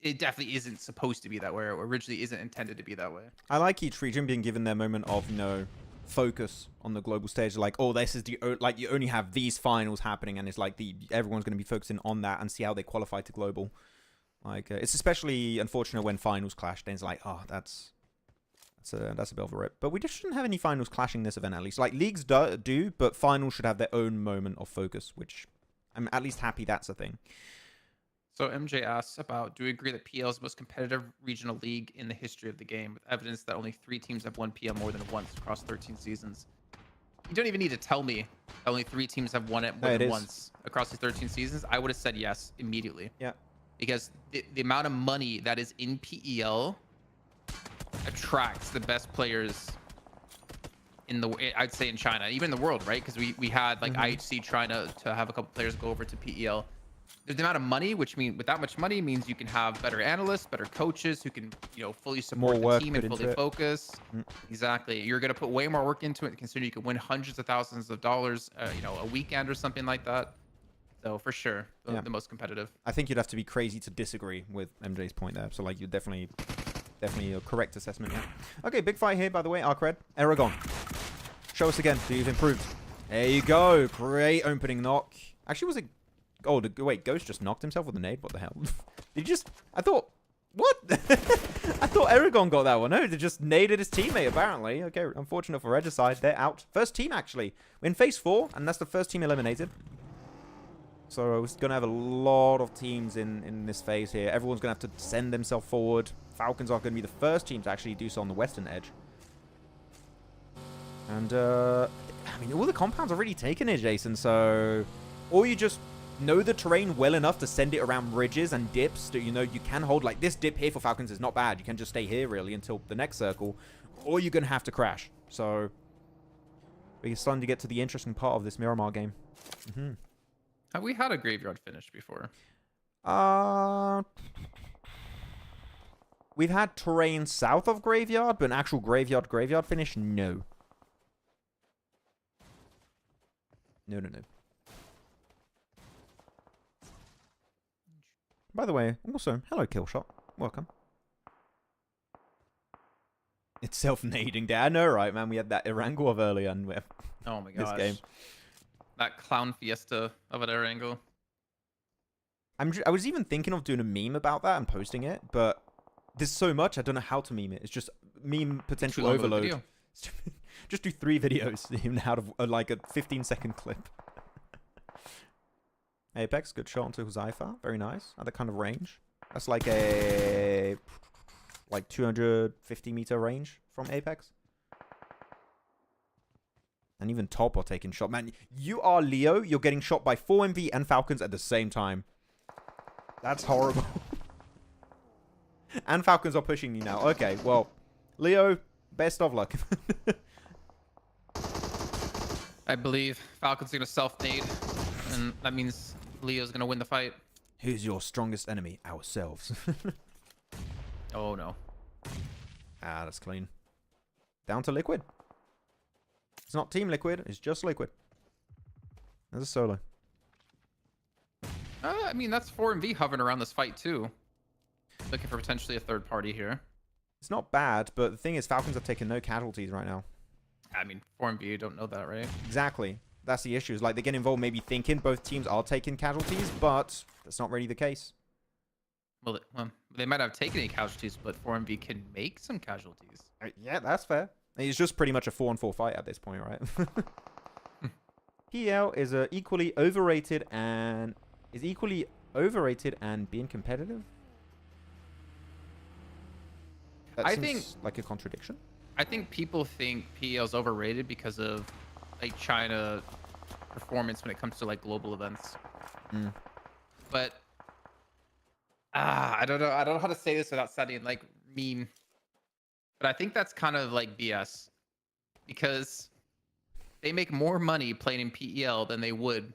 it definitely isn't supposed to be that way, or originally isn't intended to be that way. I like each region being given their moment of, you know, focus on the global stage. Like, oh, this is the like you only have these finals happening, and it's like everyone's going to be focusing on that and see how they qualify to global. Like, it's especially unfortunate when finals clash. Then it's like, oh, that's a bit of a rip. But we just shouldn't have any finals clashing this event, at least. Like, leagues do, but finals should have their own moment of focus, which I'm at least happy that's a thing. So MJ asks about, do we agree that PL is the most competitive regional league in the history of the game, with evidence that only 3 teams have won PL more than once across 13 seasons? You don't even need to tell me that only 3 teams have won it more than once across these 13 seasons. I would have said yes immediately. Yeah. Because the amount of money that is in PEL attracts the best players in the, I'd say in China, even in the world, right? Because we had like IHC trying to have a couple players go over to PEL. There's the amount of money, which means with that much money means you can have better analysts, better coaches who can, you know, fully support the team and fully focus. Exactly. You're going to put way more work into it, considering you can win hundreds of thousands of dollars, you know, a weekend or something like that. So for sure, the most competitive. I think you'd have to be crazy to disagree with MJ's point there. So like, you definitely a correct assessment. Yeah. Okay, big fight here, by the way. Arcred, Erangel. Show us again. So you've improved. There you go. Great opening knock. Actually, was it? Oh, wait, Ghost just knocked himself with a nade? What the hell? Did he just... I thought... What? I thought Erangel got that one. No, they just naded his teammate, apparently. Okay, unfortunate for Regicide. They're out. First team, actually. We're in phase 4, and that's the first team eliminated. So we're going to have a lot of teams in this phase here. Everyone's going to have to send themselves forward. Falcons are going to be the first team to actually do so on the western edge. And, I mean, all the compounds are really taking it, Jason, so... Or you just... know the terrain well enough to send it around ridges and dips. You know, you can hold like this dip here for Falcons is not bad. You can just stay here really until the next circle, or you're gonna have to crash. So we're starting to get to the interesting part of this Miramar game. Have we had a graveyard finish before? We've had terrain south of graveyard, but an actual graveyard finish, no. No. By the way, also, hello, Killshot. Welcome. It's self-nading there. I know, right, man? We had that Erangel of earlier, and we're... Oh my gosh. This game. That clown fiesta of an Erangel. I was even thinking of doing a meme about that and posting it, but there's so much, I don't know how to meme it. It's just meme potential overload. Just do 3 videos even out of like a 15-second clip. Apex, good shot onto Huzaifa. Very nice. At that kind of range. That's like a... like 250-meter range from Apex. And even top are taking shot. Man, you are Leo. You're getting shot by 4MV and Falcons at the same time. That's horrible. And Falcons are pushing you now. Okay, well, Leo, best of luck. I believe Falcons are going to self-nade. And that means... Leo's gonna win the fight. Who's your strongest enemy? Ourselves. Oh no. Ah, that's clean. Down to Liquid. It's not Team Liquid, it's just Liquid. There's a solo. I mean, that's 4MV hovering around this fight too. Looking for potentially a third party here. It's not bad, but the thing is, Falcons have taken no casualties right now. I mean, 4MV, you don't know that, right? Exactly. That's the issue. Is like they get involved maybe thinking both teams are taking casualties, but that's not really the case. Well, they might have taken any casualties, but 4MV can make some casualties. Yeah, that's fair. It's just pretty much a 4-on-4 fight at this point, right? PL is equally overrated and being competitive. That seems think like a contradiction. I think people think PL is overrated because of like China performance when it comes to like global events. But I don't know how to say this without sounding like mean, but I think that's kind of like BS because they make more money playing in PEL than they would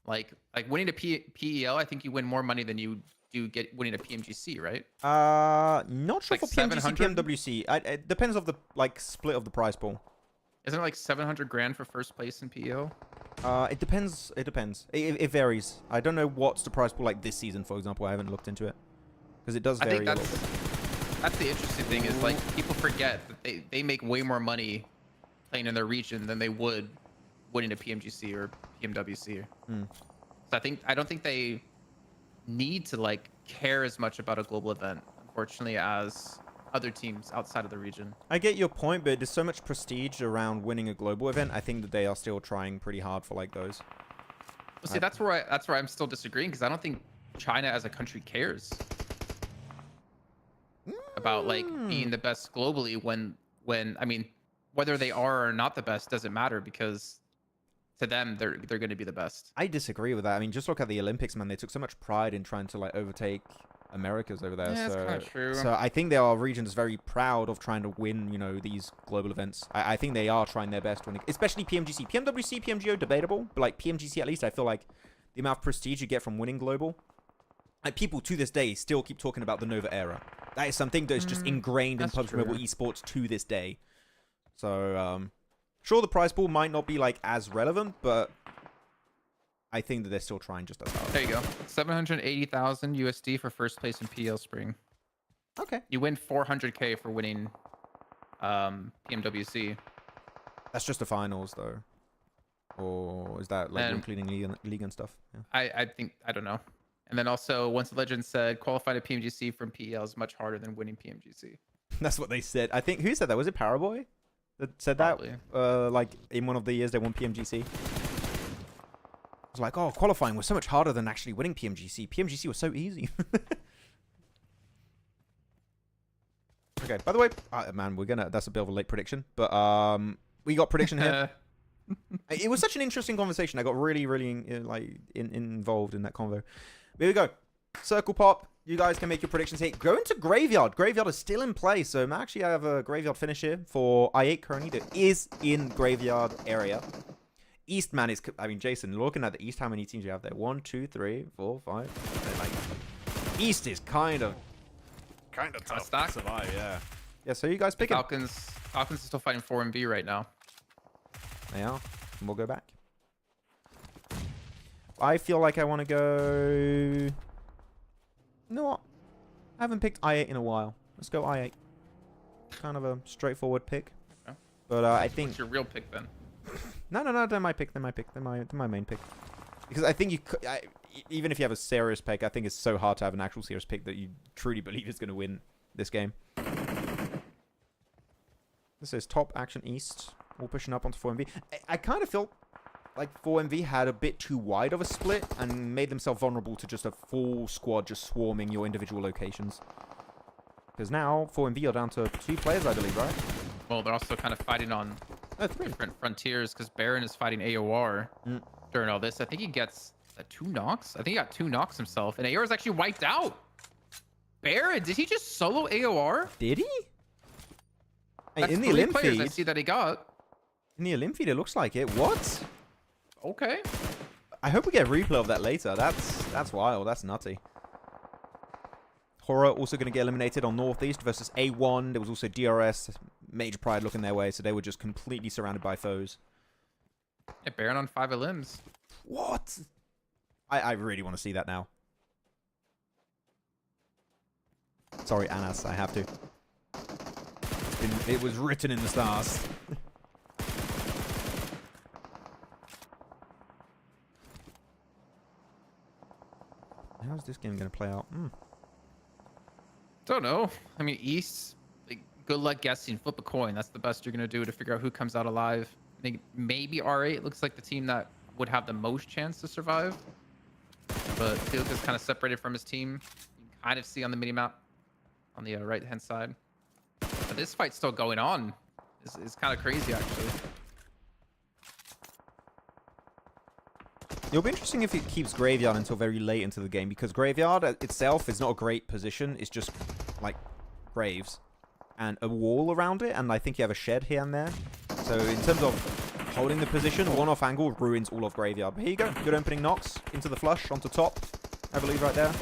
like winning a PEL. I think you win more money than you do winning a PMGC, right? Not sure like for PMGC, 700? PMWC. It depends of the like split of the prize pool. Isn't it like 700 grand for first place in PEL? It depends. It depends. It varies. I don't know what's the prize pool like this season, for example. I haven't looked into it. Because it does I vary think a little bit. that's the interesting thing is like people forget that they make way more money playing in their region than they would winning a PMGC or PMWC. So I don't think they need to like care as much about a global event, unfortunately, as other teams outside of the region. I get your point, but there's so much prestige around winning a global event. I think that they are still trying pretty hard for like those. Well, see, that's where I'm still disagreeing because I don't think China as a country cares about like being the best globally when I mean, whether they are or not the best doesn't matter because to them they're going to be the best. I disagree with that. I mean, just look at the Olympics, man. They took so much pride in trying to like overtake Americas over there. Yeah, so, that's kind of true. So I think there are regions very proud of trying to win, you know, these global events. I think they are trying their best when, especially PMGC, PMWC, PMGO, debatable, but like PMGC at least, I feel like the amount of prestige you get from winning global. Like people to this day still keep talking about the Nova era. That is something that is just ingrained in PUBG Mobile Esports to this day. So sure, the prize pool might not be like as relevant, but I think that they're still trying just as hard. There you go. 780,000 USD for first place in PL Spring. Okay. You win 400K for winning PMWC. That's just the finals, though. Or is that like including league and stuff? Yeah. I don't know. And then also, once the legend said qualifying to PMGC from PEL is much harder than winning PMGC. That's what they said. I think, who said that? Was it Barraud that said Probably. that? Like in one of the years they won PMGC. It was like, oh, qualifying was so much harder than actually winning PMGC. PMGC was so easy. Okay, by the way, man, that's a bit of a late prediction, but we got prediction here. It was such an interesting conversation. I got really, really involved in that convo. Here we go. Circle pop. You guys can make your predictions here. Go into Graveyard. Graveyard is still in play. So actually, I have a Graveyard finish here for I8 currently that is in Graveyard area. Eastman is... I mean, Jason, looking at the East, how many teams do you have there? 1, 2, 3, 4, 5. Like, East is kind of tough to survive, yeah. Yeah, so you guys pick it. Falcons are still fighting 4-B right now. They are. And we'll go back. I feel like I want to go... You know what? I haven't picked I8 in a while. Let's go I8. Kind of a straightforward pick. Okay. But I think... What's your real pick then? No, they're my pick. They're my main pick. Because I think you could... even if you have a serious pick, I think it's so hard to have an actual serious pick that you truly believe is going to win this game. This is top action East. All pushing up onto 4MV. I kind of felt like 4MV had a bit too wide of a split and made themselves vulnerable to just a full squad just swarming your individual locations. Because now 4MV are down to 2 players, I believe, right? Well, they're also kind of fighting on different frontiers because Baron is fighting AOR during all this. I think he gets 2 knocks. I think he got 2 knocks himself, and AOR is actually wiped out. Baron, did he just solo AOR? Did he? That's in the 3 Olymp players feed, I see that he got. In the Olymp feed, it looks like it. What? Okay. I hope we get a replay of that later. That's wild. That's nutty. Horror also going to get eliminated on Northeast versus A1. There was also DRS, Major Pride looking their way, so they were just completely surrounded by foes. Yeah, Baron on 5 limbs. What? I really want to see that now. Sorry, Anas, I have to. It was written in the stars. How's this game going to play out? Don't know. I mean, East, like, good luck guessing. Flip a coin. That's the best you're going to do to figure out who comes out alive. I think maybe R8 looks like the team that would have the most chance to survive. But Field is kind of separated from his team. You can kind of see on the minimap on the right-hand side. But this fight's still going on. It's kind of crazy, actually. It'll be interesting if it keeps Graveyard until very late into the game, because Graveyard itself is not a great position. It's just, like, graves and a wall around it, and I think you have a shed here and there. So in terms of holding the position, one-off angle ruins all of Graveyard. But here you go. Good opening knocks into the flush, onto top, I believe, right there.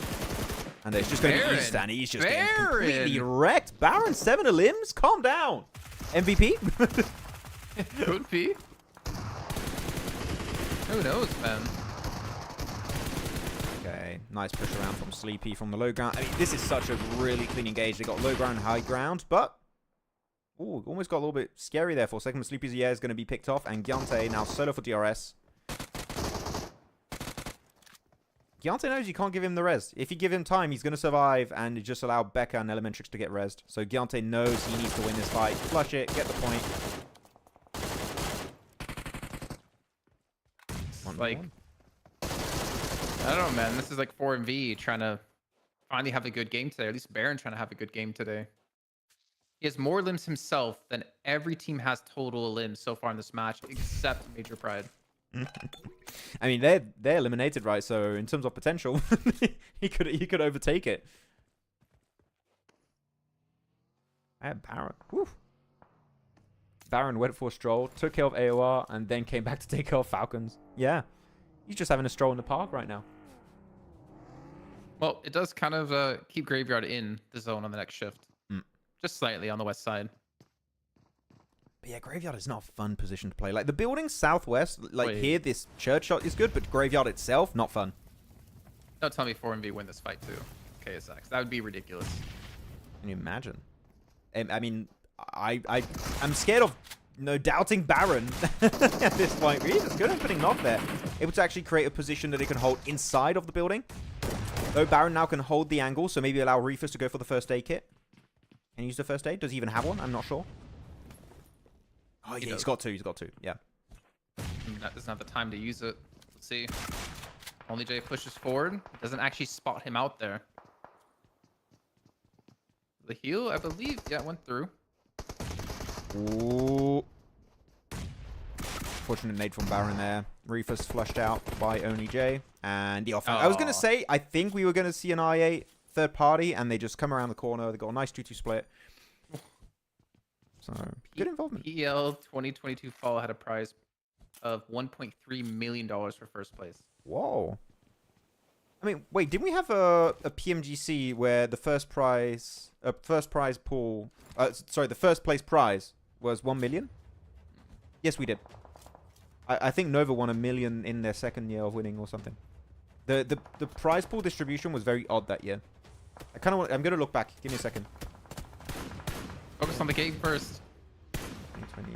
And it's just going to be East, and he's just getting completely wrecked. Baron, 7 limbs? Calm down. MVP? Could be. Who knows, man? Okay. Nice push around from Sleepy from the low ground. I mean, this is such a really clean engage. They got low ground, high ground, but... Ooh, almost got a little bit scary there for a second. Sleepy's is going to be picked off, and Gyante now solo for DRS. Gyante knows you can't give him the res. If you give him time, he's going to survive, and you just allow Becca and Elementrix to get resed. So Gyante knows he needs to win this fight. Flush it, get the point. Like, I don't know, man. This is like 4MV trying to finally have a good game today. Or at least Baron trying to have a good game today. He has more limbs himself than every team has total limbs so far in this match, except Major Pride. I mean, they're eliminated, right? So in terms of potential, he could overtake it. I had Baron. Whew. Baron went for a stroll, took care of AOR, and then came back to take care of Falcons. Yeah, he's just having a stroll in the park right now. Well, it does kind of keep Graveyard in the zone on the next shift. Just slightly on the west side. But yeah, Graveyard is not a fun position to play. Like, the building southwest, like here, this church shot is good, but Graveyard itself, not fun. Don't tell me 4MV win this fight too. KSX. That would be ridiculous. Can you imagine? I mean, I'm scared of doubting Baron at this point. Really, it's good opening knock there. Able to actually create a position that he can hold inside of the building. Though Baron now can hold the angle, so maybe allow Reefus to go for the first aid kit. Can he use the first aid? Does he even have one? I'm not sure. Oh, yeah, he's got two. He's got two. Yeah. That doesn't have the time to use it. Let's see. Only J pushes forward. Doesn't actually spot him out there. The heal, I believe, yeah, went through. Ooh. Fortunate nade from Baron there. Reefus flushed out by Only J. And the offense. I was going to say, I think we were going to see an IA third party, and they just come around the corner. They got a nice 2-2 split. So, good involvement. PL 2022 Fall had a prize of $1.3 million for first place. Whoa. I mean, wait, didn't we have a PMGC where the first prize pool, sorry, the first place prize was 1 million? Yes, we did. I think Nova won $1 million in their second year of winning or something. The prize pool distribution was very odd that year. I'm gonna look back. Give me a second. Focus on the game first. 2020.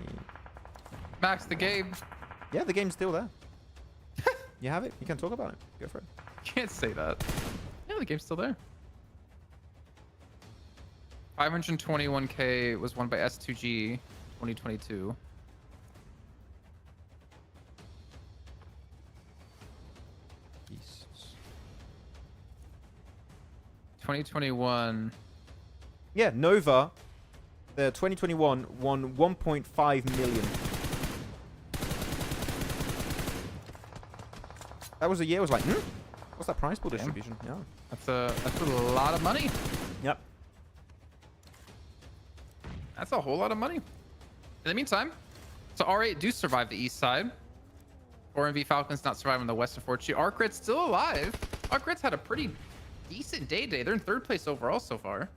Max, the game. Yeah, the game's still there. You have it. You can talk about it. Go for it. Can't say that. Yeah, the game's still there. 521K was won by S2G 2022. Beasts. 2021. Yeah, Nova, the 2021 won 1.5 million. That was a year. I was like, what's that prize pool distribution? Yeah, That's a lot of money. Yep. That's a whole lot of money. In the meantime, so R8 do survive the east side. 4MV Falcons not surviving the west, unfortunately. RUKH's still alive. RUKH's had a pretty decent day today. They're in third place overall so far.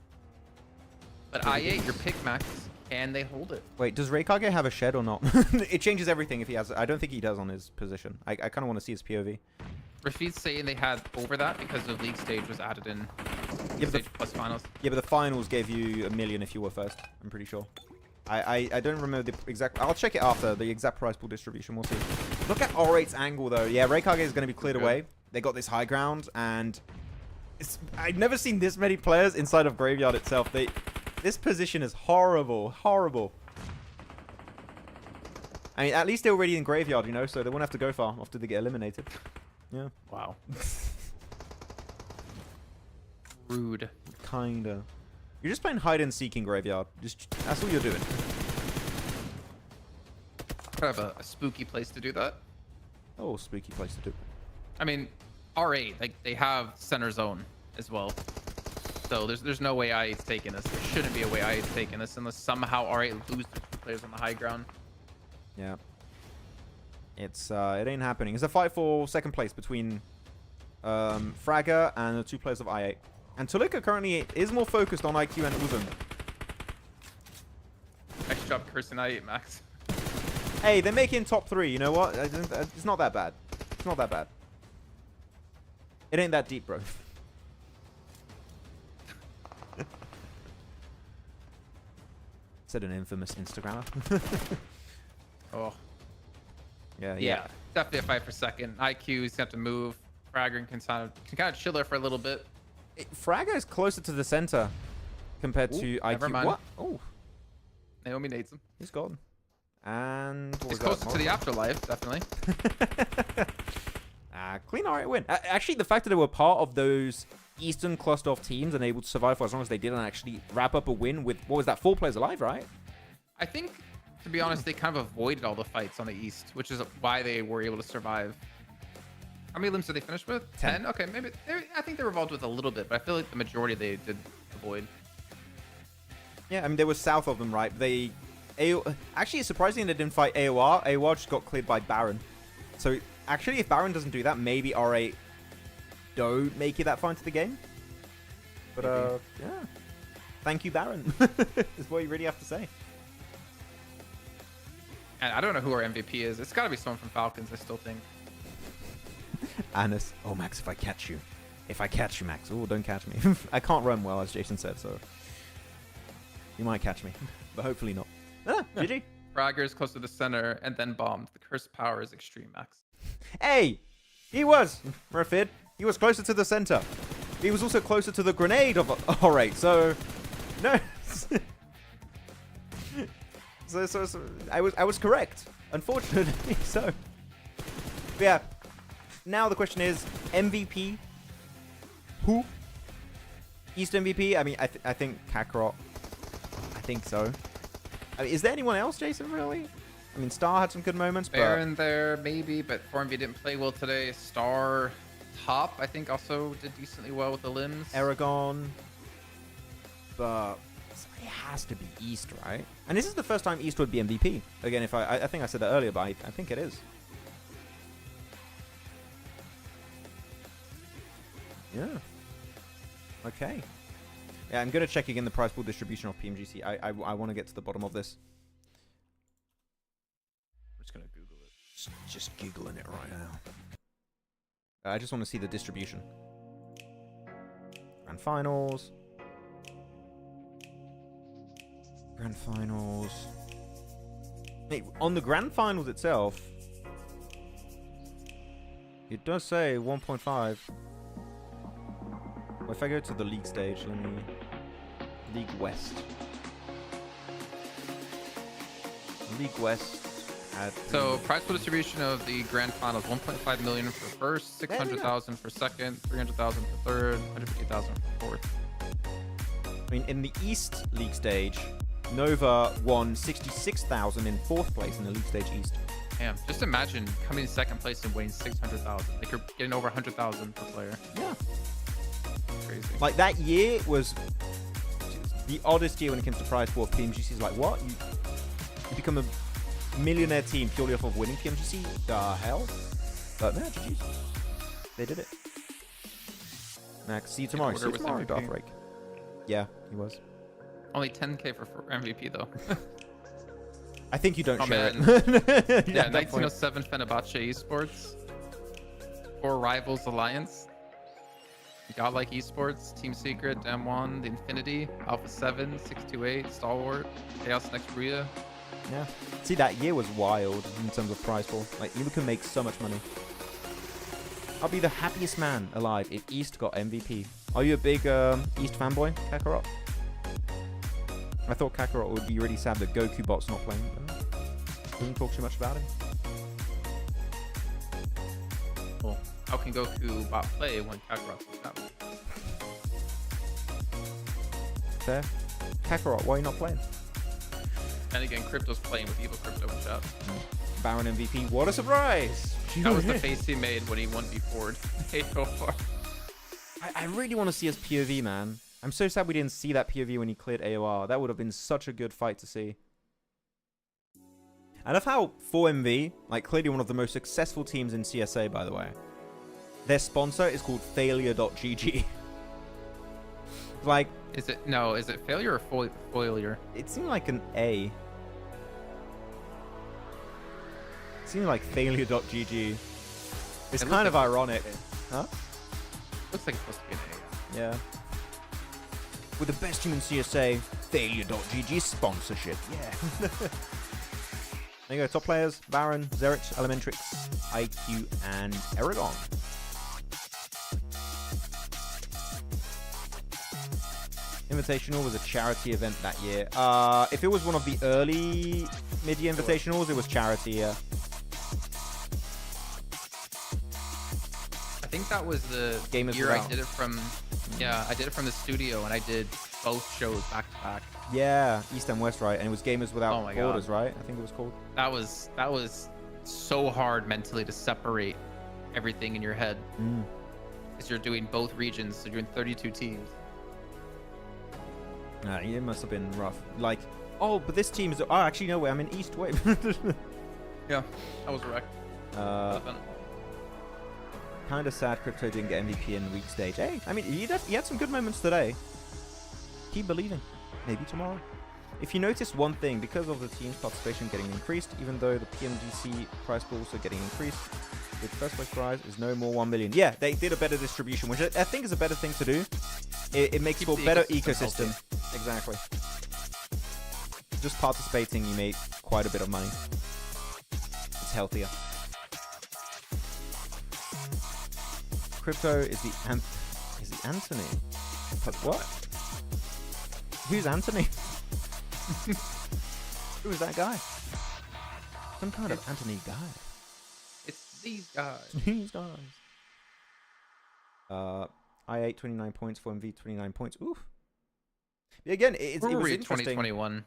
But IA, your pick, Max. Can they hold it? Wait, does RUKH have a shed or not? It changes everything if he has. I don't think he does on his position. I kind of want to see his POV. Rafid's saying they had over that because the league stage was added in. Yeah, but plus finals. Yeah, but the finals gave you $1 million if you were first. I'm pretty sure. I don't remember the exact. I'll check it after the exact prize pool distribution. We'll see. Look at R8's angle though. Yeah, RUKH is going to be cleared away. They got this high ground, and I've never seen this many players inside of Graveyard itself. This position is horrible, horrible. I mean, at least they're already in Graveyard, you know, so they won't have to go far after they get eliminated. Yeah. Wow. Rude. Kinda. You're just playing hide and seek in Graveyard. That's all you're doing. Kind of a spooky place to do that. Oh, spooky place to do. I mean, R8, like they have center zone as well. So there's no way IA8's taking this. There shouldn't be a way IA8's taking this unless somehow R8 lose their two players on the high ground. Yeah. It ain't happening. It's a fight for second place between Fragger and the two players of IA8. And Tulika currently is more focused on IQ and Uzum. Nice job cursing IA8, Max. Hey, they're making top 3. You know what? It's not that bad. It's not that bad. It ain't that deep, bro. Said an infamous Instagrammer. Oh. Yeah. Definitely a fight for second. IQ, he's got to move. Fragger can kind of chill there for a little bit. Fragger is closer to the center compared to IQ. Never mind. What? Oh, Naomi nades him. he's gone. And what He's was closer that? to the afterlife, definitely. Clean alright win. Actually, the fact that they were part of those Eastern cluster of teams and able to survive for as long as they did and actually wrap up a win with, what was that, 4 players alive, right? I think, to be honest, they kind of avoided all the fights on the East, which is why they were able to survive. How many limbs did they finish with? 10? Okay, maybe. I think they were involved with a little bit, but I feel like the majority they did avoid. Yeah, I mean, they were south of them, right? Actually, it's surprising they didn't fight AOR. AOR just got cleared by Baron. So, actually, if Baron doesn't do that, maybe R8 don't make it that far into the game. But, yeah. Thank you, Baron. Is what you really have to say. And I don't know who our MVP is. It's got to be someone from Falcons, I still think. Anis. Oh, Max, if I catch you. If I catch you, Max. Oh, don't catch me. I can't run well, as Jason said, so... You might catch me, but hopefully not. GG. Fragger's close to the center and then bombed. The cursed power is extreme, Max. Hey! He was, Rafid. He was closer to the center. He was also closer to the grenade of R8, so... No. so I was correct. Unfortunately, so... But yeah. Now the question is, MVP? Who? East MVP? I mean, I think Kakarot. I think so. I mean, is there anyone else, Jason, really? I mean, Star had some good moments, Baron there, maybe, but Formby didn't play well today. Star, Top, I think, also did decently well with the limbs. Aragon. But it has to be East, right? And this is the first time East would be MVP. Again, if I think I said that earlier, but I think it is. Yeah. Okay. Yeah, I'm going to check again the prize pool distribution of PMGC. I want to get to the bottom of this. I'm just going to Google it. Just Googling it right now. I just want to see the distribution. Grand Finals. Grand Finals. Hey, on the Grand Finals itself, it does say 1.5. If I go to the league stage, let me... League West. League West had... So, prize pool distribution of the grand finals, 1.5 million for first, 600,000 for second, 300,000 for third, 150,000 for fourth. I mean, in the East League stage, Nova won 66,000 in 4th place in the League Stage East. Damn, just imagine coming in second place and winning 600,000. Like, you're getting over 100,000 per player. Yeah. Crazy. Like, that year was the oddest year when it comes to prize pool. PMGC's like, what? You become a millionaire team purely off of winning PMGC? The hell? But no, GG's. They did it. Max, see you tomorrow. See you tomorrow, Darth Rake. Yeah, he was. Only 10k for MVP, though. I think you don't share man. it. Yeah, 1907 Fenerbahce Esports. 4 Rivals Alliance. Godlike Esports, Team Secret, M1, The Infinity, Alpha 7, 628, Stalwart, Chaos Next Bria. Yeah. See, that year was wild in terms of prize pool. Like, you can make so much money. I'll be the happiest man alive if East got MVP. Are you a big East fanboy, Kakarot? I thought Kakarot would be really sad that Goku Bot's not playing. Didn't talk too much about him. Well, how can Goku bot play when Kakarot's out? Fair. Kakarot, why are you not playing? And again, Crypto's playing with Evil Crypto in chat. Baron MVP, what a surprise! That was the face he made when he won before AOR. I really want to see his POV, man. I'm so sad we didn't see that POV when he cleared AOR. That would have been such a good fight to see. I love how 4MV, like clearly one of the most successful teams in CSA, by the way, their sponsor is called failure.gg. Like, is it failure or failure? It seemed like an A. It seemed like failure.gg. It's kind of ironic. Huh? Looks like it's supposed to be an A. Yeah. With the best team in CSA, Failure.gg sponsorship. Yeah. There you go. Top players: Baron, Zerich, Elementrix, IQ, and Erangel. Invitational was a charity event that year. If it was one of the early mid-year invitationals, it was charity, yeah. I think that was the Gamers year I Without. did it from. Yeah, I did it from the studio, and I did both shows back to back. Yeah, East and West, right? And it was Gamers Without Oh my Borders, God. right? I think it was called. That was so hard mentally to separate everything in your head, because you're doing both regions, so you're doing 32 teams. It must have been rough. Like, oh, but this team is. Oh, actually, no way. I'm in East. Wait. Yeah, that was correct. Kind of sad Crypto didn't get MVP in week stage. Hey, I mean, he had some good moments today. Keep believing. Maybe tomorrow. If you noticed one thing, because of the team's participation getting increased, even though the PMGC prize pool also getting increased, with first place prize is no more 1 million. Yeah, they did a better distribution, which I think is a better thing to do. It makes for a better ecosystem. Exactly. Just participating, you make quite a bit of money. It's healthier. Crypto is the Anthony. But what? Who's Anthony? Who is that guy? Some kind of Anthony guy. It's these guys. These guys. I8 29 points, 4MV 29 points. Oof. Again, it was interesting. 2021.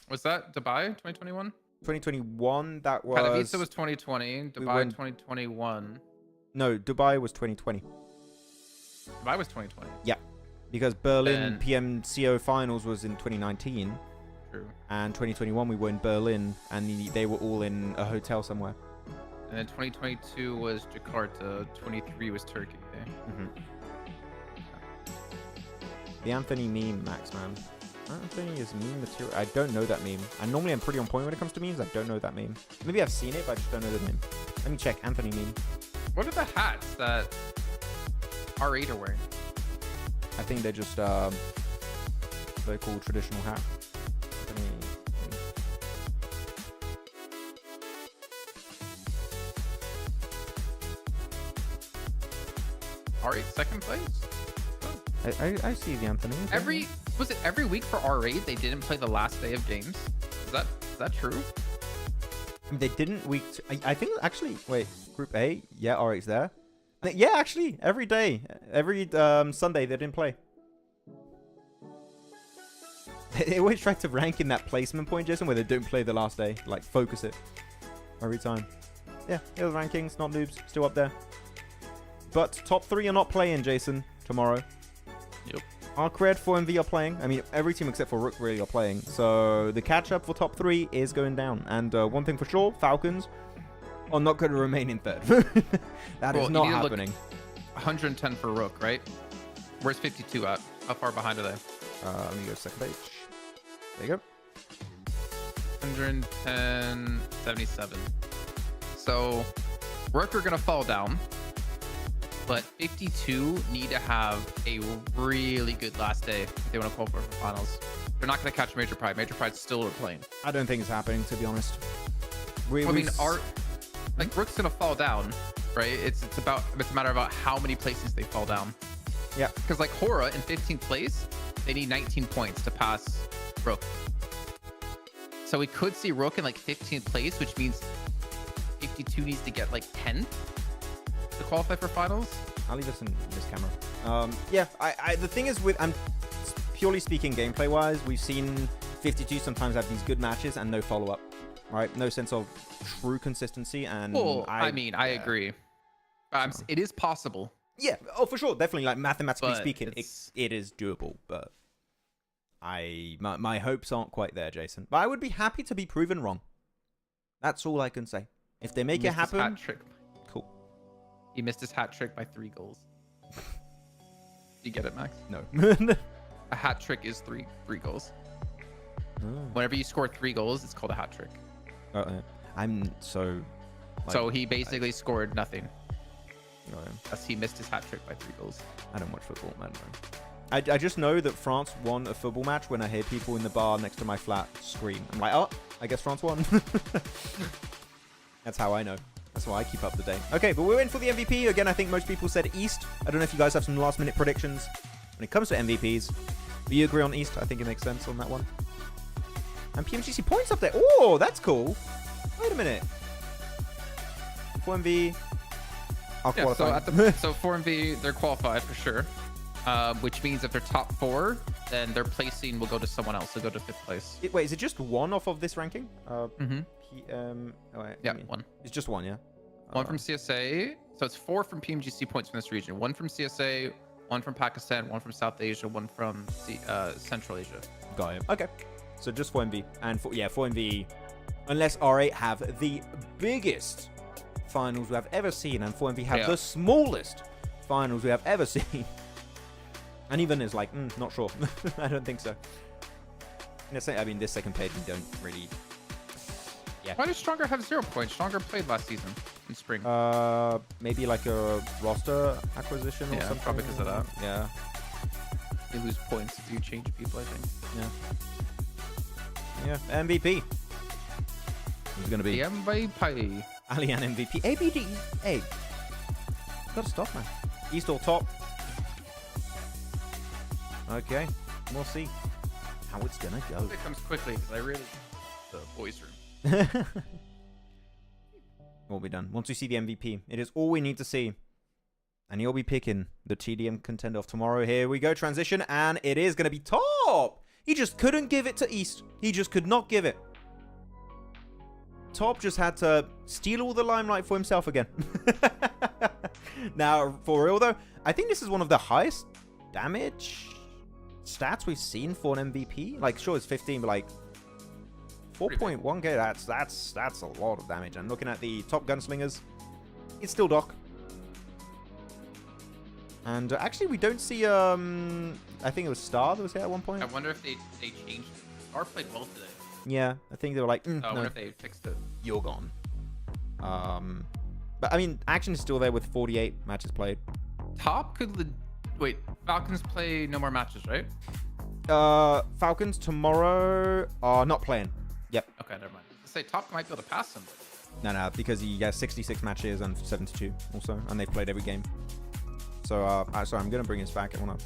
Was that Dubai 2021? 2021. That was. Katowice was 2020. Dubai 2021. No, Dubai was 2020. Dubai was 2020. Yeah, because Berlin Then- PMCO finals was in 2019, True. and 2021 we were in Berlin, and they were all in a hotel somewhere. And then 2022 was Jakarta. 23 was Turkey. The Anthony meme, Maxman. Anthony is meme material. I don't know that meme. I normally am pretty on point when it comes to memes. I don't know that meme. Maybe I've seen it, but I just don't know the meme. Let me check. Anthony meme. What are the hats that R8 are wearing? I think they're just very cool traditional hat. Anthony meme. R8 second place. I see the Anthony. Was it every week for R8 they didn't play the last day of games? Is that true? I mean, they didn't I think actually, wait, Group A, yeah, R8's there. Yeah, actually, every day, every Sunday they didn't play. They always try to rank in that placement point, Jason, where they don't play the last day. Like, focus it every time. Yeah, the rankings, not noobs, still up there. But top 3 are not playing, Jason, tomorrow. Yep. RUKH, 4MV are playing. I mean, every team except for RUKH really are playing. So the catch-up for top 3 is going down. And one thing for sure, Falcons are not going to remain in third. That is not happening. 110 for RUKH, right? Where's 52 at? How far behind are they? Let me go second page. There you go. 110, 77. So RUKH are going to fall down. But 52 need to have a really good last day if they want to qualify for finals. They're not going to catch Major Pride. Major Pride's still playing. I don't think it's happening, to be honest. RUKH's going to fall down, right? It's a matter about how many places they fall down. Yeah. Because like Hora in 15th place, they need 19 points to pass RUKH. So we could see RUKH in like 15th place, which means 52 needs to get like 10th to qualify for finals. I'll leave this in this camera. Yeah, the thing is I'm purely speaking gameplay wise, we've seen 52 sometimes have these good matches and no follow-up, right? No sense of true consistency. And well, I agree. It is possible. Yeah, oh, for sure. Definitely, like mathematically But speaking, it is doable. But my hopes aren't quite there, Jason. But I would be happy to be proven wrong. That's all I can say. If they make it happen, Hat trick. cool. He missed his hat trick by 3 goals. You get it, Max? No. A hat trick is three goals. Oh. Whenever you score 3 goals, it's called a hat trick. I'm so. So he basically scored nothing. Oh, yeah. As he missed his hat trick by 3 goals. I don't watch football, man. I just know that France won a football match when I hear people in the bar next to my flat scream. I'm like, oh, I guess France won. That's how I know. That's why I keep up to date. Okay, but we're in for the MVP. Again, I think most people said East. I don't know if you guys have some last-minute predictions when it comes to MVPs. Do you agree on East? I think it makes sense on that one. And PMGC points up there. Oh, that's cool. Wait a minute. 4MV. I'll Yeah, qualify. so 4MV, they're qualified for sure. Which means if they're top 4, then their placing will go to someone else. They'll go to 5th place. Wait, is it just one off of this ranking? Oh, Wait, yeah, 1. It's just one, yeah? 1 from CSA. So it's 4 from PMGC points from this region. 1 from CSA, 1 from Pakistan, 1 from South Asia, 1 from Central Asia. Got it. Okay. So just 4MV. And 4MV, unless R8 have the biggest finals we have ever seen, and 4MV have the smallest finals we have ever seen. And even is like, not sure. I don't think so. I mean, this second page, we don't really... Yeah. Why does Stronger have 0 points? Stronger played last season in spring. Maybe like a roster acquisition or something. Probably because of that. Yeah. They lose points if you change people, I think. Yeah. MVP. Who's going to be? The MVP. Alian MVP. ABD. Hey. Gotta stop, man. East or top. Okay. We'll see how it's going to go. It comes quickly because I really... The boys' room. We'll be done. Once we see the MVP, it is all we need to see. And you'll be picking the TDM contender of tomorrow. Here we go, transition, and it is going to be top. He just couldn't give it to East. He just could not give it. Top just had to steal all the limelight for himself again. Now, for real though, I think this is one of the highest damage stats we've seen for an MVP. Like, sure, it's 15, but like 4.1k. That's a lot of damage. And looking at the top gunslingers, it's still Doc. And actually, we don't see. I think it was Star that was here at one point. I wonder if they changed. Star played well today. Yeah, I think they were like, I no, wonder if they fixed it. you're gone. But I mean, action is still there with 48 matches played. Top could wait. Falcons play no more matches, right? Falcons tomorrow are not playing. Yep. Okay, never mind. I say top might be able to pass them. No, because he has 66 matches and 72 also, and they've played every game. So, sorry, I'm gonna bring this back. I wanna.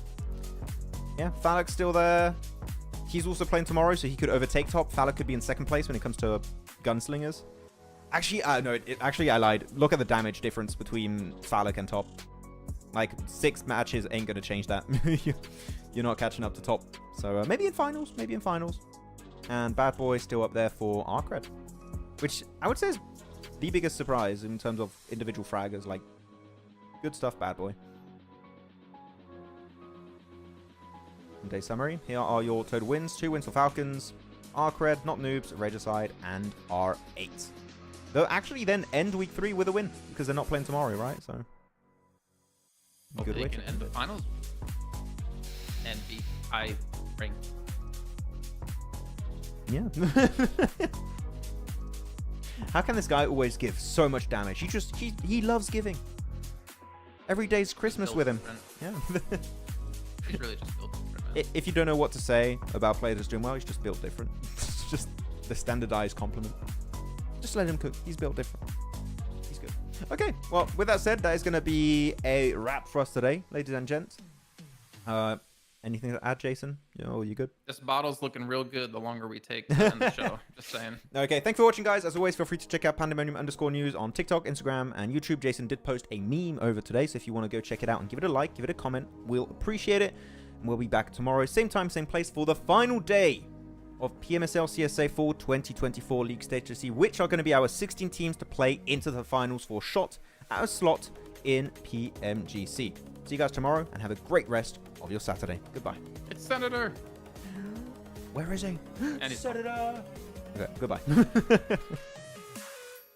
Yeah, Falc's still there. He's also playing tomorrow, so he could overtake top. Falc could be in second place when it comes to gunslingers. Actually, no, actually I lied. Look at the damage difference between Falc and top. Like 6 matches ain't gonna change that. You're not catching up to top. So maybe in finals. And Bad Boy still up there for RUKH, which I would say is the biggest surprise in terms of individual fraggers. Like, good stuff, Bad Boy. Day summary. Here are your total wins. 2 wins for Falcons, RUKH, not Noobs, Regicide, and R8. They'll actually then end week 3 with a win because they're not playing tomorrow, right? So Good they can end the finals and be high ranked. Yeah. How can this guy always give so much damage? He loves giving. Every day's Christmas with him. Yeah. He's really just built different, man. If you don't know what to say about players that's doing well, he's just built different. It's just the standardized compliment. Just let him cook. He's built different. He's good. Okay, well, with that said, that is going to be a wrap for us today, ladies and gents. Anything to add, Jason? You good? This bottle's looking real good the longer we take to end the show. Just saying. Okay, thanks for watching, guys. As always, feel free to check out Pandemonium_news on TikTok, Instagram, and YouTube. Jason did post a meme over today, so if you want to go check it out and give it a like, give it a comment, we'll appreciate it. And we'll be back tomorrow, same time, same place, for the final day of PMSL CSA Fall 2024 League Stage to see which are going to be our 16 teams to play into the finals for shot at a slot in PMGC. See you guys tomorrow, and have a great rest of your Saturday. Goodbye. It's Senator. Where is he? And Senator. Okay, goodbye.